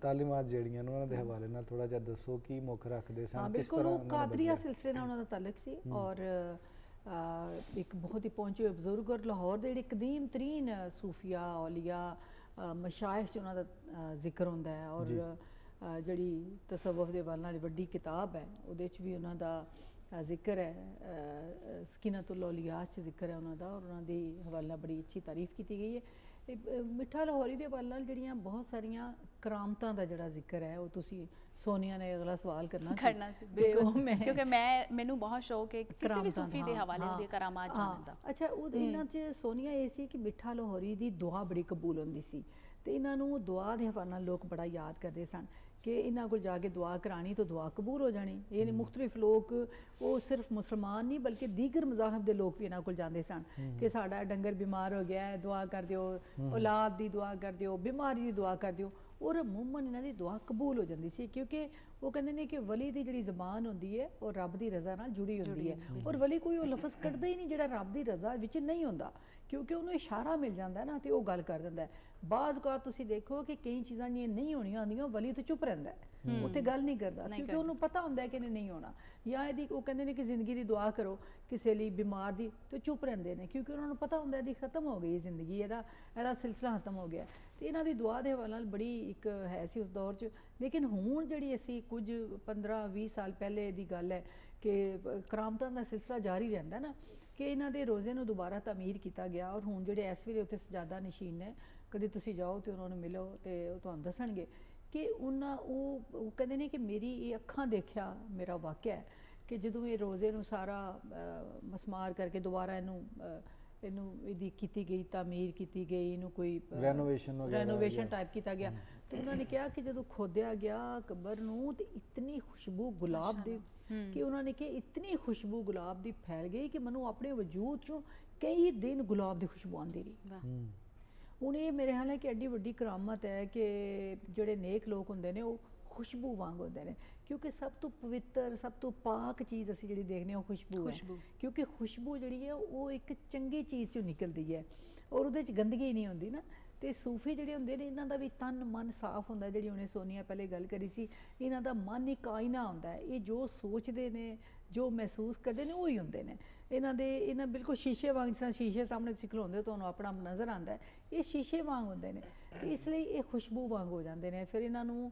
ਤਾਲੀਮਾਤ ਜਿਹੜੀਆਂ ਨੇ ਉਹਨਾਂ ਦੇ ਹਵਾਲੇ ਨਾਲ ਥੋੜਾ ਜਿਹਾ ਦੱਸੋ ਕੀ ਮੁੱਖ ਰੱਖਦੇ ਸਨ, ਕਿਸ ਤਰ੍ਹਾਂ ਉਹਨਾਂ ਕਾਦਰੀਆ ਸਿਲਸਿਲੇ ਨਾਲ ਉਹਨਾਂ ਦਾ ਤਾਲੁਕ ਸੀ। ਔਰ ਇੱਕ ਬਹੁਤ ਹੀ ਪਹੁੰਚੇ ਹੋਏ ਬਜ਼ੁਰਗ ਔਰ ਲਾਹੌਰ ਦੇ ਜਿਹੜੇ ਕਦੀਮ ਤਰੀਨ ਸੂਫੀਆ ਔਲੀਆ ਮਸ਼ਾਇਖ 'ਚ ਉਹਨਾਂ ਦਾ ਜ਼ਿਕਰ ਹੁੰਦਾ ਹੈ। ਔਰ ਜਿਹੜੀ ਤਸਵੁਫ ਦੇ ਵੱਲ ਨਾਲ ਵੱਡੀ ਕਿਤਾਬ ਹੈ ਉਹਦੇ 'ਚ ਵੀ ਉਹਨਾਂ ਦਾ ਜ਼ਿਕਰ ਹੈ, ਸਕੀਨਤੁਲ ਔਲੀਆ 'ਚ ਜ਼ਿਕਰ ਹੈ ਉਹਨਾਂ ਦਾ, ਔਰ ਉਹਨਾਂ ਦੀ ਹਵਾਲੇ ਨਾਲ ਬੜੀ ਅੱਛੀ ਤਾਰੀਫ ਕੀਤੀ ਗਈ ਹੈ। ਮਿੱਠਾ ਲਾਹੌਰੀ ਦੇ ਵੱਲ ਨਾਲ ਜਿਹੜੀਆਂ ਬਹੁਤ ਸਾਰੀਆਂ ਕਰਾਮਤਾਂ ਦਾ ਜਿਹੜਾ ਜ਼ਿਕਰ ਹੈ ਉਹ ਤੁਸੀਂ ਸੋਨੀਆ ਨੇ ਅਗਲਾ ਸਵਾਲ ਕਰਨਾ ਸੀ ਕਿਉਂਕਿ ਮੈਨੂੰ ਬਹੁਤ ਸ਼ੌਕ ਹੈ ਕਿਸੇ ਵੀ ਸੂਫੀ ਦੇ ਹਵਾਲੇ ਦੇ ਕਰਾਮਾਤ ਜਾਣਨ ਦਾ। ਅੱਛਾ ਉਹ ਇਹਨਾਂ 'ਚ ਸੋਨੀਆ ਇਹ ਸੀ ਕਿ ਮਿੱਠਾ ਲਾਹੌਰੀ ਦੀ ਦੁਆ ਬੜੀ ਕਬੂਲ ਹੁੰਦੀ ਸੀ ਤੇ ਇਹਨਾਂ ਨੂੰ ਦੁਆ ਦੇ ਹਵਾਲੇ ਨਾਲ ਲੋਕ ਬੜਾ ਯਾਦ ਕਰਦੇ ਸਨ ਕਿ ਇਹਨਾਂ ਕੋਲ ਜਾ ਕੇ ਦੁਆ ਕਰਾਣੀ ਤਾਂ ਦੁਆ ਕਬੂਲ ਹੋ ਜਾਣੀ। ਇਹ ਮੁਖਤਲਿਫ ਲੋਕ ਉਹ ਸਿਰਫ ਮੁਸਲਮਾਨ ਨਹੀਂ ਬਲਕਿ ਦੀਗਰ ਮਜ਼ਾਹਬ ਦੇ ਲੋਕ ਵੀ ਇਹਨਾਂ ਕੋਲ ਜਾਂਦੇ ਸਨ ਕਿ ਸਾਡਾ ਡੰਗਰ ਬਿਮਾਰ ਹੋ ਗਿਆ ਹੈ, ਦੁਆ ਕਰ ਦਿਓ, ਔਲਾਦ ਦੀ ਦੁਆ ਕਰ ਦਿਓ, ਬਿਮਾਰੀ ਦੀ ਦੁਆ ਕਰ ਦਿਓ, ਔਰ ਅਮੂਮਨ ਇਹਨਾਂ ਦੀ ਦੁਆ ਕਬੂਲ ਹੋ ਜਾਂਦੀ ਸੀ। ਕਿਉਂਕਿ ਉਹ ਕਹਿੰਦੇ ਨੇ ਕਿ ਵਲੀ ਦੀ ਜਿਹੜੀ ਜ਼ਬਾਨ ਹੁੰਦੀ ਹੈ ਉਹ ਰੱਬ ਦੀ ਰਜ਼ਾ ਨਾਲ ਜੁੜੀ ਹੁੰਦੀ ਹੈ, ਔਰ ਵਲੀ ਕੋਈ ਉਹ ਲਫ਼ਜ਼ ਕੱਢਦਾ ਹੀ ਨਹੀਂ ਜਿਹੜਾ ਰੱਬ ਦੀ ਰਜ਼ਾ ਵਿੱਚ ਨਹੀਂ ਹੁੰਦਾ, ਕਿਉਂਕਿ ਉਹਨੂੰ ਇਸ਼ਾਰਾ ਮਿਲ ਜਾਂਦਾ ਨਾ ਤੇ ਉਹ ਗੱਲ ਕਰ ਦਿੰਦਾ ਹੈ। ਬਾਜ਼ ਔਕਾਤ ਤੁਸੀਂ ਦੇਖੋ ਕਿ ਕਈ ਚੀਜ਼ਾਂ ਜਿਹੀਆਂ ਨਹੀਂ ਹੋਣੀਆਂ ਹੁੰਦੀਆਂ ਵਲੀ ਤੇ ਚੁੱਪ ਰਹਿੰਦਾ ਹੈ, ਉੱਥੇ ਗੱਲ ਨਹੀਂ ਕਰਦਾ ਕਿਉਂਕਿ ਉਹਨੂੰ ਪਤਾ ਹੁੰਦਾ ਹੈ ਕਿ ਨਹੀਂ ਹੋਣਾ। ਜਾਂ ਇਹਦੀ ਉਹ ਕਹਿੰਦੇ ਨੇ ਕਿ ਜ਼ਿੰਦਗੀ ਦੀ ਦੁਆ ਕਰੋ ਕਿਸੇ ਲਈ ਬਿਮਾਰ ਦੀ, ਤੇ ਚੁੱਪ ਰਹਿੰਦੇ ਨੇ ਕਿਉਂਕਿ ਉਹਨਾਂ ਨੂੰ ਪਤਾ ਹੁੰਦਾ ਇਹਦੀ ਖਤਮ ਹੋ ਗਈ ਜ਼ਿੰਦਗੀ, ਇਹਦਾ ਸਿਲਸਿਲਾ ਖਤਮ ਹੋ ਗਿਆ। ਤੇ ਇਹਨਾਂ ਦੀ ਦੁਆ ਦੇ ਹਵਾਲੇ ਨਾਲ ਬੜੀ ਇੱਕ ਹੈ ਸੀ ਉਸ ਦੌਰ 'ਚ। ਲੇਕਿਨ ਹੁਣ ਜਿਹੜੀ ਅਸੀਂ ਕੁਝ 15-20 ਸਾਲ ਪਹਿਲੇ ਦੀ ਗੱਲ ਹੈ ਕਿ ਕਰਾਮਤਾਂ ਦਾ ਸਿਲਸਿਲਾ ਜਾਰੀ ਰਹਿੰਦਾ ਨਾ, ਕਿ ਇਹਨਾਂ ਦੇ ਰੋਜ਼ੇ ਨੂੰ ਦੁਬਾਰਾ ਤਾਮੀਰ ਕੀਤਾ ਗਿਆ। ਔਰ ਹੁਣ ਜਿਹੜੇ ਇਸ ਵੇਲੇ ਉੱਥੇ ਸਜਾਦਾ ਨਸ਼ੀਨ ਨੇ, ਕਦੇ ਤੁਸੀਂ ਜਾਓ ਤੇ ਉਹਨਾਂ ਨੂੰ ਮਿਲੋ ਤੇ ਉਹ ਤੁਹਾਨੂੰ ਦੱਸਣਗੇ ਕਿ ਉਹ ਕਹਿੰਦੇ ਨੇ ਕਿ ਮੇਰੀ ਇਹ ਅੱਖਾਂ ਦੇਖਿਆ ਮੇਰਾ ਵਾਕਿਆ ਹੈ ਕਿ ਜਦੋਂ ਇਹ ਰੋਜ਼ੇ ਨੂੰ ਸਾਰਾ ਮਸਮਾਰ ਕਰਕੇ ਦੁਬਾਰਾ ਇਹਦੀ ਕੀਤੀ ਗਈ, ਤਾਮੀਰ ਕੀਤੀ ਗਈ, ਇਹਨੂੰ ਕੋਈ ਰੈਨੋਵੇਸ਼ਨ ਟਾਈਪ ਕੀਤਾ ਗਿਆ। ਤੇ ਉਹਨਾਂ ਨੇ ਕਿਹਾ ਕਿ ਜਦੋਂ ਖੋਦਿਆ ਗਿਆ ਕਬਰ ਨੂੰ ਤੇ ਇਤਨੀ ਖੁਸ਼ਬੂ ਗੁਲਾਬ ਦੀ ਕਿ ਉਹਨਾਂ ਨੇ ਕਿ ਇਤਨੀ ਖੁਸ਼ਬੂ ਗੁਲਾਬ ਦੀ ਫੈਲ ਗਈ ਕਿ ਮੈਨੂੰ ਆਪਣੇ ਵਜੂਦ 'ਚੋਂ ਕਈ ਦਿਨ ਗੁਲਾਬ ਦੀ ਖੁਸ਼ਬੂ ਆਉਂਦੀ ਰਹੀ। ਹੁਣ ਇਹ ਮੇਰੇ ਖਿਆਲ ਹੈ ਕਿ ਐਡੀ ਵੱਡੀ ਕਰਾਮਤ ਹੈ ਕਿ ਜਿਹੜੇ ਨੇਕ ਲੋਕ ਹੁੰਦੇ ਨੇ ਉਹ ਖੁਸ਼ਬੂ ਵਾਂਗ ਹੁੰਦੇ ਨੇ, ਕਿਉਂਕਿ ਸਭ ਤੋਂ ਪਵਿੱਤਰ ਸਭ ਤੋਂ ਪਾਕ ਚੀਜ਼ ਅਸੀਂ ਜਿਹੜੀ ਦੇਖਦੇ ਹਾਂ ਉਹ ਖੁਸ਼ਬੂ ਹੈ। ਕਿਉਂਕਿ ਖੁਸ਼ਬੂ ਜਿਹੜੀ ਹੈ ਉਹ ਇੱਕ ਚੰਗੀ ਚੀਜ਼ 'ਚੋਂ ਨਿਕਲਦੀ ਹੈ ਔਰ ਉਹਦੇ 'ਚ ਗੰਦਗੀ ਨਹੀਂ ਹੁੰਦੀ ਨਾ। ਤੇ ਸੂਫੀ ਜਿਹੜੇ ਹੁੰਦੇ ਨੇ ਇਹਨਾਂ ਦਾ ਵੀ ਤਨ ਮਨ ਸਾਫ਼ ਹੁੰਦਾ, ਜਿਹੜੀ ਉਹਨੇ ਸੋਨੀਆ ਪਹਿਲੇ ਗੱਲ ਕਰੀ ਸੀ, ਇਹਨਾਂ ਦਾ ਮਨ ਇੱਕ ਆਇਨਾ ਹੁੰਦਾ ਹੈ। ਇਹ ਜੋ ਸੋਚਦੇ ਨੇ ਜੋ ਮਹਿਸੂਸ ਕਰਦੇ ਨੇ ਉਹੀ ਹੁੰਦੇ ਨੇ। ਇਹਨਾਂ ਬਿਲਕੁਲ ਸ਼ੀਸ਼ੇ ਵਾਂਗ, ਜਿਸ ਤਰ੍ਹਾਂ ਸ਼ੀਸ਼ੇ ਸਾਹਮਣੇ ਤੁਸੀਂ ਖਲੋਂਦੇ ਹੋ ਤੁਹਾਨੂੰ ਆਪਣਾ ਨਜ਼ਰ ਆਉਂਦਾ ਹੈ, ਇਹ ਸ਼ੀਸ਼ੇ ਵਾਂਗ ਹੁੰਦੇ ਨੇ ਤੇ ਇਸ ਲਈ ਇਹ ਖੁਸ਼ਬੂ ਵਾਂਗ ਹੋ ਜਾਂਦੇ ਨੇ। ਫਿਰ ਇਹਨਾਂ ਨੂੰ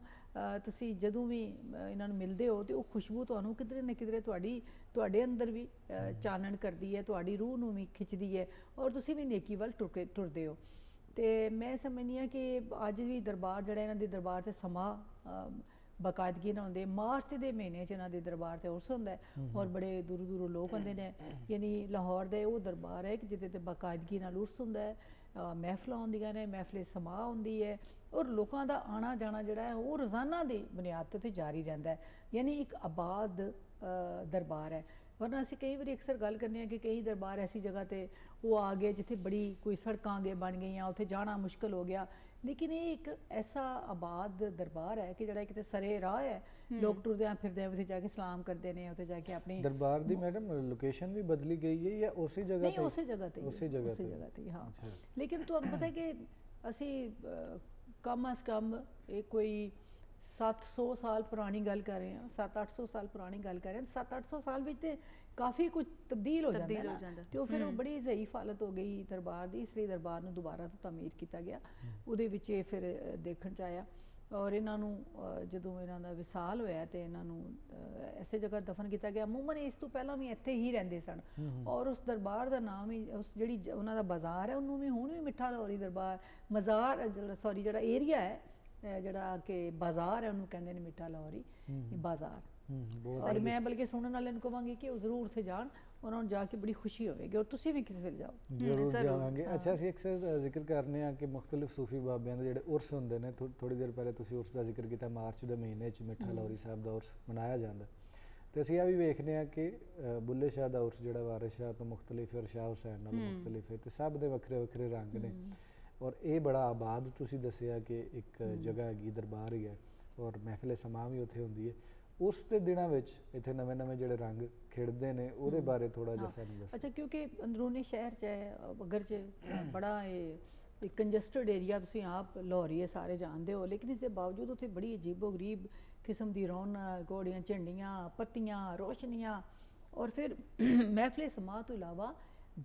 ਤੁਸੀਂ ਜਦੋਂ ਵੀ ਇਹਨਾਂ ਨੂੰ ਮਿਲਦੇ ਹੋ ਤੇ ਉਹ ਖੁਸ਼ਬੂ ਤੁਹਾਨੂੰ ਕਿਧਰੇ ਨਾ ਕਿਧਰੇ ਤੁਹਾਡੇ ਅੰਦਰ ਵੀ ਚਾਨਣ ਕਰਦੀ ਹੈ, ਤੁਹਾਡੀ ਰੂਹ ਨੂੰ ਵੀ ਖਿੱਚਦੀ ਹੈ ਔਰ ਤੁਸੀਂ ਵੀ ਨੇਕੀ ਵੱਲ ਟੁਰਦੇ ਹੋ। ਤੇ ਮੈਂ ਸਮਝਦੀ ਹਾਂ ਕਿ ਅੱਜ ਵੀ ਦਰਬਾਰ ਜਿਹੜਾ ਇਹਨਾਂ ਦੇ ਦਰਬਾਰ ਤੇ ਸਮਾਂ ਬਾਕਾਇਦਗੀ ਨਾਲ ਹੁੰਦੇ। ਮਾਰਚ ਦੇ ਮਹੀਨੇ 'ਚ ਇਹਨਾਂ ਦੇ ਦਰਬਾਰ ਤੇ ਉਰਸ ਹੁੰਦਾ ਹੈ ਔਰ ਬੜੇ ਦੂਰੋਂ ਲੋਕ ਆਉਂਦੇ ਨੇ। ਯਾਨੀ ਲਾਹੌਰ ਦਾ ਉਹ ਦਰਬਾਰ ਹੈ ਕਿ ਜਿਹਦੇ ਤੇ ਬਾਕਾਇਦਗੀ ਨਾਲ ਉਰਸ ਹੁੰਦਾ ਹੈ, ਮਹਿਫਲਾਂ ਹੁੰਦੀਆਂ ਨੇ, ਮਹਿਫਲੇ ਸਮਾਂ ਹੁੰਦੀ ਹੈ ਔਰ ਲੋਕਾਂ ਦਾ ਆਣਾ ਜਾਣਾ ਜਿਹੜਾ ਹੈ ਉਹ ਰੋਜ਼ਾਨਾ ਦੀ ਬੁਨਿਆਦ ਤੇ ਜਾਰੀ ਰਹਿੰਦਾ ਹੈ। ਯਾਨੀ ਇੱਕ ਆਬਾਦ ਦਰਬਾਰ ਹੈ। ਵਰਨਾ ਅਸੀਂ ਕਈ ਵਾਰੀ ਅਕਸਰ ਗੱਲ ਕਰਨੇ ਆ ਕਿ ਕਈ ਦਰਬਾਰ ਐਸੀ ਜਗ੍ਹਾ ਤੇ ਉਹ ਆ ਗਏ ਜਿੱਥੇ ਬੜੀ ਕੋਈ ਸੜਕਾਂ ਅੱਗੇ ਬਣ ਗਈਆਂ, ਉੱਥੇ ਜਾਣਾ ਮੁਸ਼ਕਲ ਹੋ ਗਿਆ। ਲੇਕਿਨ ਇਹ ਇੱਕ ਐਸਾ ਆਬਾਦ ਦਰਬਾਰ ਹੈ ਕਿ ਜਿਹੜਾ ਕਿਤੇ ਸਰੇ ਰਾਹ ਹੈ, ਲੋਕ ਟੁਰਦਿਆਂ ਫਿਰਦਿਆਂ ਉੱਥੇ ਜਾ ਕੇ ਸਲਾਮ ਕਰਦੇ ਨੇ, ਉੱਥੇ ਜਾ ਕੇ ਆਪਣੀ ਦਰਬਾਰ ਦੀ ਮੈਡਮ ਲੋਕੇਸ਼ਨ ਵੀ ਬਦਲੀ ਗਈ ਹੈ ਜਾਂ ਉਸੇ ਜਗ੍ਹਾ ਨਹੀਂ ਤੇ? ਉਸੇ ਜਗ੍ਹਾ ਤੇ ਹੀ ਹੈ, ਉਸੇ ਜਗ੍ਹਾ ਉਸੇ ਤੇ। ਜਗ੍ਹਾ ਤੇ ਹੀ, ਹਾਂ। ਅੱਛਾ। ਲੇਕਿਨ ਤੁਹਾਨੂੰ ਪਤਾ ਹੈ ਕਿ ਅਸੀਂ ਕਮ ਅਜ਼ ਕਮ ਇਹ ਕੋਈ 700 ਸਾਲ ਪੁਰਾਣੀ ਗੱਲ ਕਰ ਰਹੇ ਹਾਂ, 700-800 ਸਾਲ ਪੁਰਾਣੀ ਗੱਲ ਕਰ ਰਹੇ ਹਾਂ। 700-800 ਸਾਲ ਵਿੱਚ ਤੇ ਕਾਫੀ ਕੁਝ ਤਬਦੀਲ ਹੋ ਜਾਂਦਾ ਹੈ ਨਾ, ਤੇ ਉਹ ਫਿਰ ਉਹ ਬੜੀ ਜ਼ਈਫ ਹਾਲਤ ਹੋ ਗਈ ਦਰਬਾਰ ਦੀ, ਇਸ ਲਈ ਦਰਬਾਰ ਨੂੰ ਦੁਬਾਰਾ ਤੋਂ ਤਾਮੀਰ ਕੀਤਾ ਗਿਆ। ਉਹਦੇ ਵਿੱਚ ਇਹ ਫਿਰ ਦੇਖਣ ਚ ਆਇਆ, ਔਰ ਇਹਨਾਂ ਨੂੰ ਜਦੋਂ ਇਹਨਾਂ ਦਾ ਵਿਸਾਲ ਹੋਇਆ ਤੇ ਇਹਨਾਂ ਨੂੰ ਐਸੇ ਜਗ੍ਹਾ ਦਫਨ ਕੀਤਾ ਗਿਆ। ਅਮੂਮਨ ਇਸ ਤੋਂ ਪਹਿਲਾਂ ਵੀ ਇੱਥੇ ਹੀ ਰਹਿੰਦੇ ਸਨ, ਔਰ ਉਸ ਦਰਬਾਰ ਦਾ ਨਾਮ ਹੀ, ਉਸ ਜਿਹੜੀ ਉਹਨਾਂ ਦਾ ਬਾਜ਼ਾਰ ਹੈ ਉਹਨੂੰ ਵੀ ਹੁਣ ਵੀ ਮਿੱਠਾ ਲਾਹੌਰੀ ਦਰਬਾਰ ਮਜ਼ਾਰ, ਸੌਰੀ ਜਿਹੜਾ ਏਰੀਆ ਹੈ ਜਿਹੜਾ ਕਿ ਬਾਜ਼ਾਰ ਹੈ ਉਹਨੂੰ ਕਹਿੰਦੇ ਨੇ ਮਿੱਠਾ ਲਾਹੌਰੀ ਬਾਜ਼ਾਰ। ਔਰ ਮੈਂ ਬਲਕਿ ਸੁਣਨ ਵਾਲਿਆਂ ਨੂੰ ਕਹਾਂਗੀ ਕਿ ਉਹ ਜ਼ਰੂਰ ਉੱਥੇ ਜਾਣ, ਉਹਨਾਂ ਨੂੰ ਜਾ ਕੇ ਬੜੀ ਖੁਸ਼ੀ ਹੋਵੇਗੀ, ਔਰ ਤੁਸੀਂ ਵੀ ਕਿਸੇ ਵੇਲੇ ਜਾਓ। ਜ਼ਰੂਰ ਜਾਵਾਂਗੇ। ਅੱਛਾ, ਅਸੀਂ ਅਕਸਰ ਜ਼ਿਕਰ ਕਰਨੇ ਆ ਕਿ ਮੁਖਤਲਿਫ ਸੂਫੀ ਬਾਬਿਆਂ ਦੇ ਜਿਹੜੇ ਉਰਸ ਹੁੰਦੇ ਨੇ, ਥੋੜੀ ਦੇਰ ਪਹਿਲੇ ਤੁਸੀਂ ਉਰਸ ਦਾ ਜ਼ਿਕਰ ਕੀਤਾ, ਮਾਰਚ ਦੇ ਮਹੀਨੇ 'ਚ ਮਿੱਠਾ ਲਾਹੌਰੀ ਸਾਹਿਬ ਦਾ ਉਰਸ ਮਨਾਇਆ ਜਾਂਦਾ। ਤੇ ਅਸੀਂ ਇਹ ਵੀ ਵੇਖਦੇ ਹਾਂ ਕਿ ਬੁੱਲੇ ਸ਼ਾਹ ਦਾ ਉਰਸ ਜਿਹੜਾ ਵਾਰਿਸ ਸ਼ਾਹ ਤੋਂ ਮੁਖਤਲਿਫ ਹੈ, ਔਰ ਸ਼ਾਹ ਹੁਸੈਨ ਨਾਲੋਂ ਮੁਖਤਲਿਫ ਹੈ, ਤੇ ਸਭ ਦੇ ਵੱਖਰੇ ਵੱਖਰੇ ਰੰਗ ਨੇ। ਔਰ ਇਹ ਬੜਾ ਆਬਾਦ ਤੁਸੀਂ ਦੱਸਿਆ ਕਿ ਇੱਕ ਜਗ੍ਹਾ ਹੈਗੀ, ਦਰਬਾਰ ਹੀ ਹੈ, ਔਰ ਮਹਿਫਿਲ ਸਮਾਂ ਵੀ ਉੱਥੇ ਹੁੰਦੀ ਹੈ। ਉਸ ਦੇ ਦਿਨਾਂ ਵਿੱਚ ਇੱਥੇ ਨਵੇਂ ਨਵੇਂ ਜਿਹੜੇ ਰੰਗ ਖਿੜਦੇ ਨੇ, ਉਹਦੇ ਬਾਰੇ ਥੋੜਾ ਜਿਹਾ ਸਾਨੂੰ ਦੱਸੋ। ਅੱਛਾ, ਕਿਉਂਕਿ ਅੰਦਰੂਨੀ ਸ਼ਹਿਰ 'ਚ ਹੈ, ਅਗਰ 'ਚ ਬੜਾ ਇੱਕ ਕੰਜਸਟਡ ਏਰੀਆ, ਤੁਸੀਂ ਆਪ ਲਾਹੌਰੀਏ ਸਾਰੇ ਜਾਣਦੇ ਹੋ, ਲੇਕਿਨ ਇਸ ਦੇ ਬਾਵਜੂਦ ਉੱਥੇ ਬੜੀ ਅਜੀਬੋ ਗਰੀਬ ਕਿਸਮ ਦੀ ਰੌਣਕ, ਘੋੜੀਆਂ, ਝੰਡੀਆਂ, ਪੱਤੀਆਂ, ਰੋਸ਼ਨੀਆਂ, ਔਰ ਫਿਰ ਮਹਿਫਿਲ ਸਮਾਂ ਤੋਂ ਇਲਾਵਾ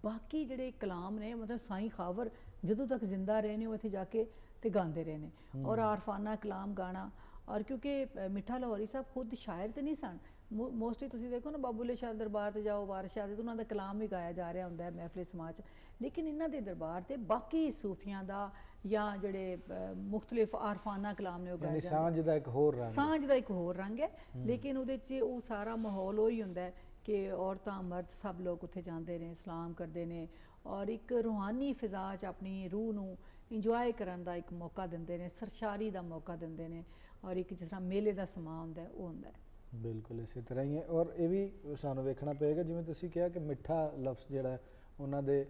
ਬਾਕੀ ਜਿਹੜੇ ਕਲਾਮ ਨੇ, ਮਤਲਬ ਸਾਈਂ ਖਾਵਰ ਜਦੋਂ ਤੱਕ ਜ਼ਿੰਦਾ ਰਹੇ ਨੇ ਉਹ ਇੱਥੇ ਜਾ ਕੇ ਤੇ ਗਾਉਂਦੇ ਰਹੇ ਨੇ, ਔਰ ਆਰਫਾਨਾ ਕਲਾਮ ਗਾਣਾ। ਔਰ ਕਿਉਂਕਿ ਮਿੱਠਾ ਲਾਹੌਰੀ ਸਾਹਿਬ ਖੁਦ ਸ਼ਾਇਰ ਤੇ ਨਹੀਂ ਸਨ, ਮੋਸਟਲੀ ਤੁਸੀਂ ਦੇਖੋ ਨਾ ਬਾਬੂਲੇ ਸ਼ਾਹ ਦਰਬਾਰ ਤੇ ਜਾਓ, ਵਾਰਿਸ ਸ਼ਾਹ ਦੇ, ਉਹਨਾਂ ਦਾ ਕਲਾਮ ਵੀ ਗਾਇਆ ਜਾ ਰਿਹਾ ਹੁੰਦਾ ਹੈ ਮਹਿਫਿਲ ਸਮਾਜ 'ਚ। ਲੇਕਿਨ ਇਹਨਾਂ ਦੇ ਦਰਬਾਰ ਤੇ ਬਾਕੀ ਸੂਫੀਆਂ ਦਾ ਜਾਂ ਜਿਹੜੇ ਮੁਖਤਲਿਫ ਆਰਫਾਨਾ ਕਲਾਮ ਨੇ ਉਹ ਗਾਏ ਜਾਂਦੇ, ਸਾਂਝ ਦਾ ਇੱਕ ਹੋਰ ਰੰਗ, ਸਾਂਝ ਦਾ ਇੱਕ ਹੋਰ ਰੰਗ ਹੈ। ਲੇਕਿਨ ਉਹਦੇ 'ਚ ਉਹ ਸਾਰਾ ਮਾਹੌਲ ਉਹੀ ਹੁੰਦਾ ਹੈ ਕਿ ਔਰਤਾਂ ਮਰਦ ਸਭ ਲੋਕ ਉੱਥੇ ਜਾਂਦੇ ਨੇ, ਸਲਾਮ ਕਰਦੇ ਨੇ, ਔਰ ਇੱਕ ਰੂਹਾਨੀ ਫਿਜ਼ਾ 'ਚ ਆਪਣੀ ਰੂਹ ਨੂੰ ਇੰਜੋਏ ਕਰਨ ਦਾ ਇੱਕ ਮੌਕਾ ਦਿੰਦੇ ਨੇ, ਸਰਸ਼ਾਰੀ ਦਾ ਮੌਕਾ ਦਿੰਦੇ ਨੇ, ਔਰ ਇੱਕ ਜਿਸ ਤਰ੍ਹਾਂ ਮੇਲੇ ਦਾ ਸਮਾਂ ਹੁੰਦਾ ਉਹ ਹੁੰਦਾ ਹੈ। ਬਿਲਕੁਲ ਇਸੇ ਤਰ੍ਹਾਂ ਹੀ ਹੈ। ਔਰ ਇਹ ਵੀ ਸਾਨੂੰ ਵੇਖਣਾ ਪਏਗਾ, ਜਿਵੇਂ ਤੁਸੀਂ ਕਿਹਾ ਕਿ ਮਿੱਠਾ ਲਫ਼ਜ਼ ਜਿਹੜਾ ਉਹਨਾਂ ਦੇ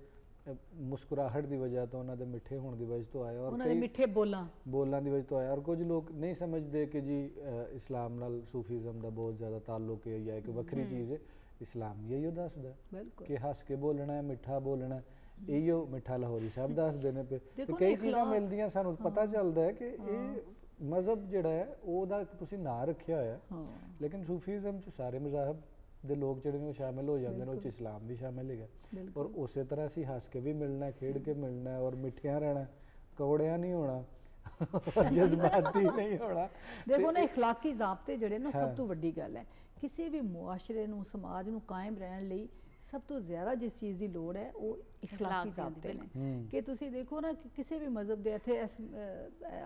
ਮੁਸਕਰਾਹਟ ਦੀ ਵਜ੍ਹਾ ਤੋਂ, ਉਹਨਾਂ ਦੇ ਮਿੱਠੇ ਹੋਣ ਦੀ ਵਜ੍ਹਾ ਤੋਂ ਆਇਆ, ਔਰ ਉਹਨਾਂ ਦੇ ਮਿੱਠੇ ਬੋਲਾਂ ਦੀ ਵਜ੍ਹਾ ਤੋਂ ਆਇਆ। ਔਰ ਕੁਝ ਲੋਕ ਨਹੀਂ ਸਮਝਦੇ ਕਿ ਜੀ ਇਸਲਾਮ ਨਾਲ ਸੂਫੀਜ਼ਮ ਦਾ ਬਹੁਤ ਜ਼ਿਆਦਾ ਤਾਲੁਕ ਹੈ ਜਾਂ ਇੱਕ ਵੱਖਰੀ ਚੀਜ਼ ਹੈ। ਇਸਲਾਮ ਇਹੋ ਦੱਸਦਾ ਕਿ ਹੱਸ ਕੇ ਬੋਲਣਾ ਹੈ, ਮਿੱਠਾ ਬੋਲਣਾ, ਇਹੋ ਮਿੱਠਾ ਲਾਹੌਰੀ ਸਾਹਿਬ ਦੱਸਦੇ ਨੇ ਪਏ। ਤੇ ਕਈ ਚੀਜ਼ਾਂ ਮਿਲਦੀਆਂ, ਸਾਨੂੰ ਪਤਾ ਚੱਲਦਾ ਹੈ ਕਿ ਇਹ ਮਜ਼ਹਬ ਜਿਹੜਾ ਹੈ ਉਹਦਾ ਤੁਸੀਂ ਨਾਂ ਰੱਖਿਆ ਹੋਇਆ, ਲੇਕਿਨ ਸੂਫੀਜ਼ਮ 'ਚ ਸਾਰੇ ਮਜ਼ਾਹਬ ਦੇ ਲੋਕ ਜਿਹੜੇ ਨੇ ਉਹ ਸ਼ਾਮਿਲ ਹੋ ਜਾਂਦੇ ਨੇ, ਉਹ 'ਚ ਇਸਲਾਮ ਵੀ ਸ਼ਾਮਿਲ ਹੈਗਾ। ਔਰ ਉਸੇ ਤਰ੍ਹਾਂ ਅਸੀਂ ਹੱਸ ਕੇ ਵੀ ਮਿਲਣਾ, ਖੇਡ ਕੇ ਮਿਲਣਾ, ਔਰ ਮਿੱਠਿਆਂ ਰਹਿਣਾ, ਕੌੜਿਆਂ ਨਹੀਂ ਹੋਣਾ, ਜਜ਼ਬਾਤੀ ਨਹੀਂ ਹੋਣਾ। ਦੇਖੋ ਨਾ, ਇਖਲਾਕੀ ਜ਼ਾਬਤੇ ਜਿਹੜੇ ਨੇ ਸਭ ਤੋਂ ਵੱਡੀ ਗੱਲ ਹੈ। ਕਿਸੇ ਵੀ ਮੁਆਸ਼ਰੇ ਨੂੰ, ਸਮਾਜ ਨੂੰ ਕਾਇਮ ਰਹਿਣ ਲਈ ਸਭ ਤੋਂ ਜ਼ਿਆਦਾ ਜਿਸ ਚੀਜ਼ ਦੀ ਲੋੜ ਹੈ ਉਹ ਇਖਲਾਕੀ ਜ਼ਾਬਤੇ ਨੇ। ਕਿ ਤੁਸੀਂ ਦੇਖੋ ਨਾ ਕਿ ਕਿਸੇ ਵੀ ਮਜ਼ਹਬ ਦੇ ਇੱਥੇ ਇਸ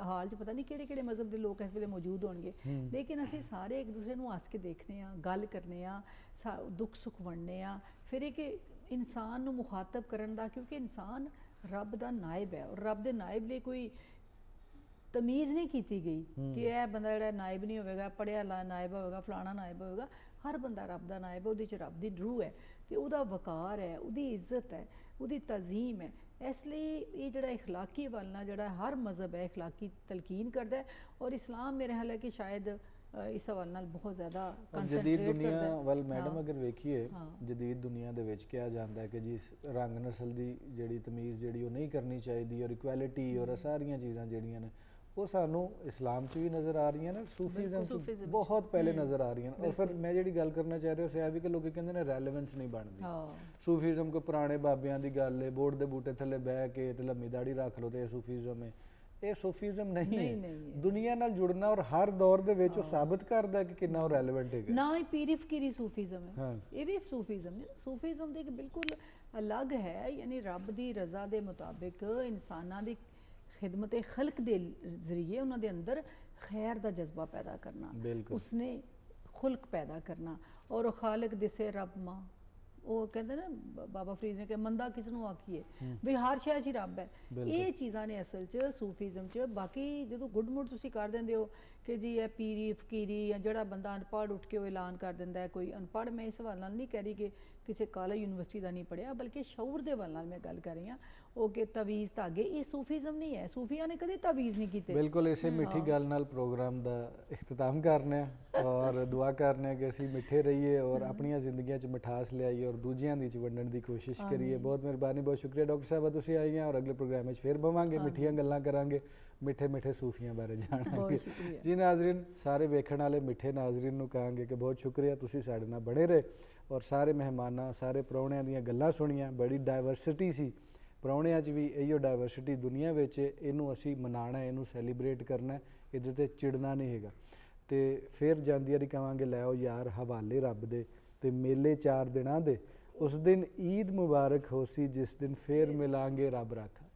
ਹਾਲ 'ਚ ਪਤਾ ਨਹੀਂ ਕਿਹੜੇ ਕਿਹੜੇ ਮਜ਼ਹਬ ਦੇ ਲੋਕ ਇਸ ਵੇਲੇ ਮੌਜੂਦ ਹੋਣਗੇ, ਲੇਕਿਨ ਅਸੀਂ ਸਾਰੇ ਇੱਕ ਦੂਸਰੇ ਨੂੰ ਹੱਸ ਕੇ ਦੇਖਦੇ ਹਾਂ, ਗੱਲ ਕਰਨੇ ਆ, ਦੁੱਖ ਸੁੱਖ ਵੰਡਨੇ ਆ, ਫਿਰ ਇੱਕ ਇਨਸਾਨ ਨੂੰ ਮੁਖਾਤਬ ਕਰਨ ਦਾ, ਕਿਉਂਕਿ ਇਨਸਾਨ ਰੱਬ ਦਾ ਨਾਇਬ ਹੈ, ਔਰ ਰੱਬ ਦੇ ਨਾਇਬ ਲਈ ਕੋਈ ਤਮੀਜ਼ ਨਹੀਂ ਕੀਤੀ ਗਈ ਕਿ ਇਹ ਬੰਦਾ ਜਿਹੜਾ ਨਾਇਬ ਨਹੀਂ ਹੋਵੇਗਾ, ਪੜ੍ਹਿਆ ਨਾਇਬ ਹੋਵੇਗਾ, ਫਲਾਣਾ ਨਾਇਬ ਹੋਵੇਗਾ। ਹਰ ਬੰਦਾ ਰੱਬ ਦਾ ਨਾਇਬ ਹੈ, ਉਹਦੇ 'ਚ ਰੱਬ ਦੀ ਰੂਹ ਹੈ, ਤੇ ਉਹਦਾ ਵਕਾਰ ਹੈ, ਉਹਦੀ ਇੱਜ਼ਤ ਹੈ, ਉਹਦੀ ਤਜ਼ੀਮ ਹੈ। ਇਸ ਲਈ ਇਹ ਜਿਹੜਾ ਇਖਲਾਕੀ ਵੱਲ ਨਾਲ ਜਿਹੜਾ ਹਰ ਮਜ਼ਹਬ ਹੈ ਇਖਲਾਕੀ ਤਲਕੀਨ ਕਰਦਾ ਹੈ, ਔਰ ਇਸਲਾਮ ਮੇਰੇ ਖਿਆਲ ਹੈ ਕਿ ਸ਼ਾਇਦ ਇਸ ਹਵਾਲੇ ਨਾਲ ਬਹੁਤ ਜ਼ਿਆਦਾ ਜਦੀਦ ਦੁਨੀਆ ਵੱਲ ਮੈਡਮ ਅਗਰ ਵੇਖੀਏ, ਜਦੀਦ ਦੁਨੀਆ ਦੇ ਵਿੱਚ ਕਿਹਾ ਜਾਂਦਾ ਹੈ ਕਿ ਜੀ ਰੰਗ ਨਸਲ ਦੀ ਜਿਹੜੀ ਤਮੀਜ਼ ਜਿਹੜੀ ਉਹ ਨਹੀਂ ਕਰਨੀ ਚਾਹੀਦੀ, ਔਰ ਇਕੁਐਲਿਟੀ ਔਰ ਸਾਰੀਆਂ ਚੀਜ਼ਾਂ ਜਿਹੜੀਆਂ ਨੇ ਉਹ ਸਾਨੂੰ ਇਸਲਾਮ 'ਚ ਵੀ ਨਜ਼ਰ ਆ ਰਹੀਆਂ ਨੇ, ਸੂਫੀਜ਼ਮ 'ਚ ਬਹੁਤ ਪਹਿਲੇ ਨਜ਼ਰ ਆ ਰਹੀਆਂ ਨੇ। ਔਰ ਫਿਰ ਮੈਂ ਜਿਹੜੀ ਗੱਲ ਕਰਨਾ ਚਾਹ ਰਿਹਾ ਉਸ ਇਹ ਵੀ ਕਿ ਲੋਕੀ ਕਹਿੰਦੇ ਨੇ ਰੈਲੇਵੈਂਸ ਨਹੀਂ ਬਣਦੀ। ਸੂਫੀਜ਼ਮ ਕੋਈ ਪੁਰਾਣੇ ਬਾਬਿਆਂ ਦੀ ਗੱਲ ਹੈ, ਬੋਰਡ ਦੇ ਬੂਟੇ ਥੱਲੇ ਬਹਿ ਕੇ ਤੇ ਲੰਮੀ ਦਾੜੀ ਰੱਖ ਲਓ ਤੇ ਇਹ ਸੂਫੀਜ਼ਮ ਹੈ। ਇਹ ਸੂਫੀਜ਼ਮ ਨਹੀਂ ਹੈ। ਦੁਨੀਆ ਨਾਲ ਜੁੜਨਾ ਔਰ ਹਰ ਦੌਰ ਦੇ ਵਿੱਚ ਉਹ ਸਾਬਤ ਕਰਦਾ ਕਿ ਕਿੰਨਾ ਉਹ ਰੈਲੇਵੈਂਟ ਹੈਗਾ। ਨਾ ਹੀ ਪੀਰੀ ਫਕੀਰੀ ਸੂਫੀਜ਼ਮ ਹੈ, ਇਹ ਵੀ ਸੂਫੀਜ਼ਮ ਨਹੀਂ। ਸੂਫੀਜ਼ਮ ਦੇ ਇੱਕ ਬਿਲਕੁਲ ਅਲੱਗ ਹੈ, ਯਾਨੀ ਰੱਬ ਦੀ ਰਜ਼ਾ ਦੇ ਮੁਤਾਬਿਕ ਇਨਸਾਨਾਂ ਦੀ ਖਿਦਮਤ ਖਲਕ ਦੇ ਜ਼ਰੀਏ ਉਹਨਾਂ ਦੇ ਅੰਦਰ ਖੈਰ ਦਾ ਜਜ਼ਬਾ ਪੈਦਾ ਕਰਨਾ, ਉਸਨੇ ਖੁਲਕ ਪੈਦਾ ਕਰਨਾ, ਔਰ ਉਹ ਖਾਲਕ ਦਿਸੇ ਰੱਬ ਮਾਂ। ਉਹ ਕਹਿੰਦੇ ਨਾ ਬਾਬਾ ਫਰੀਦ ਨੇ ਕਿ ਮੰਦਾ ਕਿਸ ਨੂੰ ਆਖੀਏ, ਵੀ ਹਰ ਸ਼ੈ 'ਚ ਰੱਬ ਹੈ। ਇਹ ਚੀਜ਼ਾਂ ਨੇ ਅਸਲ 'ਚ ਸੂਫੀਜ਼ਮ 'ਚ। ਬਾਕੀ ਜਦੋਂ ਗੁੱਡ ਮੁੱਡ ਤੁਸੀਂ ਕਰ ਦਿੰਦੇ ਹੋ ਕਿ ਜੀ ਇਹ ਪੀਰੀ ਫਕੀਰੀ ਜਾਂ ਜਿਹੜਾ ਬੰਦਾ ਅਨਪੜ੍ਹ ਉੱਠ ਕੇ ਉਹ ਐਲਾਨ ਕਰ ਦਿੰਦਾ ਹੈ ਕੋਈ ਅਨਪੜ੍ਹ, ਮੈਂ ਇਸ ਹਵਾਲੇ ਨਾਲ ਨਹੀਂ ਕਹਿ ਰਹੀ ਕਿ ਕਿਸੇ ਕਾਲਜ ਯੂਨੀਵਰਸਿਟੀ ਦਾ ਨਹੀਂ ਪੜ੍ਹਿਆ, ਬਲਕਿ ਸ਼ਊਰ ਦੇ ਹਵਾਲੇ ਨਾਲ ਮੈਂ ਗੱਲ ਕਰ ਰਹੀ ਹਾਂ। ਉਹ ਕਿ ਤਵੀਜ਼ ਧਾਗੇ, ਇਹ ਸੂਫੀਜ਼ਮ ਨਹੀਂ ਹੈ, ਸੂਫੀਆਂ ਨੇ ਕਦੇ ਤਵੀਜ਼ ਨਹੀਂ ਕੀਤੇ। ਬਿਲਕੁਲ ਇਸੇ ਮਿੱਠੀ ਗੱਲ ਨਾਲ ਪ੍ਰੋਗਰਾਮ ਦਾ ਇਖਤਤਾਮ ਕਰਨੇ ਆ ਔਰ ਦੁਆ ਕਰਨੇ ਆ ਕਿ ਅਸੀਂ ਮਿੱਠੇ ਰਹੀਏ ਔਰ ਆਪਣੀਆਂ ਜ਼ਿੰਦਗੀਆਂ 'ਚ ਮਿਠਾਸ ਲਿਆਈਏ ਔਰ ਦੂਜਿਆਂ ਦੀ 'ਚ ਵੰਡਣ ਦੀ ਕੋਸ਼ਿਸ਼ ਕਰੀਏ। ਬਹੁਤ ਮਿਹਰਬਾਨੀ, ਬਹੁਤ ਸ਼ੁਕਰੀਆ ਡਾਕਟਰ ਸਾਹਿਬ ਤੁਸੀਂ ਆਈਆਂ ਔਰ ਅਗਲੇ ਪ੍ਰੋਗਰਾਮ 'ਚ ਫਿਰ ਬਵਾਂਗੇ, ਮਿੱਠੀਆਂ ਗੱਲਾਂ ਕਰਾਂਗੇ, ਮਿੱਠੇ ਮਿੱਠੇ ਸੂਫੀਆਂ ਬਾਰੇ ਜਾਣਾਂਗੇ। ਜੀ ਨਾਜ਼ਰੀਨ, ਸਾਰੇ ਵੇਖਣ ਵਾਲੇ ਮਿੱਠੇ ਨਾਜ਼ਰੀਨ ਨੂੰ ਕਹਾਂਗੇ ਕਿ ਬਹੁਤ ਸ਼ੁਕਰੀਆ ਤੁਸੀਂ ਸਾਡੇ ਨਾਲ ਬਣੇ ਰਹੇ ਔਰ ਸਾਰੇ ਮਹਿਮਾਨਾਂ ਸਾਰੇ ਪ੍ਰਾਹੁਣਿਆਂ ਦੀਆਂ ਗੱਲਾਂ ਸੁਣੀਆਂ। ਬੜੀ ਡਾਇਵਰਸਿਟੀ ਸੀ ਪ੍ਰਾਹੁਣਿਆਂ 'ਚ ਵੀ, ਇਹੀਓ ਡਾਇਵਰਸਿਟੀ ਦੁਨੀਆ ਵਿੱਚ, ਇਹਨੂੰ ਅਸੀਂ ਮਨਾਉਣਾ, ਇਹਨੂੰ ਸੈਲੀਬ੍ਰੇਟ ਕਰਨਾ, ਇਹਦੇ 'ਤੇ ਚਿੜਨਾ ਨਹੀਂ ਹੈਗਾ। ਤੇ ਫਿਰ ਜਾਂਦੀ ਵਾਰੀ ਕਹਾਂਗੇ ਲੈ ਆਓ ਯਾਰ ਹਵਾਲੇ ਰੱਬ ਦੇ ਤੇ ਮੇਲੇ 4 ਦਿਨਾਂ ਦੇ, ਉਸ ਦਿਨ ਈਦ ਮੁਬਾਰਕ ਹੋਸੀ ਜਿਸ ਦਿਨ ਫੇਰ ਮਿਲਾਂਗੇ ਰੱਬ ਰੱਖਾ।